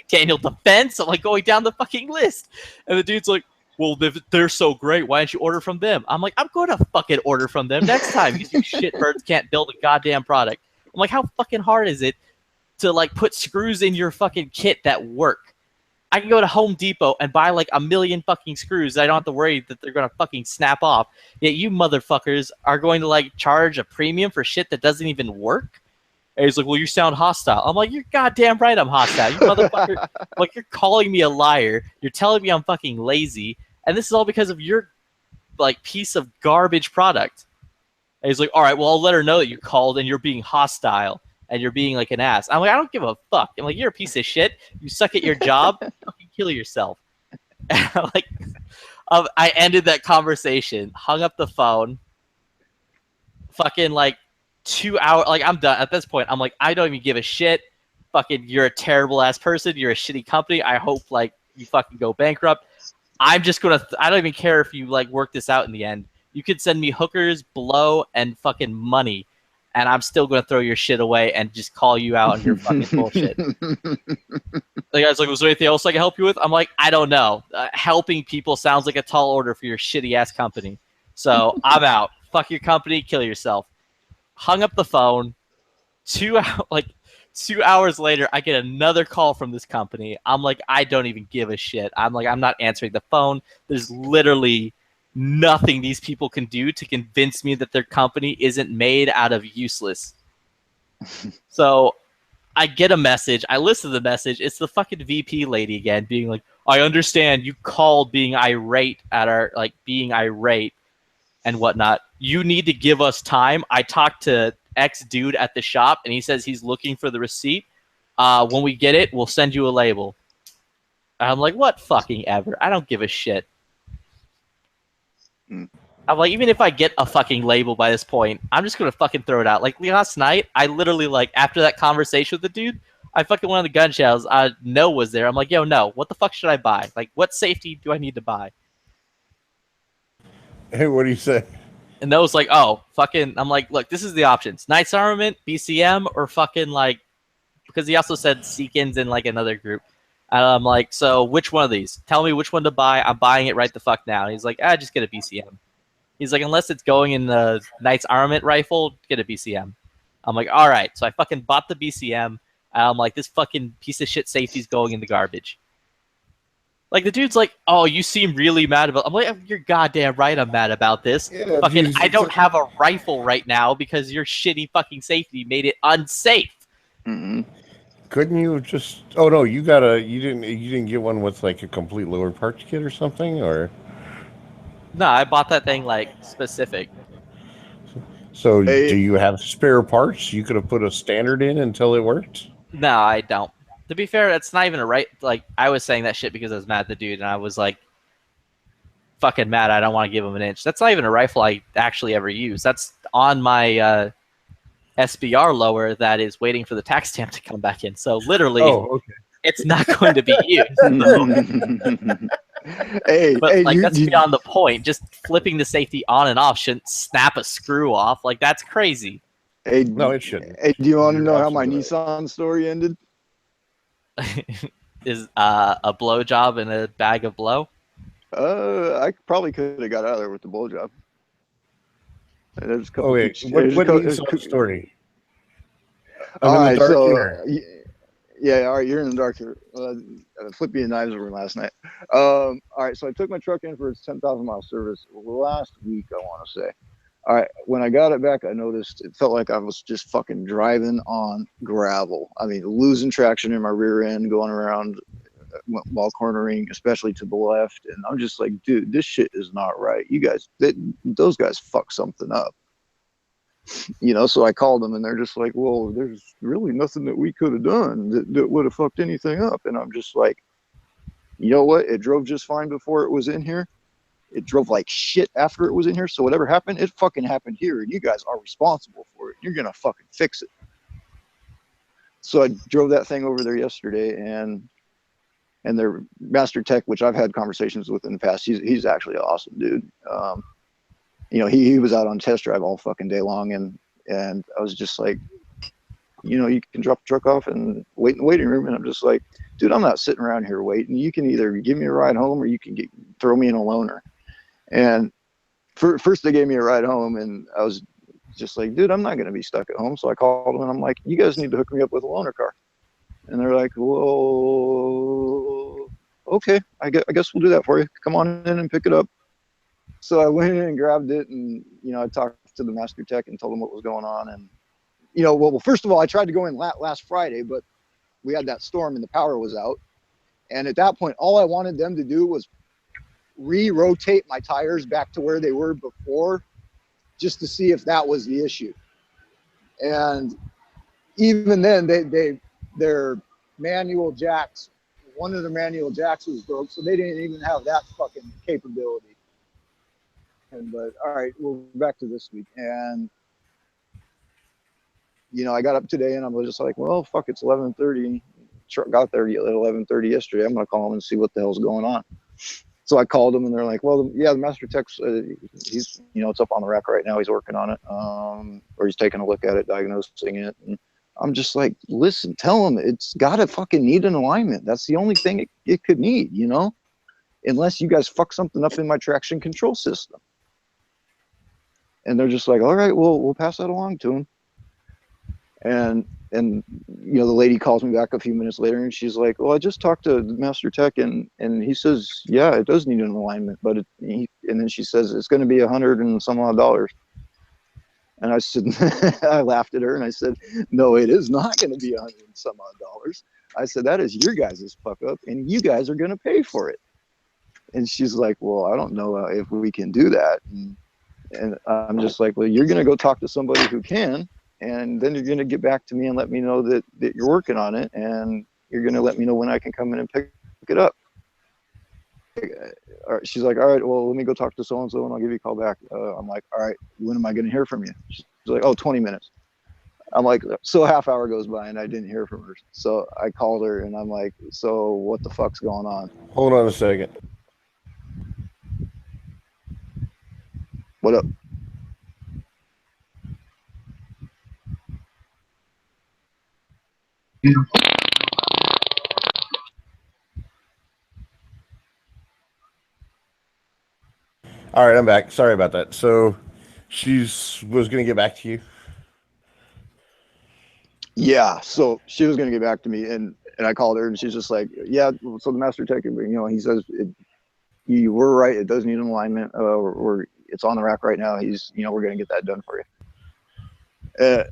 Daniel Defense. I'm like going down the fucking list. And the dude's like, well, if they're so great, why don't you order from them? I'm like, I'm going to fucking order from them next time because you shitbirds can't build a goddamn product. I'm like, how fucking hard is it to like put screws in your fucking kit that work? I can go to Home Depot and buy like 1 million fucking screws. I don't have to worry that they're gonna fucking snap off. Yet you motherfuckers are going to like charge a premium for shit that doesn't even work. And he's like, well, you sound hostile. I'm like, you're goddamn right I'm hostile. You motherfucker. Like, you're calling me a liar. You're telling me I'm fucking lazy. And this is all because of your like piece of garbage product. And he's like, all right, well, I'll let her know that you called and you're being hostile. And you're being like an ass. I'm like, I don't give a fuck. I'm like, you're a piece of shit. You suck at your job. Fucking kill yourself. And like, I ended that conversation, hung up the phone. Fucking like 2 hours. Like, I'm done at this point. I'm like, I don't even give a shit. Fucking, you're a terrible ass person. You're a shitty company. I hope like you fucking go bankrupt. I'm just gonna. I don't even care if you like work this out in the end. You could send me hookers, blow, and fucking money. And I'm still going to throw your shit away and just call you out on your fucking bullshit. The guy's like, was there anything else I can help you with? I'm like, I don't know. Helping people sounds like a tall order for your shitty-ass company. So I'm out. Fuck your company. Kill yourself. Hung up the phone. 2 hours later, I get another call from this company. I'm like, I don't even give a shit. I'm like, I'm not answering the phone. There's literally nothing these people can do to convince me that their company isn't made out of useless. So I get a message. I listen to the message. It's the fucking VP lady again being like, I understand you called being irate at our, like, being irate and whatnot. You need to give us time. I talked to X dude at the shop and he says he's looking for the receipt. When we get it, we'll send you a label. And I'm like, what fucking ever? I don't give a shit. I'm like, even if I get a fucking label by this point, I'm just gonna fucking throw it out. Like last night, I literally like after that conversation with the dude, I fucking went on the gun shelves. No was there. I'm like, yo, no, what the fuck should I buy? Like, what safety do I need to buy? Hey, what do you say? And Noah's like, oh, fucking. I'm like, look, this is the options: Knights Armament, BCM, or fucking like, because he also said Seekins in like another group. And I'm like, so which one of these? Tell me which one to buy. I'm buying it right the fuck now. And he's like, just get a BCM. He's like, unless it's going in the Knights Armament rifle, get a BCM. I'm like, all right. So I fucking bought the BCM. And I'm like, this fucking piece of shit safety's going in the garbage. Like, the dude's like, oh, you seem really mad about. I'm like, you're goddamn right I'm mad about this. Yeah, fucking, geez, I don't have a rifle right now because your shitty fucking safety made it unsafe. Mm-hmm. Couldn't you just? Oh no, you didn't get one with like a complete lower parts kit or something, or? No, I bought that thing like specific. So do you have spare parts? You could have put a standard in until it worked. No, I don't. To be fair, it's not even a right. Like, I was saying that shit because I was mad at the dude, and I was like, fucking mad. I don't want to give him an inch. That's not even a rifle I actually ever use. That's on my SBR lower that is waiting for the tax stamp to come back in. So literally, it's not going to be used. But like, that's beyond the point. Just flipping the safety on and off shouldn't snap a screw off. Like, that's crazy. Hey, no, it shouldn't. Hey, do you want to know how my Nissan story ended? Is a blowjob and a bag of blow? I probably could have got out of there with the blowjob. There's a couple. What Nissan story? All right, so yeah, all right, you're in the dark here. Flippy and knives over last night. All right, so I took my truck in for its 10,000 mile service last week, I want to say. All right, when I got it back, I noticed it felt like I was just fucking driving on gravel. I mean, losing traction in my rear end, going around while cornering, especially to the left. And I'm just like, dude, this shit is not right. You guys, those guys fucked something up. You know, so I called them and they're just like, well, there's really nothing that we could have done that would have fucked anything up. And I'm just like, you know what? It drove just fine before it was in here. It drove like shit after it was in here. So whatever happened, it fucking happened here. And you guys are responsible for it. You're going to fucking fix it. So I drove that thing over there yesterday and their master tech, which I've had conversations with in the past, he's actually an awesome dude. You know, he was out on test drive all fucking day long. And I was just like, you know, you can drop the truck off and wait in the waiting room. And I'm just like, dude, I'm not sitting around here waiting. You can either give me a ride home or you can throw me in a loaner. And first they gave me a ride home and I was just like, dude, I'm not going to be stuck at home. So I called them and I'm like, you guys need to hook me up with a loaner car. And they're like, whoa, okay, I guess we'll do that for you. Come on in and pick it up. So I went in and grabbed it, and I talked to the master tech and told him what was going on. And well, first of all, I tried to go in last Friday, but we had that storm and the power was out. And at that point, all I wanted them to do was re-rotate my tires back to where they were before, just to see if that was the issue. And even then, their manual jacks, one of the manual jacks was broke, so they didn't even have that fucking capability. But all right, we're back to this week. And I got up today and I was just like, well, fuck, it's 11:30. Truck got there at 11:30 yesterday. I'm gonna call him and see what the hell's going on. So I called him and they're like, well, yeah, the master tech's he's it's up on the rack right now. He's working on it, or he's taking a look at it, diagnosing it. And I'm just like, listen, tell him it's gotta fucking need an alignment. That's the only thing it could need, unless you guys fuck something up in my traction control system. And they're just like, all right, well, we'll pass that along to him. And the lady calls me back a few minutes later and she's like, well, I just talked to the master tech and he says, yeah, it does need an alignment, but and then she says it's going to be $100 and some odd. And I said, I laughed at her and I said, no, it is not going to be $100 and some odd. I said, that is your guys' fuck up and you guys are going to pay for it. And she's like, well, I don't know if we can do that. And I'm just like, well, you're going to go talk to somebody who can. And then you're going to get back to me and let me know that you're working on it. And you're going to let me know when I can come in and pick it up. All right, she's like, all right, well, let me go talk to so-and-so and I'll give you a call back. I'm like, all right, when am I going to hear from you? She's like, oh, 20 minutes. I'm like, so a half hour goes by and I didn't hear from her. So I called her and I'm like, so what the fuck's going on? Hold on a second. What up? All right, I'm back. Sorry about that. So she was going to get back to you? Yeah, so she was going to get back to me and I called her and she's just like, yeah, so the master tech, he says, you were right. It does need an alignment. It's on the rack right now. We're going to get that done for you.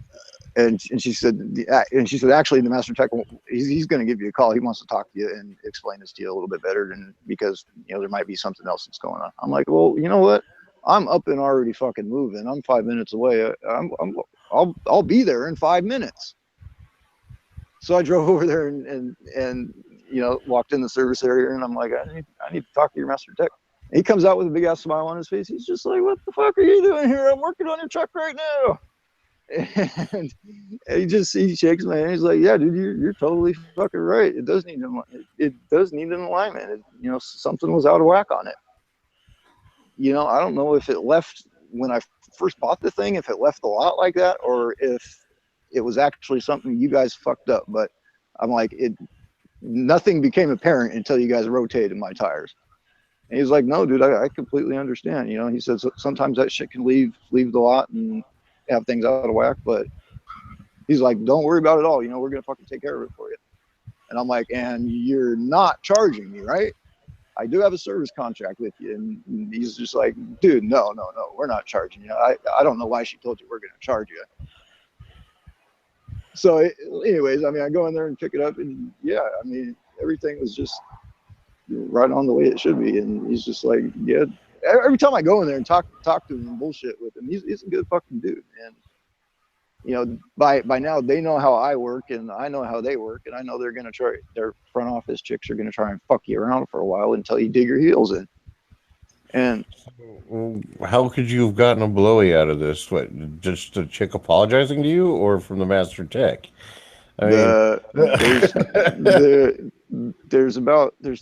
And she said, actually, the master tech, he's going to give you a call. He wants to talk to you and explain this to you a little bit better, because there might be something else that's going on. I'm like, well, you know what? I'm up and already fucking moving. I'm 5 minutes away. I'll be there in 5 minutes. So I drove over there and walked in the service area and I'm like, I need to talk to your master tech. And he comes out with a big ass smile on his face. He's just like, what the fuck are you doing here? I'm working on your truck right now. And he shakes my hand. He's like, yeah, dude, you're totally fucking right. It does need an alignment. Something was out of whack on it. I don't know if it left when I first bought the thing, if it left a lot like that, or if it was actually something you guys fucked up. But I'm like, nothing became apparent until you guys rotated my tires. And he's like, no, dude, I completely understand. He says sometimes that shit can leave the lot and have things out of whack, but he's like, don't worry about it all. We're going to fucking take care of it for you. And I'm like, and you're not charging me, right? I do have a service contract with you. And he's just like, dude, no, we're not charging you. I don't know why she told you we're going to charge you. So anyways, I go in there and pick it up and yeah, everything was just right on the way it should be. And he's just like, yeah, every time I go in there and talk to him and bullshit with him, he's a good fucking dude. And by now they know how I work and I know how they work, and I know they're gonna try. Their front office chicks are gonna try and fuck you around for a while until you dig your heels in. And how could you have gotten a blowy out of this? What, just a chick apologizing to you, or from the master tech? There's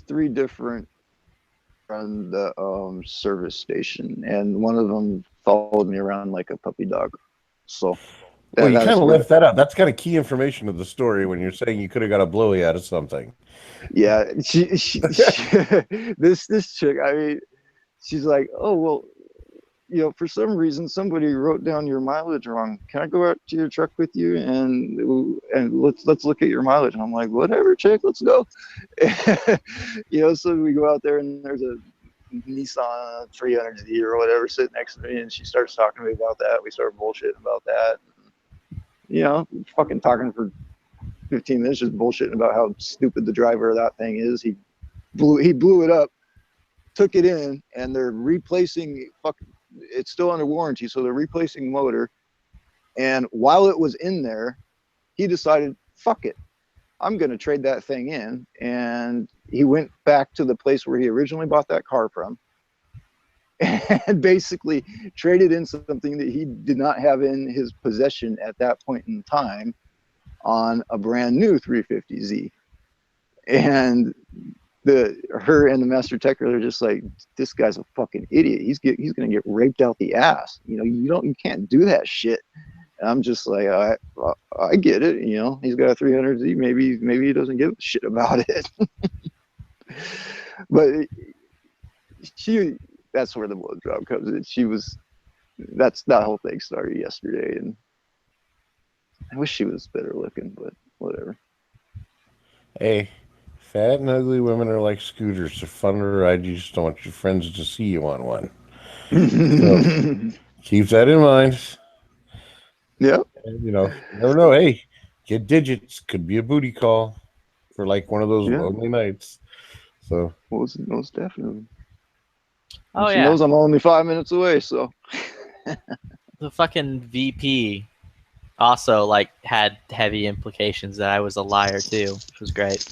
three different on the service station, and one of them followed me around like a puppy dog. So well, you kind of left that out. That's kind of key information of the story when you're saying you could have got a blowy out of something. Yeah, she this chick, she's like, oh well, for some reason, somebody wrote down your mileage wrong. Can I go out to your truck with you and let's look at your mileage? And I'm like, whatever, chick, let's go. So we go out there and there's a Nissan 300Z or whatever sitting next to me, and she starts talking to me about that. We start bullshitting about that. Fucking talking for 15 minutes, just bullshitting about how stupid the driver of that thing is. He blew it up, took it in, and they're replacing. It's still under warranty, so they're replacing motor. And while it was in there, he decided, fuck it, I'm going to trade that thing in. And he went back to the place where he originally bought that car from and basically traded in something that he did not have in his possession at that point in time on a brand new 350Z. And her and the master techer, they're just like, this guy's a fucking idiot. He's going to get raped out the ass. You can't do that shit. And I'm just like, I get it. He's got a 300Z. Maybe he doesn't give a shit about it. But that's where the blow job comes in. That whole thing started yesterday, and I wish she was better looking, but whatever. Hey, fat and ugly women are like scooters. They're fun to ride. You just don't want your friends to see you on one. So keep that in mind. Yep. And, never know. Hey, get digits. Could be a booty call for like one of those lonely nights. So most definitely. Oh, she yeah. knows I'm only 5 minutes away, so. The fucking VP also had heavy implications that I was a liar too, which was great.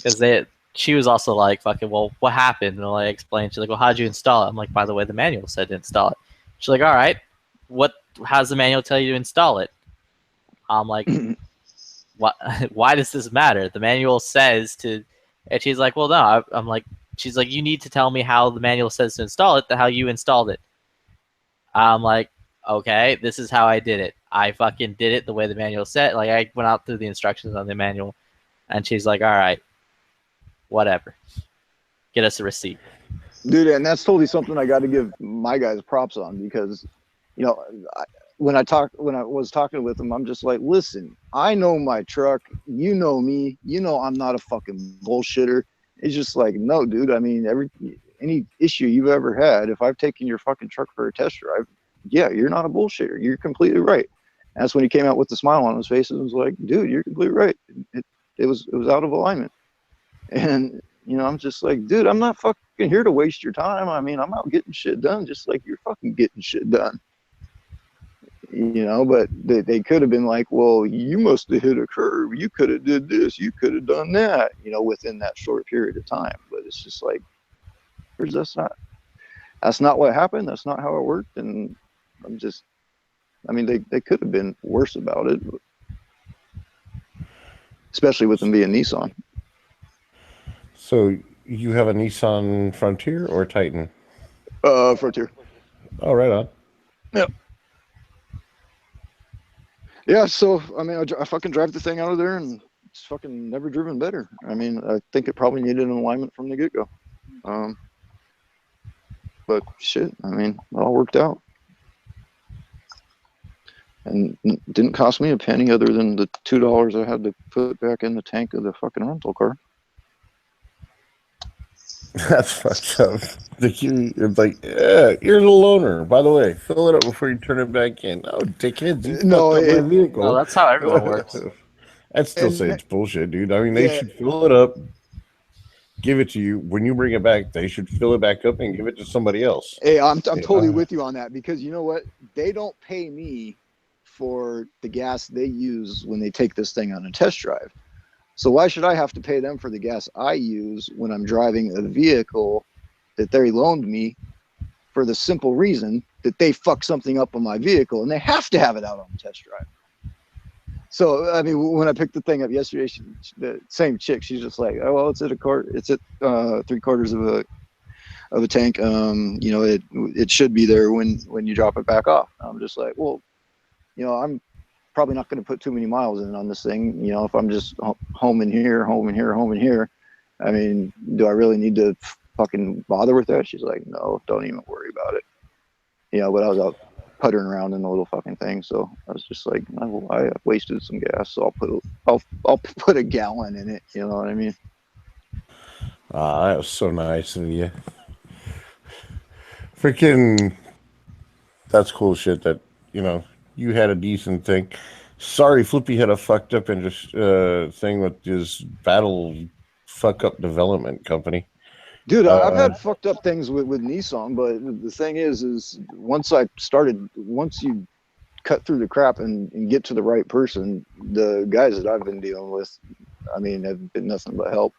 Because she was also like, fucking, well, what happened? And I explained. She's like, well, how'd you install it? I'm like, by the way, the manual said to install it. She's like, all right, how's the manual tell you to install it? I'm like, what? Why does this matter? The manual says to, and she's like, well, no. I'm like, she's like, you need to tell me how the manual says to install it, how you installed it. I'm like, okay, this is how I did it. I fucking did it the way the manual said. I went out through the instructions on the manual, and she's like, all right, whatever. Get us a receipt. Dude, and that's totally something I got to give my guys props on, because, when I was talking with them, I'm just like, listen, I know my truck, you know me, I'm not a fucking bullshitter. It's just like, no, dude. I mean, any issue you've ever had, if I've taken your fucking truck for a test drive, yeah, you're not a bullshitter. You're completely right. And that's when he came out with the smile on his face and was like, dude, you're completely right. It was out of alignment. And I'm just like, dude, I'm not fucking here to waste your time. I mean, I'm out getting shit done just like you're fucking getting shit done. But they could have been like, well, you must have hit a curve. You could have did this. You could have done that, within that short period of time. But it's just like, that's not what happened. That's not how it worked. And they could have been worse about it, especially with them being Nissan. So you have a Nissan Frontier or Titan? Frontier. Oh, right on. Yep. Yeah, so, I fucking drive the thing out of there, and it's fucking never driven better. I think it probably needed an alignment from the get-go. But shit, it all worked out. And it didn't cost me a penny other than the $2 I had to put back in the tank of the fucking rental car. That's fucked up. It's like, yeah, here's a loaner. By the way, fill it up before you turn it back in. Oh, dickheads, you fucked up my vehicle. No, that's how everyone works. I'd still say it's bullshit, dude. They should fill it up, give it to you. When you bring it back, they should fill it back up and give it to somebody else. Hey, I'm totally with you on that, because you know what? They don't pay me for the gas they use when they take this thing on a test drive. So why should I have to pay them for the gas I use when I'm driving a vehicle that they loaned me, for the simple reason that they fucked something up on my vehicle and they have to have it out on the test drive? So, when I picked the thing up yesterday, the same chick, she's just like, oh, well, it's at 3/4 of a tank. It should be there when you drop it back off. I'm just like, well, I'm probably not going to put too many miles in on this thing. If I'm just home and here, do I really need to fucking bother with that? She's like, no, don't even worry about it. you know, but I was out puttering around in the little fucking thing, so I was just like, oh, I wasted some gas, so I'll put a gallon in it. You know what I mean? Ah, that was so nice of you. Freaking, that's cool shit that, you know, you had a decent thing. Sorry, Flippy had a fucked up thing with his battle fuck up development company. Dude, I've had fucked up things with Nissan, but the thing is once you cut through the crap and get to the right person, the guys that I've been dealing with, I mean, have been nothing but help.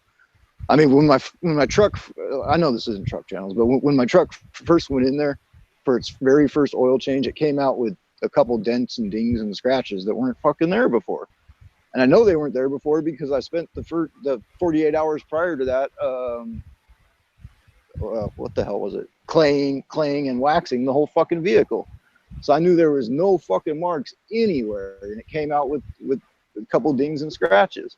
I mean, when my truck, I know this isn't truck channels, but when my truck first went in there for its very first oil change, it came out with a couple dents and dings and scratches that weren't fucking there before. And I know they weren't there before because I spent the 48 hours prior to that, what the hell was it? Claying and waxing the whole fucking vehicle. So I knew there was no fucking marks anywhere, and it came out with a couple dings and scratches.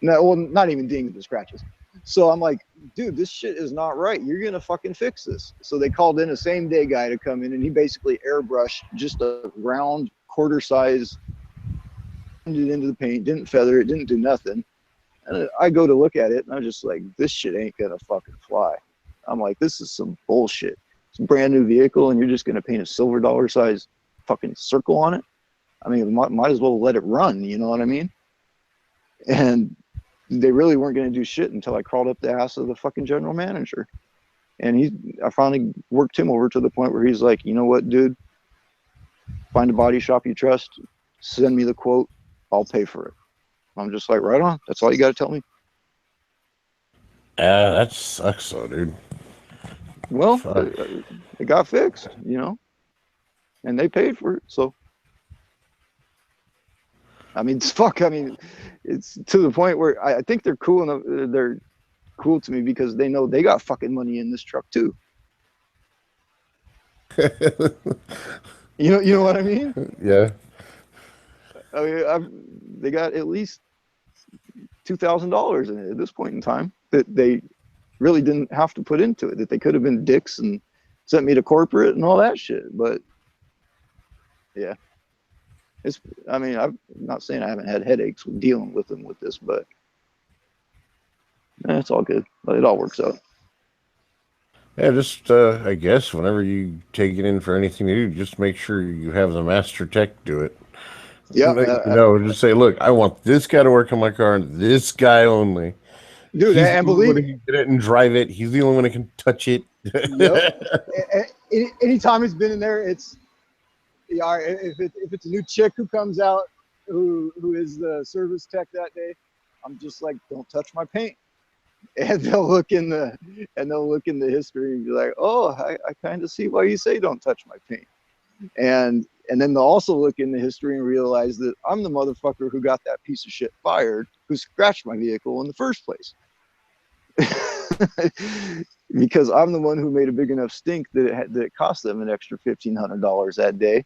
No, well, not even dings and scratches. So I'm like, dude, this shit is not right. You're gonna fucking fix this. So they called in a same day guy to come in, and he basically airbrushed just a round quarter size into the paint, didn't feather it, didn't do nothing. And I go to look at it, and I'm just like, this shit ain't gonna fucking fly. I'm like, this is some bullshit. It's a brand new vehicle, and you're just gonna paint a silver dollar size fucking circle on it. I mean, might as well let it run. You know what I mean? And they really weren't gonna do shit until I crawled up the ass of the fucking general manager. And I finally worked him over to the point where he's like, you know what, dude? Find a body shop you trust. Send me the quote. I'll pay for it. I'm just like, right on. That's all you got to tell me. That sucks, though, dude. Well, it got fixed, you know, and they paid for it. So, I mean, fuck. I mean, it's to the point where I think they're cool enough. They're cool to me because they know they got fucking money in this truck too. You know what I mean? Yeah. I mean, they got at least $2,000 in it at this point in time that they really didn't have to put into it. That they could have been dicks and sent me to corporate and all that shit. But yeah, I mean, I'm not saying I haven't had headaches with dealing with them with this, but it's all good. It all works out. Yeah, just I guess whenever you take it in for anything to do, just make sure you have the master tech do it. Yeah, just say, look, I want this guy to work on my car and this guy only. Dude, He's and believe me, he can get it and drive it. He's the only one that can touch it. Yep. Anytime he's been in there, it's if it's a new chick who comes out who is the service tech that day, I'm just like, don't touch my paint. And they'll look in the history and be like, oh, I kind of see why you say don't touch my paint. And then they'll also look in the history and realize that I'm the motherfucker who got that piece of shit fired, who scratched my vehicle in the first place. Because I'm the one who made a big enough stink that it cost them an extra $1,500 that day.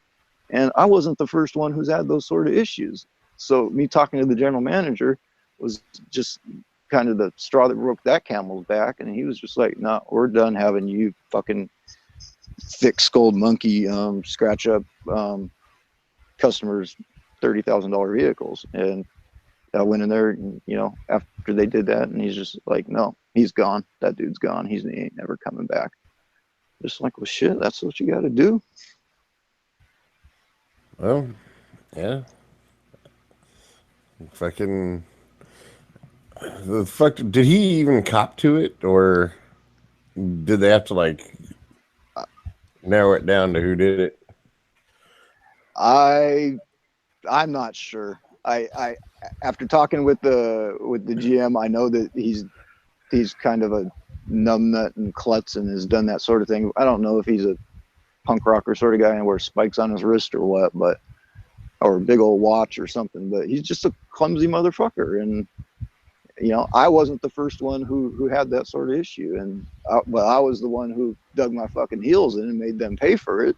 And I wasn't the first one who's had those sort of issues. So me talking to the general manager was just kind of the straw that broke that camel's back. And he was just like, no, we're done having you fucking thick-skulled monkey scratch up customers' $30,000 vehicles. And I went in there, and, you know, after they did that, and he's just like, no, he's gone. That dude's gone. He ain't never coming back. Just like, well, shit, that's what you got to do. Well, yeah. Fucking the fuck. Did he even cop to it, or did they have to like narrow it down to who did it? I'm not sure. I after talking with the GM, I know that he's kind of a numbnut and klutz and has done that sort of thing. I don't know if he's a punk rocker sort of guy and wears spikes on his wrist or what, or a big old watch or something. But he's just a clumsy motherfucker. And you know, I wasn't the first one who had that sort of issue, and I was the one who dug my fucking heels in and made them pay for it.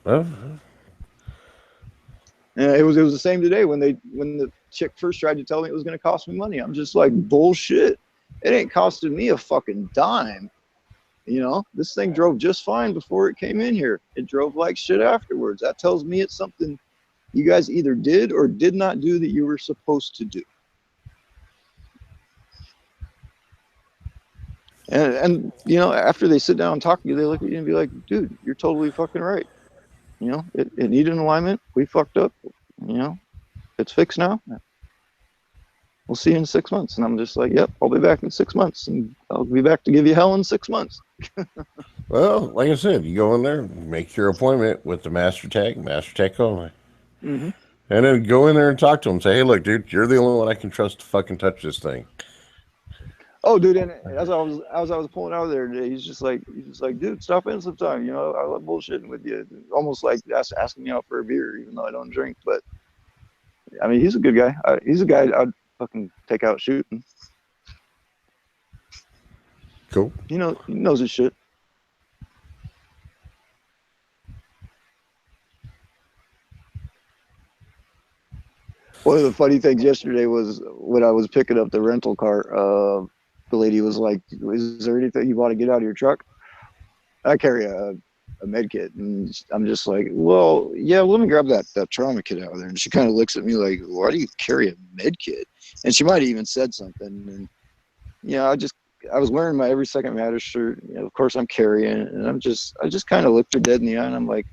Well, and it was the same today when the chick first tried to tell me it was going to cost me money. I'm just like, bullshit. It ain't costing me a fucking dime. You know, this thing drove just fine before it came in here. It drove like shit afterwards. That tells me it's something you guys either did or did not do that you were supposed to do. And you know, after they sit down and talk to you, they look at you and be like, dude, you're totally fucking right. You know, it needed an alignment. We fucked up. You know, it's fixed now. We'll see you in 6 months. And I'm just like, yep, I'll be back in 6 months. And I'll be back to give you hell in 6 months. Well, like I said, you go in there, make your appointment with the master tech only. Mm-hmm. And then go in there and talk to him. Say, hey, look, dude, you're the only one I can trust to fucking touch this thing. Oh, dude, and as I was pulling out of there today, he's just like, dude, stop in sometime. You know, I love bullshitting with you. Almost like asking me out for a beer, even though I don't drink. But I mean, he's a good guy. He's a guy I'd fucking take out shooting. Cool. You know, he knows his shit. One of the funny things yesterday was when I was picking up the rental car, the lady was like, is there anything you want to get out of your truck? I carry a med kit, and I'm just like, well, yeah, let me grab that trauma kit out of there. And she kind of looks at me like, why do you carry a med kit? And she might have even said something. And, you know, I was wearing my Every Second Matters shirt. You know, of course I'm carrying it, and I just kind of looked her dead in the eye, and I'm like,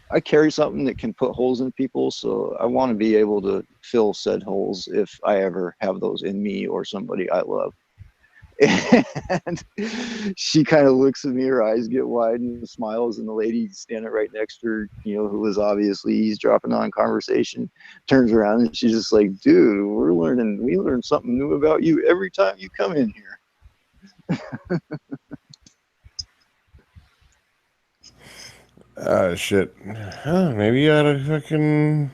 I carry something that can put holes in people, so I want to be able to fill said holes if I ever have those in me or somebody I love. And she kind of looks at me, her eyes get wide and smiles, and the lady standing right next to her, you know, who was obviously eavesdropping on conversation, turns around and she's just like, dude, we learn something new about you every time you come in here. Shit. Huh, maybe you ought to fucking,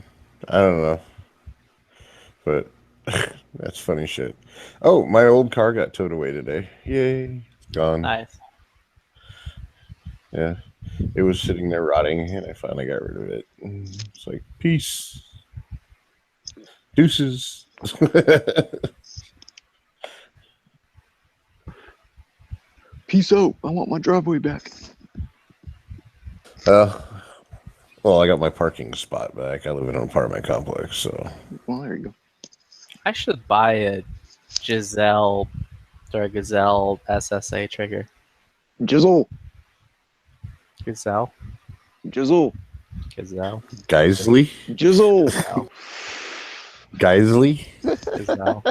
I don't know. But that's funny shit. Oh, my old car got towed away today. Yay. Gone. Nice. Yeah. It was sitting there rotting, and I finally got rid of it. It's like, peace. Deuces. Peace out. I want my driveway back. Well, I got my parking spot back. I live in an apartment complex, so. Well, there you go. I should buy a Gazelle SSA trigger. Gazelle. Gazelle. Gazelle. Gazelle. Geisley. Gazelle. Geisley. Gazelle.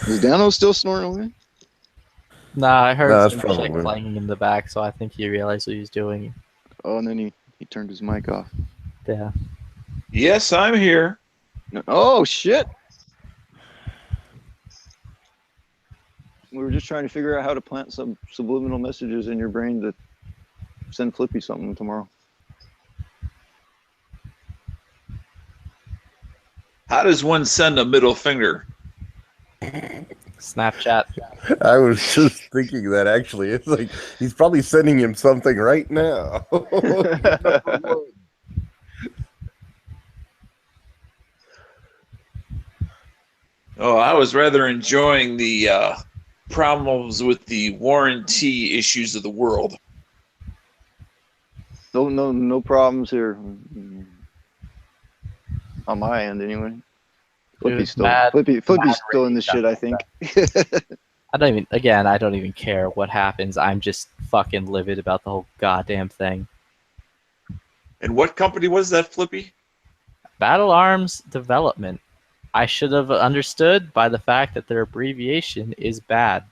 Is Dano still snoring away? Nah, I heard that's some probably shit weird. clanging in the back, so I think he realized what he was doing. Oh, and then he turned his mic off. Yeah. Yes, I'm here. Oh, shit. We were just trying to figure out how to plant some subliminal messages in your brain to send Flippy something tomorrow. How does one send a middle finger? Snapchat. I was just thinking that actually. It's like he's probably sending him something right now. Oh, I was rather enjoying the problems with the warranty issues of the world. No problems here. On my end, anyway. Flippy's still in the shit, I think. I don't even care what happens. I'm just fucking livid about the whole goddamn thing. And what company was that, Flippy? Battle Arms Development. I should have understood by the fact that their abbreviation is bad.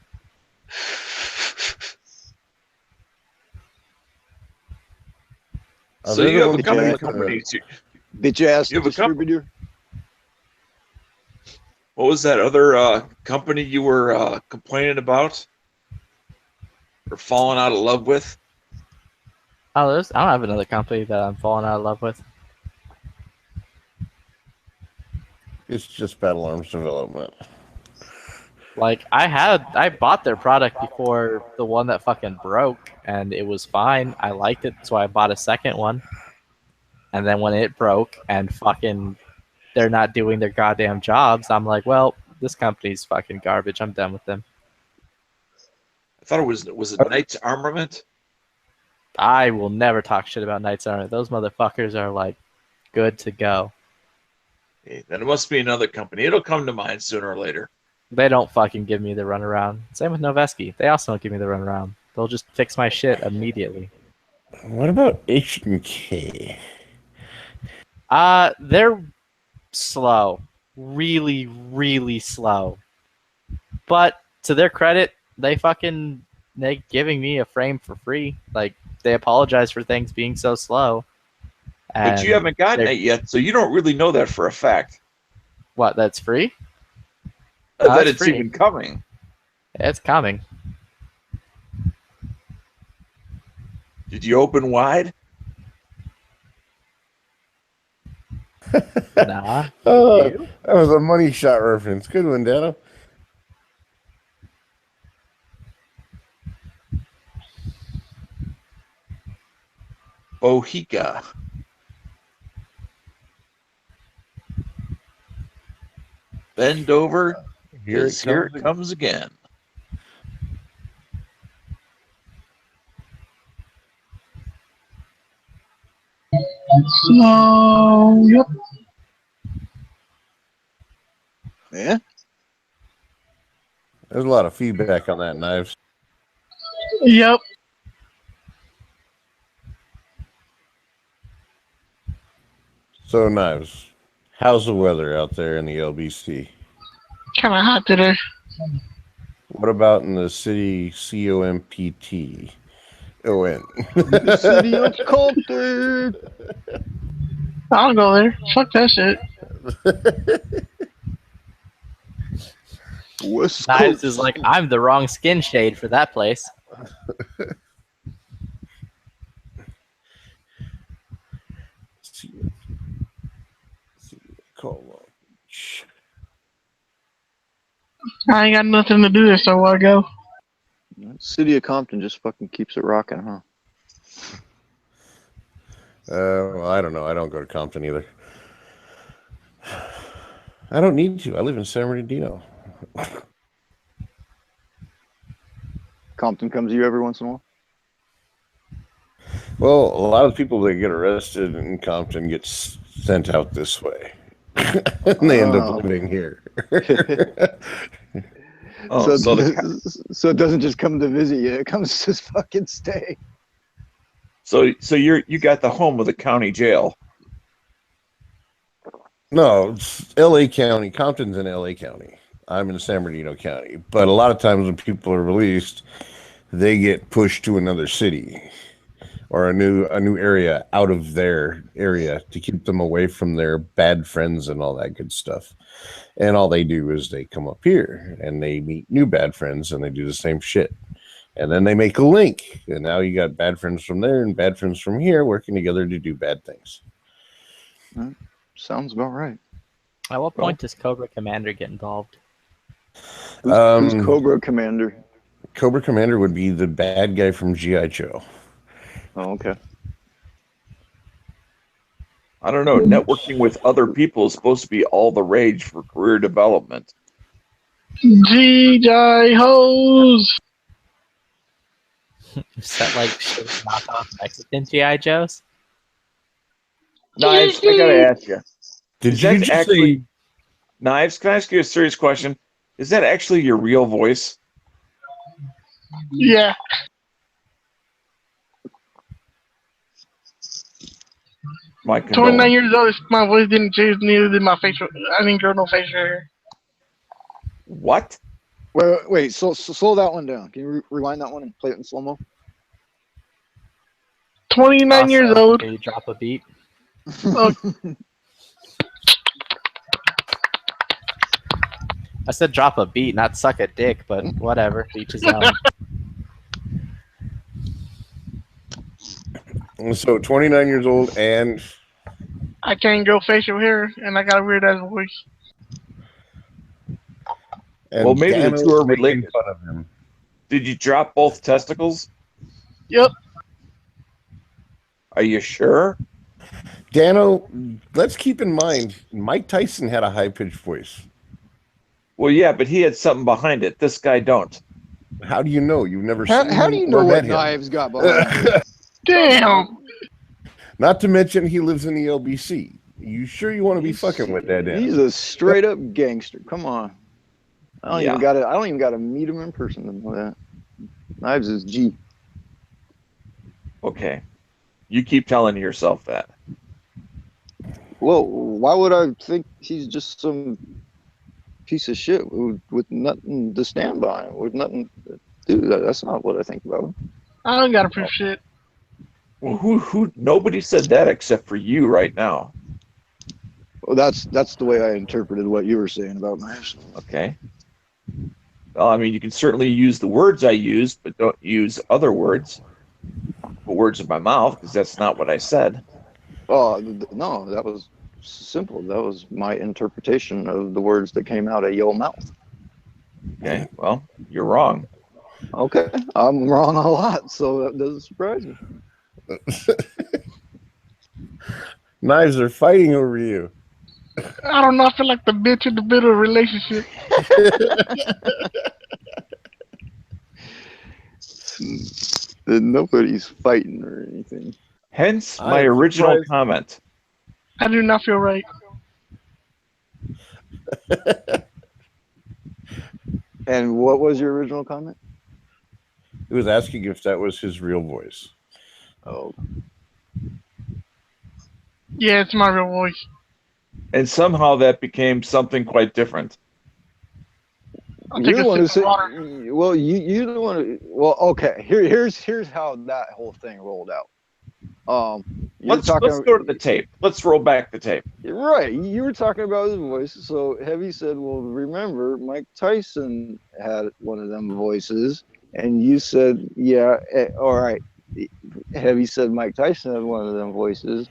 So you have a company. Bitch ass You have a distributor. What was that other company you were complaining about? Or falling out of love with? Oh, I don't have another company that I'm falling out of love with. It's just Battle Arms Development. Like I bought their product before the one that fucking broke, and it was fine. I liked it, so I bought a second one. And then when it broke and fucking they're not doing their goddamn jobs, I'm like, well, this company's fucking garbage. I'm done with them. I thought it was it Knights Armament? I will never talk shit about Knights Armament. Those motherfuckers are like good to go. Okay, then it must be another company. It'll come to mind sooner or later. They don't fucking give me the runaround. Same with Noveski. They also don't give me the runaround. They'll just fix my shit immediately. What about H&K? They're slow. Really, really slow. But to their credit, they giving me a frame for free. Like, they apologize for things being so slow. But you haven't gotten it yet, so you don't really know that for a fact. What, that's free? That it's it's free. even coming. It's coming. Did you open wide? Nah. Oh, that was a money shot reference. Good one, Dano. Bohica. Bend over. Here it comes again. So, yep. Yeah. There's a lot of feedback on that, Knives. Yep. So, Knives, how's the weather out there in the LBC? Kind of hot today. What about in the city COMPT? ON. The city of Compton. I'll go there. Fuck that shit. Knives is like, I'm the wrong skin shade for that place. I ain't got nothing to do there, so I go. City of Compton just fucking keeps it rocking, huh? Well, I don't know. I don't go to Compton either. I don't need to. I live in San Bernardino. Compton comes to you every once in a while? Well, a lot of people that get arrested in Compton get sent out this way. And they end up living here. So it doesn't just come to visit you; it comes to fucking stay. So you got the home of the county jail. No, it's L.A. County. Compton's in L.A. County. I'm in San Bernardino County. But a lot of times when people are released, they get pushed to another city or a new area out of their area to keep them away from their bad friends and all that good stuff. And all they do is they come up here and they meet new bad friends and they do the same shit. And then they make a link. And now you got bad friends from there and bad friends from here working together to do bad things. Sounds about right. At what point does Cobra Commander get involved? Who's Cobra Commander? Cobra Commander would be the bad guy from G.I. Joe. Oh, okay. I don't know. Networking with other people is supposed to be all the rage for career development. G.I. Hoes. Is that like knockoff Mexican G.I. Joes? Knives, I gotta ask you. Did you just say... Knives, can I ask you a serious question? Is that actually your real voice? Yeah. My 29 years old, my voice didn't change, neither did my facial. I didn't grow no facial hair. What? Wait, slow that one down. Can you rewind that one and play it in slow-mo? 29 years old. Can you drop a beat? I said drop a beat, not suck a dick, but whatever. Each his own. So 29 years old and... I can't grow facial hair, and I got a weird ass voice. And Well, maybe the Dano's two are making related. fun of him. Did you drop both testicles? Yep. Are you sure? Dano, let's keep in mind, Mike Tyson had a high-pitched voice. Well, yeah, but he had something behind it. This guy don't. How do you know? You've never How seen do him you or know what met him. Knives got behind it? Damn. Not to mention he lives in the LBC. You sure you want to be fucking with that? Dan? He's a straight up gangster. Come on. I don't Yeah. even gotta meet him in person to know that. Knives is G. Okay. You keep telling yourself that. Well, why would I think he's just some piece of shit with nothing to stand by, with nothing to do? That's not what I think about him. I don't got to prove shit. Well, who? Nobody said that except for you right now. Well, that's the way I interpreted what you were saying about Knives. Okay. Well, I mean, you can certainly use the words I used, but don't use other words. Put words in my mouth, because that's not what I said. Oh no, that was simple. That was my interpretation of the words that came out of your mouth. Okay. Well, you're wrong. Okay, I'm wrong a lot, so that doesn't surprise me. Knives are fighting over you. I don't know. I feel like the bitch in the middle of a relationship. Nobody's fighting or anything. Hence my original comment. I do not feel right. And what was your original comment? He was asking if that was his real voice. Oh. Yeah, it's my real voice. And somehow that became something quite different. You're the one who said, well, you're the one who, well, okay, here's how that whole thing rolled out. Let's go to the tape. Let's roll back the tape. Right, you were talking about his voice. So Heavy said, well, remember, Mike Tyson had one of them voices. And you said, yeah, all right. Heavy said Mike Tyson had one of them voices.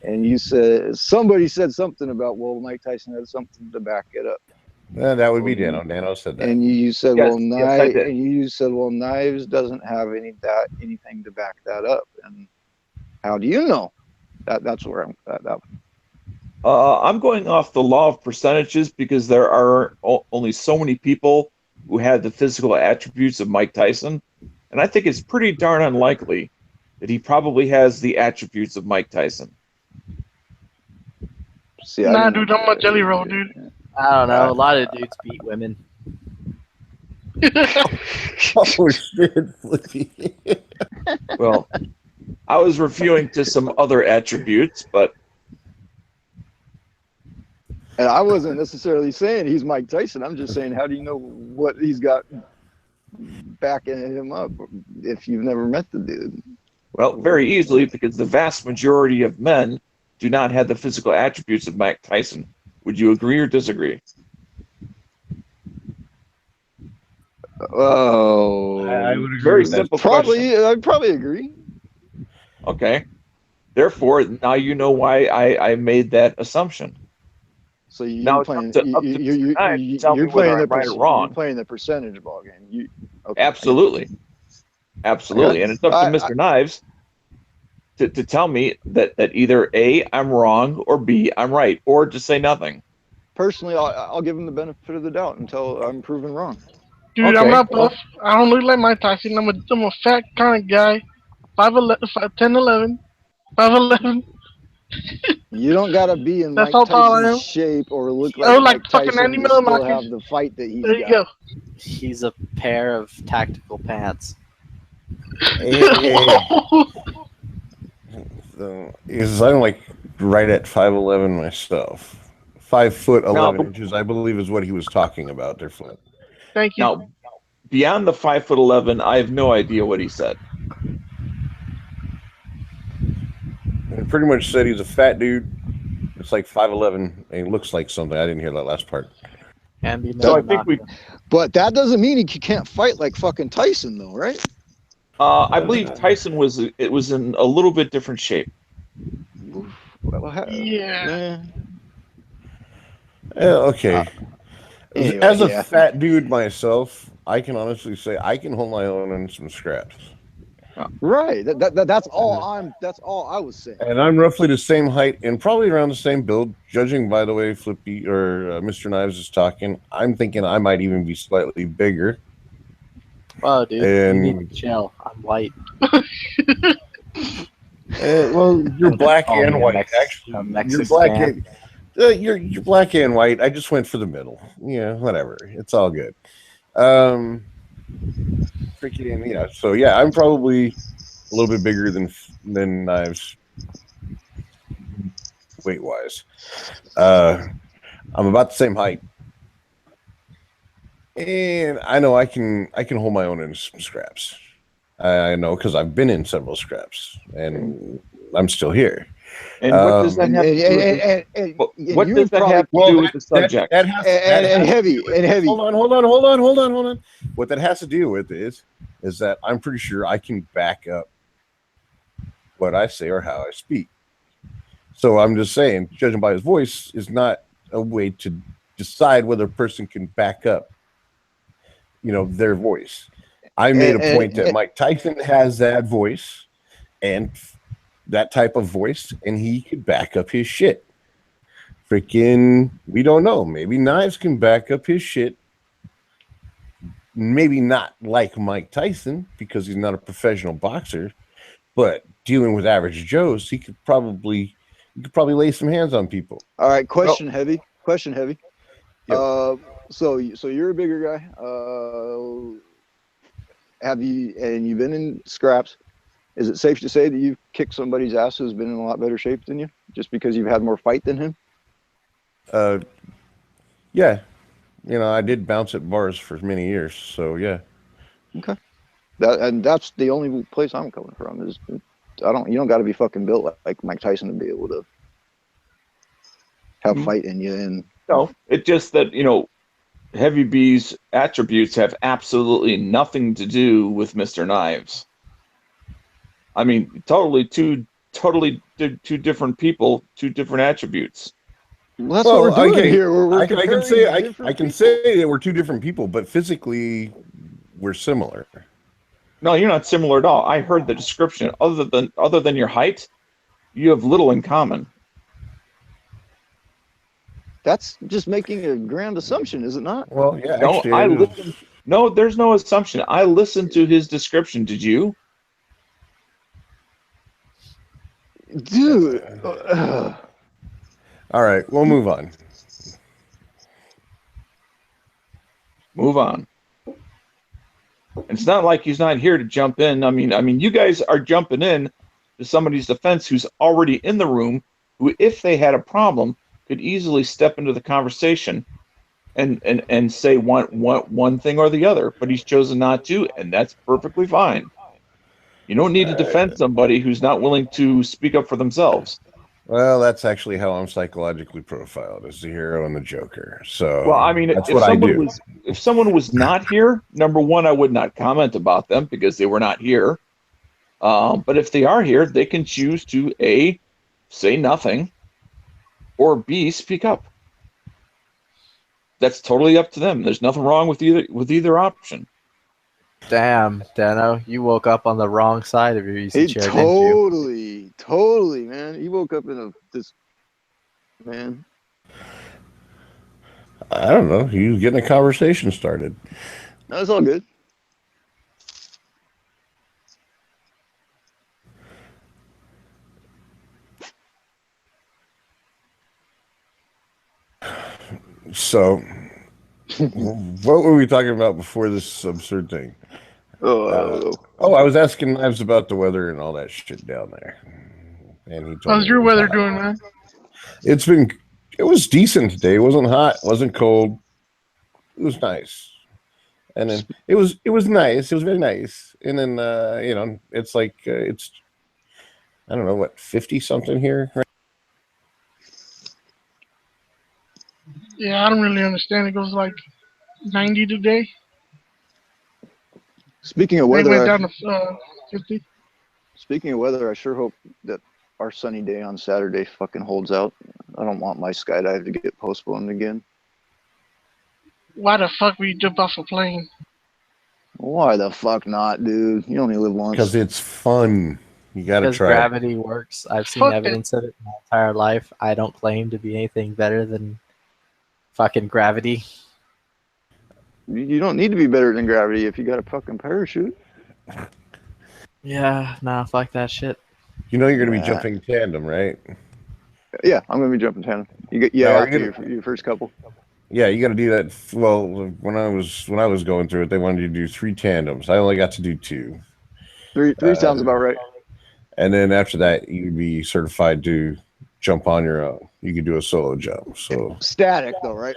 And you said, somebody said something about, well, Mike Tyson had something to back it up. That would be Dano. Dano said that. And you said, Yes, well, yes, I did. and you said, well, Knives doesn't have anything to back that up. And how do you know? That's where I'm at. I'm going off the law of percentages because there are only so many people who had the physical attributes of Mike Tyson. And I think it's pretty darn unlikely that he probably has the attributes of Mike Tyson. See, Nah, dude, I'm a jelly roll, dude. I don't know. A lot of dudes beat women. Oh shit, Flippy. Well, I was referring to some other attributes, but And I wasn't necessarily saying he's Mike Tyson. I'm just saying, how do you know what he's got backing him up if you've never met the dude? well, very easily because the vast majority of men do not have the physical attributes of Mike Tyson. Would you agree or disagree? Oh, I would agree. Very with that. simple probably. I'd probably agree. Okay. Therefore, now you know why I made that assumption. So you're Now it's playing. up to Mr. Knight to tell me You're whether playing I'm right or wrong. You're playing the percentage ball game. Okay. Absolutely. Absolutely. Yeah. And it's up to Mr. Knives to tell me that either A, I'm wrong, or B, I'm right, or to say nothing. Personally, I'll give him the benefit of the doubt until I'm proven wrong. Dude, Okay, I'm not well- buff. I don't look like Mike Tyson. I'm a fat kind of guy. 5'11", 10'11", 5'11". You don't gotta be in That's Mike how tall I am. Tyson's shape or look I look like like Mike fucking Tyson Andy to still Milonakis. have the fight that he's There you got. go. He's a pair of tactical pants. So, because I'm like right at 5'11" myself. 5'11" inches, I believe, is what he was talking about there, Flip. Thank you. Now, beyond the 5'11", I have no idea what he said. It pretty much said he's a fat dude. It's like 5'11", and he looks like something. I didn't hear that last part. Andy So I think we, But that doesn't mean he can't fight like fucking Tyson, though, right? I believe Tyson was in a little bit different shape. Well, Yeah. Okay. Anyway, As a yeah. fat dude myself, I can honestly say I can hold my own in some scraps. Right. That's all I was saying. And I'm roughly the same height and probably around the same build. Judging by the way Flippy or Mr. Knives is talking, I'm thinking I might even be slightly bigger. Wow, dude, And you need to chill. I'm white. well, you're black Call me and a white. Mex- Actually, a you're Mexican black. man. You're black and white. I just went for the middle. Yeah, whatever. It's all good. Freaking, yeah. So yeah, I'm probably a little bit bigger than Knives, weight wise. I'm about the same height, and I know I can hold my own in some scraps. I know because I've been in several scraps, and I'm still here. And what does that have to do with what does that have to do with the subject? Heavy. Hold on. What that has to do with is that I'm pretty sure I can back up what I say or how I speak. So I'm just saying, judging by his voice is not a way to decide whether a person can back up, their voice. I made a point that Mike Tyson has that voice and that type of voice, and he could back up his shit. Freaking, we don't know. Maybe Knives can back up his shit. Maybe not like Mike Tyson because he's not a professional boxer, but dealing with average Joes, he could probably lay some hands on people. All right, question heavy. So you're a bigger guy. You've been in scraps? Is it safe to say that you've kicked somebody's ass who's been in a lot better shape than you, just because you've had more fight than him? Yeah. I did bounce at bars for many years, so yeah. Okay. That's the only place I'm coming from is you don't got to be fucking built like Mike Tyson to be able to have fight in you. And no, it's just that Heavy B's attributes have absolutely nothing to do with Mr. Knives. I mean, two different people, two different attributes. Well, that's what we're doing here. I can say that we're two different people, but physically we're similar. No, you're not similar at all. I heard the description. Other than your height, you have little in common. That's just making a grand assumption, is it not? Well, yeah. No, no, there's no assumption. I listened to his description. Did you? Dude. All right, we'll move on. Move on. It's not like he's not here to jump in. I mean, you guys are jumping in to somebody's defense who's already in the room, who, if they had a problem, could easily step into the conversation and say one thing or the other. But he's chosen not to, and that's perfectly fine. You don't need to defend somebody who's not willing to speak up for themselves. Well, that's actually how I'm psychologically profiled, as the hero and the Joker. So, well, I mean, if someone was not here, number one, I would not comment about them because they were not here. But if they are here, they can choose to A, say nothing, or B, speak up. That's totally up to them. There's nothing wrong with either option. Damn, Dano, you woke up on the wrong side of your easy chair, didn't you? Totally, man. He woke up in this, man. I don't know. He was getting a conversation started. No, it's all good. So, what were we talking about before this absurd thing? I was asking Knives about the weather and all that shit down there. And he told How's me your weather doing, man? It was decent today. It wasn't hot, wasn't cold. It was nice. And then it was nice. It was very nice. And then it's like it's I don't know what 50 something here. Right? Yeah, I don't really understand. It goes like 90 today. Speaking of They weather, went down to 50. Speaking of weather, I sure hope that our sunny day on Saturday fucking holds out. I don't want my skydive to get postponed again. Why the fuck would you jump off a plane? Why the fuck not, dude? You only live once. Because it's fun. You got to Because try it. gravity works. I've seen Fuck it. evidence of it my entire life. I don't claim to be anything better than fucking gravity. You don't need to be better than gravity if you got a fucking parachute. Yeah, nah, fuck that shit. You know you're going to be Yeah. jumping tandem, right? Yeah, I'm gonna be jumping tandem. You get Now, are after you your first couple. Yeah, you got to do that. Well, when I was going through it, they wanted you to do 3 tandems. I only got to do 2. Three sounds about right. And then after that, you'd be certified to jump on your own. You could do a solo jump. So Static though, right?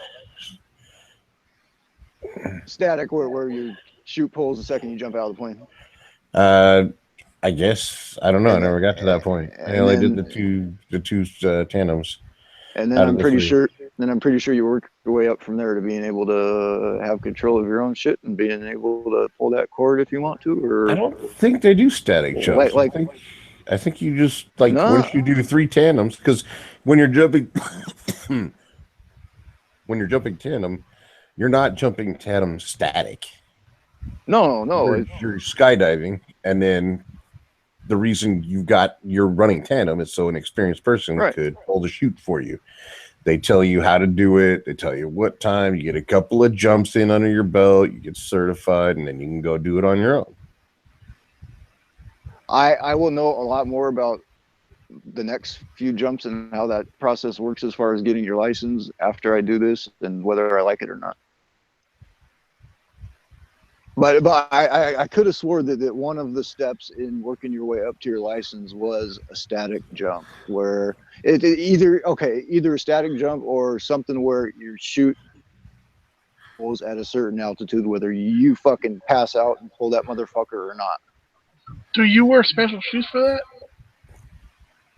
Static where you shoot poles the second you jump out of the plane. I guess I don't know. I never got to that point. I only did then- the two tandems. And then out of I'm the pretty 3. sure. Then I'm pretty sure you work your way up from there to being able to have control of your own shit and being able to pull that cord if you want to. Or I don't think they do static jumps. Like- I think you just like No. once you do 3 tandems, because when you're jumping tandem, you're not jumping tandem static. No. You're skydiving, and then the reason you're running tandem is so an experienced person Right. could hold a chute for you. They tell you how to do it. They tell you what time. You get a couple of jumps in under your belt. You get certified, and then you can go do it on your own. I will know a lot more about the next few jumps and how that process works as far as getting your license after I do this and whether I like it or not. But I could have swore that one of the steps in working your way up to your license was a static jump, where it either a static jump or something where your chute goes at a certain altitude, whether you fucking pass out and pull that motherfucker or not. Do you wear special shoes for that?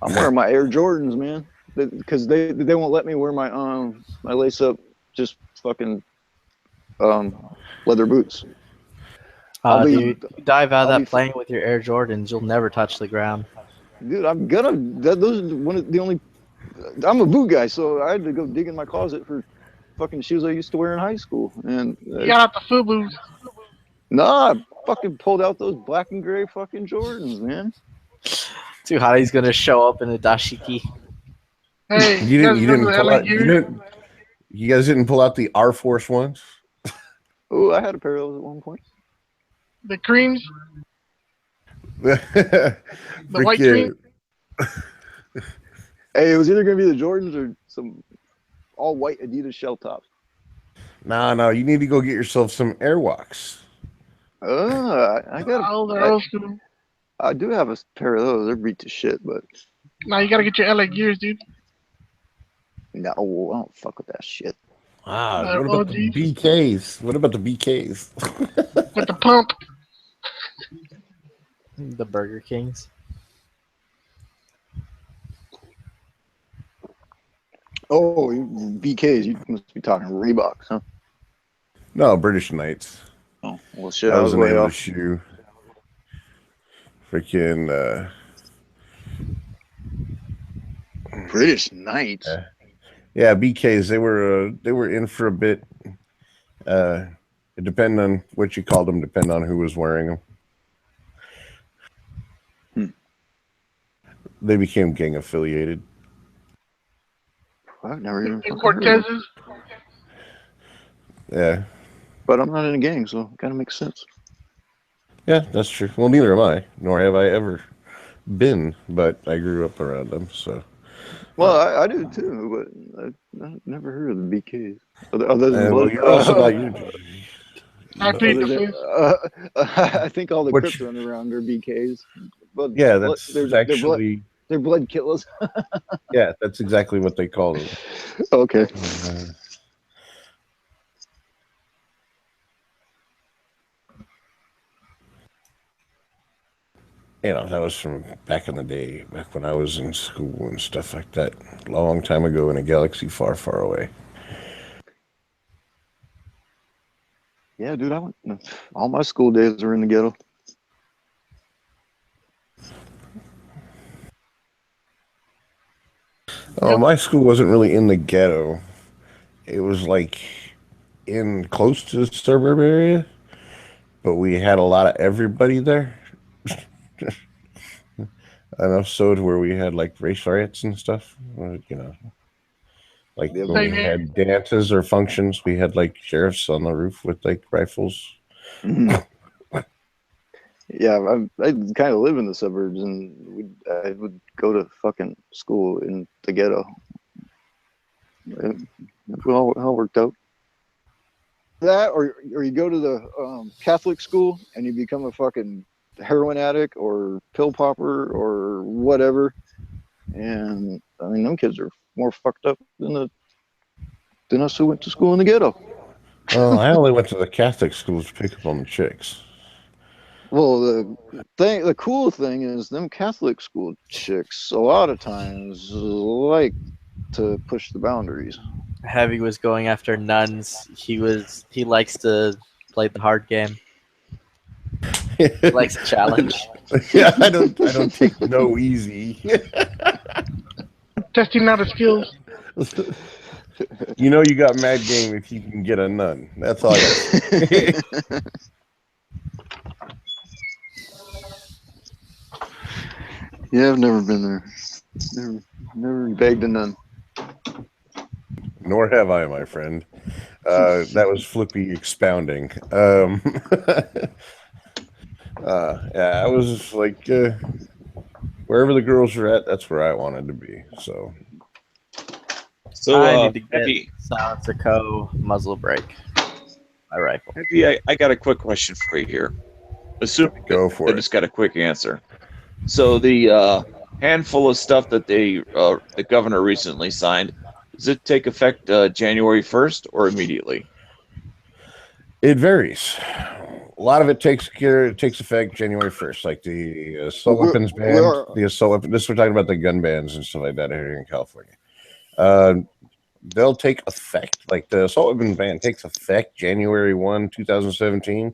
I'm wearing my Air Jordans, man, because they won't let me wear my my lace up just fucking leather boots. Dude, you dive out of that plane with your Air Jordans, you'll never touch the ground. Dude, I'm gonna. Those are one of the only. I'm a boot guy, so I had to go dig in my closet for fucking shoes I used to wear in high school. And You got out the FUBUs. nah, I fucking pulled out those black and gray fucking Jordans, man. Too hot, he's gonna show up in a dashiki. Hey, You guys didn't remember pull LA out. You guys didn't pull out the R Force ones. Oh, I had a pair of those at one point. The creams? The white cream? Hey, it was either gonna be the Jordans or some all white Adidas shell tops. No, you need to go get yourself some Airwalks. I got. Old school. I do have a pair of those. They're beat to shit, but Now you gotta get your LA Gears, dude. no, I don't fuck with that shit. What about the BKs? What about the BKs? With the pump. The Burger Kings. Oh, BKs. You must be talking Reeboks, huh? No, British Knights. Oh, well, shit. That I was was the way name of the off. shoe. Freaking British Knights. Yeah, BKs. They were in for a bit. It depended on what you called them. Depended on who was wearing them. They became gang affiliated. I've never even The fucking heard of it. Cortezes. Yeah, But I'm not in a gang, so it kind of makes sense. yeah, that's true. Well, neither am I. Nor have I ever been. But I grew up around them, so. Well, I do too, but I've never heard of the BKs. Other than Well, blood. you're also not you. I plead the fifth. I think all the Which- Crips running around are BKs. But Yeah, that's they're actually. they're blood killers. Yeah, that's exactly what they call them. Okay. You know, that was from back in the day, back when I was in school and stuff like that. Long time ago in a galaxy far, far away. Yeah, dude, all my school days were in the ghetto. Oh, my school wasn't really in the ghetto. It was like in close to the suburb area, but we had a lot of everybody there. Enough so to where we had like race riots and stuff. You know, like when we had dances or functions, we had like sheriffs on the roof with like rifles. Yeah, I kind of live in the suburbs, and I would go to fucking school in the ghetto. It all worked out. That, or you go to the Catholic school and you become a fucking heroin addict or pill popper or whatever. And I mean, them kids are more fucked up than us who went to school in the ghetto. Well, I only went to the Catholic schools to pick up on the chicks. Well, the cool thing is them Catholic school chicks a lot of times like to push the boundaries. Heavy was going after nuns. He likes to play the hard game. He likes a challenge. Yeah, I don't take no easy. Testing out his skills. You know you got mad game if you can get a nun. That's all I got. Yeah, I've never been there. Never begged a nun. Nor have I, my friend. That was Flippy expounding. Yeah, I was just like, wherever the girls are at, that's where I wanted to be. So I need to get Silencer Co. muzzle brake. My rifle. Heavy, I got a quick question for you here. Assuming I just got a quick answer. So the handful of stuff that the governor recently signed, does it take effect January 1st or immediately? It varies. A lot of it takes effect January 1st, like the assault weapons ban, the assault weapon. This we're talking about the gun bans and stuff like that here in California. They'll take effect, like the assault weapons ban takes effect January 1, 2017.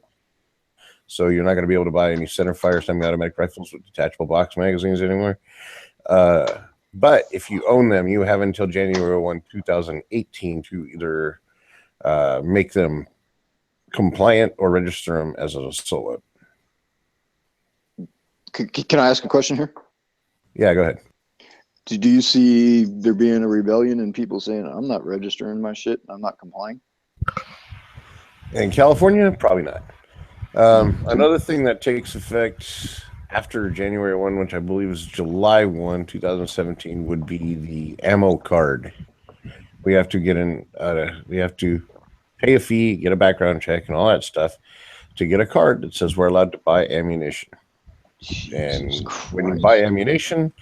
So you're not going to be able to buy any centerfire semi-automatic rifles with detachable box magazines anymore. But if you own them, you have until January 1, 2018 to either make them compliant or register them as an assault weapon. Can I ask a question here? Yeah, go ahead. Do you see there being a rebellion and people saying, I'm not registering my shit, I'm not complying? In California, probably not. Another thing that takes effect after January 1, which I believe is July 1, 2017, would be the ammo card. We have to get in, we have to pay a fee, get a background check, and all that stuff to get a card that says we're allowed to buy ammunition. And when you buy ammunition,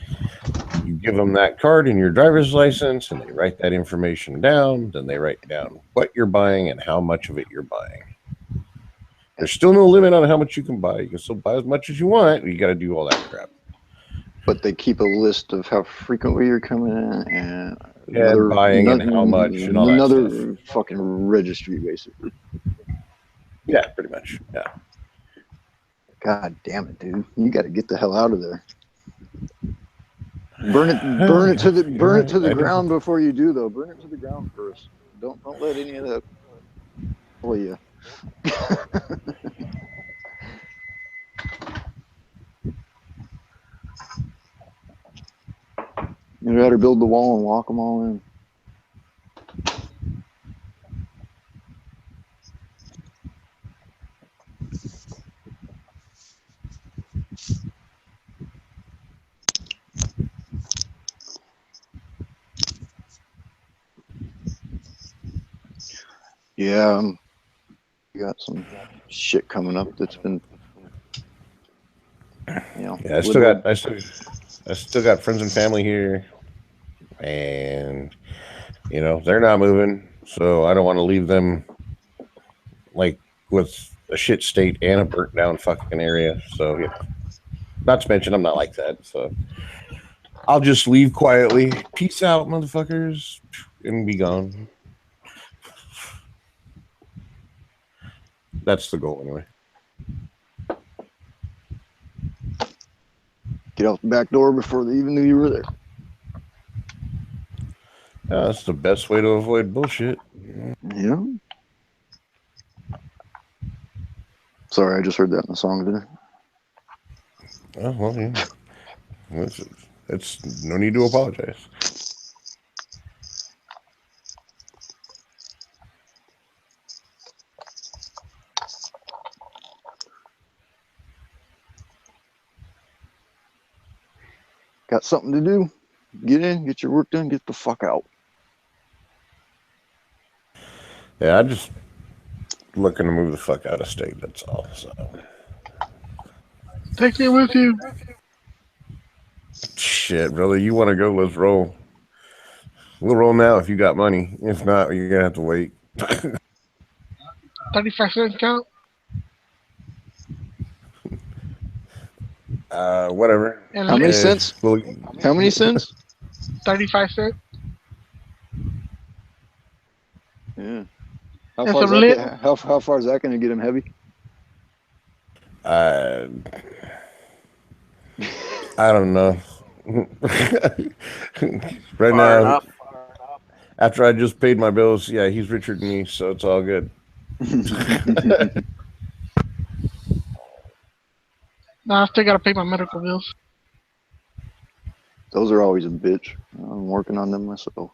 you give them that card and your driver's license, and they write that information down. Then they write down what you're buying and how much of it you're buying. There's still no limit on how much you can buy. You can still buy as much as you want. You got to do all that crap. But they keep a list of how frequently you're coming in and buying and how much and all that stuff. Another fucking registry, basically. Yeah, pretty much. Yeah. God damn it, dude! You got to get the hell out of there. Burn it to the ground before you do, though. Burn it to the ground first. Don't let any of that pull you. You'd rather build the wall and lock them all in. Yeah, we got some shit coming up that's been, Yeah, I still got friends and family here, and they're not moving, so I don't want to leave them like with a shit state and a burnt down fucking area. So not to mention I'm not like that, so I'll just leave quietly. Peace out, motherfuckers, and be gone. That's the goal, anyway. Get out the back door before they even knew you were there. That's the best way to avoid bullshit. Yeah. Sorry, I just heard that in the song there. Oh, well, yeah. It's no need to apologize. Got something to do. Get in, get your work done, get the fuck out. Yeah, I'm just looking to move the fuck out of state, that's all. So Take me with you. shit, brother, you want to go, let's roll. We'll roll now if you got money. If not, you're gonna have to wait. 35 cents count? Whatever. And How many cents? Well, How many cents? 35 cents. Yeah. How And far, is some that, lit. how far is that going to get him heavy? I don't know. Right Far now, enough. after I just paid my bills, yeah, he's richer than me, so it's all good. Nah, I still gotta pay my medical bills. Those are always a bitch. I'm working on them myself.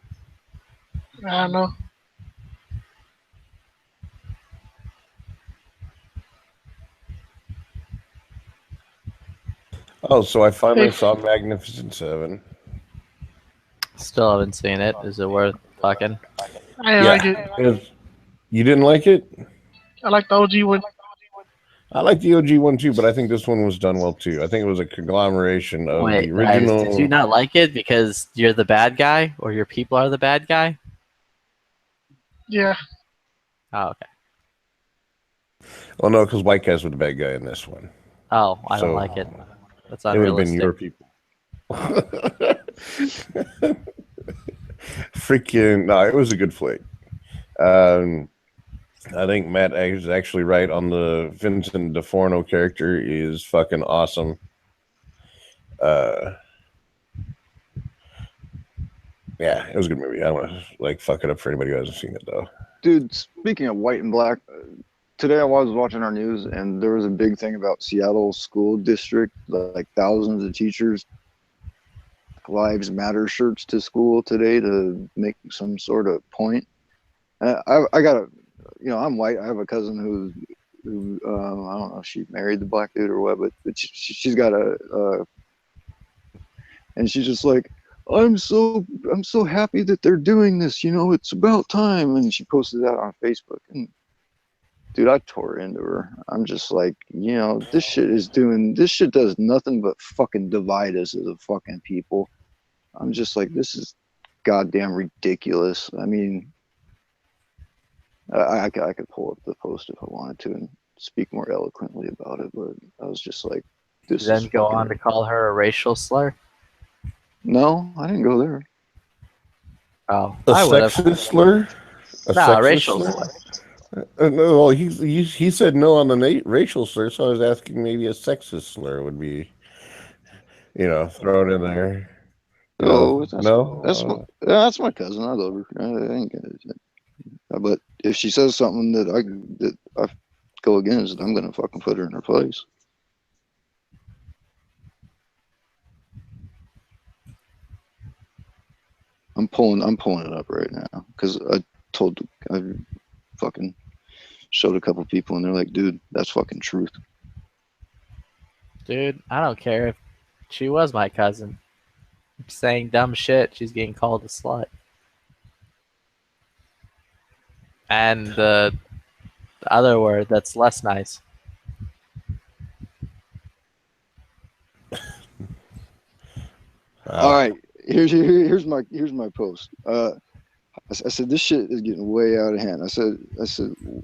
I know. Oh, so I finally Hey. saw Magnificent Seven. Still haven't seen it. Is it worth fucking? I didn't like it. You didn't like it? I like the OG one. I like the OG one too, but I think this one was done well too. I think it was a conglomeration of Wait, the original. guys, did you not like it because you're the bad guy or your people are the bad guy? Yeah. Oh, okay. Well, no, because White Guys were the bad guy in this one. Oh, I So, don't like it. That's It would have been unrealistic. your people. Freaking no, it was a good flick. I think Matt is actually right on the Vincent DeForno character is fucking awesome. Yeah, it was a good movie. I don't want to like fuck it up for anybody who hasn't seen it though. Dude, speaking of white and black, today I was watching our news and there was a big thing about Seattle school district, like thousands of teachers Lives Matter shirts to school today to make some sort of point. I got a, I'm white. I have a cousin who I don't know if she married the black dude or what, but she's got and she's just like, I'm so happy that they're doing this. It's about time. And she posted that on Facebook. And dude, I tore into her. I'm just like, this shit does nothing but fucking divide us as a fucking people. I'm just like, this is goddamn ridiculous. I mean, I could pull up the post if I wanted to and speak more eloquently about it, but I was just like, this Then is go fucking... on to call her a racial slur. No, I didn't go there. Oh, A I would have. sexist slur? A No, sexist racial slur? slur. No, well, he said no on the racial slur, so I was asking maybe a sexist slur would be, thrown in there. Oh, No? that's my cousin. I love her. I ain't gonna, but if she says something that I go against, I'm gonna fucking put her in her place. I'm pulling it up right now because I fucking showed a couple people and they're like, dude, that's fucking truth. Dude, I don't care if she was my cousin. Saying dumb shit, she's getting called a slut. And the other word that's less nice. All right, here's my post. I said this shit is getting way out of hand. I said,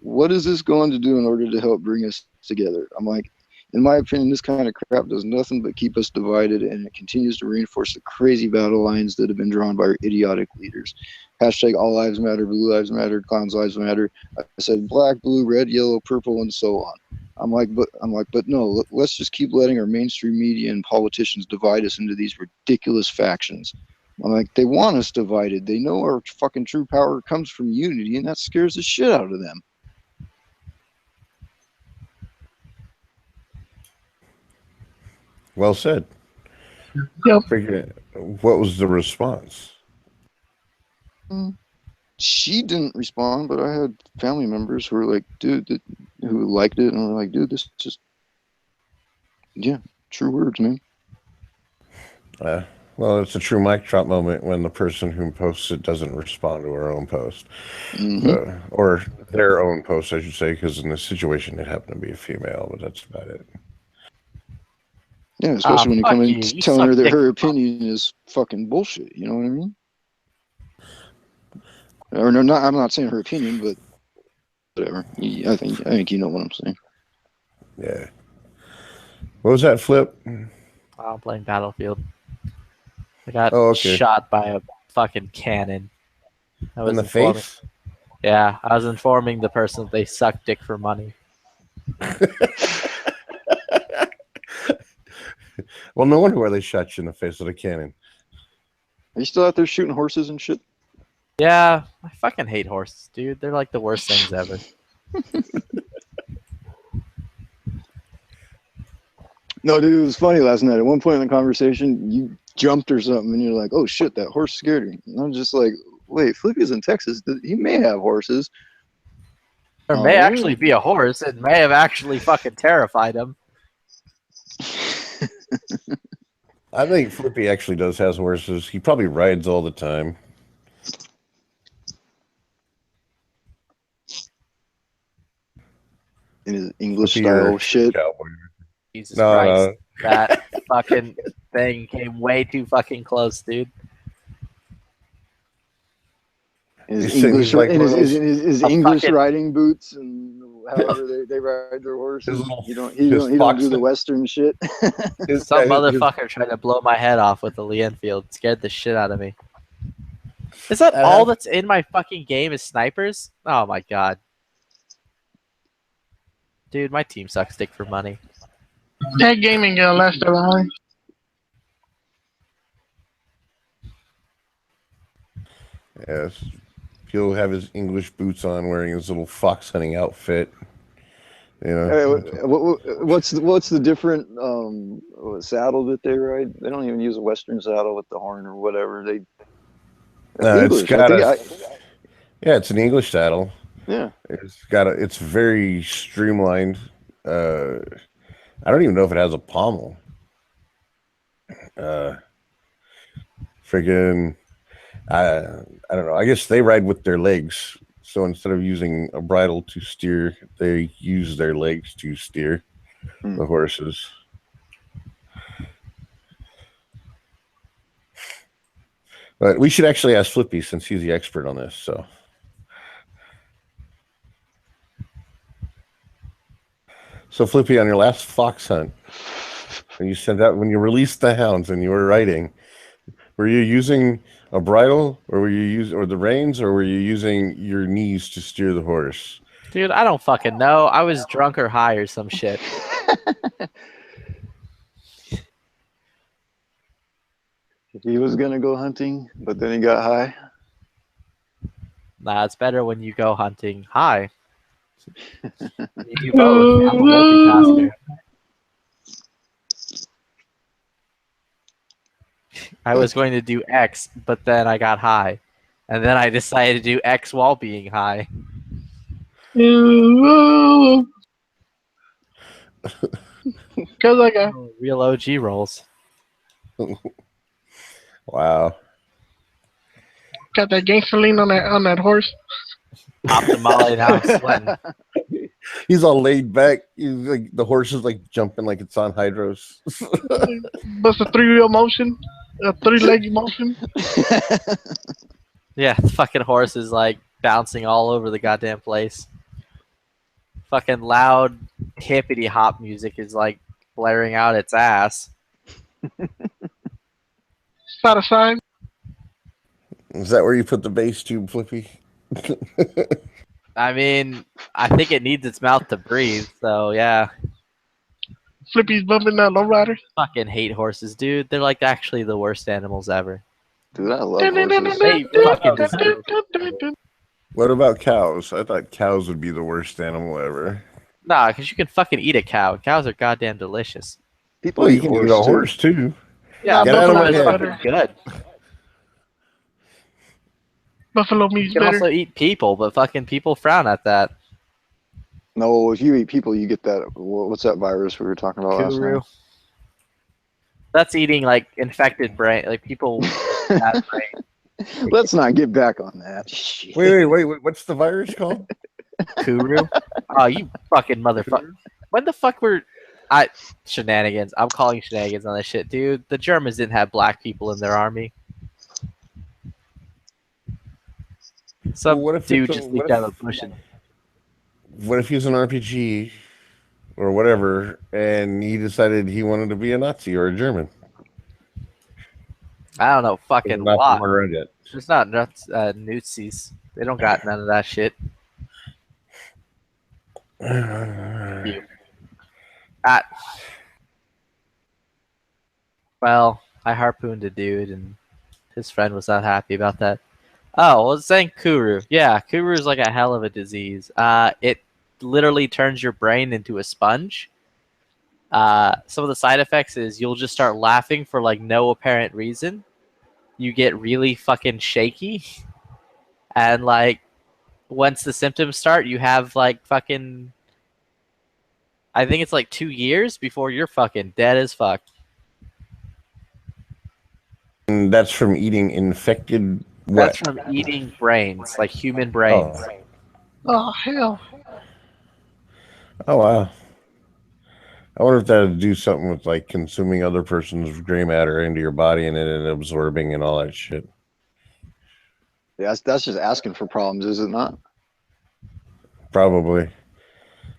what is this going to do in order to help bring us together? I'm like, in my opinion, this kind of crap does nothing but keep us divided, and it continues to reinforce the crazy battle lines that have been drawn by our idiotic leaders. Hashtag all lives matter, blue lives matter, clowns lives matter. I said black, blue, red, yellow, purple, and so on. I'm like, but no, let's just keep letting our mainstream media and politicians divide us into these ridiculous factions. I'm like, they want us divided. They know our fucking true power comes from unity, and that scares the shit out of them. Well said. Yep. What was the response? She didn't respond, but I had family members who were like, dude, who liked it, and were like, dude, this is just, yeah, true words, man. Well, it's a true mic drop moment when the person who posts it doesn't respond to her own post. Or their own post, I should say, because in this situation it happened to be a female, but that's about it. Yeah, especially when you come in telling her that her opinion is fucking bullshit. You know what I mean? Or no, I'm not saying her opinion, but whatever. I think you know what I'm saying. Yeah. What was that, Flip? I'm playing Battlefield. I got okay. shot by a fucking cannon. In the face? Yeah, I was informing the person that they suck dick for money. Well, no wonder why they shot you in the face with a cannon. Are you still out there shooting horses and shit? Yeah, I fucking hate horses, dude. They're like the worst things ever. No, dude, it was funny last night. At one point in the conversation, you jumped or something, and you're like, "Oh shit, that horse scared me." And I'm just like, "Wait, Flippy's in Texas. He may have horses. There may actually be a horse. It may have actually fucking terrified him." I think Flippy actually has horses. He probably rides all the time. In his English style shit. Jesus Christ. That fucking thing came way too fucking close, dude. His English, his English riding boots and however they ride their horses. He don't do the Western shit. Some motherfucker tried to blow my head off with the Lee Enfield. Scared the shit out of me. Is that all that's in my fucking game is snipers? Oh my god. Dude, my team sucks dick for money. Tag gaming gonna last a while. Yes. He'll have his English boots on, wearing his little fox hunting outfit. You know. What's the different saddle that they ride? They don't even use a Western saddle with the horn or whatever. It's an English saddle. Yeah. It's very streamlined. I don't even know if it has a pommel. Friggin', I don't know. I guess they ride with their legs. So instead of using a bridle to steer, they use their legs to steer the horses. But we should actually ask Flippy since he's the expert on this. So Flippy, on your last fox hunt, when you released the hounds and you were riding, were you using a bridle, or or the reins, or were you using your knees to steer the horse? Dude, I don't fucking know. I was drunk or high or some shit. He was gonna go hunting, but then he got high. Nah, it's better when you go hunting high. You do both. I'm a multitasker. I was going to do X, but then I got high. And then I decided to do X while being high. Cause I got real OG rolls. Wow. Got that gangster lean on that horse. Pop the molly now, I'm sweating. He's all laid back. He's like, the horse is like jumping like it's on hydros. Bust a 3-wheel motion, a 3-leg motion. Yeah, the fucking horse is like bouncing all over the goddamn place. Fucking loud hippity hop music is like blaring out its ass. Side to side. Is that where you put the bass tube, Flippy? I mean, I think it needs its mouth to breathe, so yeah. Flippy's bumping that lowrider. Fucking hate horses, dude. They're like actually the worst animals ever. Dude, I love horses. They fucking deserve it. What about cows? I thought cows would be the worst animal ever. Nah, because you can fucking eat a cow. Cows are goddamn delicious. People Well, you eat can eat horse a too. horse too. Yeah, Get out of buffalo my is head. fucking good. Buffalo You meat's can better. also eat people, but fucking people frown at that. No, if you eat people, you get that. What's that virus we were talking about last Kuru. night? That's eating like infected brain, like people with bad brain. Let's not get back on that. Shit. Wait. What's the virus called? Kuru. Oh, you fucking motherfucker! When the fuck were shenanigans? I'm calling shenanigans on this shit, dude. The Germans didn't have black people in their army. Some What if dude it's just a- leaked what out if- of the bush and What if he was an RPG or whatever, and he decided he wanted to be a Nazi or a German? I don't know, fucking Not what? around yet. There's not Nazis. They don't got none of that shit. Well, I harpooned a dude, and his friend was not happy about that. Oh, well, saying Kuru. Yeah, Kuru is like a hell of a disease. It literally turns your brain into a sponge. Some of the side effects is you'll just start laughing for like no apparent reason. You get really fucking shaky, and like once the symptoms start, you have like fucking. I think it's like 2 years before you're fucking dead as fuck. And that's from eating infected what? That's from eating brains, like human brains. Oh hell. Oh wow. I wonder if that would do something with like consuming other person's gray matter into your body and then it absorbing and all that shit. Yeah, that's just asking for problems, is it not? Probably.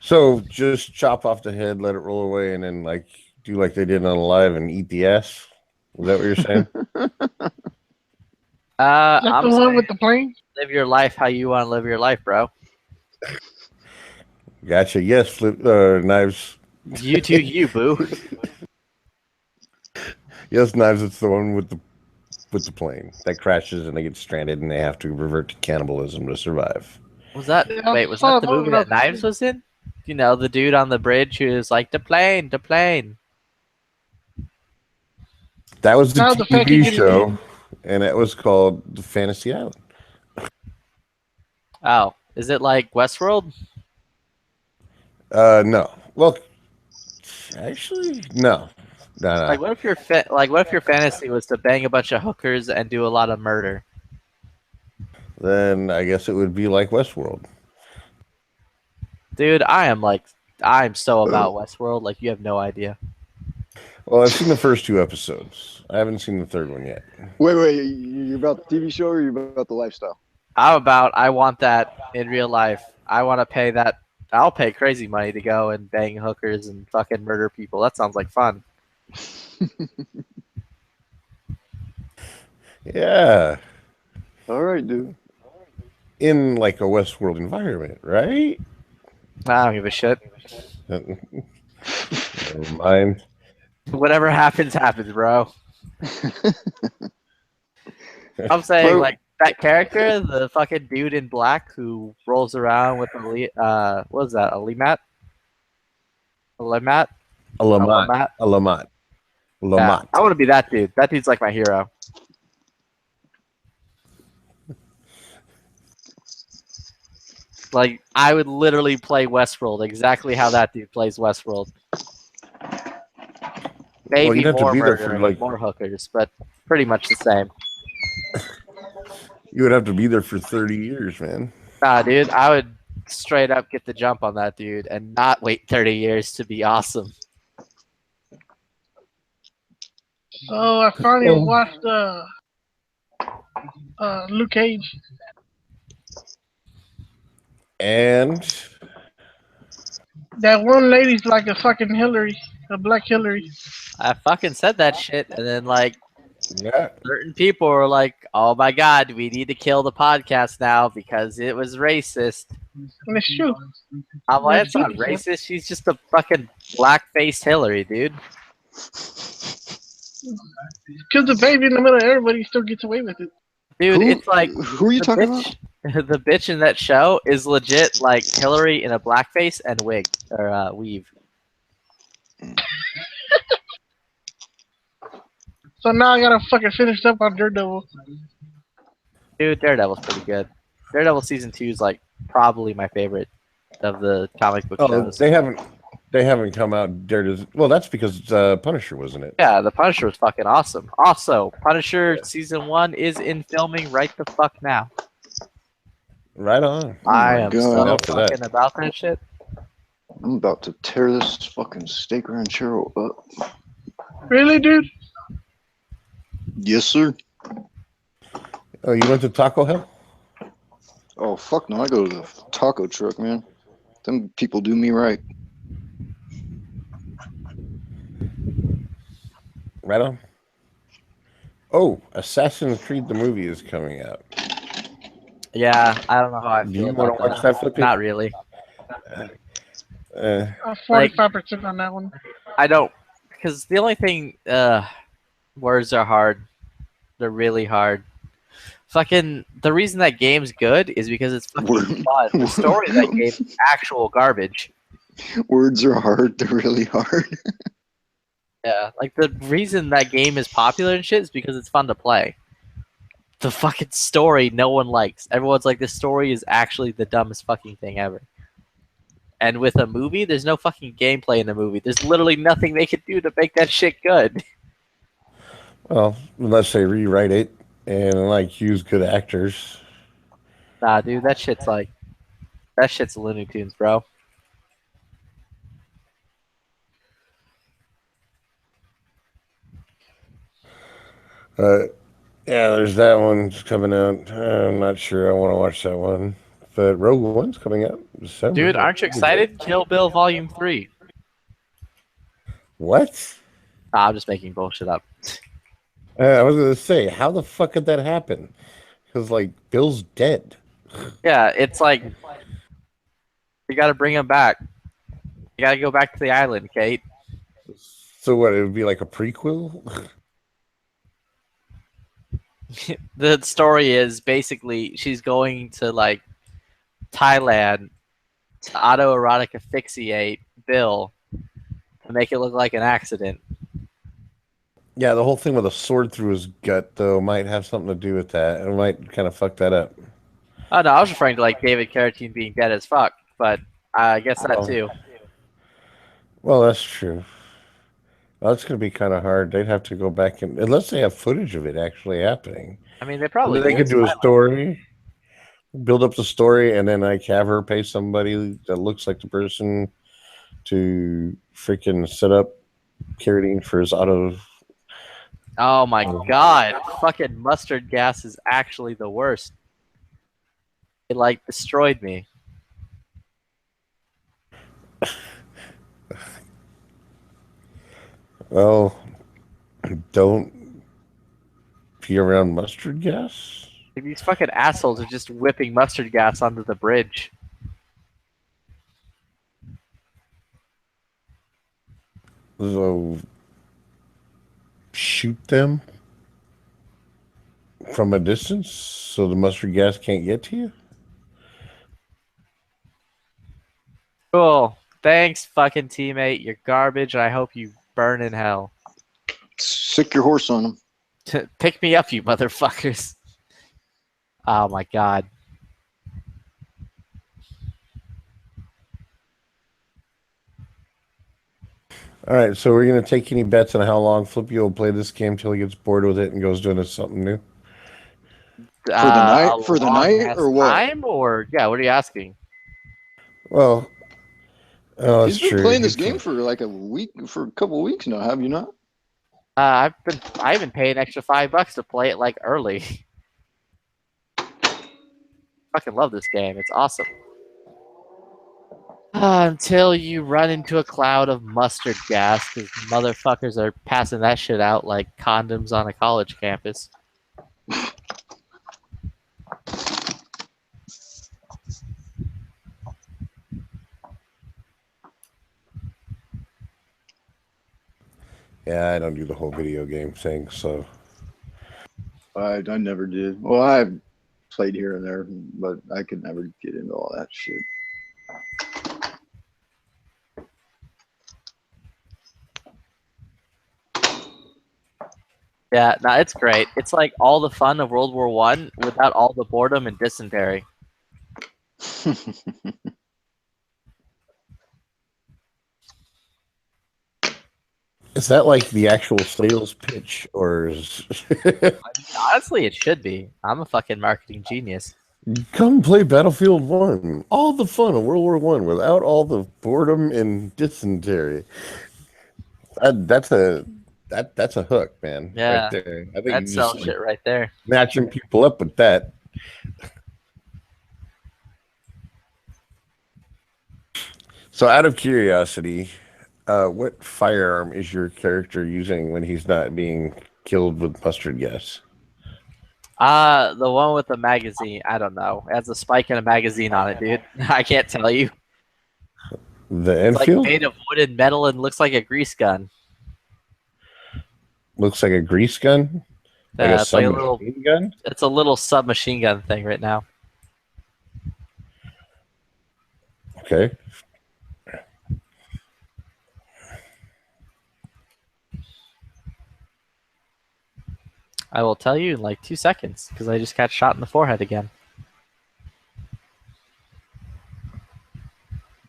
So just chop off the head, let it roll away, and then like do like they did on Alive and eat the ass. Is that what you're saying? That's I'm the one saying with the plane? live your life how you want to live your life, bro. Gotcha. Yes, flip knives. You do you, boo. Yes, knives. It's the one with the plane that crashes and they get stranded and they have to revert to cannibalism to survive. Was that wait? Was that the movie that Knives was in? You know, the dude on the bridge who was like, the plane, the plane. That was the Now the fact you TV get it show, in. and it was called The Fantasy Island. Oh, is it like Westworld? No. Well, actually, no. No. Like, what if your what if your fantasy was to bang a bunch of hookers and do a lot of murder? Then I guess it would be like Westworld. Dude, I'm so about Westworld, like you have no idea. Well, I've seen the first 2 episodes. I haven't seen the third one yet. Wait, you about the TV show or you about the lifestyle? I want that in real life. I want to pay that. I'll pay crazy money to go and bang hookers and fucking murder people. That sounds like fun. Yeah. All right, dude. In like a Westworld environment, right? I don't give a shit. Never mind. Whatever happens, happens, bro. I'm saying, like, that character, the fucking dude in black who rolls around with a, what is that, a Limat? A Limat? A Lamont. Yeah, I want to be that dude. That dude's like my hero. Like, I would literally play Westworld exactly how that dude plays Westworld. Maybe you'd have to more be there for, murder, like- more hookers, but pretty much the same. You would have to be there for 30 years, man. Nah, dude, I would straight up get the jump on that dude and not wait 30 years to be awesome. So I finally watched Luke Cage. And That one lady's like a fucking Hillary, a black Hillary. I fucking said that shit, and then like yeah, certain people were like, "Oh my god, we need to kill the podcast now because it was racist." And it's true. I'm like, "It's not racist. She's just a fucking black-faced Hillary, dude." Because the baby in the middle of everybody still gets away with it. Dude, it's like who are you talking about? The bitch in that show is legit like Hillary in a blackface and wig or weave. So now I gotta fucking finish up on Daredevil. Dude, Daredevil's pretty good. Daredevil season 2 is like probably my favorite of the comic book Oh, shows. they haven't come out. Well, that's because Punisher, wasn't it? Yeah, the Punisher was fucking awesome. Also, Punisher season 1 is in filming right the fuck now. Right on. I am so Enough for that. fucking about that shit. I'm about to tear this fucking steak ranchero up. Really, dude? Yes, sir. Oh, you went to Taco Hell? Oh, fuck no. I go to the taco truck, man. Them people do me right. Right on. Oh, Assassin's Creed the movie is coming out. Yeah, I don't know how I Do feel you about want to watch that, Flippy? Not really. 45% on that one. I don't, because the only thing, words are hard. They're really hard. Fucking, the reason that game's good is because it's fucking fun. The story of that game is actual garbage. Words are hard. They're really hard. Yeah, like the reason that game is popular and shit is because it's fun to play. The fucking story no one likes. Everyone's like, this story is actually the dumbest fucking thing ever. And with a movie, there's no fucking gameplay in the movie. There's literally nothing they could do to make that shit good. Well, unless they rewrite it and like use good actors. Nah, dude, that shit's Looney Tunes, bro. Yeah, there's that one coming out. I'm not sure I want to watch that one. But Rogue One's coming out in December. Dude, aren't you excited? Kill Bill Volume 3. What? Nah, I'm just making bullshit up. I was going to say, how the fuck could that happen? Because, like, Bill's dead. Yeah, it's like, you gotta bring him back. You gotta go back to the island, Kate. So what, it would be like a prequel? The story is basically she's going to like Thailand to autoerotic asphyxiate Bill to make it look like an accident. Yeah, the whole thing with a sword through his gut, though, might have something to do with that. It might kind of fuck that up. Oh no, I was referring to like David Carradine being dead as fuck, but I guess that too. Well, that's true. Well, that's going to be kind of hard. They'd have to go back and unless they have footage of it actually happening. I mean, they probably They could do a story, build up the story, and then like have her pay somebody that looks like the person to freaking set up Carradine for his auto. Oh my god, fucking mustard gas is actually the worst. It like destroyed me. Well, don't be around mustard gas. These fucking assholes are just whipping mustard gas onto the bridge. So shoot them from a distance so the mustard gas can't get to you? Cool. Thanks, fucking teammate. You're garbage, and I hope you burn in hell. Sick your horse on them. Pick me up, you motherfuckers. Oh my god. All right, so we're going to take any bets on how long Flippy will play this game till he gets bored with it and goes doing something new? For the night or what? Time or yeah, what are you asking? Well, oh, that's He's been true. playing this game for like a couple of weeks now, have you not? I've been paying extra $5 to play it like early. Fucking love this game. It's awesome. Until you run into a cloud of mustard gas, because motherfuckers are passing that shit out like condoms on a college campus. Yeah, I don't do the whole video game thing, so. I never did. Well, I played here and there, but I could never get into all that shit. Yeah, no, it's great. It's like all the fun of World War One without all the boredom and dysentery. Is that like the actual sales pitch, or is Honestly, it should be. I'm a fucking marketing genius. come play Battlefield 1? All the fun of World War One without all the boredom and dysentery. That's a hook, man. Yeah, right there. I think that you sells just shit right there. matching people up with that. So, out of curiosity, what firearm is your character using when he's not being killed with mustard gas? The one with the magazine. I don't know. It has a spike and a magazine on it, dude. I can't tell you. The It's like Enfield made of wood and metal and looks like a grease gun. looks like a grease gun, like a It's like a little. submachine gun. It's a little submachine gun thing right now. Okay. I will tell you in like 2 seconds because I just got shot in the forehead again.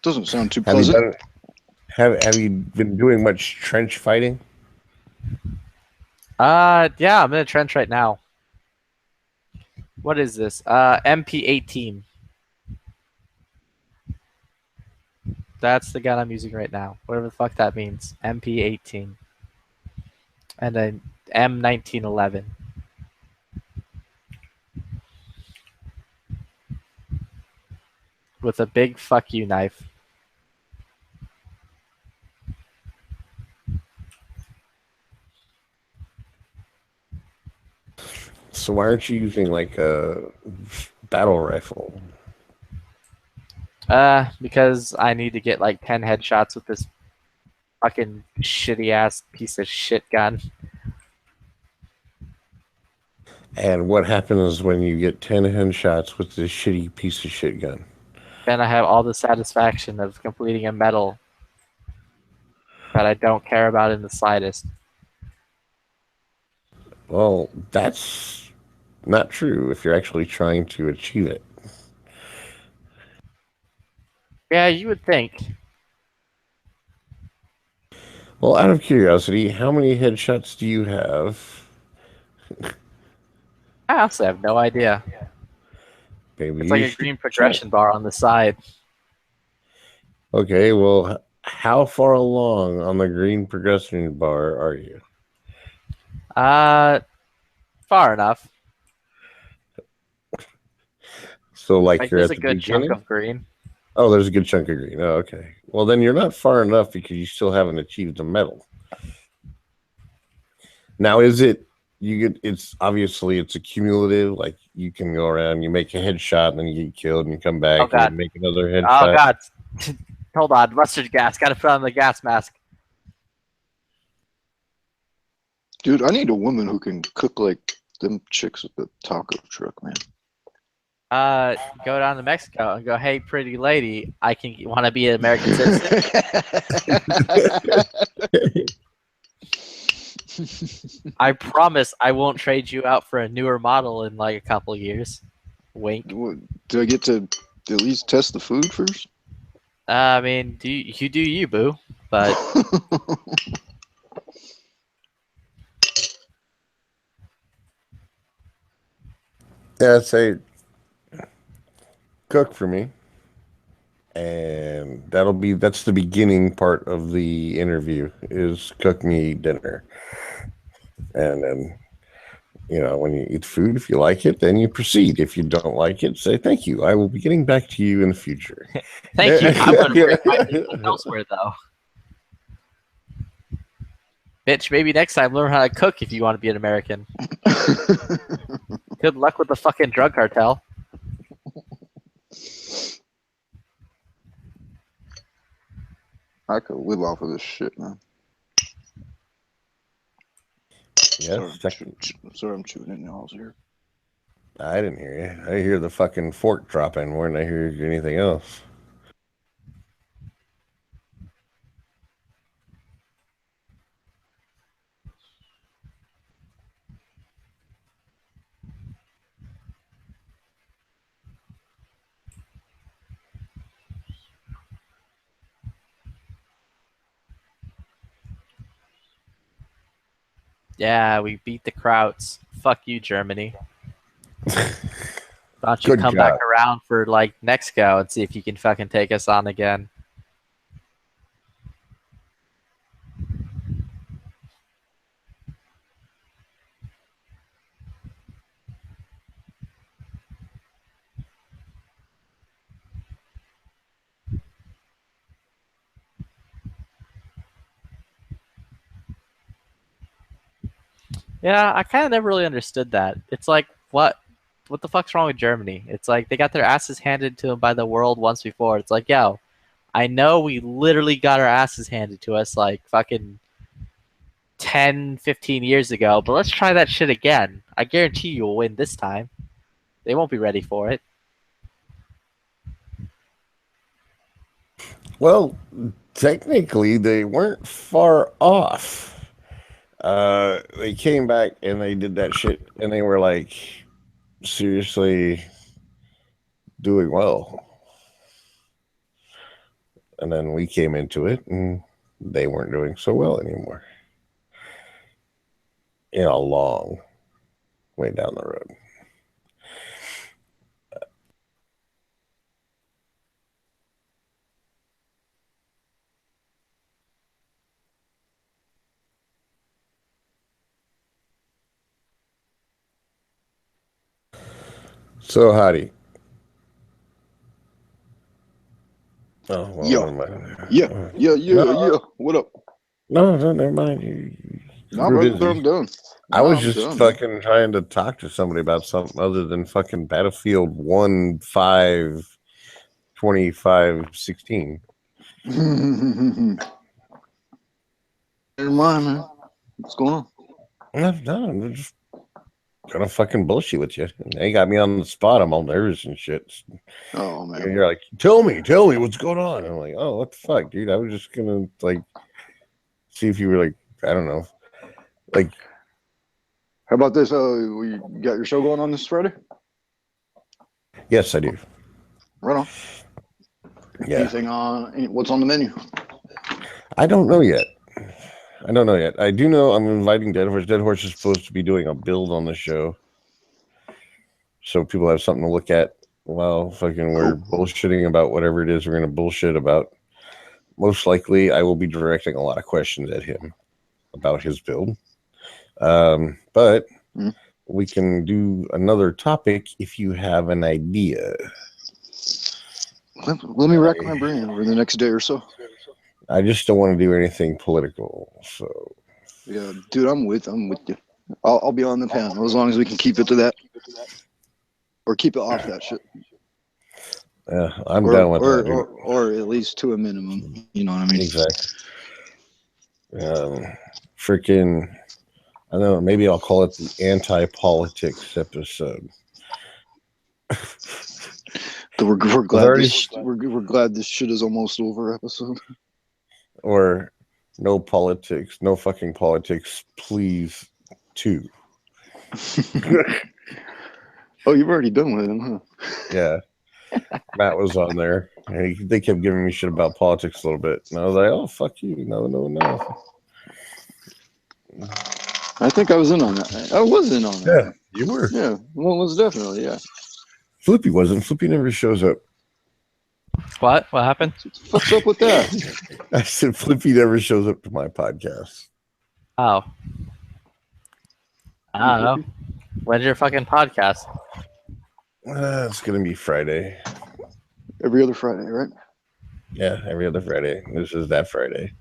Doesn't sound too Have you pleasant. have you been doing much trench fighting? Yeah, I'm in a trench right now. What is this? MP18. That's the gun I'm using right now. Whatever the fuck that means. MP18. And then M1911. With a big fuck you knife. So why aren't you using like a battle rifle? Because I need to get like 10 headshots with this fucking shitty ass piece of shit gun. And what happens when you get 10 headshots with this shitty piece of shit gun? Then I have all the satisfaction of completing a medal that I don't care about in the slightest. Well, that's not true if you're actually trying to achieve it. Yeah, you would think. Well, out of curiosity, how many headshots do you have? I honestly have no idea. Maybe It's like you a should green check. progression bar on the side. Okay, well, how far along on the green progression bar are you? Far enough. So, like, Like you're there's at a the good chunk beginning? of green. Oh, there's a good chunk of green. Oh, okay. Well, then you're not far enough because you still haven't achieved the medal. Now, is it you get? It's obviously it's a cumulative. Like you can go around, you make a headshot, and then you get killed, and you come back Oh, and God. you make another Oh headshot. god. Hold on, mustard gas. Gotta put on the gas mask. Dude, I need a woman who can cook like them chicks at the taco truck, man. Go down to Mexico and go, hey, pretty lady, I can want to be an American citizen. I promise I won't trade you out for a newer model in like a couple years. Wink. Do I get to at least test the food first? I mean, do you, boo? But Yeah, I'd say cook for me, and that's the beginning part of the interview is cook me dinner, and then when you eat food, if you like it, then you proceed. If you don't like it, say thank you. I will be getting back to you in the future. thank you. I'm gonna bring my people elsewhere though. Bitch, maybe next time learn how to cook if you want to be an American. Good luck with the fucking drug cartel. I could live off of this shit, man. Yes, Sorry, I'm chewing in y'all's ear. I didn't hear you. I hear the fucking fork dropping more than I hear anything else. Yeah, we beat the Krauts. Fuck you, Germany. Why don't you Good come job. back around for like next go and see if you can fucking take us on again? Yeah, I kind of never really understood that. It's like, what the fuck's wrong with Germany? It's like they got their asses handed to them by the world once before. It's like, yo, I know we literally got our asses handed to us like fucking 10, 15 years ago, but let's try that shit again. I guarantee you'll win this time. They won't be ready for it. Well, technically, they weren't far off. They came back and they did that shit, and they were like seriously doing well. And then we came into it, and they weren't doing so well anymore. In a long way down the road. So, howdy. Oh, well, Yo. never mind. Yeah. What up? No, never mind. No, You're brother, busy. I'm done. I was I'm just done. fucking trying to talk to somebody about something other than fucking Battlefield 1, 5, 25, 16. Never mind, man. What's going on? No, I'm just gonna fucking bullshit with you. They got me on the spot. I'm all nervous and shit. Oh, man. And you're like, tell me what's going on. I'm like, oh, what the fuck, dude? I was just gonna like see if you were like, I don't know, like. How about this? You got your show going on this Friday? Yes, I do. Right on. Yeah. Anything what's on the menu? I don't know yet. I do know I'm inviting Dead Horse. Dead Horse is supposed to be doing a build on the show, so people have something to look at while fucking we're bullshitting about whatever it is we're going to bullshit about. Most likely, I will be directing a lot of questions at him about his build. But we can do another topic if you have an idea. Let me rack my brain over the next day or so. I just don't want to do anything political. So yeah, dude, I'm with you. I'll be on the panel as long as we can keep it to that, or keep it off that shit. Yeah, I'm down with that. Dude. Or at least to a minimum. You know what I mean? Exactly. Freaking. I don't know. Maybe I'll call it the anti-politics episode. We're glad this shit is almost over episode. Or no politics, no fucking politics, please, too. Oh, you've already done with him, huh? Yeah. Matt was on there. And they kept giving me shit about politics a little bit. And I was like, oh, fuck you. No. I think I was in on that. I was in on that. Yeah, you were. Yeah, well, was definitely, yeah. Flippy wasn't. Flippy never shows up. What happened? What's up with that? I said Flippy never shows up to my podcast. Oh. I don't know. When's your fucking podcast? It's going to be Friday. Every other Friday, right? Yeah, every other Friday. This is that Friday.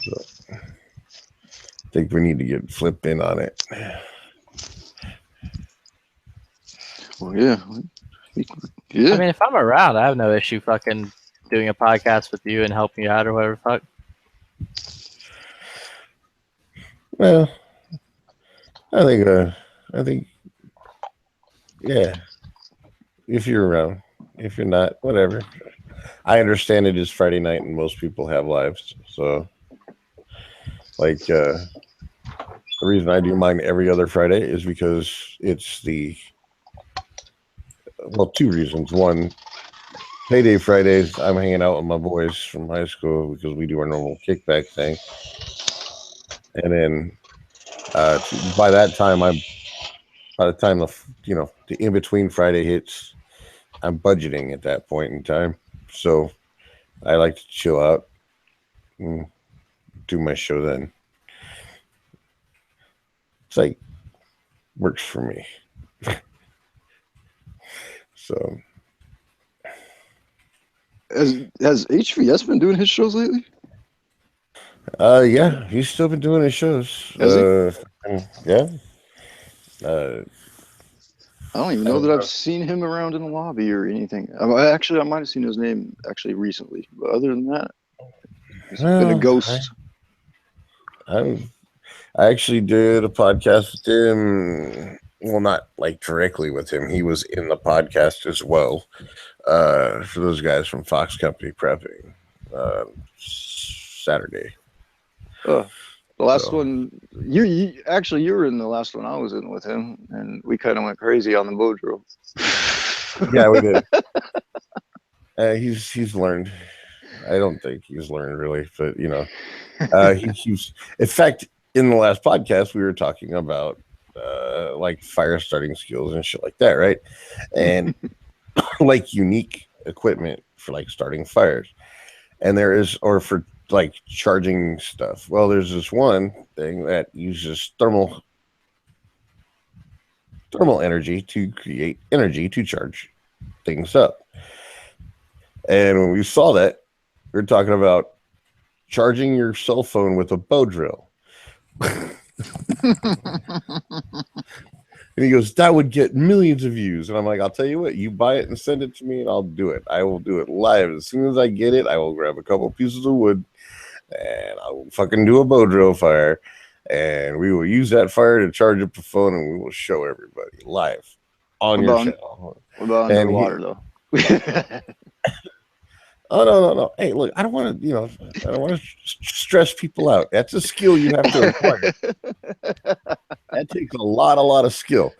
So, I think we need to get Flip in on it. Well, yeah. I mean, if I'm around, I have no issue fucking doing a podcast with you and helping you out or whatever. Fuck. Well, I think, yeah. If you're around, if you're not, whatever. I understand it is Friday night and most people have lives, so like the reason I do mine every other Friday is because it's two reasons. One, Payday Fridays, I'm hanging out with my boys from high school because we do our normal kickback thing. And then by the time the in between Friday hits, I'm budgeting at that point in time. So I like to chill out and do my show then. It's like works for me. So has HVS been doing his shows lately? Yeah, he's still been doing his shows. Yeah. I don't even know that I've seen him around in the lobby or anything. I might have seen his name actually recently, but other than that, he's been a ghost. I actually did a podcast with him. Well, not like directly with him. He was in the podcast as well. For those guys from Fox Company Prepping, Saturday. The last one, you were in the last one I was in with him, and we kind of went crazy on the bow drill. Yeah, we did. He's learned. I don't think he's learned really, but he's. In fact, in the last podcast, we were talking about like fire starting skills and shit like that, right? And like unique equipment for like starting fires, and there is, or for like charging stuff. Well, there's this one thing that uses thermal energy to create energy to charge things up. And when we saw that, we were talking about charging your cell phone with a bow drill. And he goes, that would get millions of views. And I'm like, I'll tell you what, you buy it and send it to me and I'll do it. I will do it live. As soon as I get it, I will grab a couple pieces of wood and I will fucking do a bow drill fire. And we will use that fire to charge up the phone and we will show everybody live on your channel. What about underwater, though? Oh, no. Hey, look, I don't want to stress people out. That's a skill you have to acquire. That takes a lot of skill.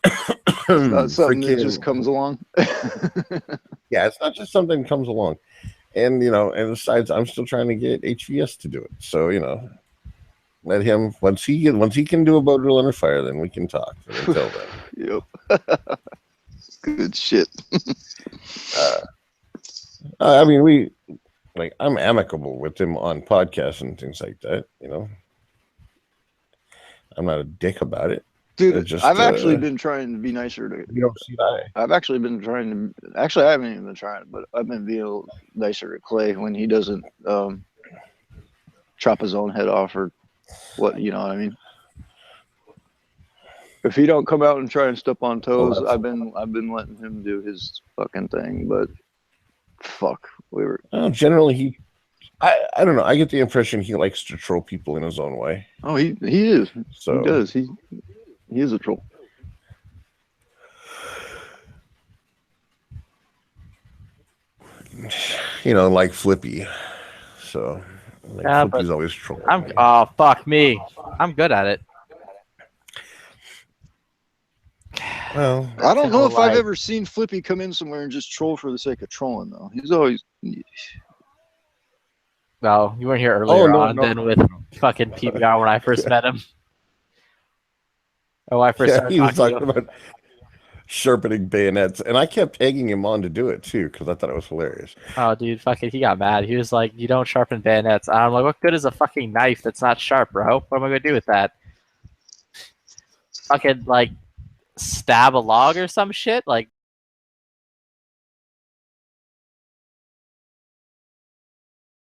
It's not something that just comes along. Yeah, it's not just something that comes along. And, and besides, I'm still trying to get HVS to do it. So, let him, once he can do a bow drill under fire, then we can talk. But until then. Yep. Good shit. I mean, I'm amicable with him on podcasts and things like that, I'm not a dick about it. Dude, I've actually been trying to be nicer to. You don't see that. I've actually been trying to. Actually, I haven't even been trying, but I've been being a little nicer to Clay when he doesn't chop his own head off or what. You know what I mean? If he don't come out and try and step on toes, I've been letting him do his fucking thing. But fuck, generally I don't know. I get the impression he likes to troll people in his own way. Oh, he is. So he does. He is a troll. Like Flippy. So Flippy's always trolling. Oh, fuck me. I'm good at it. Well, I don't know if I've ever seen Flippy come in somewhere and just troll for the sake of trolling, though. He's always. No, you weren't here earlier than with fucking PBR when I first met him. Oh, I first started he was talking about sharpening bayonets, and I kept egging him on to do it too because I thought it was hilarious. Oh, dude, fucking, he got mad. He was like, "You don't sharpen bayonets." And I'm like, "What good is a fucking knife that's not sharp, bro? What am I gonna do with that? Fucking like stab a log or some shit? Like,